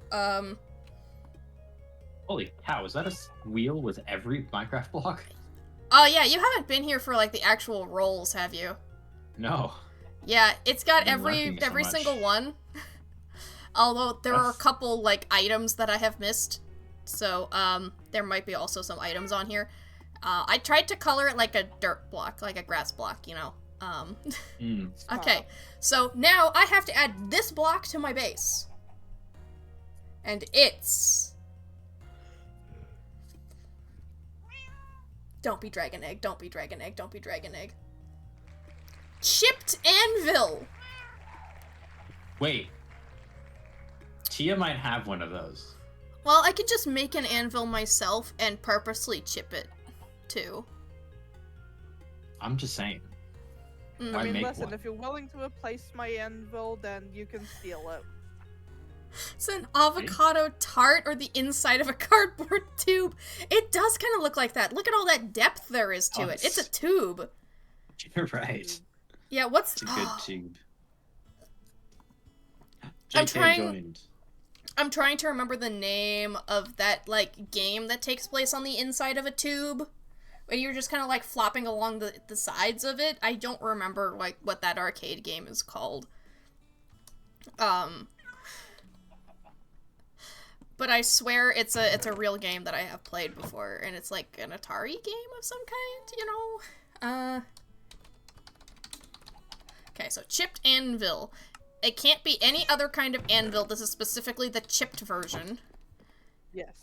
Holy cow, is that a wheel with every Minecraft block? Oh yeah, you haven't been here for, like, the actual rolls, have you? No. Yeah, it's got I've been lurking so every much. single one. Although, there are a That's- couple, like, items that I have missed. So, there might be also some items on here. I tried to color it like a dirt block, like a grass block, you know. Okay, so now I have to add this block to my base. And it's... Don't be Dragon Egg, don't be Dragon Egg, don't be Dragon Egg. Chipped anvil! Wait. Tia might have one of those. Well, I could just make an anvil myself and purposely chip it, too. I'm just saying. Mm. Why I mean, make listen, one? if you're willing to replace my anvil, then you can steal it. It's an avocado tart or the inside of a cardboard tube. It does kind of look like that. Look at all that depth there is to Oh, it. It's a tube. You're right. Yeah, what's... It's a good tube. I'm JK trying- joined. I'm trying to remember the name of that, like, game that takes place on the inside of a tube. Where you're just kind of, like, flopping along the sides of it. I don't remember, like, what that arcade game is called. But I swear it's a real game that I have played before, and it's like an Atari game of some kind, you know? Okay, so chipped anvil. It can't be any other kind of anvil. This is specifically the chipped version. Yes.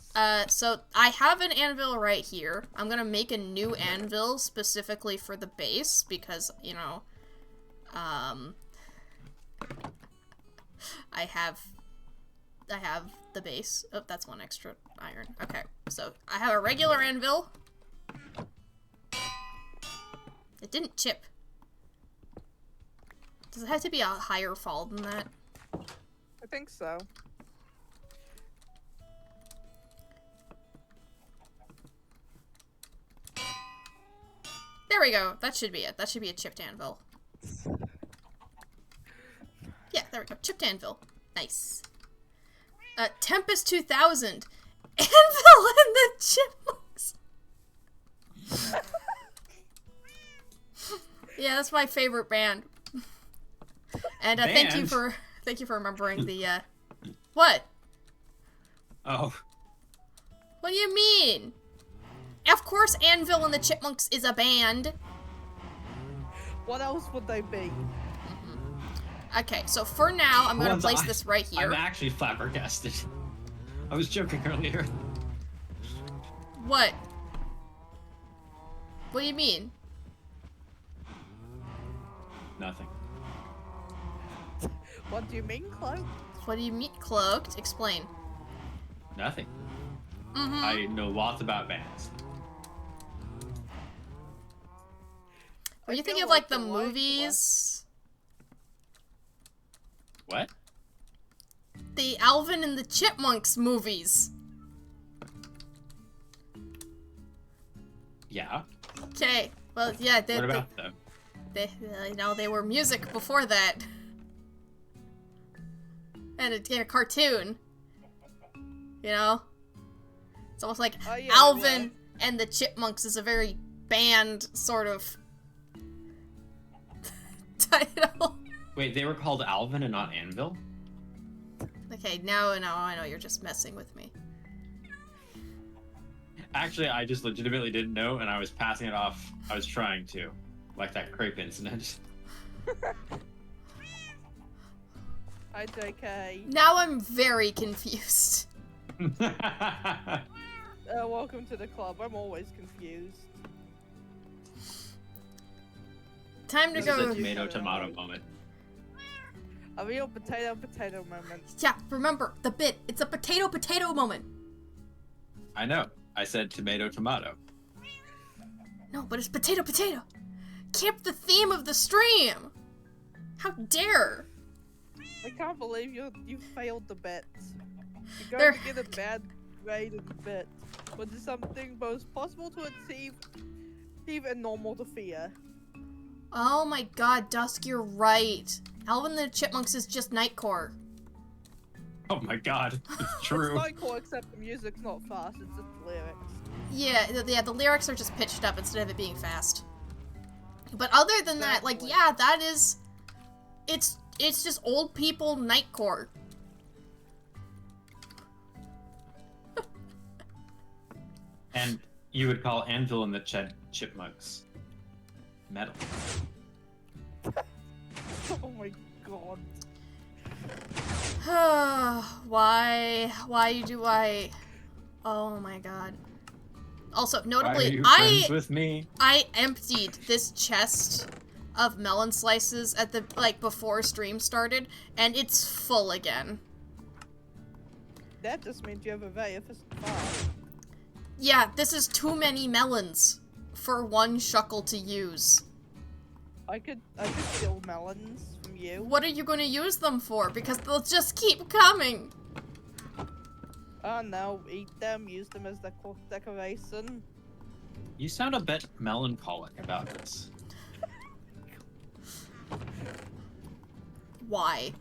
So I have an anvil right here. I'm gonna make a new anvil specifically for the base because, you know, I have the base. Oh, that's one extra iron. Okay, so I have a regular anvil. It didn't chip. Does it have to be a higher fall than that? I think so. There we go. That should be it. That should be a chipped anvil. Yeah, there we go. Chipped anvil. Nice. Tempest 2000. Anvil and the Chipmunks. Yeah, that's my favorite band. And thank you Band? for remembering the what? Oh. What do you mean? Of course Anvil and the Chipmunks is a band. What else would they be? Okay, so for now, I'm gonna One's place I- this right here. I'm actually flabbergasted. I was joking earlier. What? What do you mean? Nothing. What do you mean, Chloe? What do you mean, cloaked? Explain. Nothing. Mm-hmm. I know lots about bands. Were you I thinking feel of like the like the life movies? What? The Alvin and the Chipmunks movies. Yeah. Okay. Well, yeah, What about them? you know, they were music before that. And a cartoon. You know? It's almost like Oh, yeah, Alvin and the Chipmunks is a very band sort of title. Wait, they were called Alvin and not Anvil? Okay, now I know you're just messing with me. Actually, I just legitimately didn't know, and I was passing it off. I was trying to. Like that crepe incident. Hi, JK. Now I'm very confused. Welcome to the club. I'm always confused. Time to This is a go. tomato moment. A real potato moment. Yeah, remember the bit. It's a potato moment. I know. I said tomato. No, but it's potato, potato. Keep the theme of the stream. How dare? I can't believe you failed the bets. You're They're- going to get a bad grade in the bet, which is something both possible to achieve and normal to fear. Oh my god, Dusk, you're right. Alvin the Chipmunks is just Nightcore. Oh my god, it's It's true. not cool, except the music's not fast, it's just the lyrics. Yeah, the lyrics are just pitched up instead of it being fast. But other than that, like, yeah, that is... It's just old people Nightcore. And you would call Anvil and the Chipmunks metal. Oh my god. Why do I... Oh my god. Also, Why are notably, you friends with me? I emptied this chest of melon slices at the, like, before stream started, and it's full again. That just means you have a very efficient farm. Yeah, this is too many melons for one shuckle to use. I could steal melons from you. What are you going to use them for? Because they'll just keep coming. Oh no, eat them, use them as decoration. You sound a bit melancholic about this. Why?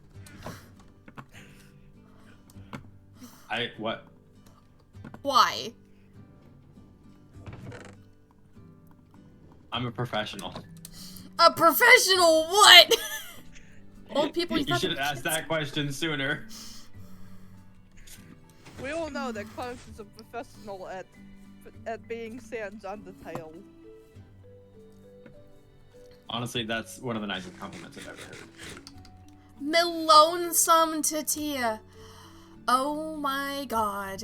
What? Why? I'm a professional. A professional what? Old people, You should have asked that question sooner. We all know that Clark is a professional at being Sans Undertale. Honestly, that's one of the nicest compliments I've ever heard. Melonsome Tatia. Oh my god.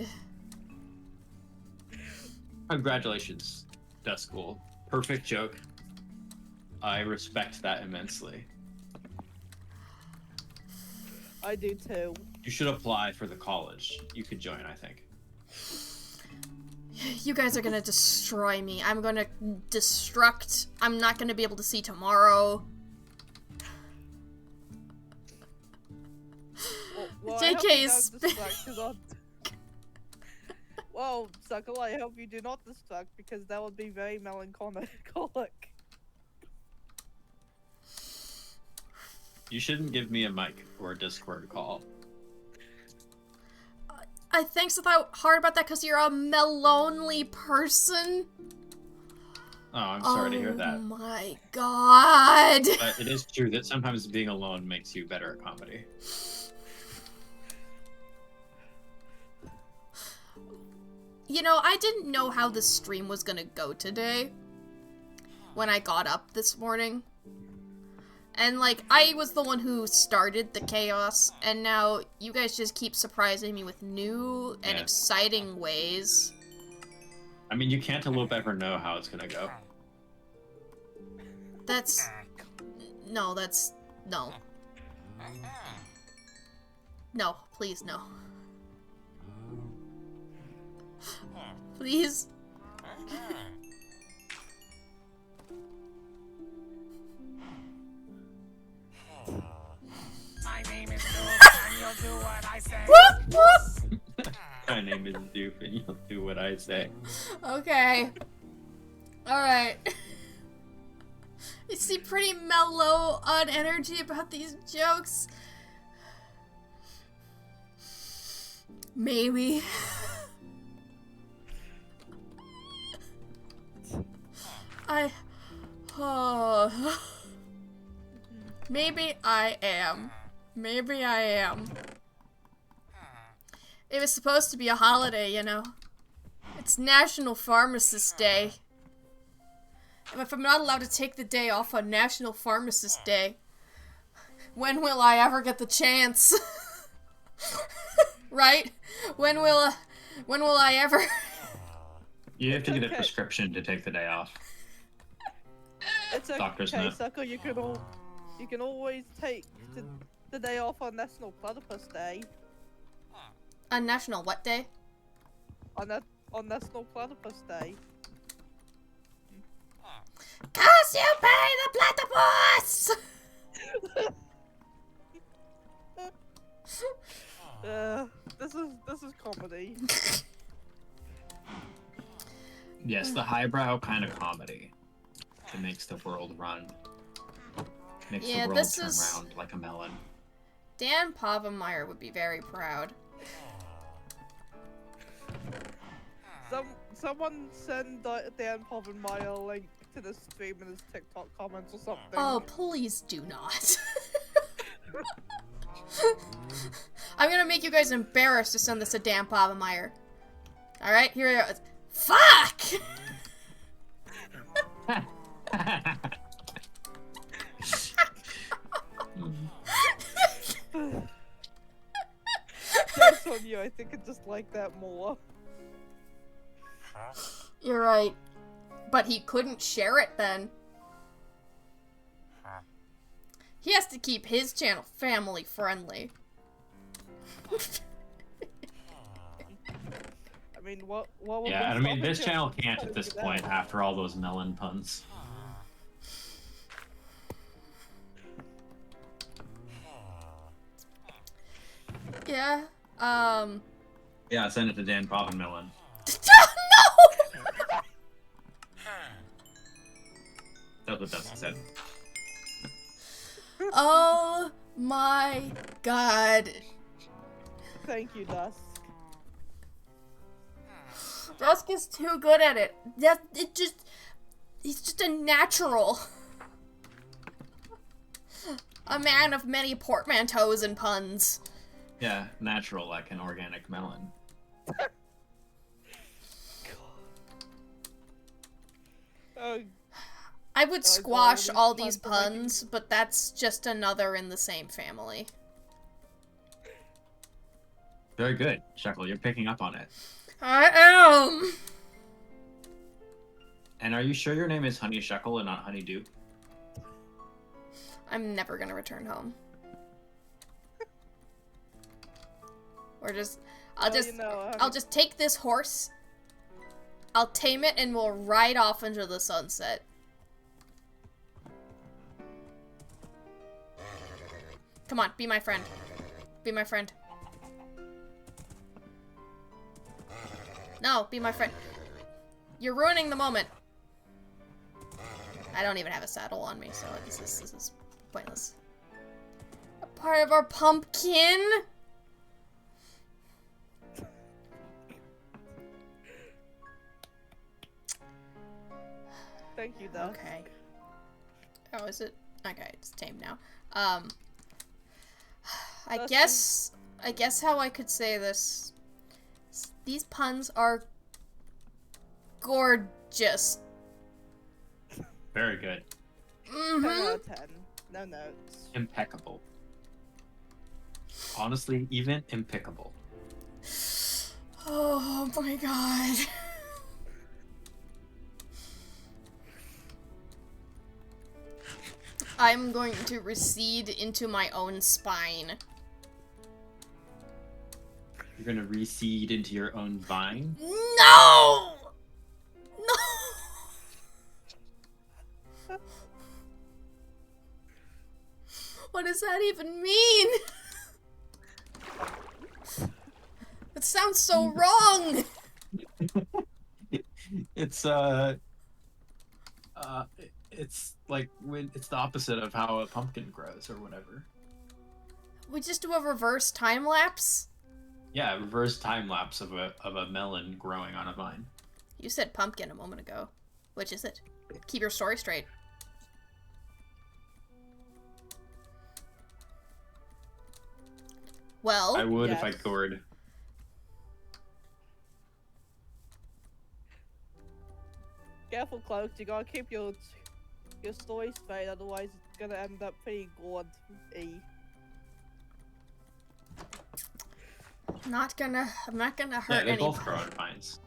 Congratulations, Duskull. Perfect joke. I respect that immensely. I do too. You should apply for the college. You could join, I think. You guys are gonna destroy me. I'm gonna destruct. I'm not gonna be able to see tomorrow. Well, JK is Well, Suckle, I hope you do not distract because that would be very melancholic. You shouldn't give me a mic or a Discord call. I think so hard about that because you're a melonely person. Oh, I'm sorry to hear Oh that. my god. But it is true that sometimes being alone makes you better at comedy. You know, I didn't know how the stream was gonna go today when I got up this morning. And, like, I was the one who started the chaos, and now you guys just keep surprising me with new and Yeah. exciting ways. I mean, you can't ever know how it's gonna go. That's... No, that's... No. No, please, no. Please. My name is Luke, and you'll do what I say. Whoop, whoop. My name is Dupe, and you'll do what I say. Okay. Alright. You see pretty mellow on energy about these jokes. Maybe. Oh. Maybe I am. Maybe I am. It was supposed to be a holiday, you know. It's National Pharmacist Day. And if I'm not allowed to take the day off on National Pharmacist Day, when will I ever get the chance? Right? When will I ever? You have to get a Okay. prescription to take the day off. It's Doctor's okay, note. Suckle. You can always take the day off on National Platypus Day. On National what day? On National Platypus Day. 'Cause you pay the platypus! This is comedy. Yes, the highbrow kind of comedy that makes the world run. Makes Yeah, the world this turn is- round like a melon. Dan Povenmire would be very proud. Someone send Dan Povenmire a link to the stream in his TikTok comments or something. Oh, please do not. I'm gonna make you guys embarrassed to send this to Dan Povenmire. Alright, here it is. Fuck! Jokes on you, I think I just like that more. You're right. But he couldn't share it then. He has to keep his channel family friendly. I mean, what would Yeah, be I mean, stopping this him channel from can't at cutting this it point out? after all those melon puns. Yeah, Yeah, send it to Dan Melon. no! That's what Dustin said. Oh my god. Thank you, Dusk. Dusk is too good at it. He's just a natural. A man of many portmanteaus and puns. Yeah, natural like an organic melon. Oh, I would God, squash these all these puns are making- puns, but that's just another in the same family. Very good, Shekel. You're picking up on it. I am! And are you sure your name is Honey Shekel and not Honeydew? I'm never gonna return home. Or just, well, you know, I'll just take this horse, I'll tame it, and we'll ride off into the sunset. Come on, be my friend. Be my friend. No, be my friend. You're ruining the moment. I don't even have a saddle on me, so this is pointless. A part of our pumpkin? Thank you, Dusk. Okay. Oh, is it? Okay, it's tamed now. I That's guess how I could say this. These puns are gorgeous. Very good. 10 Mm-hmm. out of 10. No notes. Impeccable. Honestly, even impeccable. Oh my god. I'm going to recede into my own spine. You're gonna reseed into your own vine? No! No! What does that even mean? It sounds so wrong! It's like when it's the opposite of how a pumpkin grows or whatever. We just do a reverse time lapse? Yeah, reverse time lapse of a melon growing on a vine. You said pumpkin a moment ago. Which is it? Keep your story straight. Well, I would if I yes. could. Careful, Cloak. You gotta keep your story straight, otherwise it's gonna end up pretty good-y. I'm not gonna Yeah, hurt they any. both grow on vines.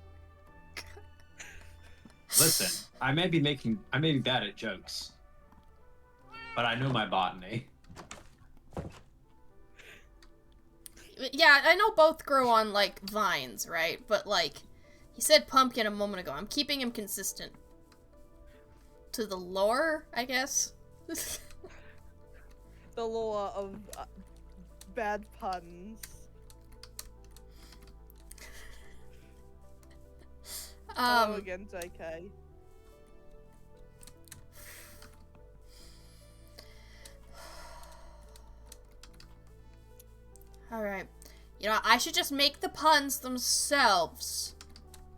Listen, I may be bad at jokes, but I know my botany. Yeah, I know both grow on, like, vines, right? But, like, he said pumpkin a moment ago. I'm keeping him consistent. to the lore, I guess. The lore of bad puns. Hello again, JK. Alright. You know, I should just make the puns themselves.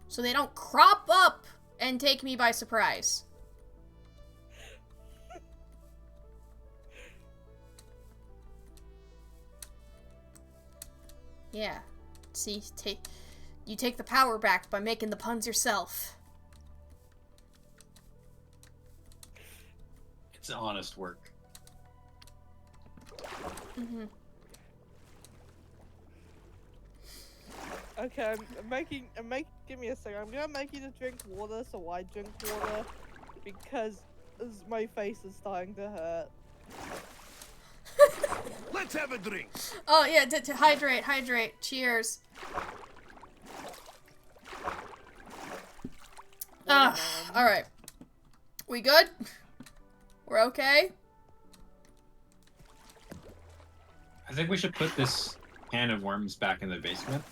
So they don't crop up and take me by surprise. Yeah. See, you take the power back by making the puns yourself. It's honest work. Mm-hmm. Okay, give me a second. I'm gonna make you to drink water, so I drink water, because my face is starting to hurt. Let's have a drink. Oh, yeah, to hydrate. Cheers. Alright. We good? We're okay? I think we should put this can of worms back in the basement.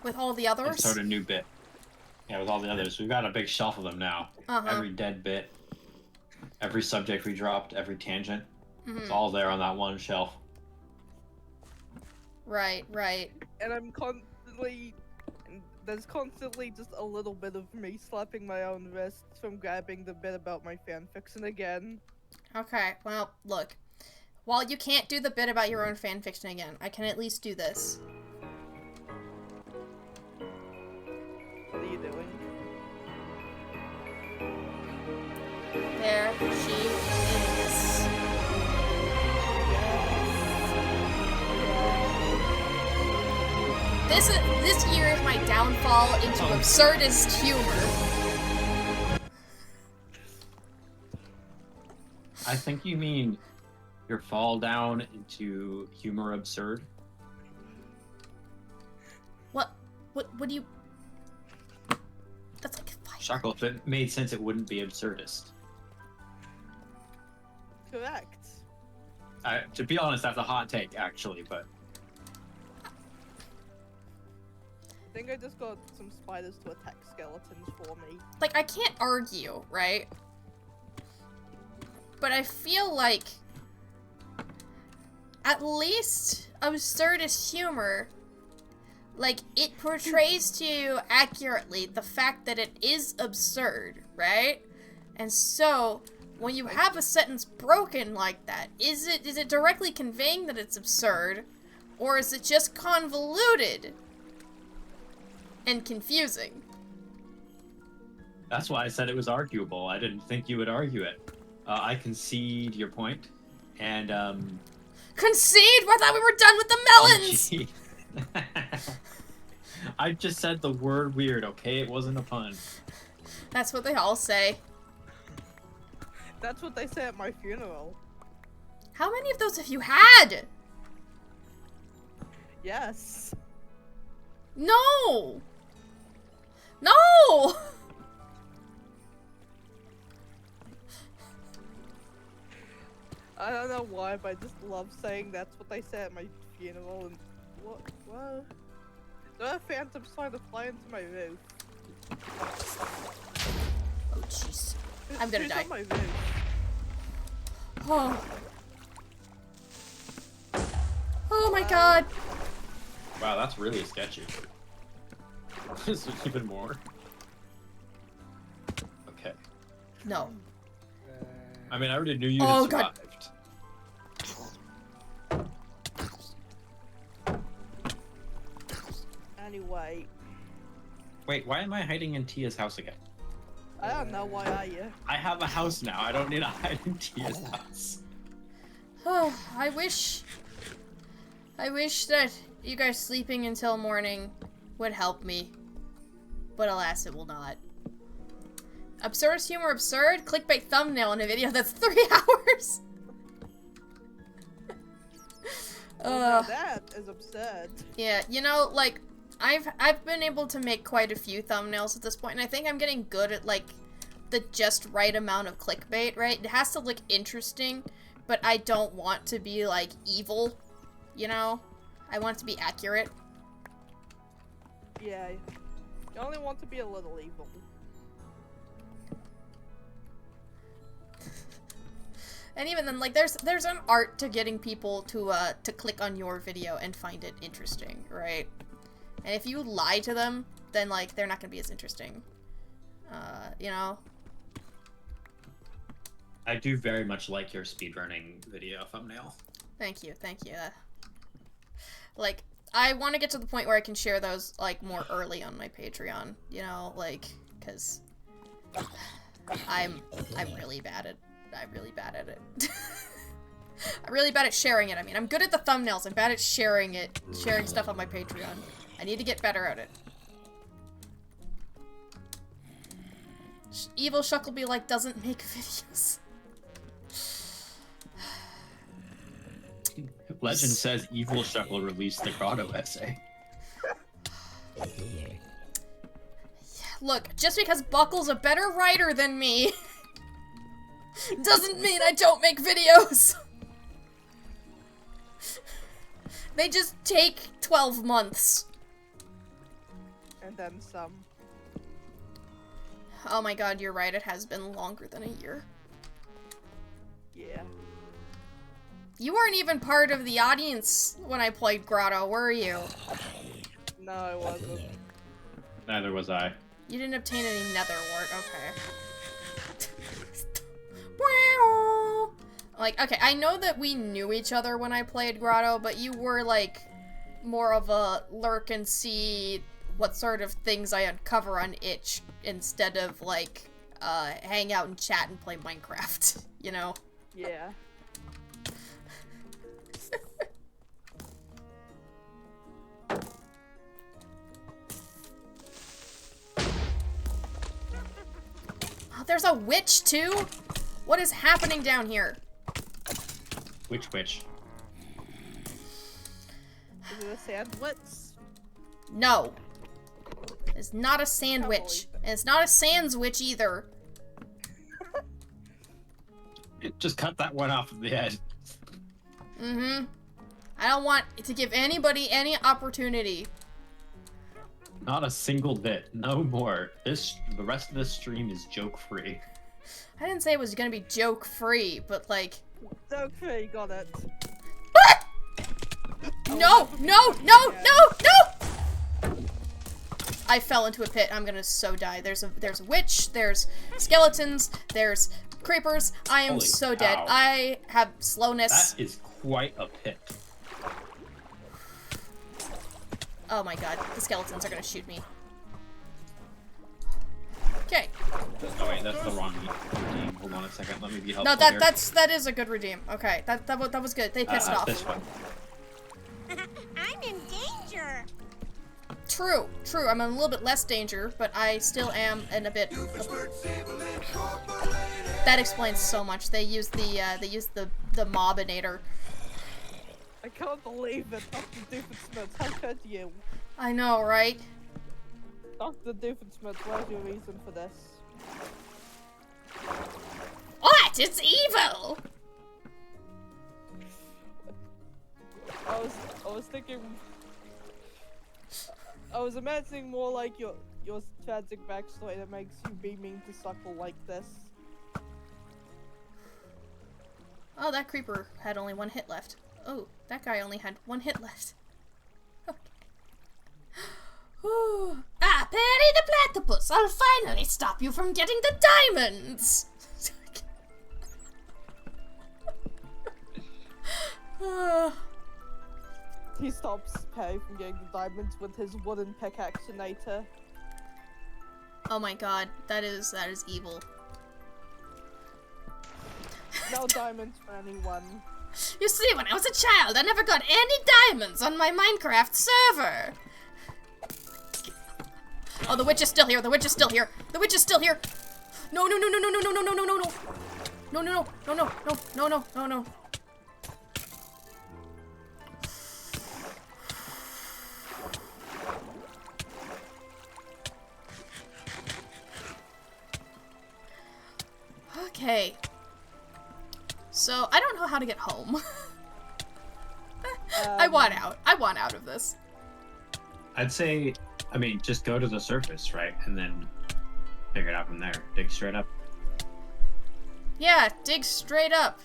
With all the And others? start a new bit. Yeah, with all the others. We've got a big shelf of them now. Every dead bit, every subject we dropped, every tangent. It's all there on that one shelf. Right. And there's constantly just a little bit of me slapping my own wrists from grabbing the bit about my fanfiction again. Okay, well, look. While you can't do the bit about your own fanfiction again, I can at least do this. What are you doing? There she is. This year is my downfall into absurdist humor. I think you mean your fall down into humor absurd. What do you... That's like fine. Shackle, if it made sense, it wouldn't be absurdist. Correct. To be honest, that's a hot take, actually, but... I think I just got some spiders to attack skeletons for me. Like, I can't argue, right? But I feel like... At least absurdist humor, like, it portrays to you accurately the fact that it is absurd, right? And so, when you have a sentence broken like that, is it directly conveying that it's absurd, or is it just convoluted and confusing? That's why I said it was arguable. I didn't think you would argue it. I concede your point, and, Concede? I thought we were done with the melons! I just said the word weird, okay? It wasn't a pun. That's what they all say. That's what they say at my funeral. How many of those have you had? Yes. No! No! I don't know why, but I just love saying that's what they say at my funeral. And what? There are phantoms trying to fly into my roof. Oh jeez, I'm gonna Who's die. on my roof? Oh. Oh my god. Wow, that's really sketchy. This is even more. Okay. No. I mean, I already knew you Oh, had God. survived. Anyway, Wait, why am I hiding in Tia's house again? I don't know, why are you? I have a house now. I don't need to hide in Tia's house. Oh, I wish that you guys sleeping until morning would help me. But alas, it will not. Absurdist humor absurd? Clickbait thumbnail in a video that's 3 hours! Now that is absurd. Yeah, you know, like, I've been able to make quite a few thumbnails at this point, and I think I'm getting good at, like, the just right amount of clickbait, right? It has to look interesting, but I don't want to be, like, evil, you know? I want it to be accurate. Yeah. You only want to be a little evil. And even then, like, there's an art to getting people to click on your video and find it interesting, right? And if you lie to them, then, like, they're not gonna be as interesting. You know? I do very much like your speedrunning video thumbnail. Thank you, thank you. Like, I want to get to the point where I can share those, like, more early on my Patreon, you know, like, because I'm really bad at it. I'm really bad at sharing it. I mean, I'm good at the thumbnails. I'm bad at sharing it, sharing stuff on my Patreon. I need to get better at it. Evil Shuckleby, like, doesn't make videos. Legend says Evil Shuckle released the Grotto essay. Look, just because Buckle's a better writer than me doesn't mean I don't make videos. They just take 12 months. And then some. Oh my god, you're right, it has been longer than a year. Yeah. You weren't even part of the audience when I played Grotto, were you? No, I wasn't. Neither was I. You didn't obtain any nether wart, okay. Like, okay, I know that we knew each other when I played Grotto, but you were, like, more of a lurk and see what sort of things I uncover on itch instead of, like, hang out and chat and play Minecraft, you know? Yeah. Oh, there's a witch, too? What is happening down here? Which witch? Is it a sandwich? No. It's not a sandwich. And it's not a sandwich either. Just cut that one off of the head. Mm-hmm. I don't want to give anybody any opportunity. Not a single bit. No more. The rest of this stream is joke-free. I didn't say it was gonna be joke-free, but like... Okay, got it. No! No! No! No! No! I fell into a pit. I'm gonna so die. There's a witch, there's skeletons, there's creepers. I am Holy so dead. cow. I have slowness. That is quite a pit. Oh my god, the skeletons are gonna shoot me. Okay. Oh wait, that's the wrong redeem. Hold on a second, let me be helpful No, here. that is a good redeem. Okay, that was good. They pissed off. This one. I'm in danger. True. I'm in a little bit less danger, but I still am in a bit. That explains so much. They used the Mobinator. I can't believe it, Dr. Doofenshmirtz. How could you? I know, right? Dr. Doofenshmirtz, where's your reason for this? What? It's evil. I was thinking. I was imagining more like your tragic backstory that makes you be mean to Suckle like this. Oh, that creeper had only one hit left. Oh, that guy only had one hit left. Okay. Ooh. Ah, Perry the Platypus! I'll finally stop you from getting the diamonds! He stops Perry from getting the diamonds with his wooden pickaxeinator. Oh my god, that is evil. No diamonds for anyone. You see, when I was a child, I never got any diamonds on my Minecraft server. Oh, the witch is still here. The witch is still here. The witch is still here. No, no, no, no, no, no, no, no, no, no, no, no. No, no, no, no, no, no, no, no, no. Okay. So, I don't know how to get home. I want out. I want out of this. I'd say, I mean, just go to the surface, right? And then figure it out from there. Dig straight up. Yeah, dig straight up.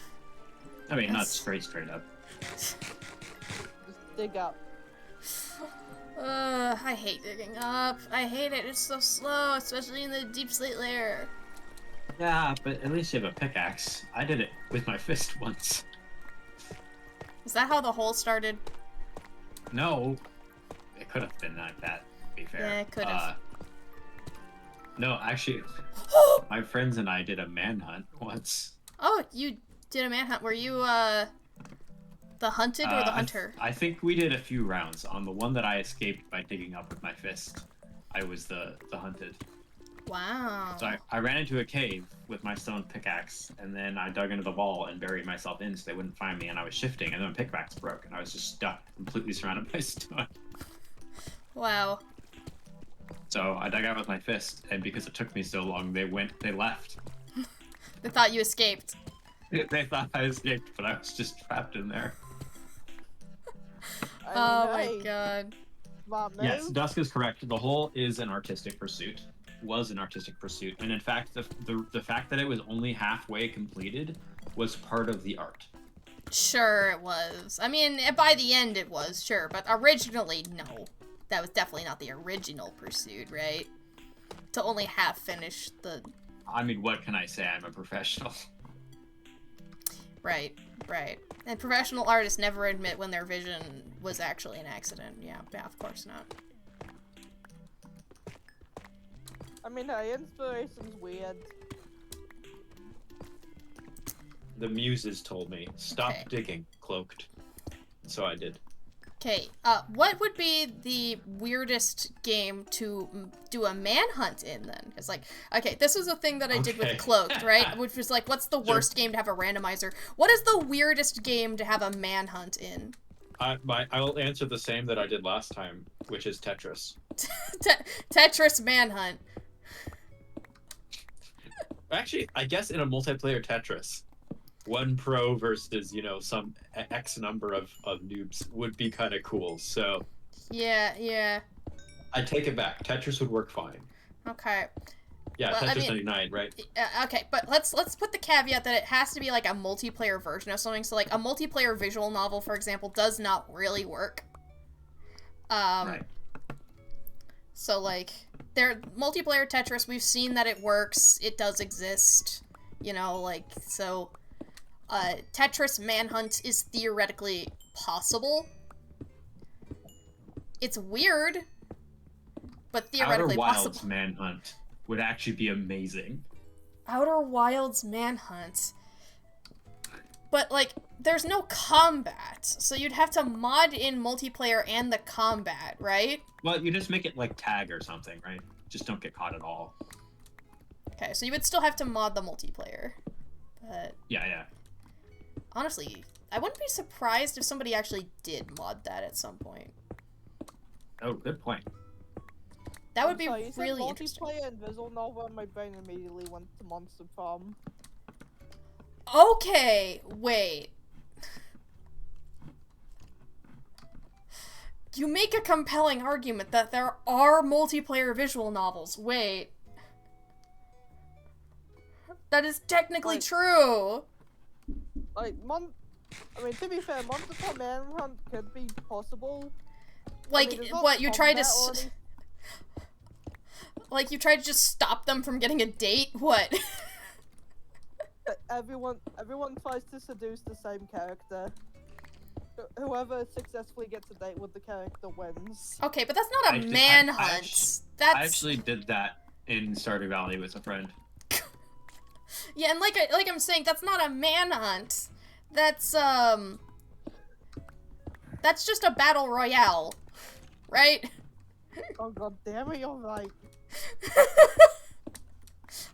I mean, not Yes. straight up. Just dig up. I hate digging up. I hate it. It's so slow, especially in the deep slate layer. Yeah, but at least you have a pickaxe. I did it with my fist once. Is that how the hole started? No, it could have been like that, to be fair. Yeah, it could have. No, actually, my friends and I did a manhunt once. Oh, you did a manhunt. Were you, the hunted or the hunter? I think we did a few rounds. On the one that I escaped by digging up with my fist, I was the hunted. Wow. So I ran into a cave with my stone pickaxe, and then I dug into the wall and buried myself in so they wouldn't find me, and I was shifting, and then my pickaxe broke, and I was just stuck, completely surrounded by stone. Wow. So I dug out with my fist, and because it took me so long, they left. They thought you escaped. They thought I escaped, but I was just trapped in there. Oh my hey, god. smart move. Yes, Dusk is correct. The hole is an artistic pursuit. Was an artistic pursuit, and in fact, the fact that it was only halfway completed was part of the art. Sure it was. I mean, by the end it was, sure, but originally, no. That was definitely not the original pursuit, right? To only half finish the... I mean, what can I say? I'm a professional. Right, right. And professional artists never admit when their vision was actually an accident. Yeah, of course not. I mean, hey, inspiration's weird. The muses told me, stop Okay. digging, cloaked. So I did. Okay, what would be the weirdest game to do a manhunt in, then? It's like, okay, this was a thing that I did with Okay. Cloaked, right? Which was like, what's the worst game to have a randomizer? What is the weirdest game to have a manhunt in? I will answer the same that I did last time, which is Tetris. Tetris Manhunt. Actually, I guess in a multiplayer Tetris, one pro versus, you know, some X number of noobs would be kind of cool. So Yeah. I take it back. Tetris would work fine. Okay. Yeah, Well, I Tetris mean- 99, right? Okay, but let's put the caveat that it has to be like a multiplayer version of something. So like a multiplayer visual novel, for example, does not really work. Right. So like multiplayer Tetris, we've seen that it works. It does exist. You know, like so Tetris Manhunt is theoretically possible. It's weird, but theoretically Outer Wilds possible. Manhunt would actually be amazing. Outer Wilds Manhunt. But, like, there's no combat, so you'd have to mod in multiplayer and the combat, right? Well, you just make it like tag or something, right? Just don't get caught at all. Okay, so you would still have to mod the multiplayer. But, Yeah. honestly, I wouldn't be surprised if somebody actually did mod that at some point. Oh, good point. That would be Sorry, you said really interesting. multiplayer and visual novel, and my brain immediately went to Monster Farm. Okay, wait. You make a compelling argument that there are multiplayer visual novels. Wait. That is technically Like- true. Like, I mean, to be fair, Monster Farm Manhunt could be possible. Like, there's not what, you tried to... combat already. Like, you tried to just stop them from getting a date? What? Everyone tries to seduce the same character. Whoever successfully gets a date with the character wins. Okay, but that's not a I manhunt. That's... I actually did that in Stardew Valley with a friend. Yeah, and like I'm saying, that's not a manhunt. That's just a battle royale, right? Oh god damn it, you're right.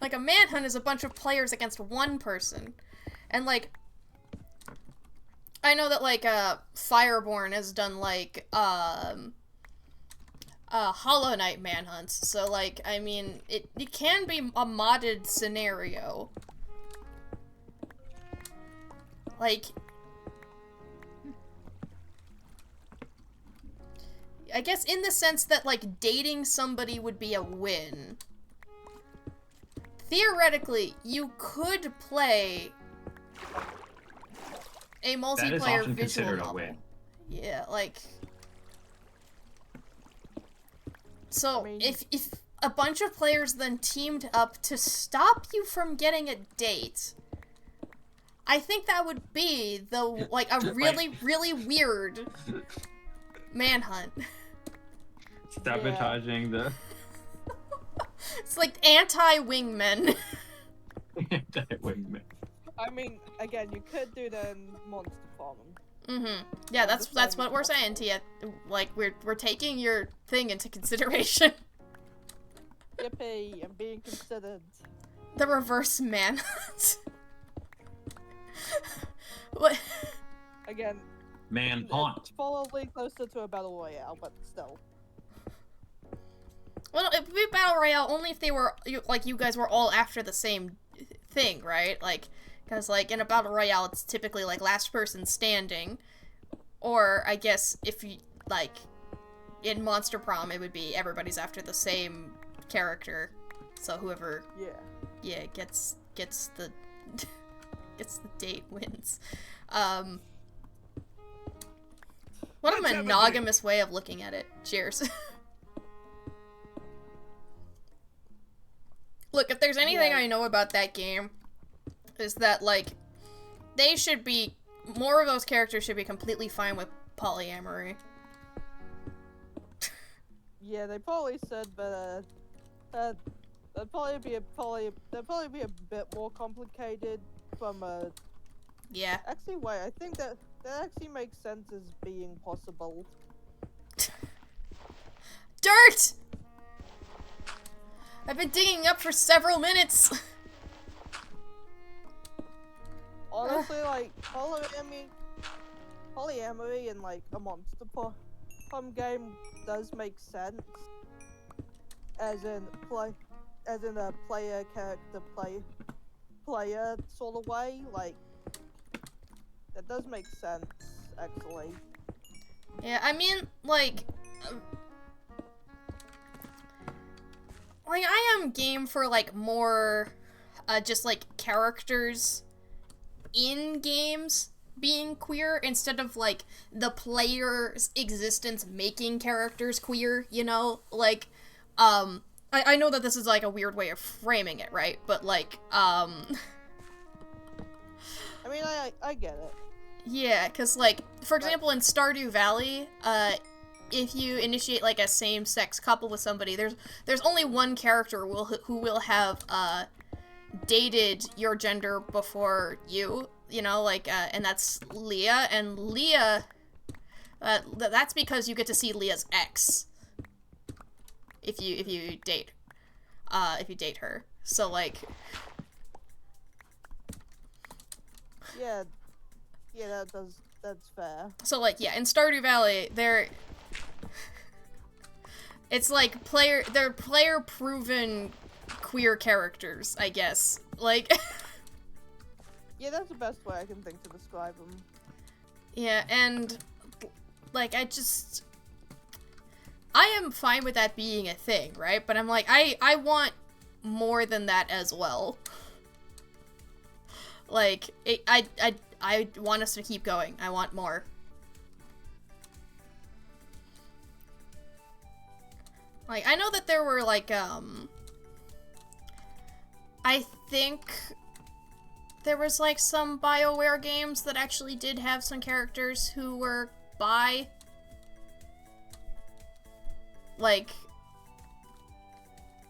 Like, a manhunt is a bunch of players against one person. And, like, I know that, like, Fireborn has done, like, Hollow Knight manhunts. So, like, I mean, it can be a modded scenario. Like, I guess in the sense that, like, dating somebody would be a win. Theoretically, you could play a multiplayer That is often visual considered novel. a win. Yeah, like... So, I mean- if a bunch of players then teamed up to stop you from getting a date, I think that would be the, like, a really, really weird manhunt. Sabotaging the It's like anti-wingmen. wingman. I mean, again, you could do that in Monster Farm. Yeah, that's what we're saying to you. Like, we're taking your thing into consideration. Yippee, I'm being considered. The reverse manhunt. What? Again, Man haunt. it's probably closer to a battle royale, but still. Well, it would be battle royale only if they were like you guys were all after the same thing, right? Like, because like in a battle royale, it's typically like last person standing, or I guess if you like in Monster Prom, it would be everybody's after the same character, so whoever gets the gets the date wins. What a Let's have a monogamous way of looking at it. Cheers. Look, if there's anything I know about that game, is that, like, they should be, more of those characters should be completely fine with polyamory. Yeah, they probably said, but that'd probably be a bit more complicated from a. Yeah. Actually, wait, I think that actually makes sense as being possible. Dirt! I've been digging up for several minutes. Honestly, like polyamory in like a Monster Farm game does make sense, as in a player character player sort of way. Like that does make sense, actually. Yeah, I mean, like I am game for, like, more, just, like, characters in games being queer instead of, like, the player's existence making characters queer, you know? Like, I know that this is, like, a weird way of framing it, right? But, like, I mean, I get it. yeah, because, like, for example, in Stardew Valley, if you initiate, like, a same-sex couple with somebody, there's only one character who will have, dated your gender before you, you know, like, and that's Leah, and Leah, that's because you get to see Leah's ex, if you date her, so, like... Yeah, that's fair. So, like, yeah, in Stardew Valley, it's like they're player-proven queer characters, I guess. Like, Yeah, that's the best way I can think to describe them. yeah, and, like, I am fine with that being a thing, right? But I'm like, I want more than that as well. Like, I want us to keep going. I want more. Like, I know that there were, like, I think there was, like, some BioWare games that actually did have some characters who were bi. Like,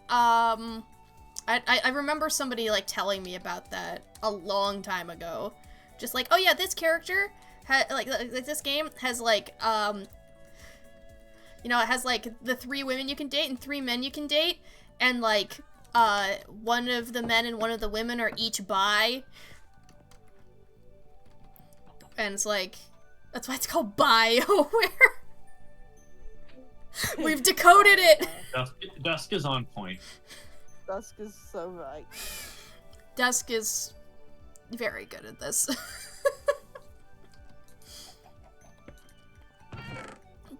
I remember somebody, like, telling me about that a long time ago. Just like, oh yeah, this character, like this game has, like, you know, it has, like, the 3 women you can date and 3 men you can date, and, like, one of the men and one of the women are each bi. And it's like, that's why it's called BioWare. We've decoded it! Dusk is on point. Dusk is so right. Dusk is very good at this.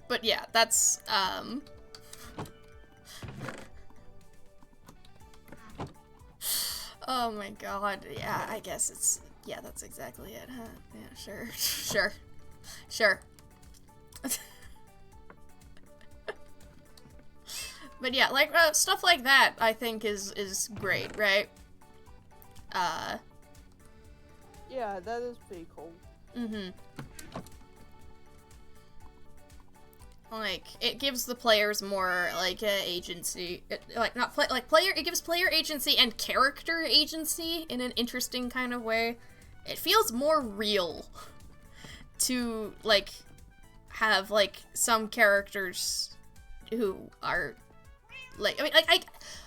But yeah, that's, oh my god, yeah, I guess it's, yeah, that's exactly it, huh? Yeah, sure, sure, sure. But yeah, like, stuff like that, I think is great, right? Yeah, that is pretty cool. Mm-hmm. Like, it gives the players more, like, agency. It gives player agency and character agency in an interesting kind of way. It feels more real to, like, have, like, some characters who are, like, I mean, like,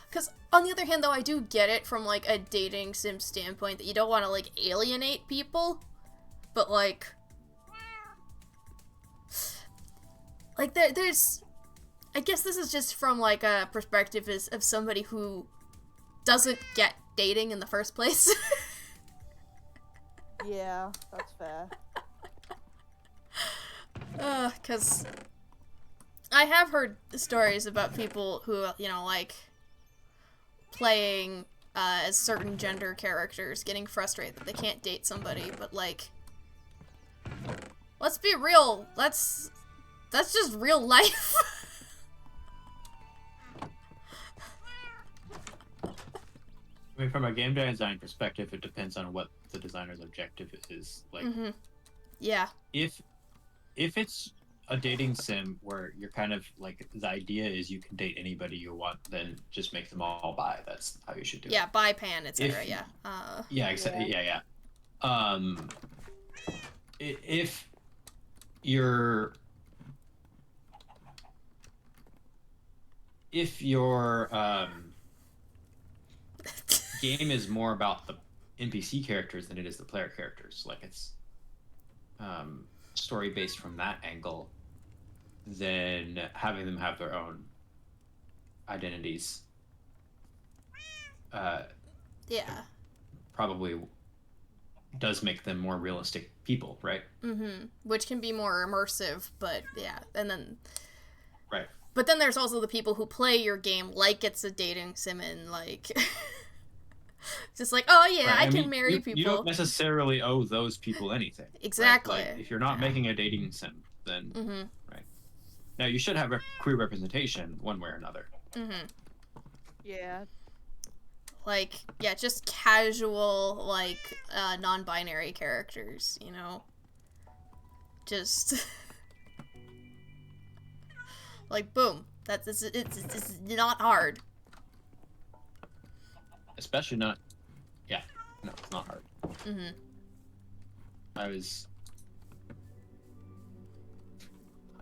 because, on the other hand, though, I do get it from, like, a dating sim standpoint that you don't want to, like, alienate people, but, like, there's, I guess this is just from, like, a perspective of somebody who doesn't get dating in the first place. Yeah, that's fair. Because I have heard stories about people who, you know, like, playing, as certain gender characters, getting frustrated that they can't date somebody, but, like, let's be real, that's just real life. I mean, from a game design perspective, it depends on what the designer's objective is. Like, Yeah. if it's a dating sim where you're kind of like the idea is you can date anybody you want, then just make them all bi. That's how you should do it. Yeah, bi, pan, etc. Yeah. Yeah, exactly. Yeah. If your game is more about the NPC characters than it is the player characters, like it's story based from that angle, then having them have their own identities yeah. probably does make them more realistic people, right? Which can be more immersive, but yeah, and then Right. But then there's also the people who play your game like it's a dating sim and, like, just like, oh yeah, Right. I can marry people. You don't necessarily owe those people anything. Exactly. Right? Like, if you're not making a dating sim, then right. Now you should have a queer representation one way or another. Yeah. Like, yeah, just casual, like, non-binary characters, you know? Just like, boom. It's not hard. Especially not. Yeah. No, it's not hard.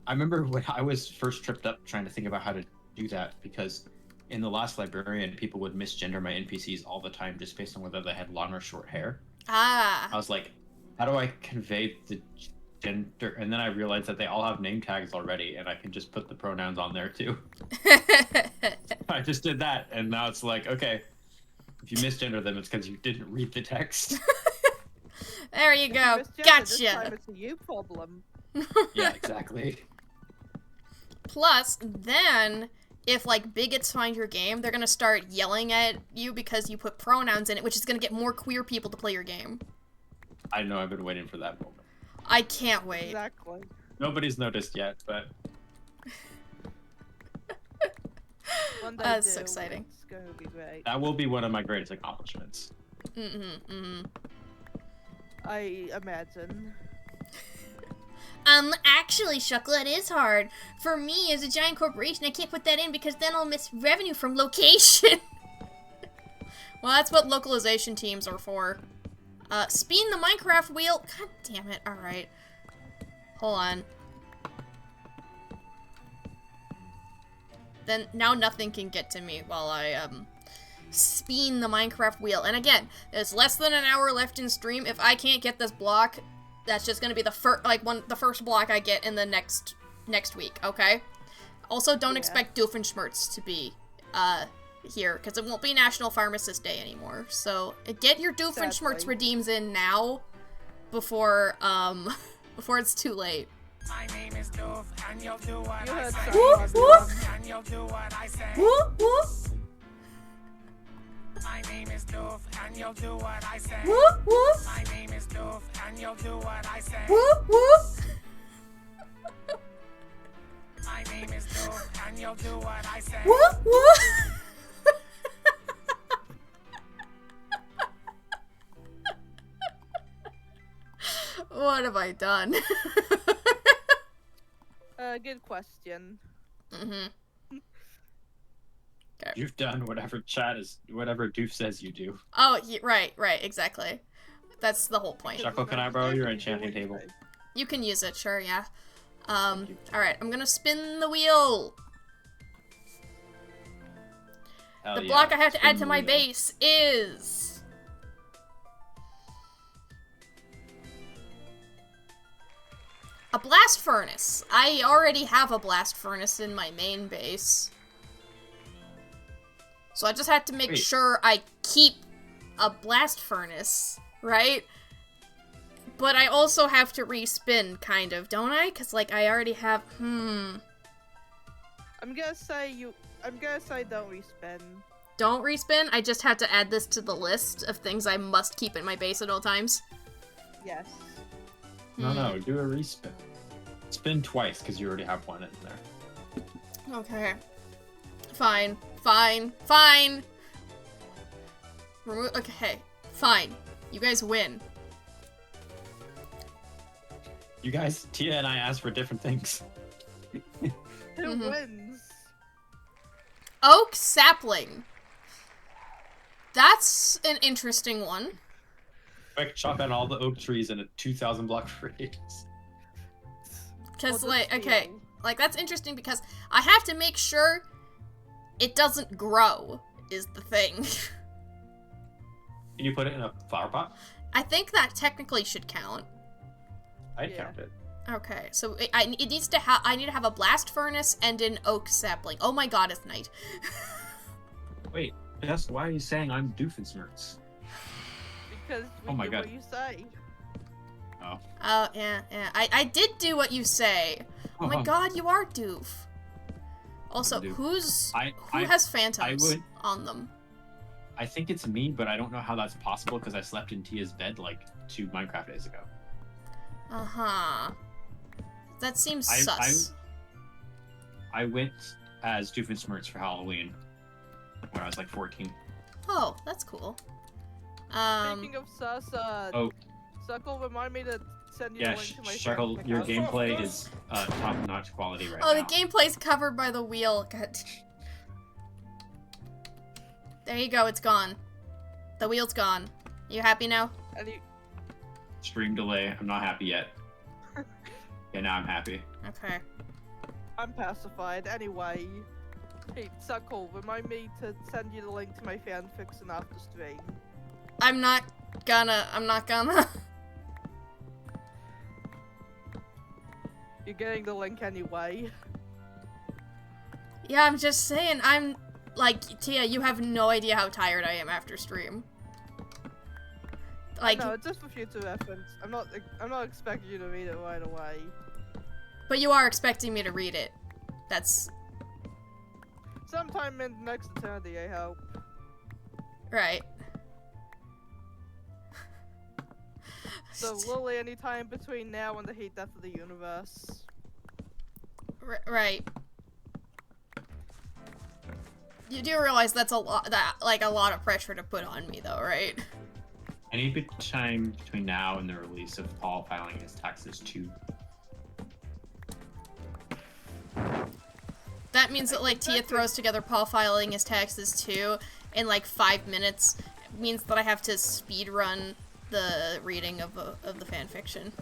I remember when I was first tripped up trying to think about how to do that, because in The Last Librarian, people would misgender my NPCs all the time just based on whether they had long or short hair. I was like, how do I convey the gender? And then I realized that they all have name tags already, and I can just put the pronouns on there too. I just did that, and now it's like, okay, if you misgender them, it's because you didn't read the text. There you go. This Gotcha. time it's a you problem. Yeah, exactly. Plus, then, if, like, bigots find your game, they're gonna start yelling at you because you put pronouns in it, which is gonna get more queer people to play your game. I know, I've been waiting for that moment. I can't wait. Exactly. Nobody's noticed yet, but One day That's do, exciting. It's going to be great. that will be one of my greatest accomplishments. I imagine. Actually, Shuckle, it is hard. For me, as a giant corporation, I can't put that in because then I'll miss revenue from location. Well, that's what localization teams are for. Spin the Minecraft wheel. God damn it. Alright. Hold on. Then, now nothing can get to me while I, spin the Minecraft wheel. And again, there's less than an hour left in stream. If I can't get this block, that's just gonna be the first block I get in the next week, okay? Also, don't expect Doofenshmirtz to be, here, because it won't be National Pharmacist Day anymore. So, get your Doofenshmirtz redeems in now, before, before it's too late. My name is Doof, and you'll do what You I heard say. someone. Woof. And you'll do what I say. Whoop whoop. My name is Doof, and you'll do what I say. Whoop whoop. My name is Doof, and you'll do what I say. Whoop whoop. My name is Doof, and you'll do what I say. Whoop whoop. What have I done? Good question. You've done whatever whatever Doof says you do. Oh, right, exactly. That's the whole point. Chuckle, can I borrow your enchanting table? You can use it, sure, yeah. Alright, I'm gonna spin the wheel. Hell The yeah, block I have to spin add to the my wheel. base is... a blast furnace. I already have a blast furnace in my main base. So I just have to make Wait. sure I keep a blast furnace, right? But I also have to respin, kind of, don't I? Because, like, I already have... I'm gonna say don't respin. Don't respin? I just have to add this to the list of things I must keep in my base at all times. Yes. No, do a respin. Spin twice, because you already have one in there. Okay. Fine. Okay, fine. You guys win. You guys, Tia and I asked for different things. Who wins? Oak sapling. That's an interesting one. Quick, chop down all the oak trees in a 2,000 block radius. Because, Well, like, that's okay. steel. Like, that's interesting because I have to make sure it doesn't grow, is the thing. Can you put it in a flower pot? I think that technically should count. I'd Yeah. count it. Okay, so it needs to have, I need to have a blast furnace and an oak sapling. Oh my god, it's night. Wait, Jess, why are you saying I'm Doofenshmirtz? Because we Oh my do God. what you say. Oh. Oh, yeah. I did do what you say. Oh my god, you are doof. Also, Doof. who has phantoms would- on them? I think it's me, but I don't know how that's possible because I slept in Tia's bed like 2 Minecraft days ago. Uh-huh. That seems I- sus. I went as Doofenshmirtz for Halloween when I was like 14. Oh, that's cool. Speaking of sus, Oh. Suckle, remind me to send you Yeah, a link to my Shuckle, Facebook your account. gameplay is top-notch quality right Oh, now. the gameplay's covered by the wheel. God. There you go, it's gone. The wheel's gone. You happy now? And you, Stream delay. I'm not happy yet. Yeah, now I'm happy. Okay. I'm pacified. Anyway, hey, Suckle, remind me to send you the link to my fanfiction after stream. I'm not gonna. You're getting the link anyway. Yeah, I'm just saying, I'm, like, Tia, you have no idea how tired I am after stream. Like, No, it's just for future reference. I'm not expecting you to read it right away. but you are expecting me to read it. That's Sometime in the next eternity, I hope. right. So literally any time between now and the heat death of the universe. Right. You do realize that's a lot, a lot of pressure to put on me, though, right? Any time between now and the release of Paul filing his taxes too. That means that, like, Tia throws together Paul filing his taxes, too, in, like, 5 minutes. It means that I have to speed run the reading of the fanfiction.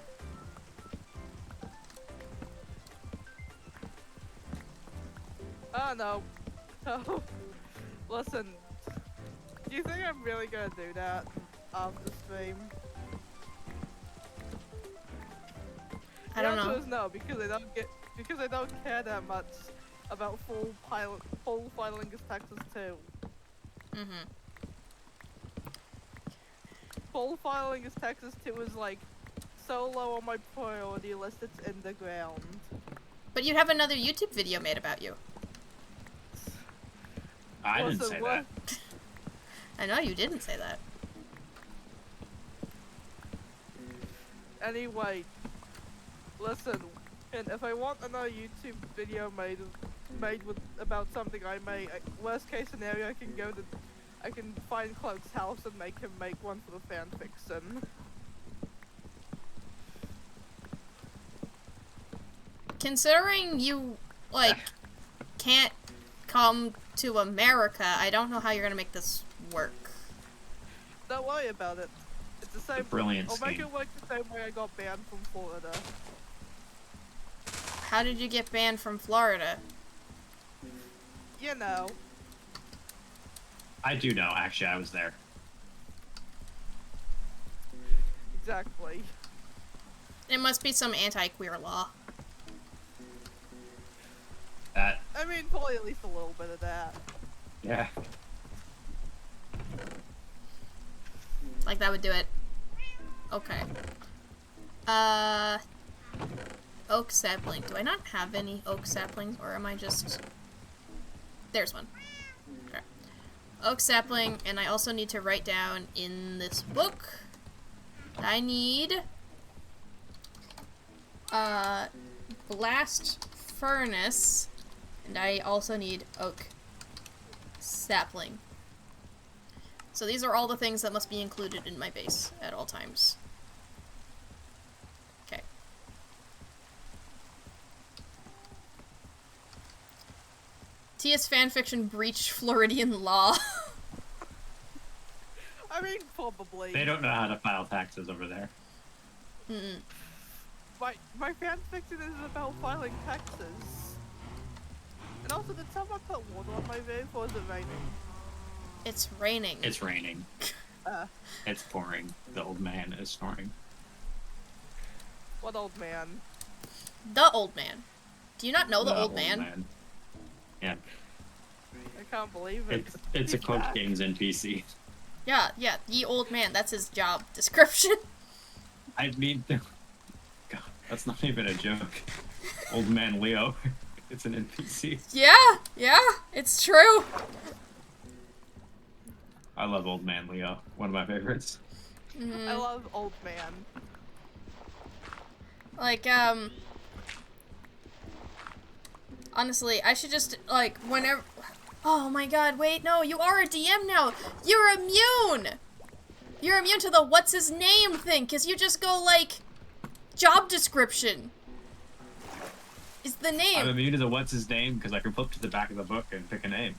Oh no. Oh. Listen. Do you think I'm really gonna do that after stream? I don't The know. answer is no, because I don't care that much about full filing his taxes too. Mm-hmm. Full filing his taxes too is like so low on my priority list, it's in the ground. But you'd have another YouTube video made about you. I didn't Also, say what- that. I know you didn't say that. Anyway, listen, and if I want another YouTube video made with about something I made, worst case scenario, I can find Cloak's house and make him make one for the fanfiction. Considering you, like, can't come to America, I don't know how you're gonna make this work. Don't worry about it. It's the same. brilliant I'll make scheme. it work the same way I got banned from Florida. How did you get banned from Florida? You know. I do know, actually, I was there. Exactly. It must be some anti-queer law. That, I mean, probably at least a little bit of that. yeah. Like, that would do it. Okay. Oak sapling. Do I not have any oak saplings, or am I just... There's one. Okay. Oak sapling, and I also need to write down in this book, I need... blast furnace, and I also need oak sapling. So these are all the things that must be included in my base at all times. Okay. Tia's fanfiction breached Floridian law. I mean, probably. They don't know how to file taxes over there. Mm-mm. My fanfiction is about filing taxes. And also, did someone put water on my roof, or is it raining? It's raining. It's raining. It's pouring. The old man is snoring. What old man? The old man. Do you not know the old man? Yeah, I can't believe it. it's a He's Cloak back. Games NPC. Yeah, the old man. That's his job description. I mean, God, that's not even a joke. Old man Leo. It's an NPC. Yeah, it's true. I love Old Man Leo. One of my favorites. I love old man. Like, honestly, I should just, like, whenever... Oh my god, wait, no, you are a DM now! You're immune! You're immune to the what's his name thing, because you just go, like, job description. Is the I'm name. immune to the what's his name because I can flip to the back of the book and pick a name.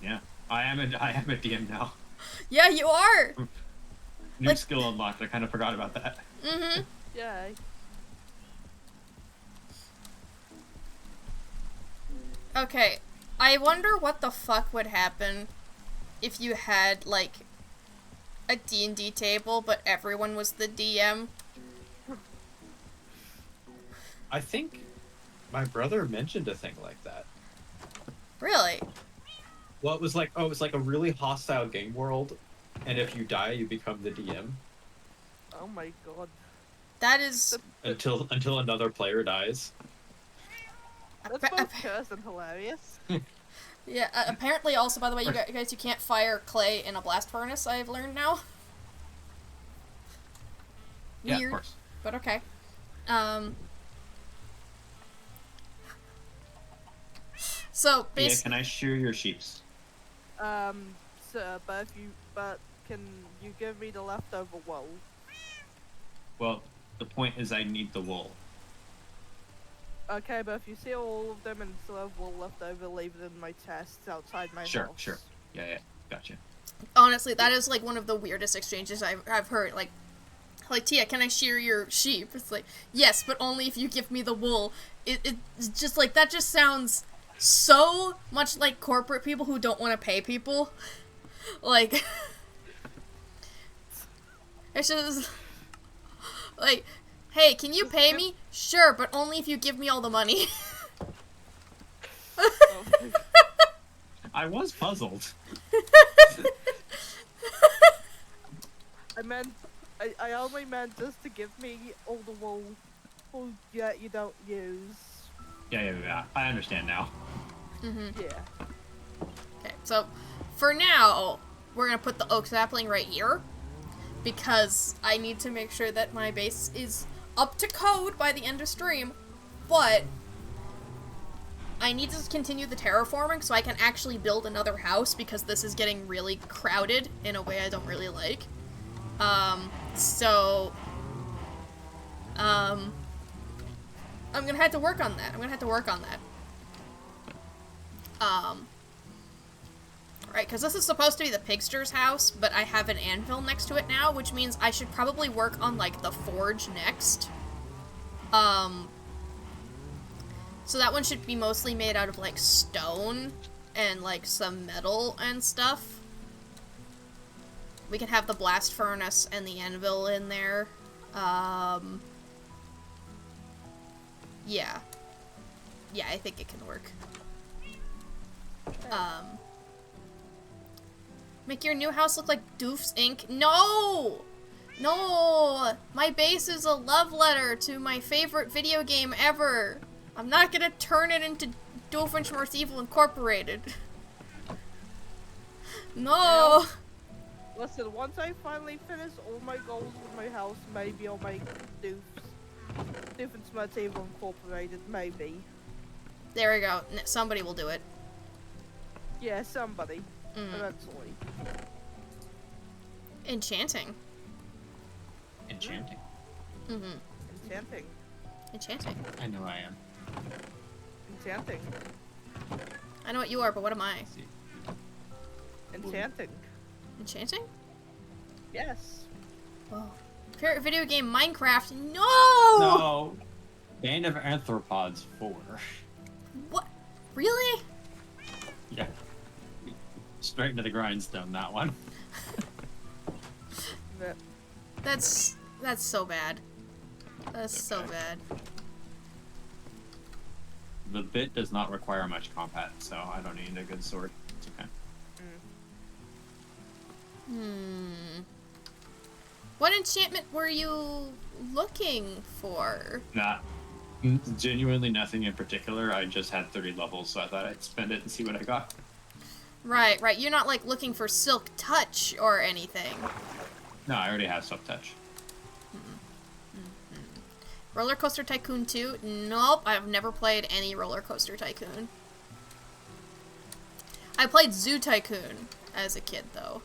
Yeah, I am a DM now. Yeah, you are! New Like- skill unlocked. I kind of forgot about that. Mm-hmm. Yay. Okay, I wonder what the fuck would happen if you had, like, a D&D table, but everyone was the DM. I think my brother mentioned a thing like that. Really? Well, it was like a really hostile game world, and if you die, you become the DM Oh my god. That is... until another player dies. That's both cursed and hilarious. Yeah, apparently also, by the way, you guys, you can't fire clay in a blast furnace, I've learned now. Yeah, Weird, of course. but okay. So, Yeah, basically... can I shear your sheeps? Sir, but can you give me the leftover wool? Well, the point is I need the wool. Okay, but if you see all of them and still have wool left over, leave it in my chest outside my Sure, house. sure. Yeah, gotcha. Honestly, that is, like, one of the weirdest exchanges I've heard. Like, Tia, can I shear your sheep? It's like, yes, but only if you give me the wool. It's just, like, that just sounds so much like corporate people who don't want to pay people. Like, it's just, like, hey, can you pay me? Sure, but only if you give me all the money. Oh, I was puzzled. I meant I only meant just to give me all the wool you don't use. Yeah. I understand now. Yeah. Okay, so for now, we're gonna put the oak sapling right here because I need to make sure that my base is up to code by the end of stream, but I need to continue the terraforming so I can actually build another house because this is getting really crowded in a way I don't really like. I'm gonna have to work on that. Right, because this is supposed to be the pigster's house, but I have an anvil next to it now, which means I should probably work on, like, the forge next. So that one should be mostly made out of, like, stone and, like, some metal and stuff. We can have the blast furnace and the anvil in there. Yeah. Yeah, I think it can work. Make your new house look like Doof's Inc. No! No! My base is a love letter to my favorite video game ever. I'm not gonna turn it into Doofenshmirtz Evil Incorporated. No! Listen, once I finally finish all my goals with my house, maybe I'll make Doofenshmirtz Evil Incorporated, maybe. There we go. Somebody will do it. Yeah, somebody. Eventually. Enchanting. Enchanting. Enchanting. Enchanting. I know I am. Enchanting. I know what you are, but what am I? Enchanting. Enchanting? Yes. Whoa. Favorite video game, Minecraft. No! No! Band of Arthropods 4. What? Really? Yeah. Straight into the grindstone, that one. That's so bad. That's so bad. The bit does not require much combat, so I don't need a good sword. It's okay. What enchantment were you looking for? Genuinely nothing in particular. I just had 30 levels, so I thought I'd spend it and see what I got. Right. You're not, like, looking for Silk Touch or anything. No, I already have Silk Touch. Roller Coaster Tycoon 2? Nope, I've never played any Roller Coaster Tycoon. I played Zoo Tycoon as a kid, though.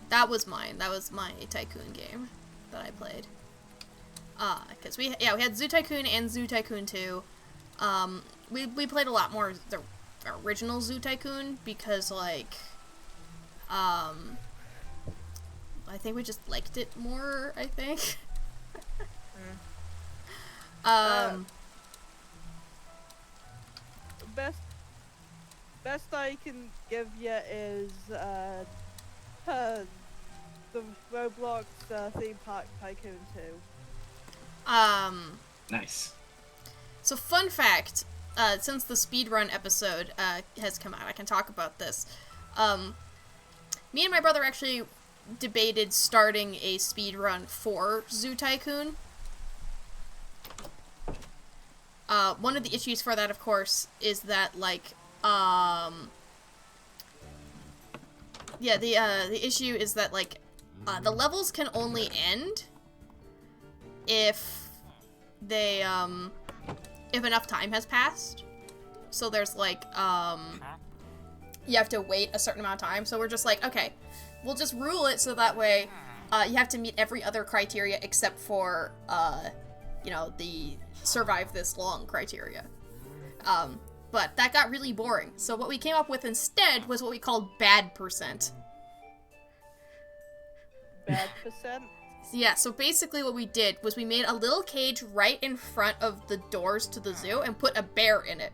That was mine. That was my Tycoon game that I played. Because we had Zoo Tycoon and Zoo Tycoon 2. We played a lot more the original Zoo Tycoon because, like, I think we just liked it more, I think. Best I can give you is the Roblox theme park Tycoon 2. Nice. So fun fact, since the speedrun episode has come out, I can talk about this. Me and my brother actually debated starting a speedrun for Zoo Tycoon. One of the issues for that, of course, is that, like, the issue is that, like, the levels can only end if they, if enough time has passed. So there's, like, you have to wait a certain amount of time. So we're just like, okay, we'll just rule it so that way, you have to meet every other criteria except for, you know, the survive this long criteria. But that got really boring. So what we came up with instead was what we called bad percent. Bad percent? Yeah, so basically what we did was we made a little cage right in front of the doors to the zoo and put a bear in it.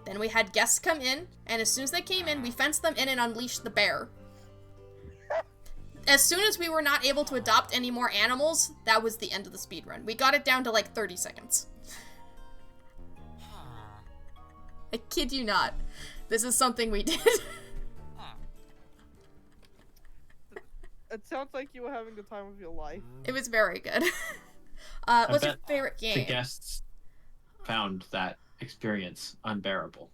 Then we had guests come in, and as soon as they came in, we fenced them in and unleashed the bear. As soon as we were not able to adopt any more animals, that was the end of the speedrun. We got it down to like 30 seconds. I kid you not. This is something we did. It sounds like you were having the time of your life. It was very good. What's your bet favorite The game? guests found that experience unbearable.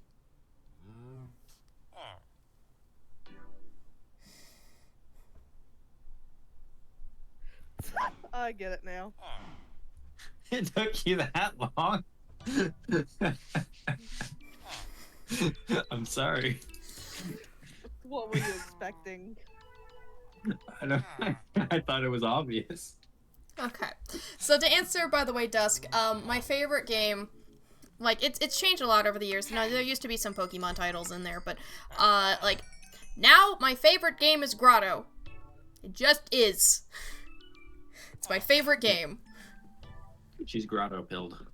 I get it now. It took you that long? I'm sorry. What were you expecting? I thought it was obvious. Okay. So to answer, by the way, Dusk, my favorite game, like, it's changed a lot over the years. You know, there used to be some Pokemon titles in there, but, like, now my favorite game is Grotto. It just is. It's my favorite game. She's grotto pilled.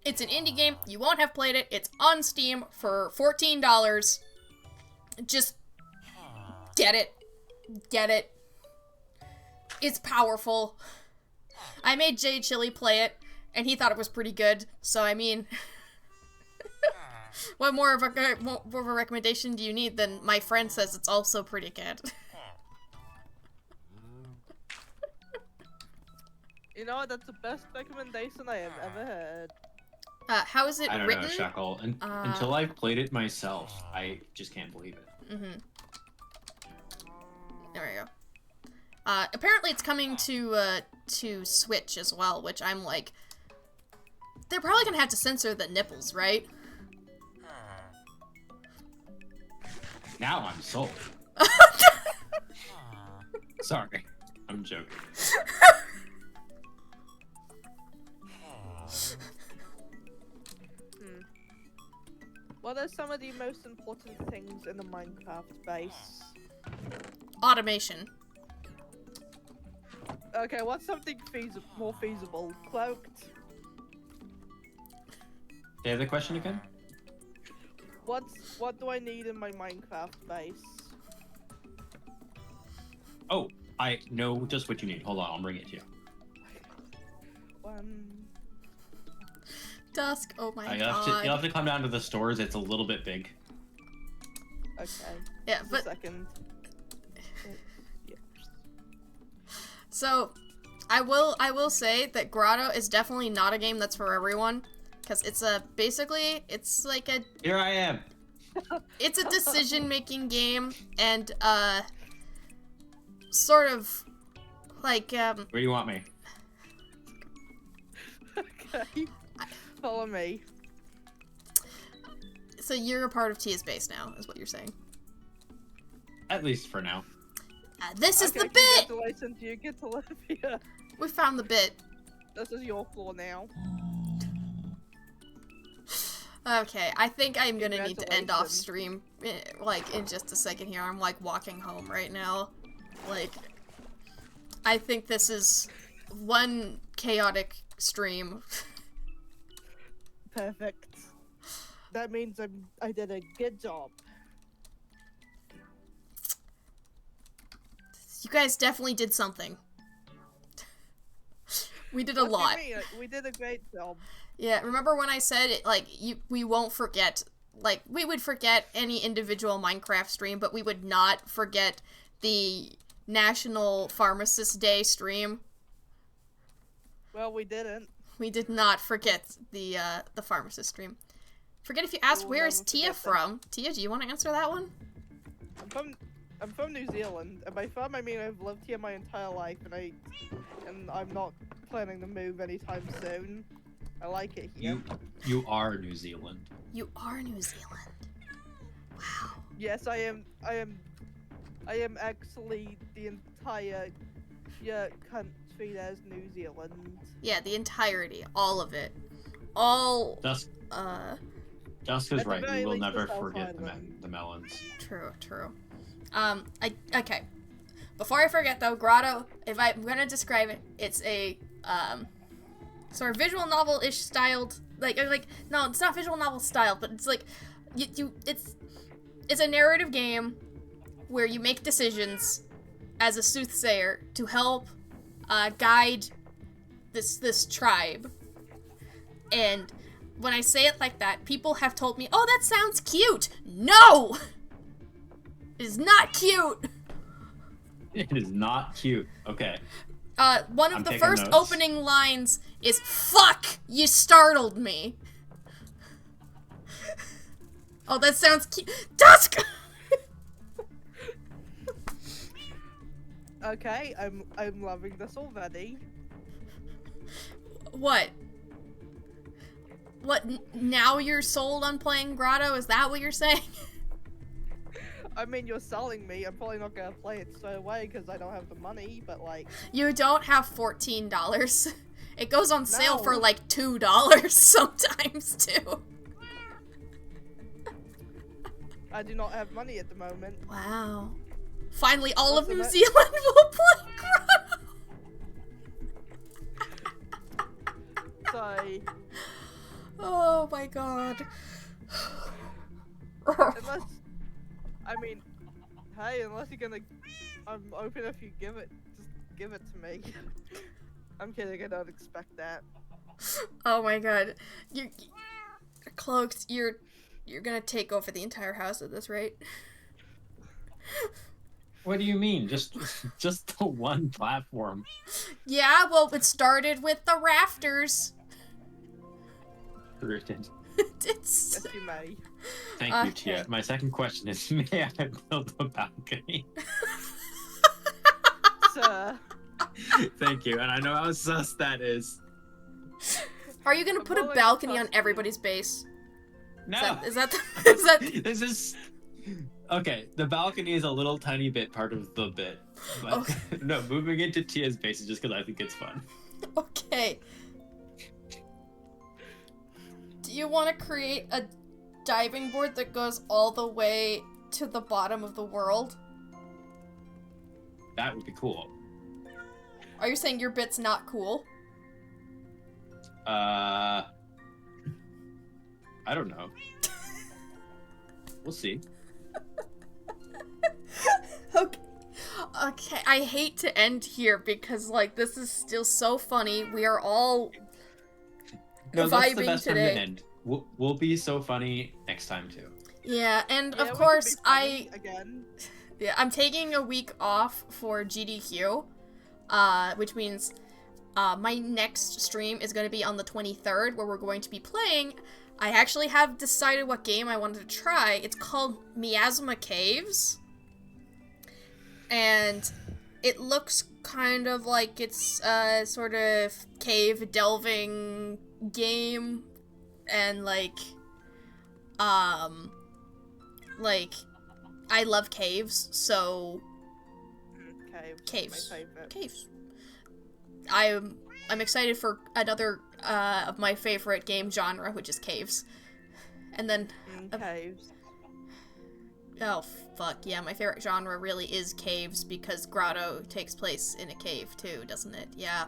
It's an indie game. You won't have played it. It's on Steam for $14. Just get it. Get it. It's powerful. I made Jay Chili play it, and he thought it was pretty good. So, I mean, what more of a recommendation do you need than my friend says it's also pretty good? You know what? That's the best recommendation I have ever heard. How is it I don't written? know, Shackle. Until I've played it myself, I just can't believe it. Mm-hmm. There we go. Apparently it's coming to Switch as well, which I'm like, they're probably gonna have to censor the nipples, right? Now I'm sold. Sorry. I'm joking. What are some of the most important things in the Minecraft base? Automation. Okay, what's something more feasible? Cloaked. Say the question again? What do I need in my Minecraft base? Oh, I know just what you need. Hold on, I'll bring it to you. Dusk, oh my You'll god. have to come down to the stores. It's a little bit big. Okay. Yeah, Just but a second. Yeah. so I will say that Grotto is definitely not a game that's for everyone, because it's it's like a Here I am. it's a decision-making game, and sort of like Where do you want me? Okay. Follow me. so you're a part of Tia's base now, is what you're saying. At least for now. This is Okay, the bit. congratulations, you get to live here. We found the bit. This is your floor now. Okay, I think I'm gonna need to end off Congratulations. stream, like, in just a second here. I'm, like, walking home right now. Like, I think this is one chaotic stream. Perfect. That means I did a good job. You guys definitely did something. We did a What do you lot. mean? We did a great job. Yeah, remember when I said, it, like, we won't forget, like, we would forget any individual Minecraft stream, but we would not forget the National Pharmacist Day stream. Well, we didn't. We did not forget the Pharmacist stream. Forget if you asked, We'll where is never Tia forget that. from? Tia, do you want to answer that one? I'm from New Zealand, and by from I mean I've lived here my entire life, and I'm not planning to move anytime soon. I like it here. You are New Zealand. You are New Zealand. Wow. Yes, I am actually the entire country that is New Zealand. Yeah, the entirety, all of it. All, Dusk uh, is At the right. very We will least, never the South forget Island. the melons. true. Okay. Before I forget though, Grotto, if I'm gonna describe it, it's a, sort of visual novel-ish styled, no, it's not visual novel style, but it's like, it's a narrative game where you make decisions as a soothsayer to help, guide this tribe. And when I say it like that, people have told me, oh, that sounds cute! No! It is not cute. It is not cute. Okay. One of I'm the taking first notes. opening lines is "Fuck, you startled me." Oh, that sounds cute. Dusk. Okay, I'm loving this already. What? What? Now you're sold on playing Grotto? Is that what you're saying? I mean, you're selling me. I'm probably not gonna play it straight away because I don't have the money. But like, You don't have $14. It goes on sale for No. like $2 sometimes too. I do not have money at the moment. Wow. Finally, all of What's New the Zealand will play Grotto. So Oh my god. unless, I mean, hey, unless you're gonna, I'm open if you give it. Just give it to me. I'm kidding. I don't expect that. Oh my god. You're cloaked. You're gonna take over the entire house at this rate. What do you mean? Just the one platform. Yeah, well, it started with the rafters. Rooted. It's Yes, you may. Thank you, Okay. Tia. My second question is, may I build a balcony? Sir, Thank you, and I know how sus that is. Are you gonna put a Well, balcony on possibly. everybody's base? No. Is that is that This is okay. The balcony is a little tiny bit part of the bit, but Okay. no, moving into Tia's base is just because I think it's fun. okay? Do you want to create a diving board that goes all the way to the bottom of the world? That would be cool. Are you saying your bit's not cool? I don't know. We'll see. Okay. Okay, I hate to end here because, like, this is still so funny. We are all No, that's the vibing best time today. to end. We'll be so funny next time too. Yeah, and Yeah, of we could course, be funny again. Yeah, I'm taking a week off for GDQ, which means my next stream is going to be on the 23rd, where we're going to be playing. I actually have decided what game I wanted to try. It's called Miasma Caves, and it looks kind of like it's a sort of cave delving game, and like I love caves, so Caves. caves. My favorite. Caves. I'm excited for another of my favorite game genre, which is caves. And then Caves. oh fuck yeah, my favorite genre really is caves because Grotto takes place in a cave too, doesn't it? Yeah.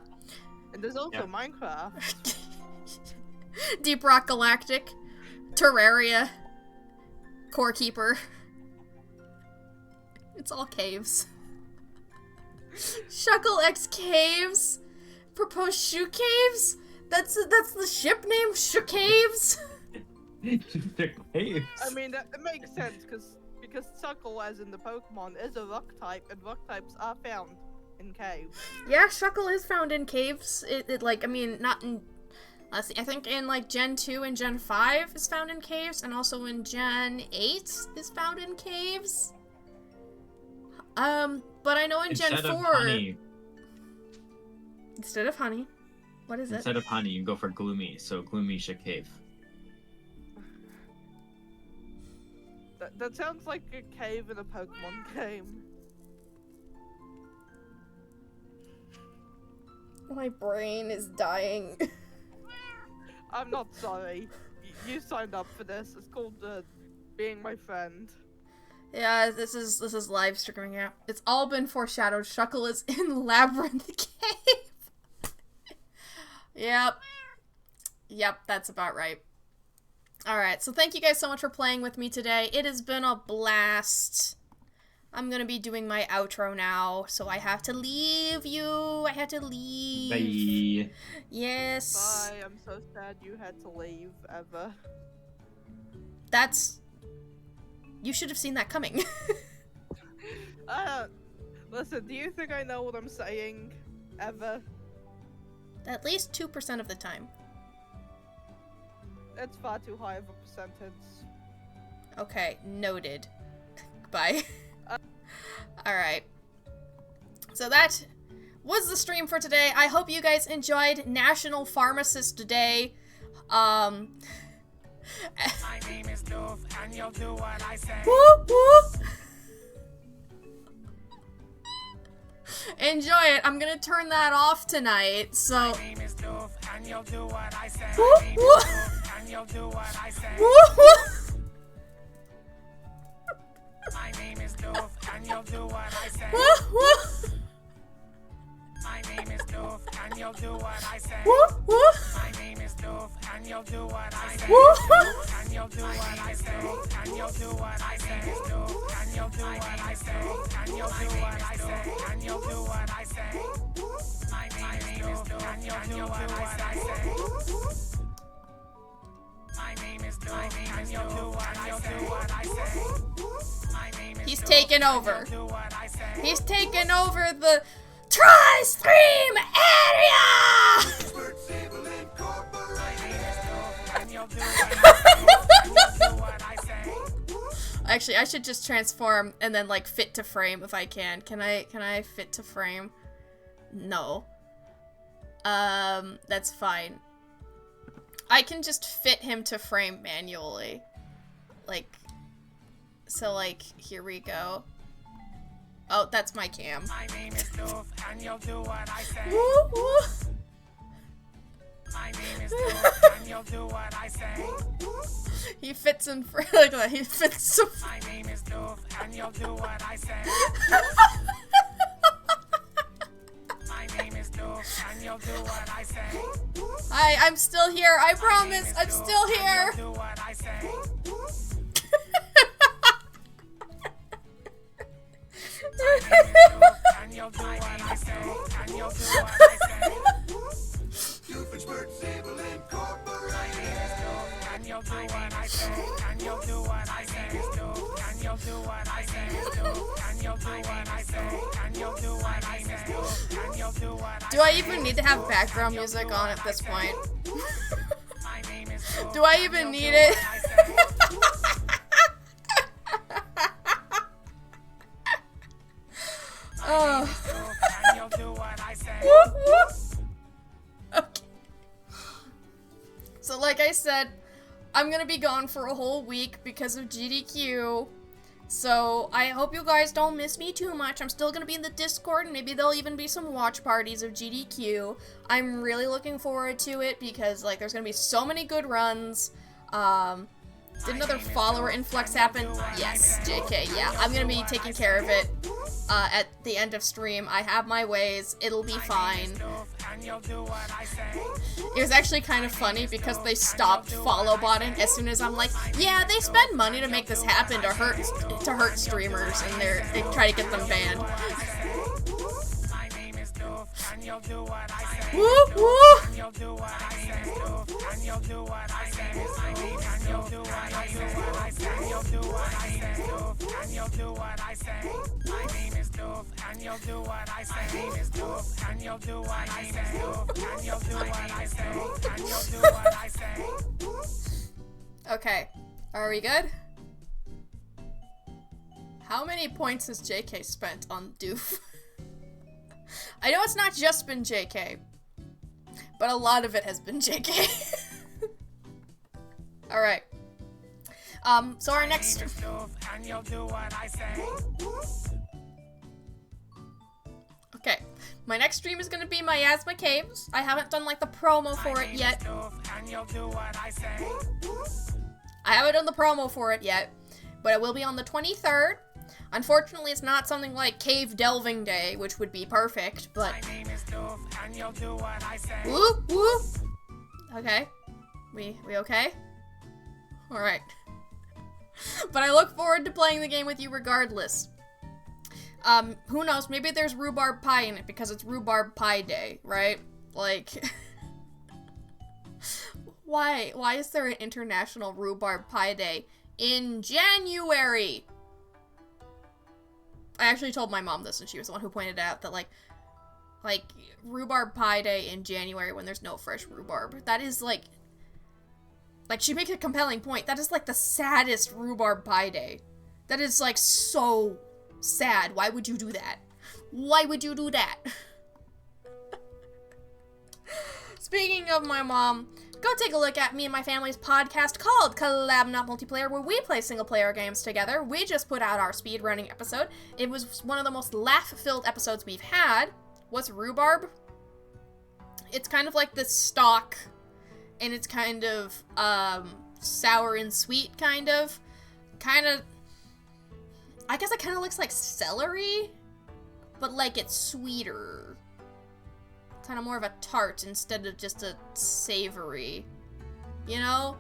And there's also Yep. Minecraft. Deep Rock Galactic, Terraria, Core Keeper. It's all caves. Shuckle X Caves? Proposed Shoe Caves? That's the ship name, Shoe Caves? They're caves. I mean, that makes sense because Suckle, as in the Pokemon, is a rock type, and rock types are found in caves. Yeah, Shuckle is found in caves. It like, I mean, not in... Let's see, I think in like Gen 2 and Gen 5 is found in caves, and also in Gen 8 is found in caves. But I know in Gen 4... Instead of honey, Instead of honey. What is it? instead of honey, you go for gloomy. So gloomy should cave. That sounds like a cave in a Pokemon game. My brain is dying. I'm not sorry. You signed up for this. It's called being my friend. Yeah, this is live streaming out. It's all been foreshadowed. Shuckle is in Labyrinth Cave. Yep, that's about right. Alright, so thank you guys so much for playing with me today. It has been a blast. I'm gonna be doing my outro now, so I have to leave you. I have to leave. Bye. Yes. Bye. I'm so sad you had to leave, Eva. That's... You should have seen that coming. Listen, do you think I know what I'm saying? Ever? At least 2% of the time. It's far too high of a percentage. Okay, noted. Bye. Alright. So that was the stream for today. I hope you guys enjoyed National Pharmacist Day. My name is Doof, and you'll do what I say. Woo, woo. Enjoy it. I'm gonna turn that off tonight, so... My name is Doof, and you'll do what I say. Woo, My name is woo. Doof, and you'll do what I say. Woo, woo. My name is Doof, and you'll do what I say. Woo, woo. My name is Doof, and you'll do what I say. Woo, woo. My name is Doof, and you'll do what I say. Woo, woo. And you'll do what I say. And you'll do what I say. And you'll do what I say. And you'll do what I say. And you'll do what I say. My name is Doof, and you'll do what I say. My name is Doof, and you'll do what I say. My name is He's Doof, taken and over. you'll do what I say. He's taken over the Tri-Stream area! And you'll do what I say. Actually, I should just transform and then, like, fit to frame if I can. Can I fit to frame? No. That's fine. I can just fit him to frame manually. Like, so, like, here we go. Oh, that's my cam. My name is Doof, and you'll do what I say. Woo, woo. My name is Doof, and you'll do what I say. He fits in frame like that. He fits to My name is Doof, and you'll do what I say. My name is Doof, and you'll do what I say. Hi, I'm still here. I promise. I'm still here. Do what I say. And you'll do what I say. And you'll do what I say. My name is Doof, and you'll do what I say. And you'll do what I say. And you'll do what I say. And you'll do what I say. And you'll do what I say. And you'll do what I say. Do I even need to have background music on at this point? My name is Doof, Do I and even you'll need do it? what I say. Oh. And you'll do what I say. Okay. So like I said, I'm gonna be gone for a whole week because of GDQ. So I hope you guys don't miss me too much. I'm still gonna be in the Discord, and maybe there'll even be some watch parties of GDQ. I'm really looking forward to it because like there's gonna be so many good runs. Did another follower influx happen? Yes, JK, yeah. I'm gonna be taking care of it at the end of stream. I have my ways. It'll be fine. It was actually kind of funny because they stopped follow botting as soon as I'm like, yeah, they spend money to make this happen to hurt streamers, and they try to get them banned. Woo woo! Okay, are we good? How many points has JK spent on Doof? I know it's not just been JK, but a lot of it has been JK. Alright. So our next... Okay. My next stream is gonna be Miasma Caves. I haven't done, like, the promo for it yet. I haven't done the promo for it yet, but it will be on the 23rd. Unfortunately, it's not something like Cave Delving Day, which would be perfect, but... Whoop, whoop! Okay. We okay? Alright. But I look forward to playing the game with you regardless. Who knows, maybe there's rhubarb pie in it because it's rhubarb pie day, right? Like... Why is there an International Rhubarb Pie Day in January? I actually told my mom this, and she was the one who pointed out that, like, rhubarb pie day in January when there's no fresh rhubarb. That is, like, she makes a compelling point. That is, like, the saddest rhubarb pie day. That is, like, so sad. Why would you do that? Why would you do that? Speaking of my mom, go take a look at me and my family's podcast called Collab Not Multiplayer, where we play single-player games together. We just put out our speedrunning episode. It was one of the most laugh-filled episodes we've had. What's rhubarb? It's kind of like the stalk, and it's kind of, sour and sweet, kind of. I guess it kind of looks like celery, but, like, it's sweeter. Kind of more of a tart instead of just a savory, you know?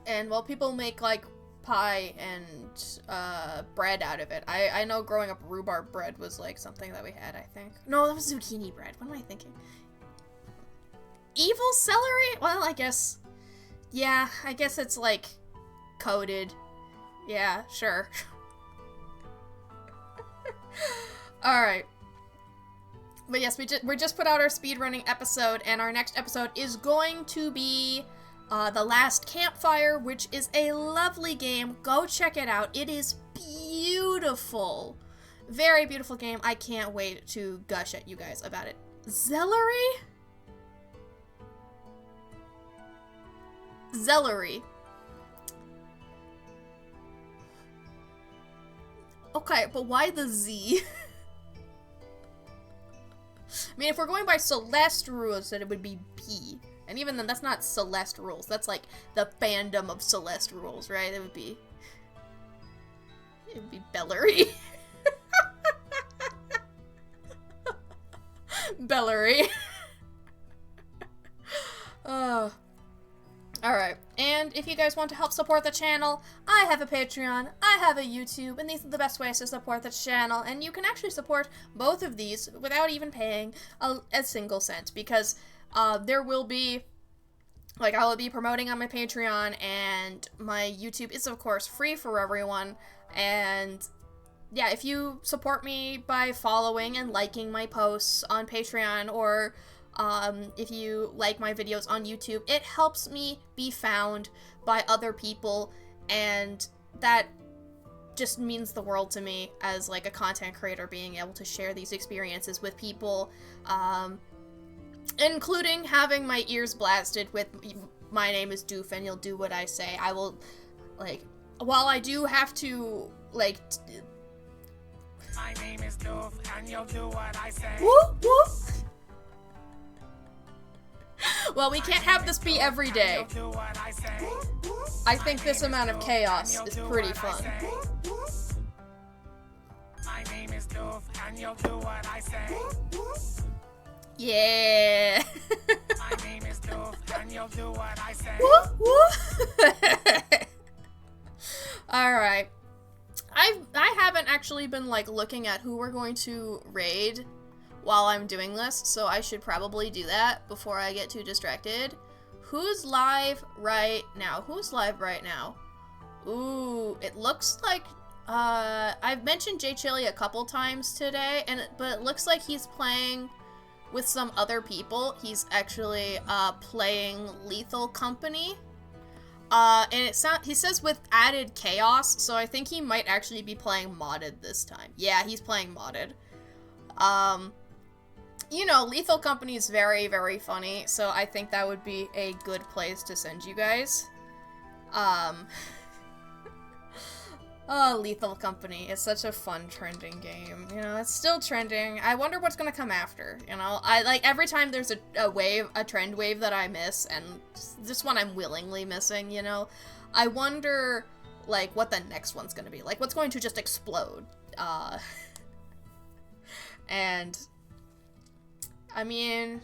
And well, people make, like, pie and bread out of it. I know growing up, rhubarb bread was, like, something that we had, I think. No, that was zucchini bread. What am I thinking? Evil celery? Well, I guess, yeah, I guess it's, like, coated. Yeah, sure. Alright. But yes, we just put out our speedrunning episode, and our next episode is going to be The Last Campfire, which is a lovely game. Go check it out. It is beautiful. Very beautiful game. I can't wait to gush at you guys about it. Celery? Celery. Okay, but why the Z? I mean, if we're going by Celeste rules, then it would be B. And even then, that's not Celeste rules. That's like the fandom of Celeste rules, right? It would be Bellary. Bellary. Alright, and if you guys want to help support the channel, I have a Patreon, I have a YouTube, and these are the best ways to support the channel, and you can actually support both of these without even paying a single cent, because there will be, like, I will be promoting on my Patreon, and my YouTube is, of course, free for everyone, and yeah, if you support me by following and liking my posts on Patreon, or if you like my videos on YouTube, it helps me be found by other people, and that just means the world to me as, like, a content creator, being able to share these experiences with people, including having my ears blasted with "My name is Doof and you'll do what I say." I will, like, while I do have to, like, My name is Doof and you'll do what I say. whoop, whoop. Well, we can't have this be every day. I think this amount of chaos is pretty fun. My name is Doof and you'll do what I say. Yeah. My name is Doof and you'll do what I say. Whoop, whoop. Alright. I haven't actually been, like, looking at who we're going to raid while I'm doing this, so I should probably do that before I get too distracted. Who's live right now? Who's live right now? Ooh, it looks like, I've mentioned Jay Chili a couple times today, but it looks like he's playing with some other people. He's actually, playing Lethal Company. And he says with added chaos, so I think he might actually be playing modded this time. Yeah, he's playing modded. You know, Lethal Company is very, very funny, so I think that would be a good place to send you guys. Oh, Lethal Company is such a fun trending game. You know, it's still trending. I wonder what's gonna come after, you know? Every time there's a trend wave that I miss, and this one I'm willingly missing, you know? I wonder, like, what the next one's gonna be. Like, what's going to just explode? And I mean,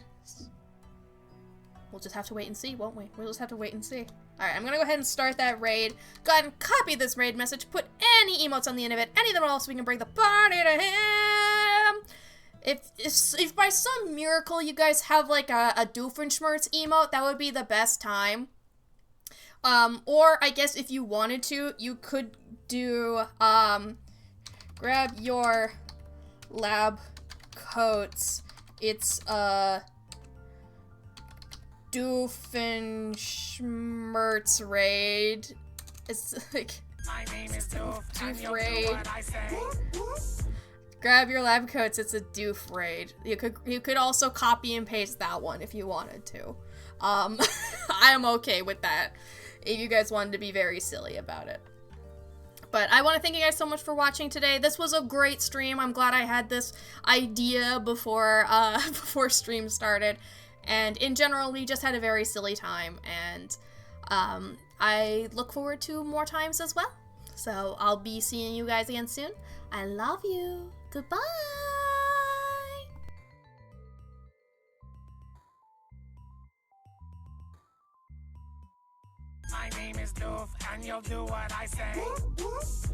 we'll just have to wait and see, won't we? We'll just have to wait and see. Alright, I'm gonna go ahead and start that raid. Go ahead and copy this raid message, put any emotes on the end of it, any of them all, so we can bring the party to him! If by some miracle you guys have, like, a Doofenshmirtz emote, that would be the best time. Or I guess if you wanted to, you could do, grab your lab coats. It's, Doofenshmirtz raid. It's like, My name is Doof, and you'll do raid. what I say. Grab your lab coats, it's a doof raid. You could also copy and paste that one if you wanted to. I am okay with that if you guys wanted to be very silly about it. But I want to thank you guys so much for watching today. This was a great stream. I'm glad I had this idea before before stream started. And in general, we just had a very silly time. And I look forward to more times as well. So I'll be seeing you guys again soon. I love you. Goodbye. My name is Doof, and you'll do what I say.